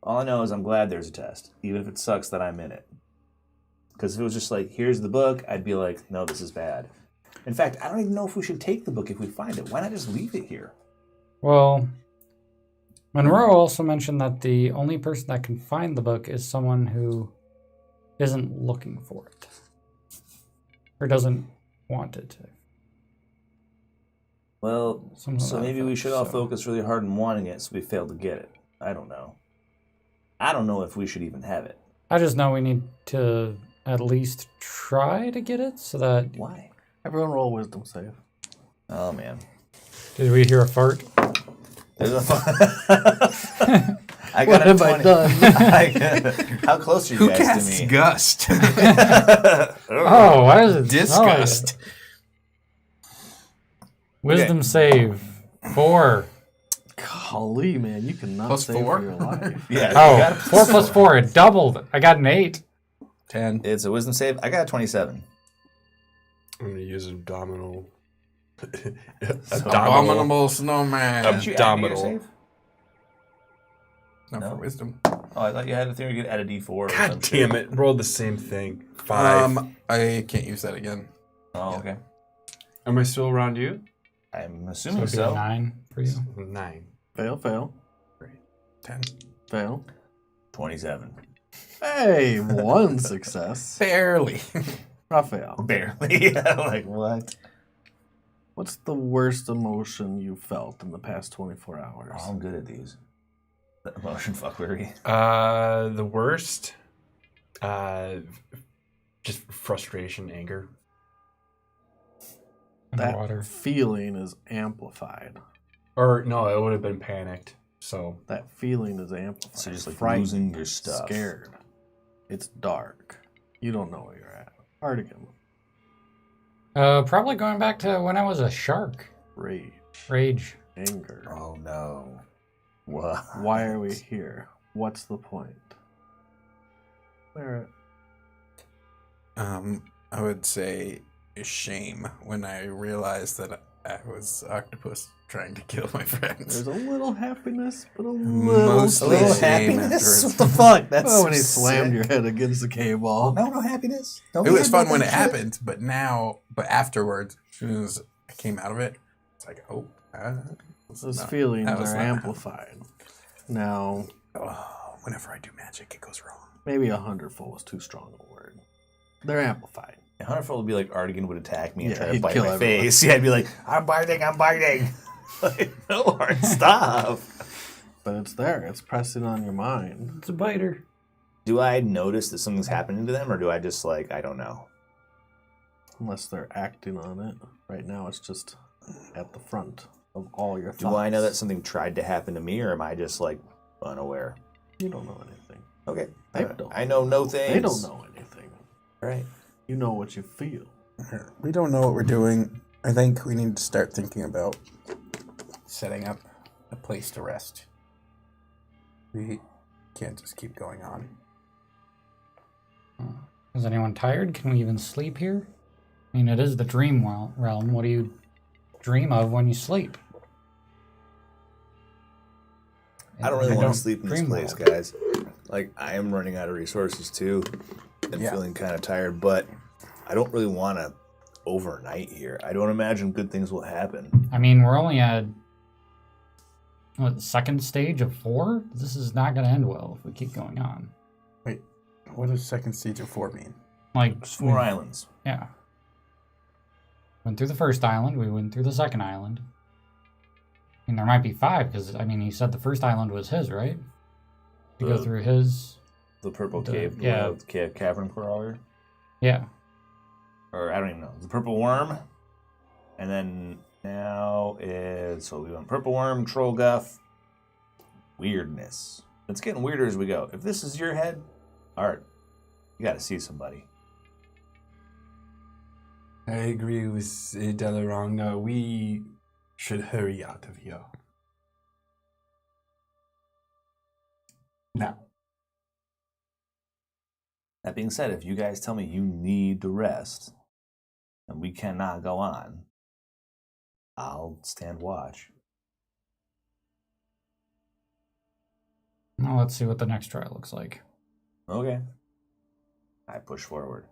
Speaker 6: All I know is I'm glad there's a test, even if it sucks that I'm in it. Because if it was just like, here's the book, I'd be like, no, this is bad. In fact, I don't even know if we should take the book if we find it. Why not just leave it here?
Speaker 4: Well, Monroe also mentioned that the only person that can find the book is someone who isn't looking for it. Or doesn't want it to.
Speaker 6: Well,
Speaker 4: Something
Speaker 6: so
Speaker 4: like
Speaker 6: maybe
Speaker 4: that,
Speaker 6: we should all
Speaker 4: so.
Speaker 6: focus really hard on wanting it so we fail to get it. I don't know. I don't know if we should even have it.
Speaker 4: I just know we need to at least try to get it so that...
Speaker 6: Why?
Speaker 3: Everyone roll wisdom save.
Speaker 6: Oh, man.
Speaker 4: Did we hear a fart?
Speaker 6: There's a I
Speaker 3: What
Speaker 6: got a
Speaker 3: have I
Speaker 6: 20.
Speaker 3: done?
Speaker 6: How close are you
Speaker 2: Who
Speaker 6: guys
Speaker 2: casts
Speaker 6: to me?
Speaker 2: Gust?
Speaker 4: Oh, why is it...
Speaker 2: Disgust.
Speaker 4: Wisdom save. 4.
Speaker 3: Golly, man, you cannot
Speaker 2: Plus
Speaker 3: save
Speaker 2: 4?
Speaker 3: for your life.
Speaker 6: Yeah.
Speaker 4: Oh,
Speaker 6: you got a
Speaker 4: 4 plus 4. It doubled. I got an 8.
Speaker 2: 10.
Speaker 6: It's a wisdom save. I got a 27.
Speaker 5: I'm going to use abdominal.
Speaker 2: Abominable snowman.
Speaker 6: Did you add to your
Speaker 5: Abdominal.
Speaker 6: save?
Speaker 2: Not
Speaker 6: No.
Speaker 2: for wisdom.
Speaker 6: Oh, I thought you had a thing you could add a D4 or
Speaker 5: God
Speaker 6: some
Speaker 5: damn
Speaker 6: shit.
Speaker 5: it. Rolled the same thing. 5.
Speaker 2: I can't use that again.
Speaker 6: Oh, okay.
Speaker 5: Am I still around you?
Speaker 6: I'm
Speaker 4: So
Speaker 6: assuming
Speaker 4: it'd be a
Speaker 6: so.
Speaker 4: 9 for you.
Speaker 5: 9.
Speaker 3: Fail, fail,
Speaker 2: 10.
Speaker 3: fail.
Speaker 6: 27.
Speaker 3: Hey, one success.
Speaker 2: Barely.
Speaker 3: Raphael,
Speaker 6: Barely. Like, what?
Speaker 3: what's the worst emotion you felt in the past 24 hours?
Speaker 6: Oh, I'm good at these. The emotion fuckery.
Speaker 5: The worst, just frustration, anger.
Speaker 3: That
Speaker 4: Underwater.
Speaker 3: feeling is amplified.
Speaker 5: Or no, it would have been panicked. So
Speaker 3: That feeling is amplified.
Speaker 6: So just like
Speaker 3: Frightened,
Speaker 6: losing your stuff.
Speaker 3: scared. It's dark. You don't know where you're at. Artigan,
Speaker 4: Probably going back to when I was a shark.
Speaker 3: rage,
Speaker 4: Rage.
Speaker 3: anger.
Speaker 6: Oh no. What?
Speaker 3: Why are we here? What's the point? Where?
Speaker 2: I would say shame when I realized that I was octopus trying to kill my friends.
Speaker 3: There's a little happiness, but a little
Speaker 2: Mostly
Speaker 6: A little
Speaker 2: shame
Speaker 6: happiness?
Speaker 2: afterwards.
Speaker 6: What the fuck? That's
Speaker 3: Oh, when he
Speaker 6: so
Speaker 3: slammed
Speaker 6: sick.
Speaker 3: your head against the K-ball.
Speaker 6: No happiness. Don't
Speaker 2: It
Speaker 6: be
Speaker 2: was
Speaker 6: happy
Speaker 2: fun
Speaker 6: about
Speaker 2: when it
Speaker 6: that shit.
Speaker 2: happened, but afterwards, as soon as I came out of it, it's like, oh,
Speaker 3: Those feelings
Speaker 2: that was
Speaker 3: are
Speaker 2: not-
Speaker 3: amplified. Now,
Speaker 2: whenever I do magic, it goes wrong.
Speaker 3: maybe 100-fold is too strong a word. They're amplified.
Speaker 6: Hunterfold would be like Artigan would attack me and
Speaker 3: Yeah,
Speaker 6: try to
Speaker 3: he'd
Speaker 6: bite
Speaker 3: kill
Speaker 6: my
Speaker 3: everyone.
Speaker 6: face. Yeah, I'd be like, I'm biting. Like, no, Art, stop.
Speaker 3: But it's there. It's pressing on your mind.
Speaker 4: It's a biter.
Speaker 6: Do I notice that something's happening to them, or do I just like, I don't know?
Speaker 3: Unless they're acting on it. Right now, it's just at the front of all your thoughts.
Speaker 6: Do I know that something tried to happen to me, or am I just like unaware?
Speaker 3: You don't know anything.
Speaker 6: Okay,
Speaker 3: They don't.
Speaker 6: I know no things.
Speaker 3: They don't know anything.
Speaker 6: All right.
Speaker 3: You know what you feel.
Speaker 2: We don't know what we're doing. I think we need to start thinking about setting up a place to rest. We can't just keep going on.
Speaker 4: Is anyone tired? Can we even sleep here? I mean, it is the dream realm. What do you dream of when you sleep?
Speaker 1: I don't really want to sleep in this
Speaker 4: Dream
Speaker 1: place,
Speaker 4: world.
Speaker 1: guys. Like, I am running out of resources too, and
Speaker 2: Yeah.
Speaker 1: feeling kind of tired. But I don't really want to overnight here. I don't imagine good things will happen.
Speaker 4: I mean, we're only at what, the second stage of 4? This is not going to end well if we keep going on.
Speaker 2: Wait, what does second stage of 4 mean?
Speaker 4: Like,
Speaker 1: There's 4 islands.
Speaker 4: yeah. Went through the first island, we went through the second island. I mean, there might be 5, because, I mean, he said the first island was his, right? To go through his...
Speaker 1: The purple cave,
Speaker 4: yeah.
Speaker 1: cavern crawler.
Speaker 4: Yeah.
Speaker 1: Or I don't even know. The purple worm. And then now is, so we went purple worm, troll guff, weirdness. It's getting weirder as we go. If this is your head, Art, you got to see somebody.
Speaker 5: I agree with Delarong. No, we should hurry out of here. Now.
Speaker 1: That being said, if you guys tell me you need to rest and we cannot go on, I'll stand watch.
Speaker 4: Now let's see what the next trial looks like.
Speaker 1: Okay. I push forward.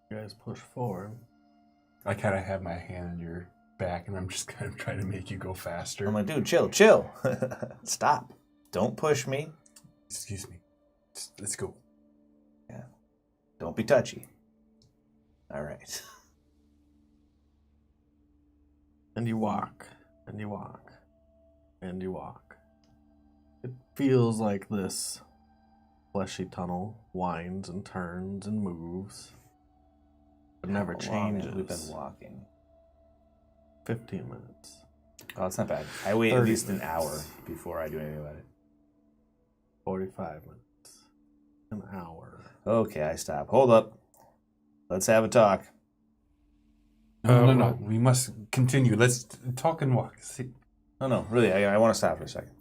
Speaker 3: You guys push forward.
Speaker 5: I kind of have my hand on your back, and I'm just kind of trying to make you go faster.
Speaker 1: I'm like, dude, chill. Stop. Don't push me.
Speaker 5: Excuse me. Let's go.
Speaker 1: Yeah. Don't be touchy. All right.
Speaker 3: And you walk, and you walk, and you walk. It feels like this fleshy tunnel winds and turns and moves, but never
Speaker 1: How long have
Speaker 3: changes.
Speaker 1: We've been walking.
Speaker 3: 15 minutes.
Speaker 1: Oh, it's not bad. I wait at
Speaker 3: 30
Speaker 1: least an
Speaker 3: minutes.
Speaker 1: hour before I do anything about it.
Speaker 3: 45 minutes. An hour.
Speaker 1: Okay, I stop. Hold up. Let's have a talk.
Speaker 5: No. We must continue. Let's talk and walk. See.
Speaker 1: No, really, I want to stop for a second.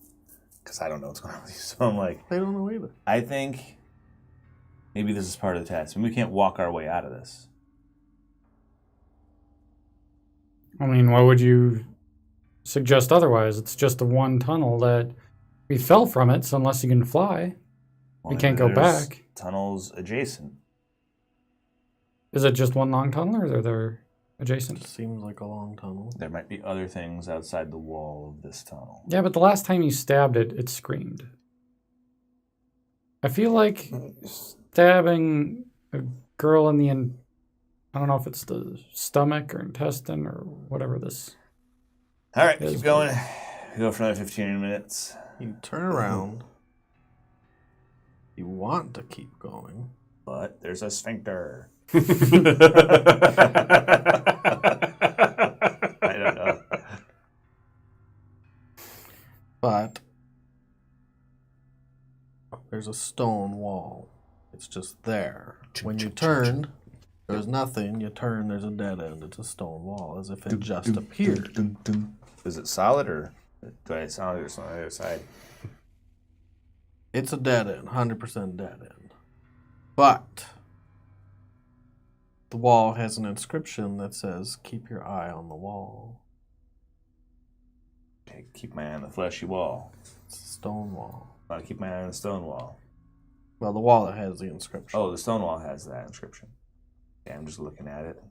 Speaker 1: Because I don't know what's going on with you. So I'm like,
Speaker 3: They don't know either.
Speaker 1: I think maybe this is part of the test. I mean, we can't walk our way out of this.
Speaker 4: I mean, why would you suggest otherwise? It's just the one tunnel that we fell from it, so unless you can fly, we can't go
Speaker 1: There's
Speaker 4: back.
Speaker 1: Tunnels adjacent.
Speaker 4: Is it just one long tunnel, or are there
Speaker 3: It
Speaker 4: adjacent?
Speaker 3: seems like a long tunnel.
Speaker 1: There might be other things outside the wall of this tunnel.
Speaker 4: Yeah, but the last time you stabbed it, it screamed. I feel like stabbing a girl in the I don't know if it's the stomach or intestine or whatever this.
Speaker 1: All right,
Speaker 4: Yes,
Speaker 1: keep going. We go for another 15 minutes.
Speaker 3: You turn around. You want to keep going.
Speaker 1: But there's a sphincter. I don't know.
Speaker 3: But there's a stone wall. It's just there. When you turn, there's nothing. You turn, there's a dead end. It's a stone wall, as if it just appeared.
Speaker 1: Is it solid or do I sound like there's on the other side?
Speaker 3: It's a dead end, 100% dead end. But the wall has an inscription that says, "Keep your eye on the wall."
Speaker 1: Okay, keep my eye on the fleshy wall.
Speaker 3: It's a stone wall.
Speaker 1: I want to keep my eye on the stone wall.
Speaker 3: Well, the wall that has the inscription.
Speaker 1: Oh, the stone wall has that inscription. Okay, I'm just looking at it.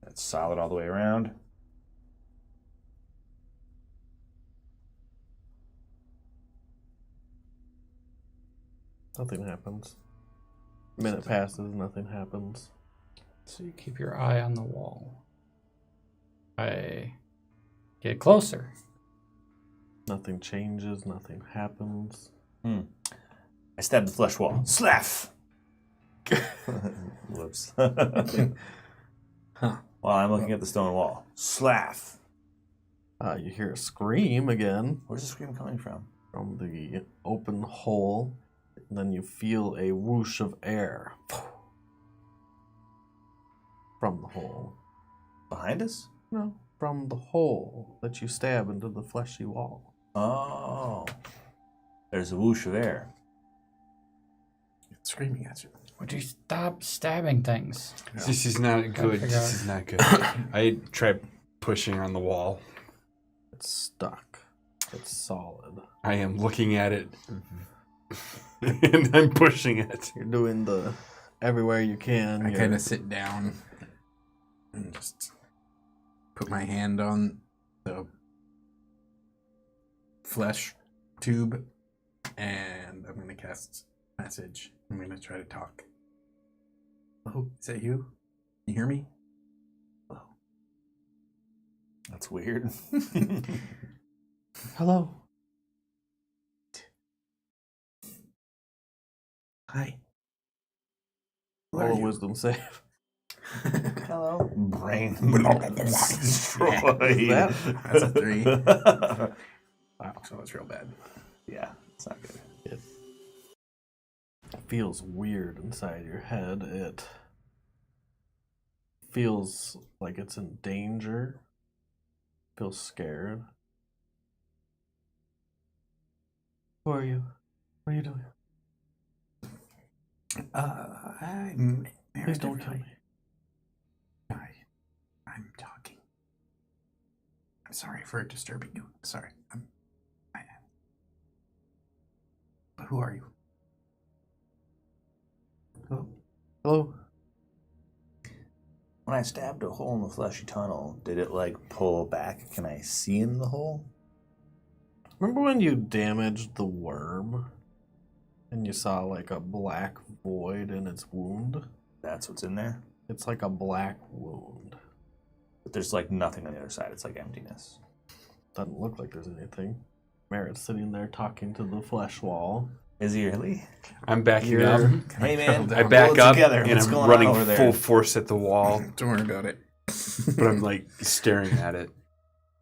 Speaker 1: It's solid all the way around.
Speaker 3: Nothing happens. Minute passes, nothing happens.
Speaker 4: So you keep your eye on the wall. I get closer.
Speaker 3: Nothing changes, nothing happens.
Speaker 1: I stab the flesh wall. Slaff! Whoops.
Speaker 3: Huh.
Speaker 1: While I'm looking at the stone wall. Slaff!
Speaker 3: You hear a scream again
Speaker 1: Where's the scream coming from?
Speaker 3: from the open hole. And then you feel a whoosh of air from the hole.
Speaker 1: Behind us?
Speaker 3: No, from the hole that you stab into the fleshy wall.
Speaker 1: Oh. There's a whoosh of air.
Speaker 3: You
Speaker 2: screaming at you.
Speaker 4: Would you stop stabbing things?
Speaker 5: This is not good.
Speaker 4: figure
Speaker 5: This
Speaker 4: out.
Speaker 5: is not good. I tried pushing on the wall.
Speaker 3: It's stuck. It's solid.
Speaker 5: I am looking at it, and I'm pushing it.
Speaker 3: You're doing the everywhere you can.
Speaker 2: I
Speaker 3: You're-
Speaker 2: kind of sit down and just put my hand on the flesh tube, and I'm going to cast message. I'm going to try to talk. Oh, is that you? You hear me?
Speaker 6: That's weird.
Speaker 3: Hello.
Speaker 2: Hi.
Speaker 3: Roll a wisdom save.
Speaker 6: Hello. Brain destroyed.
Speaker 2: That's a 3. Wow, so it's real bad.
Speaker 6: Yeah, it's not good.
Speaker 3: It feels weird inside your head. It feels like it's in danger. Feels scared. Who are you? What are you doing?
Speaker 2: I'm
Speaker 3: Please don't kill me.
Speaker 2: I'm talking. I'm sorry for disturbing you. Sorry. I am. But who are you?
Speaker 3: Hello? Hello?
Speaker 6: When I stabbed a hole in the fleshy tunnel, did it like pull back? Can I see in the hole?
Speaker 3: Remember when you damaged the worm? And you saw like a black void in its wound?
Speaker 6: That's what's in there.
Speaker 3: It's like a black wound.
Speaker 6: But there's like nothing on the other side. It's like emptiness.
Speaker 3: Doesn't look like there's anything. Merritt's sitting there talking to the flesh wall.
Speaker 6: Is he really?
Speaker 5: I'm backing
Speaker 3: You're-
Speaker 5: up.
Speaker 6: Hey man,
Speaker 5: I
Speaker 6: pull
Speaker 5: back
Speaker 6: it
Speaker 5: up,
Speaker 6: together.
Speaker 5: and
Speaker 6: What's
Speaker 5: I'm
Speaker 6: going
Speaker 5: running
Speaker 6: on over there?
Speaker 5: full force at the wall,
Speaker 2: Don't worry about it.
Speaker 5: but I'm like staring at it.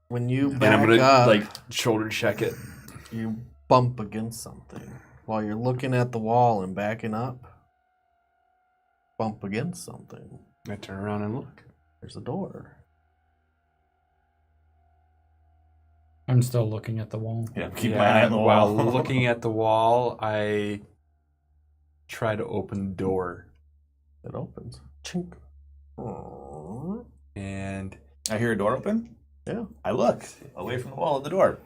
Speaker 3: When you
Speaker 5: And
Speaker 3: back
Speaker 5: I'm gonna
Speaker 3: up,
Speaker 5: like shoulder check it.
Speaker 3: you bump against something. While you're looking at the wall and backing up, bump against something.
Speaker 5: I turn around and look.
Speaker 3: There's a door.
Speaker 4: I'm still looking at the wall.
Speaker 6: Yeah, keep my eye on the
Speaker 5: while
Speaker 6: wall.
Speaker 5: looking at the wall, I try to open the door,
Speaker 3: It opens. Chink. Aww.
Speaker 5: and
Speaker 6: I hear a door open.
Speaker 3: Yeah,
Speaker 6: I look away from the wall of the door.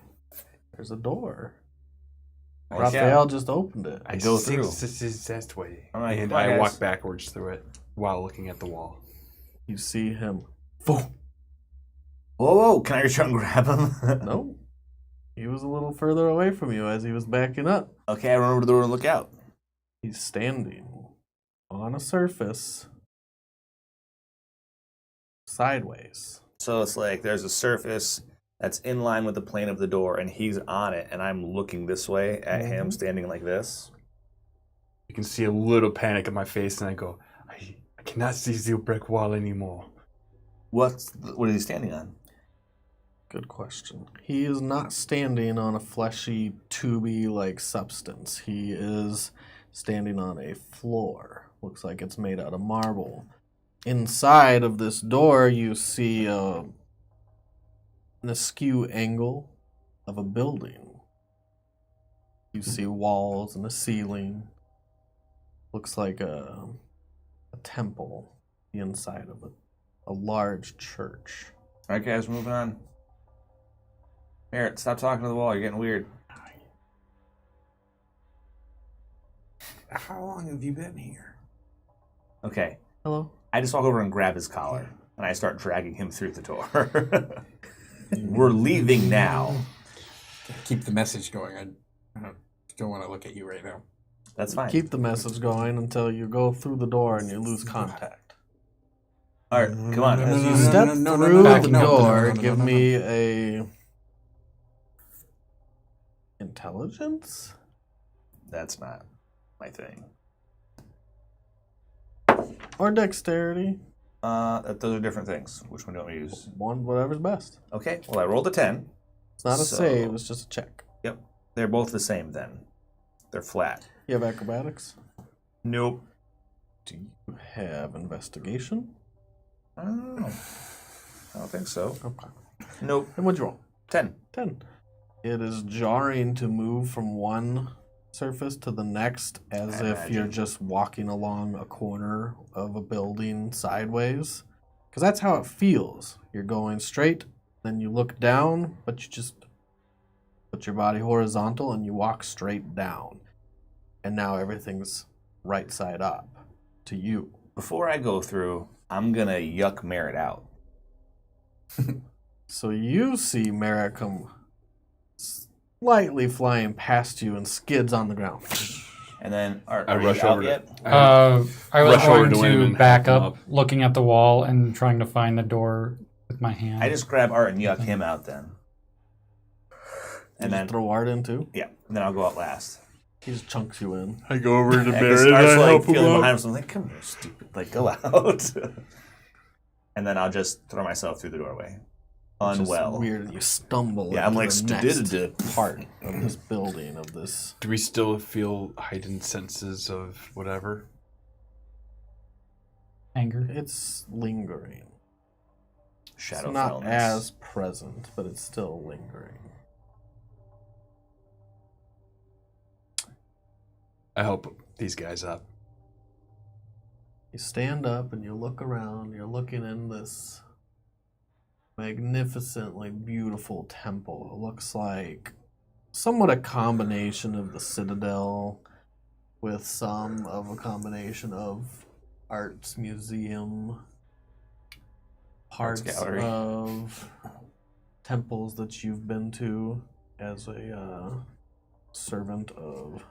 Speaker 3: there's a door.
Speaker 6: Holy
Speaker 3: Raphael
Speaker 6: cow.
Speaker 3: just opened it.
Speaker 6: I go
Speaker 5: think
Speaker 6: through.
Speaker 5: this is that way,
Speaker 6: I'm like,
Speaker 5: and
Speaker 6: "Come on,
Speaker 5: I
Speaker 6: guys."
Speaker 5: walk backwards through it while looking at the wall.
Speaker 3: You see him.
Speaker 6: Whoa, whoa! Can I reach out and grab him?
Speaker 3: No. He was a little further away from you as he was backing up.
Speaker 6: Okay, I run over to the door and look out.
Speaker 3: He's standing on a surface sideways.
Speaker 6: So it's like there's a surface that's in line with the plane of the door, and he's on it, and I'm looking this way at him, standing like this.
Speaker 5: You can see a little panic on my face, and I go, I cannot see the brick wall anymore.
Speaker 6: What is he standing on?
Speaker 3: Good question. He is not standing on a fleshy, tubey like substance. He is standing on a floor. Looks like it's made out of marble. Inside of this door, you see an askew angle of a building. You see walls and a ceiling. Looks like a temple, the inside of a large church.
Speaker 6: All right, guys, moving on. Merritt, stop talking to the wall. You're getting weird.
Speaker 2: How long have you been here?
Speaker 6: Okay,
Speaker 3: Hello?
Speaker 6: I just walk over and grab his collar, and I start dragging him through the door. We're leaving now.
Speaker 2: Keep the message going. I don't want to look at you right now.
Speaker 6: That's fine.
Speaker 3: Keep the message going until you go through the door and you lose contact.
Speaker 6: All right, come on.
Speaker 3: As you
Speaker 2: no,
Speaker 3: step
Speaker 2: no, no, no,
Speaker 3: through
Speaker 2: no,
Speaker 3: the
Speaker 2: no, no,
Speaker 3: door,
Speaker 2: no, no,
Speaker 3: give
Speaker 2: no, no.
Speaker 3: me a intelligence
Speaker 6: That's not my thing.
Speaker 3: or dexterity.
Speaker 6: Those are different things. Which one do you want me to use?
Speaker 3: One, whatever's best.
Speaker 6: Okay, well, I rolled a 10.
Speaker 3: It's not a
Speaker 6: So-
Speaker 3: save; it's just a check.
Speaker 6: Yep, they're both the same then. They're flat.
Speaker 3: You have acrobatics.
Speaker 6: Nope.
Speaker 3: Do you have investigation?
Speaker 6: I don't know. I don't think so.
Speaker 3: Okay.
Speaker 6: Nope.
Speaker 3: And what'd you roll?
Speaker 6: 10.
Speaker 3: 10. It is jarring to move from one surface to the next as if you're just walking along a corner of a building sideways. Because that's how it feels. You're going straight, then you look down, but you just put your body horizontal and you walk straight down. And now everything's right side up to you.
Speaker 1: Before I go through, I'm going to yuck Merritt out.
Speaker 3: So you see Merritt come slightly flying past you and skids on the ground.
Speaker 1: And then, are
Speaker 5: I
Speaker 1: you
Speaker 5: rush
Speaker 1: out
Speaker 5: over
Speaker 1: yet?
Speaker 4: I was
Speaker 5: rush over
Speaker 4: going
Speaker 5: to him
Speaker 4: to
Speaker 5: and
Speaker 4: back
Speaker 5: help him
Speaker 4: up, looking at the wall and trying to find the door with my hand.
Speaker 1: I just grab Art and yuck him out then. And then
Speaker 3: throw Art in too.
Speaker 1: Yeah, and then I'll go out last.
Speaker 3: He just chunks you in.
Speaker 5: I go over to
Speaker 1: Yeah, 'cause
Speaker 5: Barrett and
Speaker 1: Art's
Speaker 5: I
Speaker 1: like
Speaker 5: help him
Speaker 1: feeling
Speaker 5: up.
Speaker 1: behind him, so I'm like, come here, stupid. Like, go out. And then I'll just throw myself through the doorway.
Speaker 3: It's just
Speaker 1: Unwell.
Speaker 3: weird. You stumble.
Speaker 1: Yeah, I'm
Speaker 3: into
Speaker 1: like,
Speaker 3: the next part of this building of this.
Speaker 5: Do we still feel heightened senses of whatever?
Speaker 4: Anger.
Speaker 3: It's lingering.
Speaker 1: Shadow
Speaker 3: It's not
Speaker 1: foulness.
Speaker 3: as present, but it's still lingering.
Speaker 5: I help these guys up.
Speaker 3: You stand up and you look around. You're looking in this magnificently beautiful temple. It looks like somewhat a combination of the Citadel with some of a combination of arts museum, parts
Speaker 1: gallery.
Speaker 3: of temples that you've been to as a servant of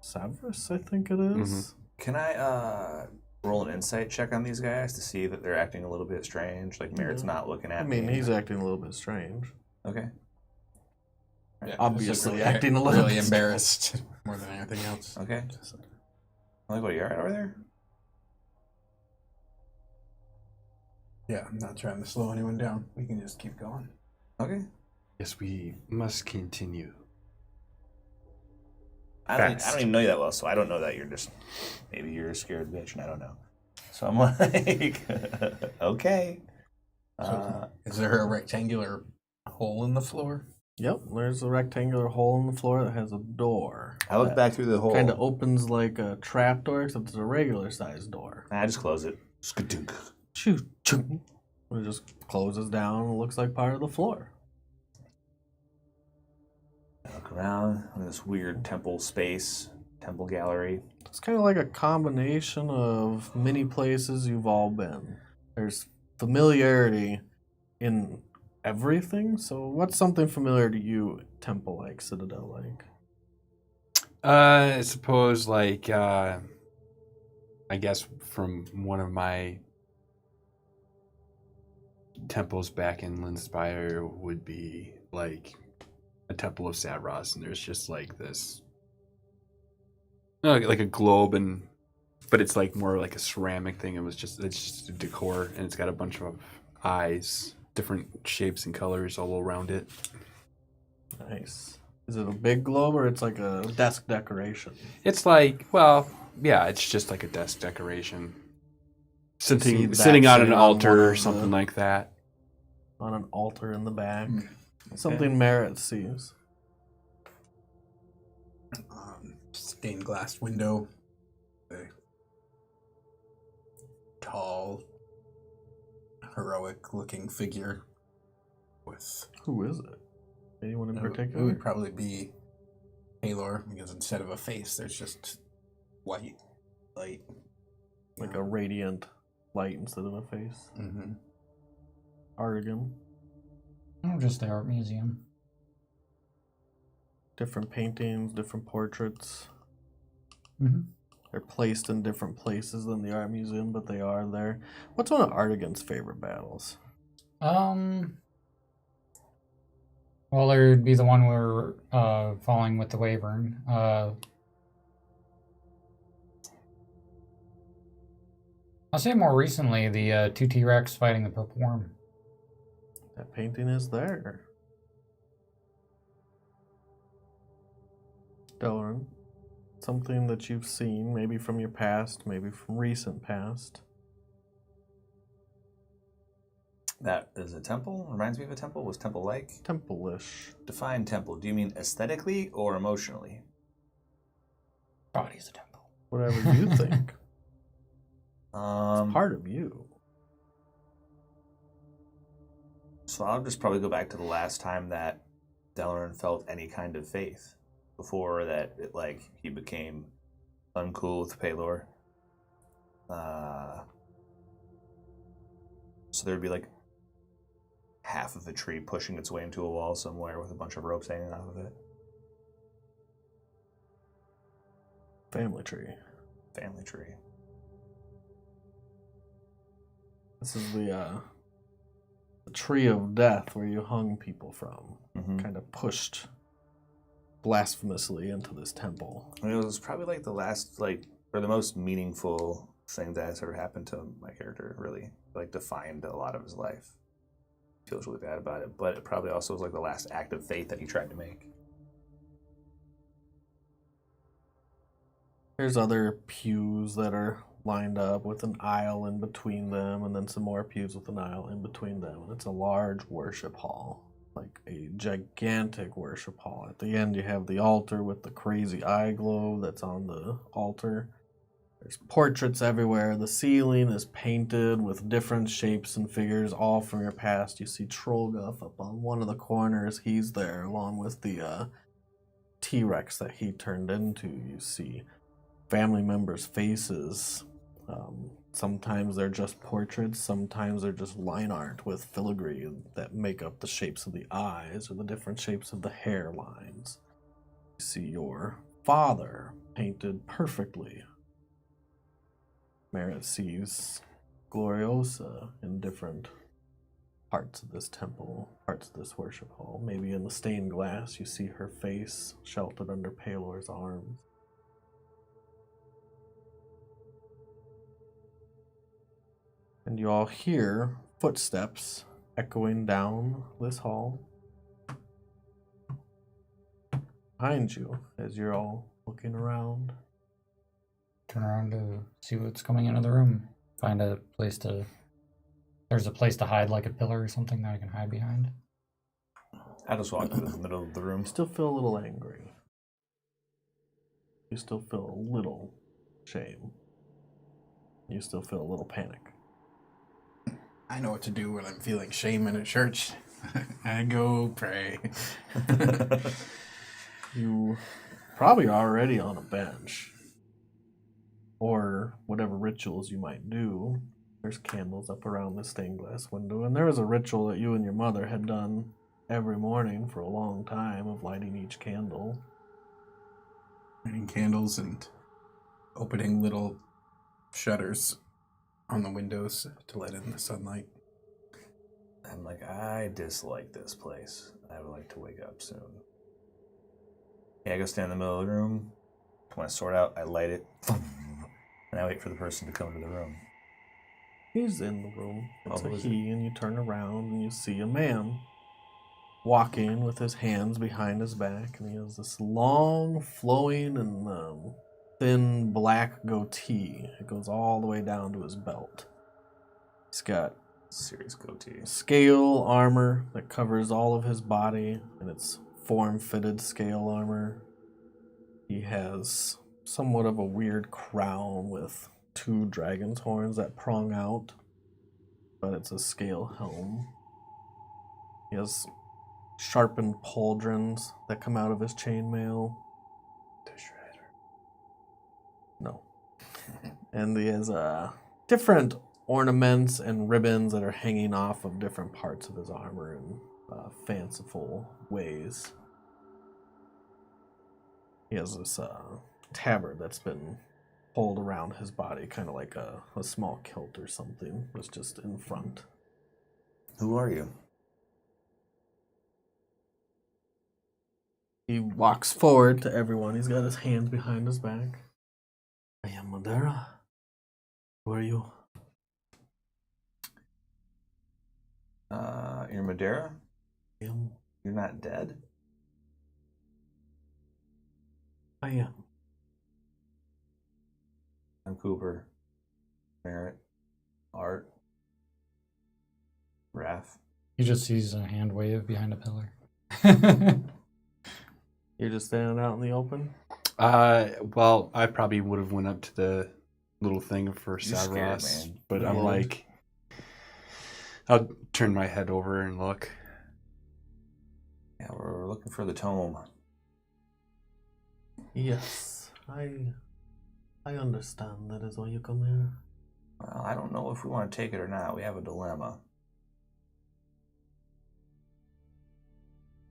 Speaker 3: Savras, I think it is.
Speaker 1: Can I roll an insight check on these guys to see that they're acting a little bit strange? Like Merritt's not looking at
Speaker 3: I
Speaker 1: me.
Speaker 3: mean, he's acting a little bit strange.
Speaker 1: Okay.
Speaker 2: Yeah,
Speaker 3: Obviously
Speaker 2: just
Speaker 3: acting a little
Speaker 2: really
Speaker 3: bit
Speaker 2: embarrassed more than anything else.
Speaker 1: Okay. Like, what, you alright over there?
Speaker 2: Yeah, I'm not trying to slow anyone down. We can just keep going.
Speaker 1: Okay.
Speaker 5: Yes, we must continue.
Speaker 1: I don't even know you that well, so I don't know that you're just, maybe you're a scared bitch and I don't know. So I'm like, okay.
Speaker 2: So, is there a rectangular hole in the floor?
Speaker 3: Yep, there's a rectangular hole in the floor that has a door.
Speaker 1: I look back through the hole.
Speaker 3: Kind of opens like a trap door, except it's a regular sized door.
Speaker 1: I just close it. Skadunk.
Speaker 3: Choo, choo. It just closes down and looks like part of the floor.
Speaker 1: I look around in this weird temple space, temple gallery.
Speaker 3: It's kind of like a combination of many places you've all been. There's familiarity in everything. So, what's something familiar to you, temple like, Citadel like?
Speaker 5: I suppose, like, I guess from one of my temples back in Linspire would be, like, a temple of Savras, and there's just, like, this, like a globe, but it's, like, more like a ceramic thing. It's just a decor, and it's got a bunch of eyes, different shapes and colors all around it.
Speaker 3: Nice. Is it a big globe or it's like a desk decoration?
Speaker 5: It's like, well, yeah, it's just like a desk decoration.
Speaker 3: See that
Speaker 5: Sitting on an
Speaker 3: sitting on one
Speaker 5: altar or
Speaker 3: of
Speaker 5: something
Speaker 3: the-
Speaker 5: like that.
Speaker 3: On an altar in the back.
Speaker 2: Mm.
Speaker 3: Something Merritt sees.
Speaker 2: Stained glass window. A tall, heroic-looking figure with.
Speaker 3: Who is it? Anyone in
Speaker 2: It
Speaker 3: particular?
Speaker 2: would probably be Halor, because instead of a face, there's just white light.
Speaker 3: Like a radiant light instead of a face.
Speaker 2: Mm-hmm.
Speaker 3: Artigan.
Speaker 4: Oh, just the art museum.
Speaker 3: Different paintings, different portraits.
Speaker 4: Mm-hmm.
Speaker 3: They're placed in different places than the art museum, but they are there. What's one of Artigan's favorite battles?
Speaker 4: Well, there'd be the one we're following with the Wyvern. I'll say more recently, the two T-Rex fighting the Purple Worm.
Speaker 3: That painting is there. Doran, something that you've seen, maybe from your past, maybe from recent past.
Speaker 1: That is a temple? Reminds me of a temple? Was temple-like?
Speaker 3: Temple-ish.
Speaker 1: Define temple. Do you mean aesthetically or emotionally?
Speaker 4: Body's a temple.
Speaker 3: Whatever you think.
Speaker 1: Um,
Speaker 3: Part of you.
Speaker 1: So I'll just probably go back to the last time that Delaran felt any kind of faith before that he became uncool with Paylor. So there'd be half of a tree pushing its way into a wall somewhere with a bunch of ropes hanging off of it.
Speaker 3: Family tree.
Speaker 1: Family tree.
Speaker 3: This is the tree of death where you hung people from.
Speaker 1: Mm-hmm.
Speaker 3: Kind of pushed blasphemously into this temple.
Speaker 1: I mean, it was probably the last, or the most meaningful thing that has ever happened to my character, really. Defined a lot of his life. Feels really bad about it, but it probably also was the last act of faith that he tried to make.
Speaker 3: There's other pews that are lined up with an aisle in between them, and then some more pews with an aisle in between them. And it's a large worship hall, a gigantic worship hall. At the end, you have the altar with the crazy eye glow that's on the altar. There's portraits everywhere. The ceiling is painted with different shapes and figures, all from your past. You see Trollguff up on one of the corners. He's there, along with the T-Rex that he turned into. You see family members' faces. Sometimes they're just portraits. Sometimes they're just line art with filigree that make up the shapes of the eyes or the different shapes of the hairlines. You see your father painted perfectly. Merritt sees Gloriosa in different parts of this temple, parts of this worship hall. Maybe in the stained glass, you see her face sheltered under Paylor's arms. And you all hear footsteps echoing down this hall behind you as you're all looking around.
Speaker 4: Turn around to see what's coming into the room. Find a place to... There's a place to hide, a pillar or something that I can hide behind.
Speaker 1: I just walk into the middle of the room.
Speaker 3: You still feel a little angry. You still feel a little shame. You still feel a little panic.
Speaker 2: I know what to do when I'm feeling shame in a church. I go pray.
Speaker 3: You probably are already on a bench. Or whatever rituals you might do. There's candles up around the stained glass window. And there was a ritual that you and your mother had done every morning for a long time of lighting each candle.
Speaker 2: Lighting candles and opening little shutters on the windows to let in the sunlight.
Speaker 1: I'm I dislike this place. I would like to wake up soon. Yeah, I go stand in the middle of the room, pull my sword out, I light it, and I wait for the person to come into the room.
Speaker 3: He's in the room. It's
Speaker 1: Oh,
Speaker 3: a
Speaker 1: is
Speaker 3: he, and you turn around and you see a man walking with his hands behind his back, and he has this long, flowing, and thin black goatee. It goes all the way down to his belt. He's got
Speaker 1: Serious goatee.
Speaker 3: scale armor that covers all of his body, and it's form-fitted scale armor. He has somewhat of a weird crown with 2 dragon's horns that prong out, but it's a scale helm. He has sharpened pauldrons that come out of his chainmail.
Speaker 1: The Shredder.
Speaker 3: No. And he has different ornaments and ribbons that are hanging off of different parts of his armor in fanciful ways. He has this tabard that's been pulled around his body, kind of like a small kilt or something. It's just in front.
Speaker 1: Who are you?
Speaker 3: He walks forward to everyone. He's got his hands behind his back. I am Madeira. Who are you?
Speaker 1: You're Madeira?
Speaker 3: I am.
Speaker 1: You're not dead?
Speaker 3: I am.
Speaker 1: I'm Cooper. Merritt. Art. Raph.
Speaker 4: He just sees a hand wave behind a pillar.
Speaker 3: You're just standing out in the open?
Speaker 5: Well, I probably would have went up to the little thing for
Speaker 1: You're scared,
Speaker 5: Savros,
Speaker 1: man.
Speaker 5: but
Speaker 2: The
Speaker 5: I'm
Speaker 2: globe.
Speaker 5: like, I'll turn my head over and look.
Speaker 1: Yeah, we're looking for the tome.
Speaker 3: Yes, I understand that is why you come here.
Speaker 1: Well, I don't know if we want to take it or not. We have a dilemma.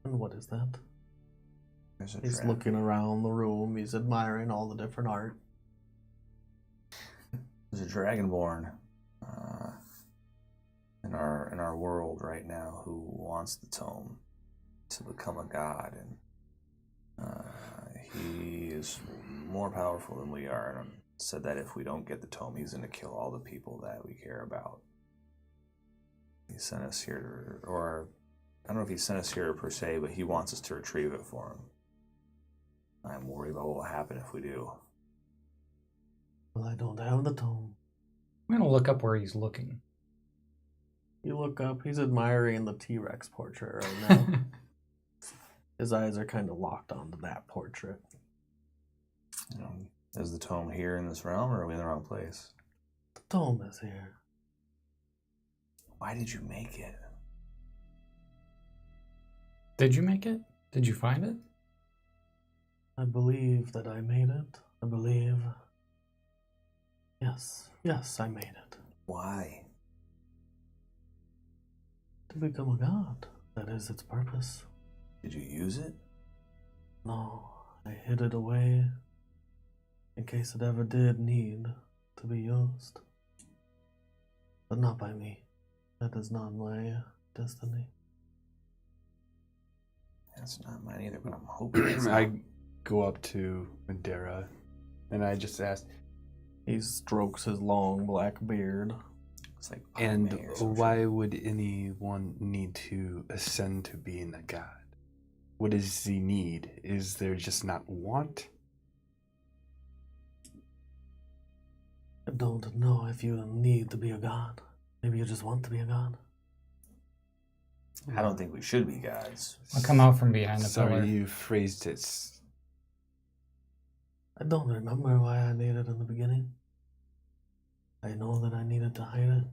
Speaker 3: And what is that?
Speaker 1: There's a
Speaker 3: He's
Speaker 1: dragon.
Speaker 3: looking around the room. He's admiring all the different art.
Speaker 1: There's a dragonborn in our world right now who wants the tome to become a god, and he is more powerful than we are, and said that if we don't get the tome, he's going to kill all the people that we care about. He sent us here, or I don't know if he sent us here per se, but he wants us to retrieve it for him. I'm worried about what will happen if we do.
Speaker 3: Well, I don't have the tome.
Speaker 4: I'm gonna look up where he's looking.
Speaker 3: You look up. He's admiring the T-Rex portrait right now. His eyes are kind of locked onto that portrait.
Speaker 1: Is the tome here in this realm, or are we in the wrong place?
Speaker 3: The tome is here.
Speaker 1: Why did you make it?
Speaker 4: Did you make it? Did you find it?
Speaker 3: I believe that I made it. I believe. Yes, I made it.
Speaker 1: Why?
Speaker 3: To become a god. That is its purpose.
Speaker 1: Did you use it?
Speaker 3: No, I hid it away in case it ever did need to be used. But not by me. That is not my destiny.
Speaker 1: That's not mine either, but I'm hoping it's not.
Speaker 5: I go up to Madeira and I just ask,
Speaker 3: He strokes his long black beard.
Speaker 1: It's like,
Speaker 5: and
Speaker 1: Padme or some
Speaker 5: why
Speaker 1: shit.
Speaker 5: would anyone need to ascend to being a god? What is the need? Is there just not want?
Speaker 3: I don't know if you need to be a god. Maybe you just want to be a god.
Speaker 1: I don't think we should be gods.
Speaker 4: I'll come out from behind the
Speaker 5: Sorry,
Speaker 4: pillar.
Speaker 5: you phrased it.
Speaker 3: I don't remember why I needed it in the beginning. I know that I needed to hide it.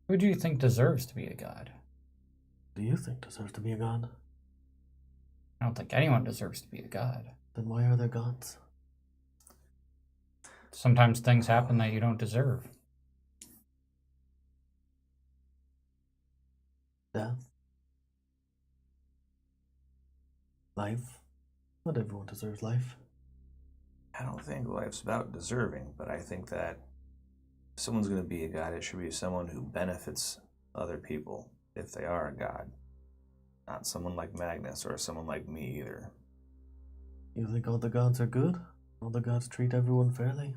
Speaker 4: Who do you think deserves to be a god?
Speaker 3: Do you think deserves to be a god?
Speaker 4: I don't think anyone deserves to be a god.
Speaker 3: Then why are there gods?
Speaker 4: Sometimes things happen that you don't deserve.
Speaker 3: Death? Life? Not everyone deserves life.
Speaker 1: I don't think life's about deserving, but I think that if someone's going to be a god, it should be someone who benefits other people if they are a god. Not someone like Magnus or someone like me either.
Speaker 3: You think all the gods are good? All the gods treat everyone fairly?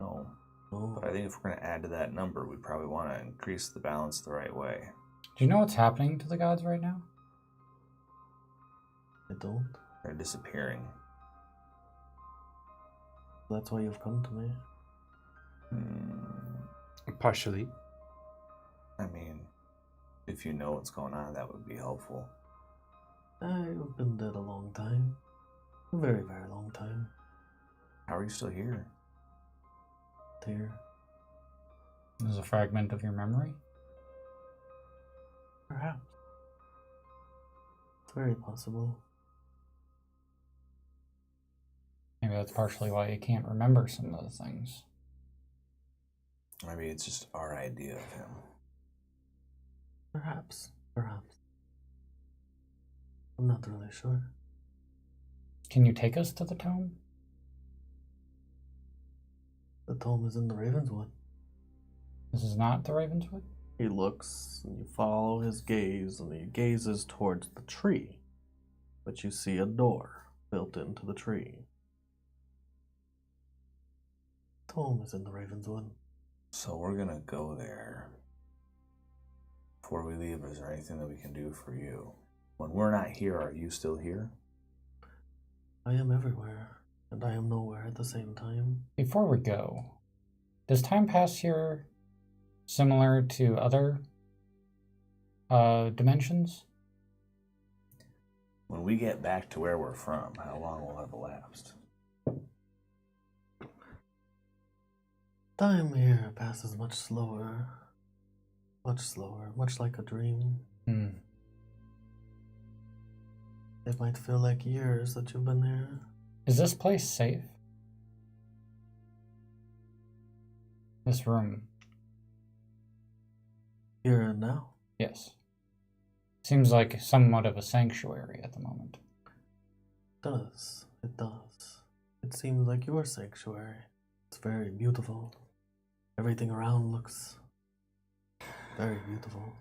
Speaker 1: No.
Speaker 3: No.
Speaker 1: But I think if we're going to add to that number, we'd probably want to increase the balance the right way.
Speaker 4: Do you know what's happening to the gods right now?
Speaker 3: I don't.
Speaker 1: They're disappearing.
Speaker 3: That's why you've come to me.
Speaker 5: Partially.
Speaker 1: I mean, if you know what's going on, that would be helpful.
Speaker 3: I've been dead a long time. A very, very long time.
Speaker 1: How are you still here?
Speaker 3: Dear.
Speaker 4: This is a fragment of your memory?
Speaker 3: Perhaps. It's very possible.
Speaker 4: Maybe that's partially why you can't remember some of the things.
Speaker 1: Maybe it's just our idea of him.
Speaker 3: Perhaps. Perhaps. I'm not really sure.
Speaker 4: Can you take us to the tome?
Speaker 3: The tome is in the Ravenswood.
Speaker 4: This is not the Ravenswood?
Speaker 3: He looks, and you follow his gaze, and he gazes towards the tree. But you see a door built into the tree. The tome is in the Ravenswood.
Speaker 1: So we're going to go there. Before we leave, is there anything that we can do for you? When we're not here, are you still here?
Speaker 3: I am everywhere, and I am nowhere at the same time.
Speaker 4: Before we go, does time pass here similar to other dimensions?
Speaker 6: When we get back to where we're from, how long will have elapsed?
Speaker 3: Time here passes much slower, much like a dream. It might feel like years that you've been here.
Speaker 4: Is this place safe? This room?
Speaker 3: Here and now?
Speaker 4: Yes. Seems like somewhat of a sanctuary at the moment.
Speaker 3: It does. It seems like your sanctuary. It's very beautiful. Everything around looks very beautiful.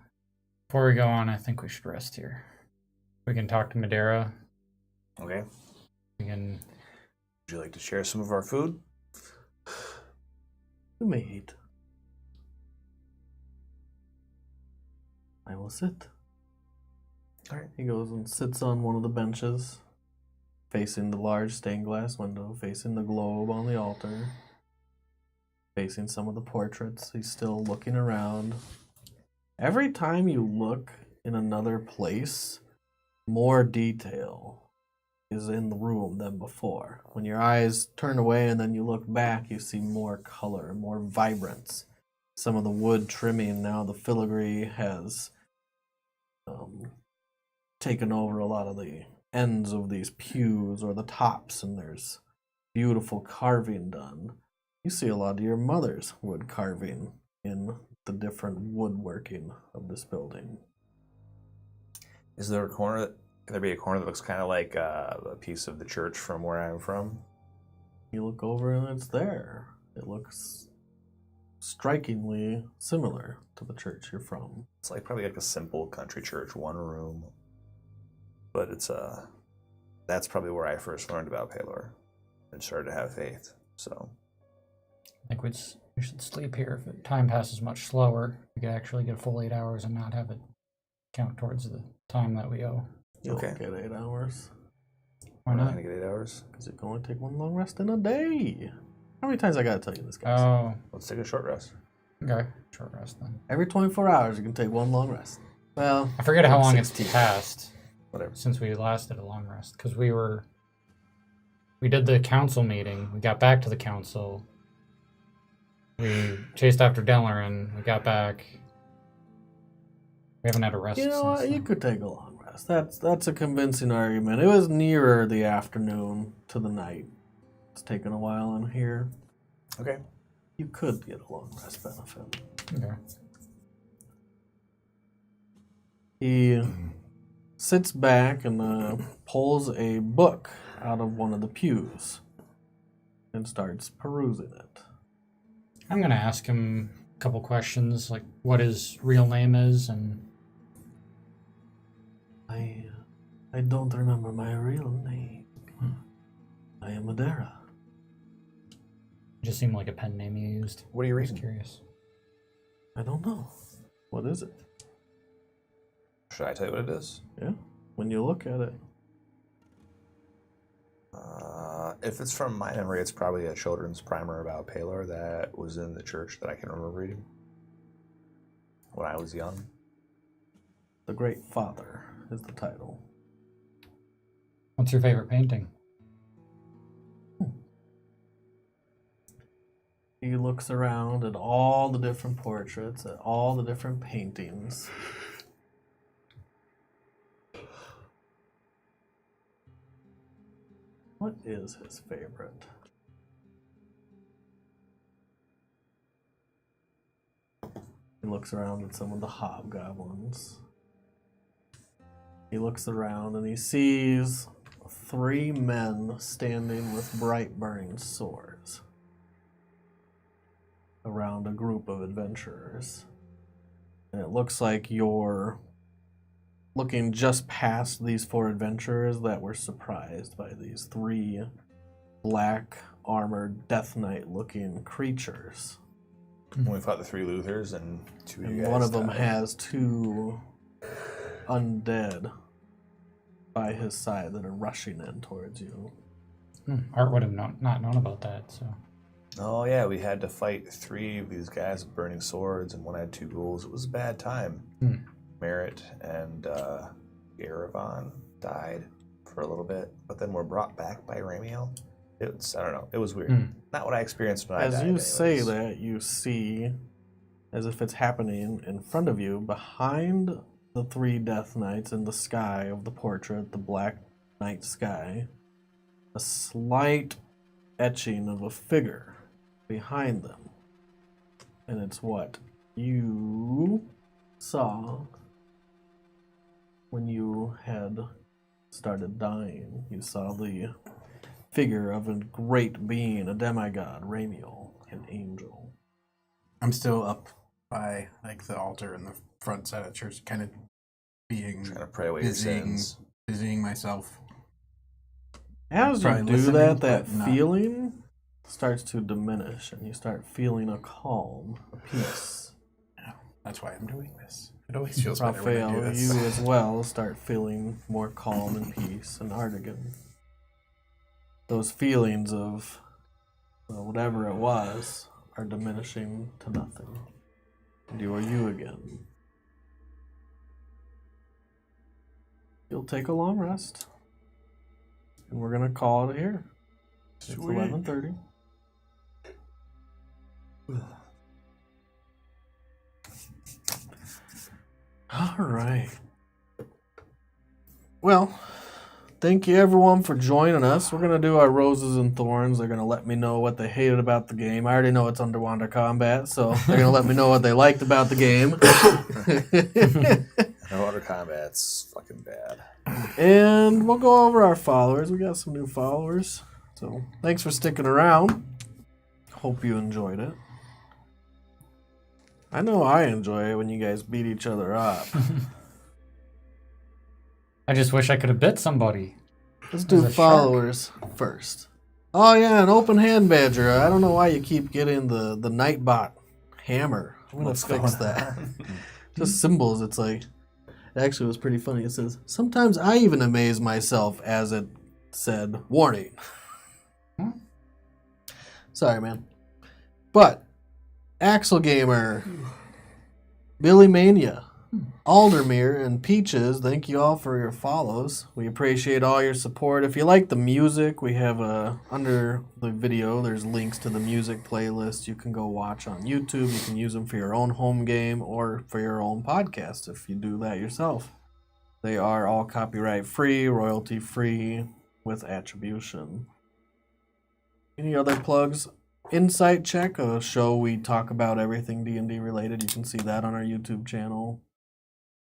Speaker 4: Before we go on, I think we should rest here. We can talk to Madeira.
Speaker 6: Okay.
Speaker 4: We can...
Speaker 6: Would you like to share some of our food?
Speaker 3: You may eat. I will sit.
Speaker 6: Alright.
Speaker 3: He goes and sits on one of the benches, facing the large stained glass window, facing the globe on the altar, facing some of the portraits. He's still looking around. Every time you look in another place, more detail is in the room than before. When your eyes turn away and then you look back, you see more color, more vibrance. Some of the wood trimming, now the filigree has taken over a lot of the ends of these pews or the tops, and there's beautiful carving done. You see a lot of your mother's wood carving in the different woodworking of this building.
Speaker 6: Is there a corner? Can there be a corner that looks kind of like a piece of the church from where I'm from?
Speaker 3: You look over and it's there. It looks strikingly similar to the church you're from.
Speaker 6: It's like probably like a simple country church, one room. But it's that's probably where I first learned about Palor and started to have faith. So
Speaker 4: I think we should sleep here. If time passes much slower, we could actually get a full 8 hours and not have it count towards the time that we owe.
Speaker 3: You'll
Speaker 6: Okay.
Speaker 3: get 8 hours.
Speaker 4: Why
Speaker 6: we're not
Speaker 4: not?
Speaker 6: gonna get 8 hours.
Speaker 3: Because you can only take one long rest in a day. How many times I gotta tell you this, guys?
Speaker 4: Oh,
Speaker 6: Let's take a short rest.
Speaker 4: okay. Short rest then.
Speaker 3: Every 24 hours you can take one long rest. Well,
Speaker 4: I forget how long it's
Speaker 3: 16.
Speaker 4: passed
Speaker 6: Whatever.
Speaker 4: since we last did a long rest. Because we did the council meeting. We got back to the council. We chased after Delarin. We got back. We haven't had a rest
Speaker 3: You know
Speaker 4: since
Speaker 3: what? You
Speaker 4: then.
Speaker 3: could take a long rest. That's a convincing argument. It was nearer the afternoon to the night. It's taken a while in here.
Speaker 6: Okay.
Speaker 3: You could get a long rest benefit.
Speaker 4: Okay.
Speaker 3: He sits back and pulls a book out of one of the pews and starts perusing it.
Speaker 4: I'm going to ask him a couple questions, like what his real name is and...
Speaker 3: I don't remember my real name. I am Madeira.
Speaker 4: It just seemed like a pen name you used.
Speaker 6: What are you
Speaker 4: I was
Speaker 6: reading?
Speaker 4: curious.
Speaker 3: I don't know. What is it?
Speaker 6: Should I tell you what it is?
Speaker 3: Yeah, when you look at it.
Speaker 6: If it's from my memory, it's probably a children's primer about Palor that was in the church that I can remember reading when I was young.
Speaker 3: The Great Father is the title.
Speaker 4: What's your favorite painting?
Speaker 3: He looks around at all the different portraits, at all the different paintings. What is his favorite? He looks around at some of the hobgoblins. He looks around and he sees 3 men standing with bright burning swords around a group of adventurers. And it looks like you're looking just past these 4 adventurers that were surprised by these 3 black armored Death Knight looking creatures.
Speaker 6: When we fought the 3 Luthers and 2 of you
Speaker 3: And
Speaker 6: guys
Speaker 3: one of them
Speaker 6: died.
Speaker 3: has 2 undead by his side that are rushing in towards you.
Speaker 4: Art would have not known about that, so...
Speaker 6: Oh yeah, we had to fight 3 of these guys with burning swords, and one had 2 ghouls. It was a bad time. Merritt and Garavan died.
Speaker 1: for a little bit, but then were brought back by Ramiel. I don't know. It was weird. Not what I experienced when I died.
Speaker 3: As you
Speaker 1: anyways.
Speaker 3: say that, you see, as if it's happening in front of you, behind the 3 Death Knights in the sky of the portrait, the black night sky, a slight etching of a figure behind them. And it's what you saw when you had started dying. You saw the figure of a great being, a demigod, Ramiel, an angel.
Speaker 2: I'm still up by like the altar in the front side of the church, kind of being
Speaker 1: Trying to pray away your sins.
Speaker 2: busying myself.
Speaker 3: As you
Speaker 2: Probably
Speaker 3: do
Speaker 2: listening,
Speaker 3: that, that
Speaker 2: but not-
Speaker 3: feeling starts to diminish, and you start feeling a calm, a peace.
Speaker 2: That's why I'm doing this. It always feels better when I do
Speaker 3: Raphael,
Speaker 2: this.
Speaker 3: you as well start feeling more calm and peace, and Artigan. Those feelings of whatever it was are diminishing to nothing. And you are you again. You'll take a long rest. And we're going to call it here. It's 11:30. All right. Well, thank you everyone for joining us. We're going to do our roses and thorns. They're going to let me know what they hated about the game. I already know it's underwater combat, so they're going to let me know what they liked about the game.
Speaker 1: Underwater combat's fucking bad.
Speaker 3: And we'll go over our followers. We got some new followers. So thanks for sticking around. Hope you enjoyed it. I know I enjoy it when you guys beat each other up.
Speaker 4: I just wish I could have bit somebody.
Speaker 3: Let's do
Speaker 4: As a
Speaker 3: followers first. Oh yeah, an open hand badger. I don't know why you keep getting the Nightbot hammer. I'm gonna fix that. Just symbols. It's like, it actually was pretty funny. It says, sometimes I even amaze myself as it said, warning. Sorry, man. But, Axel Gamer, Billy Mania, Aldermere, and Peaches, thank you all for your follows. We appreciate all your support. If you like the music, we have under the video, there's links to the music playlist you can go watch on YouTube. You can use them for your own home game or for your own podcast if you do that yourself. They are all copyright free, royalty free, with attribution. Any other plugs? Insight Check, a show we talk about everything D&D related. You can see that on our YouTube channel.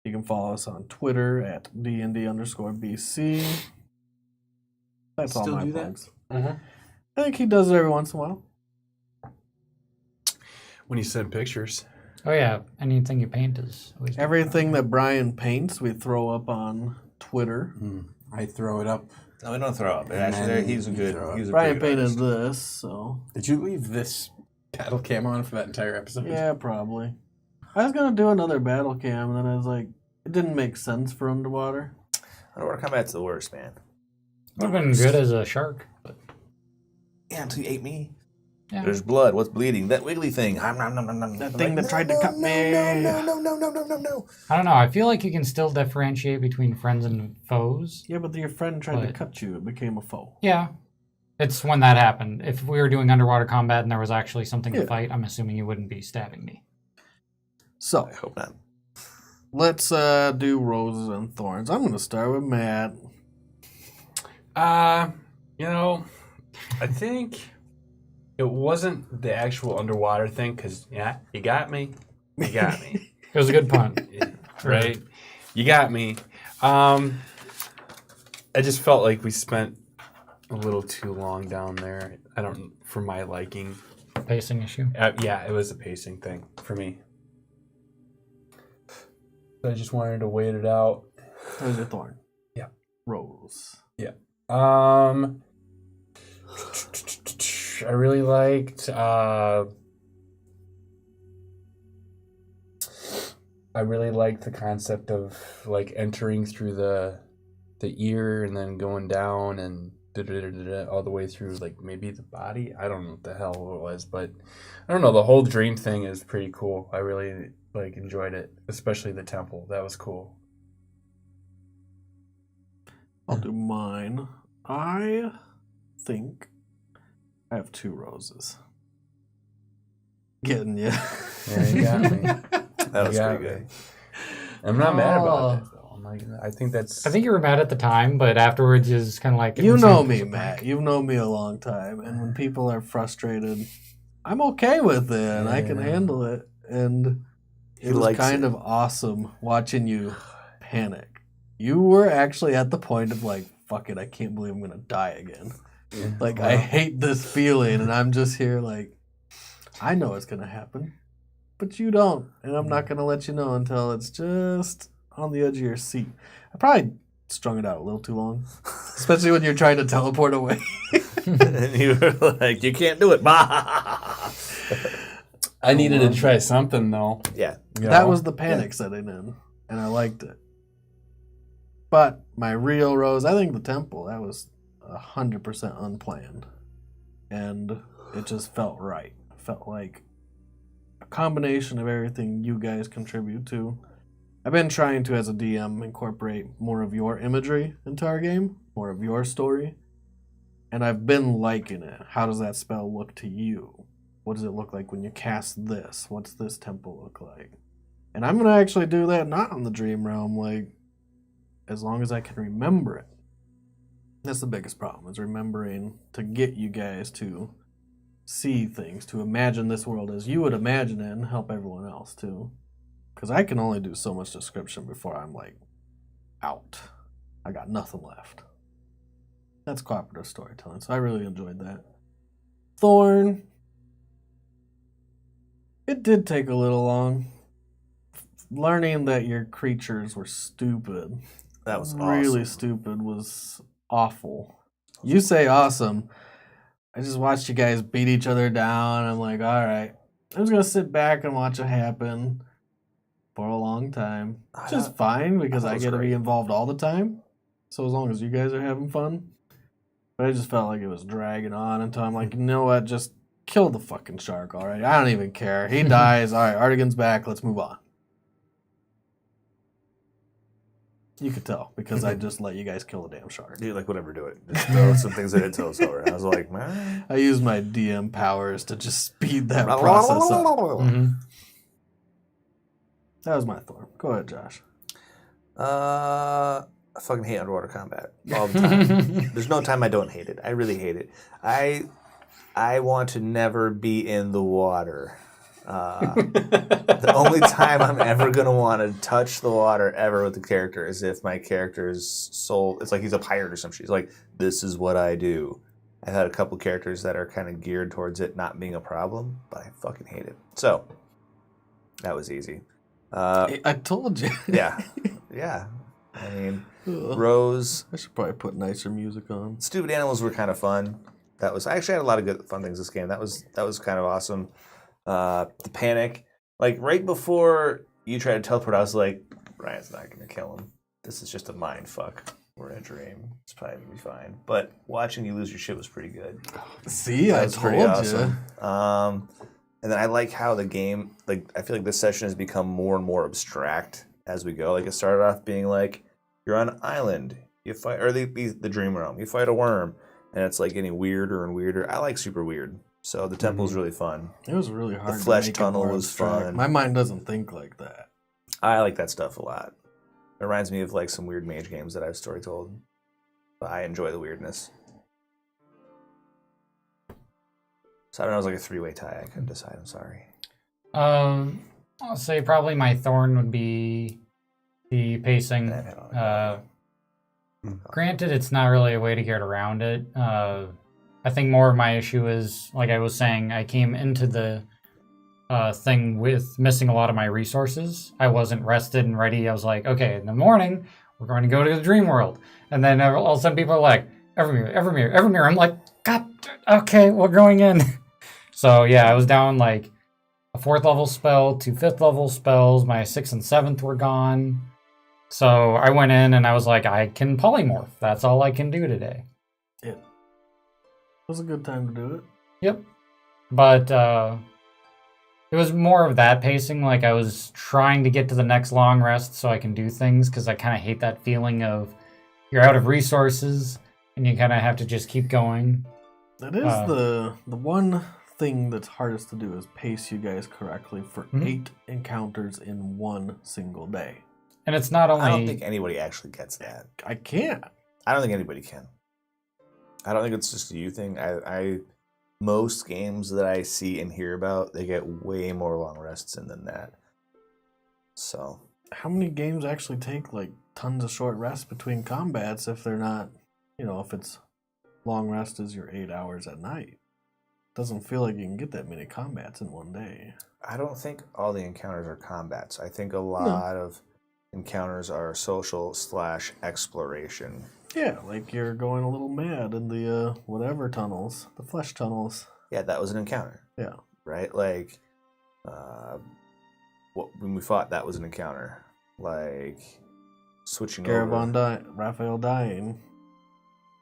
Speaker 3: You can follow us on Twitter at DND_BC. That's all
Speaker 5: Still
Speaker 3: my
Speaker 5: do that?
Speaker 3: plugs. I think he does it every once in a while.
Speaker 5: When you send pictures.
Speaker 4: Oh yeah, anything you paint is always good.
Speaker 3: Everything that Brian paints, we throw up on Twitter.
Speaker 2: I throw it up.
Speaker 1: No, we don't throw up. Actually, he's a good. He's a
Speaker 3: Brian
Speaker 1: pretty good
Speaker 3: painted
Speaker 1: artist.
Speaker 3: this, so
Speaker 2: Did you leave this battle cam on for that entire episode?
Speaker 3: yeah, probably. I was gonna do another battle cam, and then I was like, it didn't make sense for underwater.
Speaker 1: Underwater combat's the worst, man.
Speaker 4: Would have been good as a shark, but
Speaker 1: Yeah, until you ate me.
Speaker 4: yeah.
Speaker 1: There's blood. What's bleeding? That wiggly thing.
Speaker 3: That thing that tried to cut me.
Speaker 1: No.
Speaker 4: I don't know. I feel like you can still differentiate between friends and foes.
Speaker 3: Yeah, but your friend tried to
Speaker 4: But-
Speaker 3: cut you. It became a foe.
Speaker 4: Yeah. It's when that happened. If we were doing underwater combat and there was actually something
Speaker 3: Yeah.
Speaker 4: to fight, I'm assuming you wouldn't be stabbing me.
Speaker 3: So,
Speaker 1: I hope not.
Speaker 3: let's do roses and thorns. I'm going to start with Matt.
Speaker 5: I think it wasn't the actual underwater thing, because, yeah, you got me. You got me.
Speaker 4: It was a good pun.
Speaker 5: Right? You got me. I just felt like we spent a little too long down there. For my liking.
Speaker 4: Pacing issue.
Speaker 5: Yeah, it was a pacing thing for me. I just wanted to wait it out.
Speaker 3: There's your thorn.
Speaker 5: Yeah.
Speaker 3: Rose.
Speaker 5: I really liked the concept of like entering through the ear and then going down and all the way through like maybe the body. I don't know what the hell it was, but I don't know. The whole dream thing is pretty cool. I really enjoyed it, especially the temple. That was cool.
Speaker 3: I'll do mine. I think I have 2 roses. Getting you.
Speaker 7: Yeah, you got me.
Speaker 1: That was
Speaker 7: You got
Speaker 1: pretty
Speaker 7: me.
Speaker 1: good.
Speaker 7: I'm not mad about that though. I'm like, I think that's.
Speaker 4: I think you were mad at the time, but afterwards you're just kind of like...
Speaker 3: You know me, Matt. You've known me a long time. And when people are frustrated, I'm okay with it. And I can handle it. And it was kind of awesome watching you panic. You were actually at the point of like, fuck it, I can't believe I'm going to die again. Like, I hate this feeling. And I'm just here like, I know it's going to happen. But you don't. And I'm not going to let you know until it's just on the edge of your seat. I probably strung it out a little too long. Especially when you're trying to teleport away.
Speaker 1: And you were like, you can't do it.
Speaker 5: I needed to try something though.
Speaker 1: Yeah.
Speaker 3: That was the panic setting in. And I liked it. But my real rose, I think the temple, that was 100% unplanned. And it just felt right. It felt like a combination of everything you guys contribute to. I've been trying to, as a DM, incorporate more of your imagery into our game, more of your story. And I've been liking it. How does that spell look to you? What does it look like when you cast this? What's this temple look like? And I'm going to actually do that not on the dream realm, like, as long as I can remember it. That's the biggest problem, is remembering to get you guys to see things, to imagine this world as you would imagine it and help everyone else too. Because I can only do so much description before I'm like out. I got nothing left. That's cooperative storytelling, so I really enjoyed that. Thorn. It did take a little long. Learning that your creatures were stupid.
Speaker 1: That was
Speaker 3: really
Speaker 1: awesome.
Speaker 3: stupid was awful. You say awesome. I just watched you guys beat each other down. I'm like, all right. I'm just going to sit back and watch it happen for a long time. Which is fine because I get to be involved all the time. So as long as you guys are having fun. But I just felt like it was dragging on until I'm like, you know what? Just kill the fucking shark, all right? I don't even care. He dies. All right, Artigan's back. Let's move on. You could tell because I just let you guys kill the damn shark.
Speaker 1: Dude, like, whatever, do it. Just throw some things at it until it's over. I was like, man.
Speaker 3: I used my DM powers to just speed that process up.
Speaker 4: Mm-hmm.
Speaker 3: That was my thorn. Go ahead, Josh.
Speaker 1: I fucking hate underwater combat all the time. There's no time I don't hate it. I really hate it. I want to never be in the water. The only time I'm ever going to want to touch the water ever with the character is if my character's soul, it's like he's a pirate or some shit. He's like, this is what I do. I've had a couple characters that are kind of geared towards it not being a problem, but I fucking hate it. So, that was easy.
Speaker 3: I told you.
Speaker 1: Yeah. Yeah. I mean, Rose.
Speaker 3: I should probably put nicer music on.
Speaker 1: Stupid animals were kind of fun. I actually had a lot of good fun things this game. That was kind of awesome. The panic, like right before you tried to teleport, I was like, Ryan's not gonna kill him. This is just a mind fuck. We're in a dream. It's probably gonna be fine. But watching you lose your shit was pretty good.
Speaker 3: See, I told you.
Speaker 1: Awesome. And then I like how the game, like, I feel like this session has become more and more abstract as we go. Like, it started off being like, you're on an island, you fight, or the dream realm, you fight a worm, and it's like getting weirder and weirder. I like super weird. So the temple's really fun.
Speaker 3: It was really hard.
Speaker 1: The flesh
Speaker 3: to make
Speaker 1: tunnel
Speaker 3: it more
Speaker 1: was
Speaker 3: abstract.
Speaker 1: fun.
Speaker 3: My mind doesn't think like that.
Speaker 1: I like that stuff a lot. It reminds me of like some weird mage games that I've story told. But I enjoy the weirdness. So I don't know, it was like a 3-way tie. I couldn't decide. I'm sorry.
Speaker 4: I'll say probably my thorn would be the pacing. Granted, it's not really a way to get around it. I think more of my issue is, like I was saying, I came into the thing with missing a lot of my resources. I wasn't rested and ready. I was like, okay, in the morning, we're going to go to the dream world. And then all of a sudden people are like, Evermare. I'm like, God, okay, we're going in. So yeah, I was down like a 4th level spell, 2 5th level spells. My 6th and 7th were gone. So I went in and I was like, I can polymorph. That's all I can do today.
Speaker 3: It was a good time to do it.
Speaker 4: Yep. But it was more of that pacing. Like I was trying to get to the next long rest so I can do things because I kind of hate that feeling of you're out of resources and you kind of have to just keep going.
Speaker 3: That is the one thing that's hardest to do is pace you guys correctly for 8 encounters in one single day.
Speaker 4: And it's not only...
Speaker 1: I don't think anybody actually gets that.
Speaker 3: I can't.
Speaker 1: I don't think anybody can. I don't think it's just a you thing. Most games that I see and hear about, they get way more long rests in than that. So...
Speaker 3: How many games actually take like tons of short rests between combats if they're not, if it's long rest is your 8 hours at night? Doesn't feel like you can get that many combats in one day.
Speaker 1: I don't think all the encounters are combats. I think a lot of encounters are social / exploration.
Speaker 3: Yeah, like you're going a little mad in the whatever tunnels, the flesh tunnels.
Speaker 1: Yeah, that was an encounter.
Speaker 3: Yeah.
Speaker 1: Right? Like, when we fought, that was an encounter. Like, switching over.
Speaker 3: Raphael dying,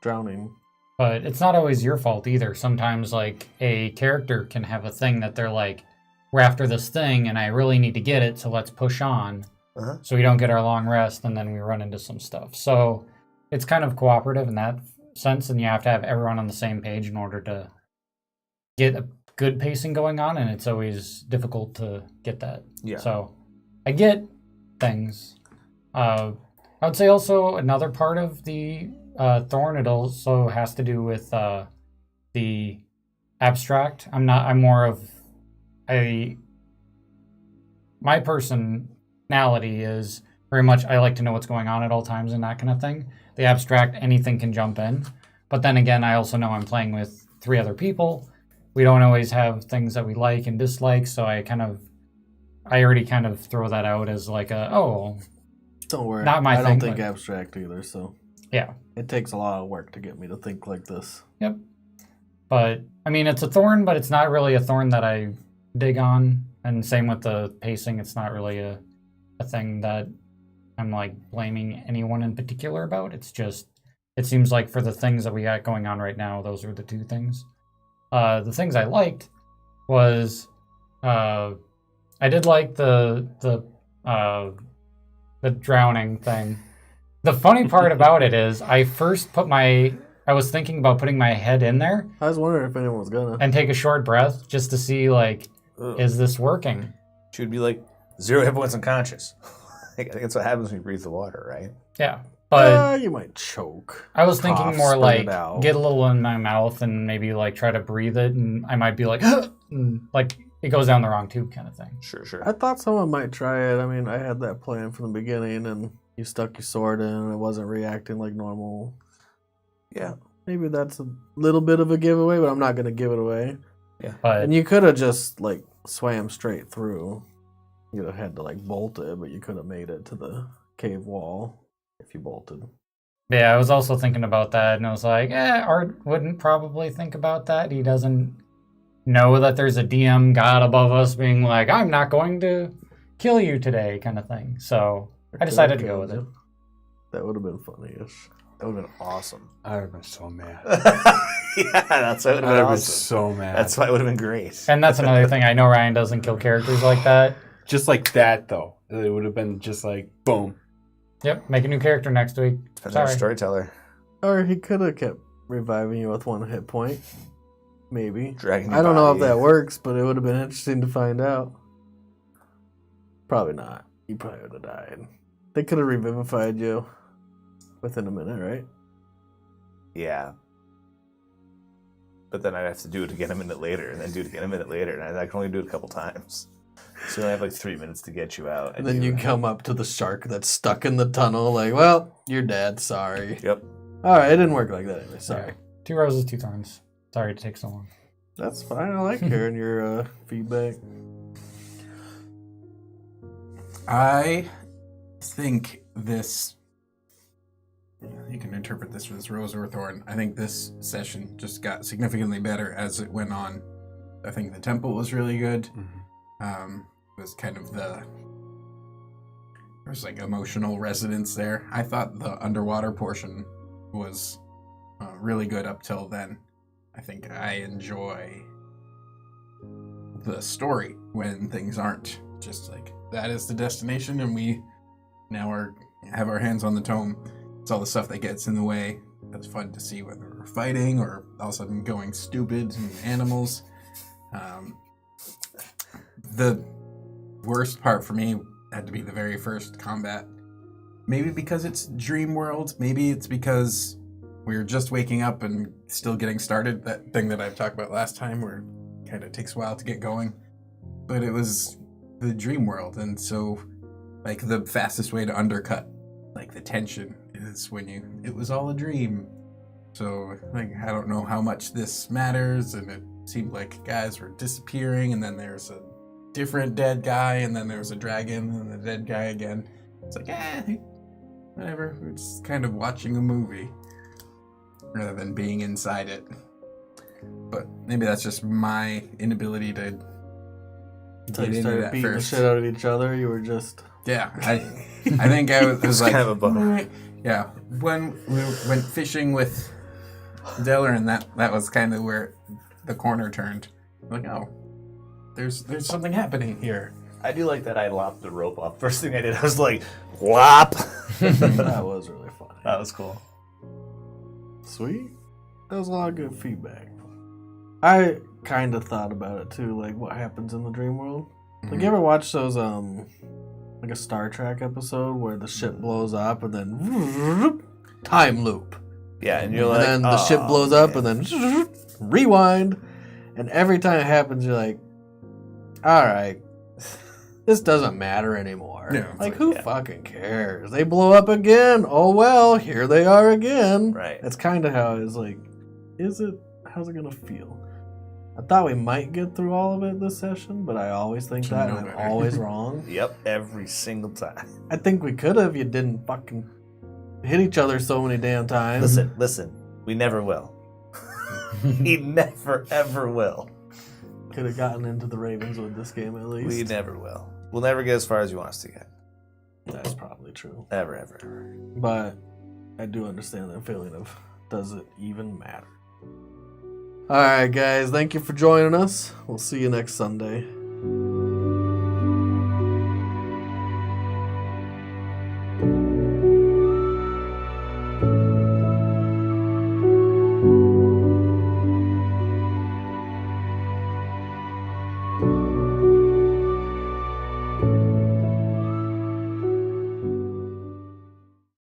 Speaker 3: drowning.
Speaker 4: But it's not always your fault either. Sometimes, like, a character can have a thing that they're like, we're after this thing, and I really need to get it, so let's push on. So we don't get our long rest, and then we run into some stuff. So it's kind of cooperative in that sense, and you have to have everyone on the same page in order to get a good pacing going on, and it's always difficult to get that.
Speaker 1: Yeah.
Speaker 4: So I get things. I would say also another part of the Thorn, it also has to do with the abstract. I'm more of my personality is very much I like to know what's going on at all times and that kind of thing. The abstract, anything can jump in. But then again, I also know I'm playing with 3 other people. We don't always have things that we like and dislike, so I already kind of throw that out as like don't
Speaker 3: worry.
Speaker 4: Not my
Speaker 3: I
Speaker 4: thing.
Speaker 3: don't think abstract either, so
Speaker 4: yeah.
Speaker 3: It takes a lot of work to get me to think like this.
Speaker 4: Yep. But I mean it's a thorn, but it's not really a thorn that I dig on. And same with the pacing, it's not really a thing that I'm like blaming anyone in particular about. It's just it seems like for the things that we got going on right now, those are the 2 things. The things I liked was I did like the drowning thing. The funny part about it is I first I was thinking about putting my head in there.
Speaker 3: I was wondering if anyone was gonna.
Speaker 4: And take a short breath just to see like, is this working?
Speaker 1: She would be like 0 hit points unconscious. I think that's what happens when you breathe the water, right?
Speaker 4: Yeah. But
Speaker 3: you might choke.
Speaker 4: I was thinking more like get a little in my mouth and maybe like try to breathe it, and I might be like, and, like it goes down the wrong tube kind of thing.
Speaker 1: Sure.
Speaker 3: I thought someone might try it. I mean, I had that plan from the beginning, and you stuck your sword in, and it wasn't reacting like normal.
Speaker 1: Yeah.
Speaker 3: Maybe that's a little bit of a giveaway, but I'm not gonna give it away.
Speaker 1: Yeah.
Speaker 3: And you could have just like swam straight through. You'd have had to like bolt it, but you could have made it to the cave wall if you bolted.
Speaker 4: Yeah, I was also thinking about that, and I was like, Art wouldn't probably think about that. He doesn't know that there's a DM god above us being like, I'm not going to kill you today, kind of thing. So I decided to go with it.
Speaker 3: That would have been funny-ish.
Speaker 1: That would have been awesome.
Speaker 5: I would have been so mad.
Speaker 1: Yeah, that's what it would have been.
Speaker 5: I would have been
Speaker 1: awesome.
Speaker 5: so mad.
Speaker 1: That's why it would have been great.
Speaker 4: And that's another thing. I know Ryan doesn't kill characters like that.
Speaker 5: Just like that, though. It would have been just like, boom.
Speaker 4: Yep, make a new character next week.
Speaker 1: Depends on your storyteller.
Speaker 3: Or he could have kept reviving you with 1 hit point. Maybe.
Speaker 1: Dragging
Speaker 3: I don't know if that works, but it would have been interesting to find out. Probably not. You probably would have died. They could have revivified you within a minute, right?
Speaker 1: Yeah. But then I'd have to do it again a minute later, and then do it again a minute later, and I can only do it a couple times. So I have like 3 minutes to get you out.
Speaker 3: And then you come up to the shark that's stuck in the tunnel, like, well, you're dead, sorry.
Speaker 1: Yep.
Speaker 3: Alright, it didn't work like that anyway, sorry.
Speaker 4: Yeah. 2 roses, 2 thorns. Sorry to take so long.
Speaker 3: That's fine, I like hearing your feedback.
Speaker 2: I think this, you can interpret this as rose or thorn. I think this session just got significantly better as it went on. I think the temple was really good. It was kind of there was like emotional resonance there. I thought the underwater portion was really good up till then. I think I enjoy the story when things aren't just like that is the destination and we now have our hands on the tome. it's all the stuff that gets in the way. It's fun to see whether we're fighting or all of a sudden going stupid and animals. The worst part for me had to be the very first combat. Maybe because it's dream world. Maybe it's because we were just waking up and still getting started. That thing that I've talked about last time where it kind of takes a while to get going. But it was the dream world. And so, like, the fastest way to undercut, like, the tension is when it was all a dream. So, like, I don't know how much this matters. And it seemed like guys were disappearing. And then there's a different dead guy. And then there's a dragon and the dead guy again. It's like, whatever. We're just kind of watching a movie rather than being inside it. But maybe that's just my inability to
Speaker 3: Until
Speaker 2: get
Speaker 3: you
Speaker 2: into
Speaker 3: started
Speaker 2: that
Speaker 3: beating
Speaker 2: first.
Speaker 3: the shit out of each other, you were just...
Speaker 2: Yeah, I think I was like,
Speaker 1: kind of a bummer.
Speaker 2: Yeah, when we went fishing with Delaran, that was kind of where the corner turned. Like, oh, there's something happening here.
Speaker 6: I do like that I lopped the rope off. First thing I did, I was like, lop.
Speaker 3: That was really funny.
Speaker 6: That was cool.
Speaker 3: Sweet. That was a lot of good feedback. I kind of thought about it too, like what happens in the dream world. Like, you ever watch those, like a Star Trek episode where the ship blows up and then time loop.
Speaker 1: Yeah, and you're
Speaker 3: And
Speaker 1: like,
Speaker 3: then the ship
Speaker 1: "Oh,
Speaker 3: blows up and then rewind. And every time it happens, you're like, all right, this doesn't matter anymore.
Speaker 2: Yeah, it's
Speaker 3: like,
Speaker 2: like,
Speaker 3: who
Speaker 1: yeah.
Speaker 3: fucking cares? They blow up again. Oh, well, here they are again.
Speaker 1: Right.
Speaker 3: That's kind of how it's like, how's it going to feel? I thought we might get through all of it this session, but I always think that, and I'm
Speaker 2: better.
Speaker 3: always wrong.
Speaker 1: Yep, every single time.
Speaker 3: I think we could have. You didn't fucking hit each other so many damn times.
Speaker 1: Listen, we never will. We never, ever will.
Speaker 3: Could have gotten into the Ravens with this game at least.
Speaker 1: We never will. We'll never get as far as you want us to get.
Speaker 3: That's probably true.
Speaker 1: Ever, ever, ever.
Speaker 3: But I do understand that feeling of, does it even matter? Alright, guys. Thank you for joining us. We'll see you next Sunday.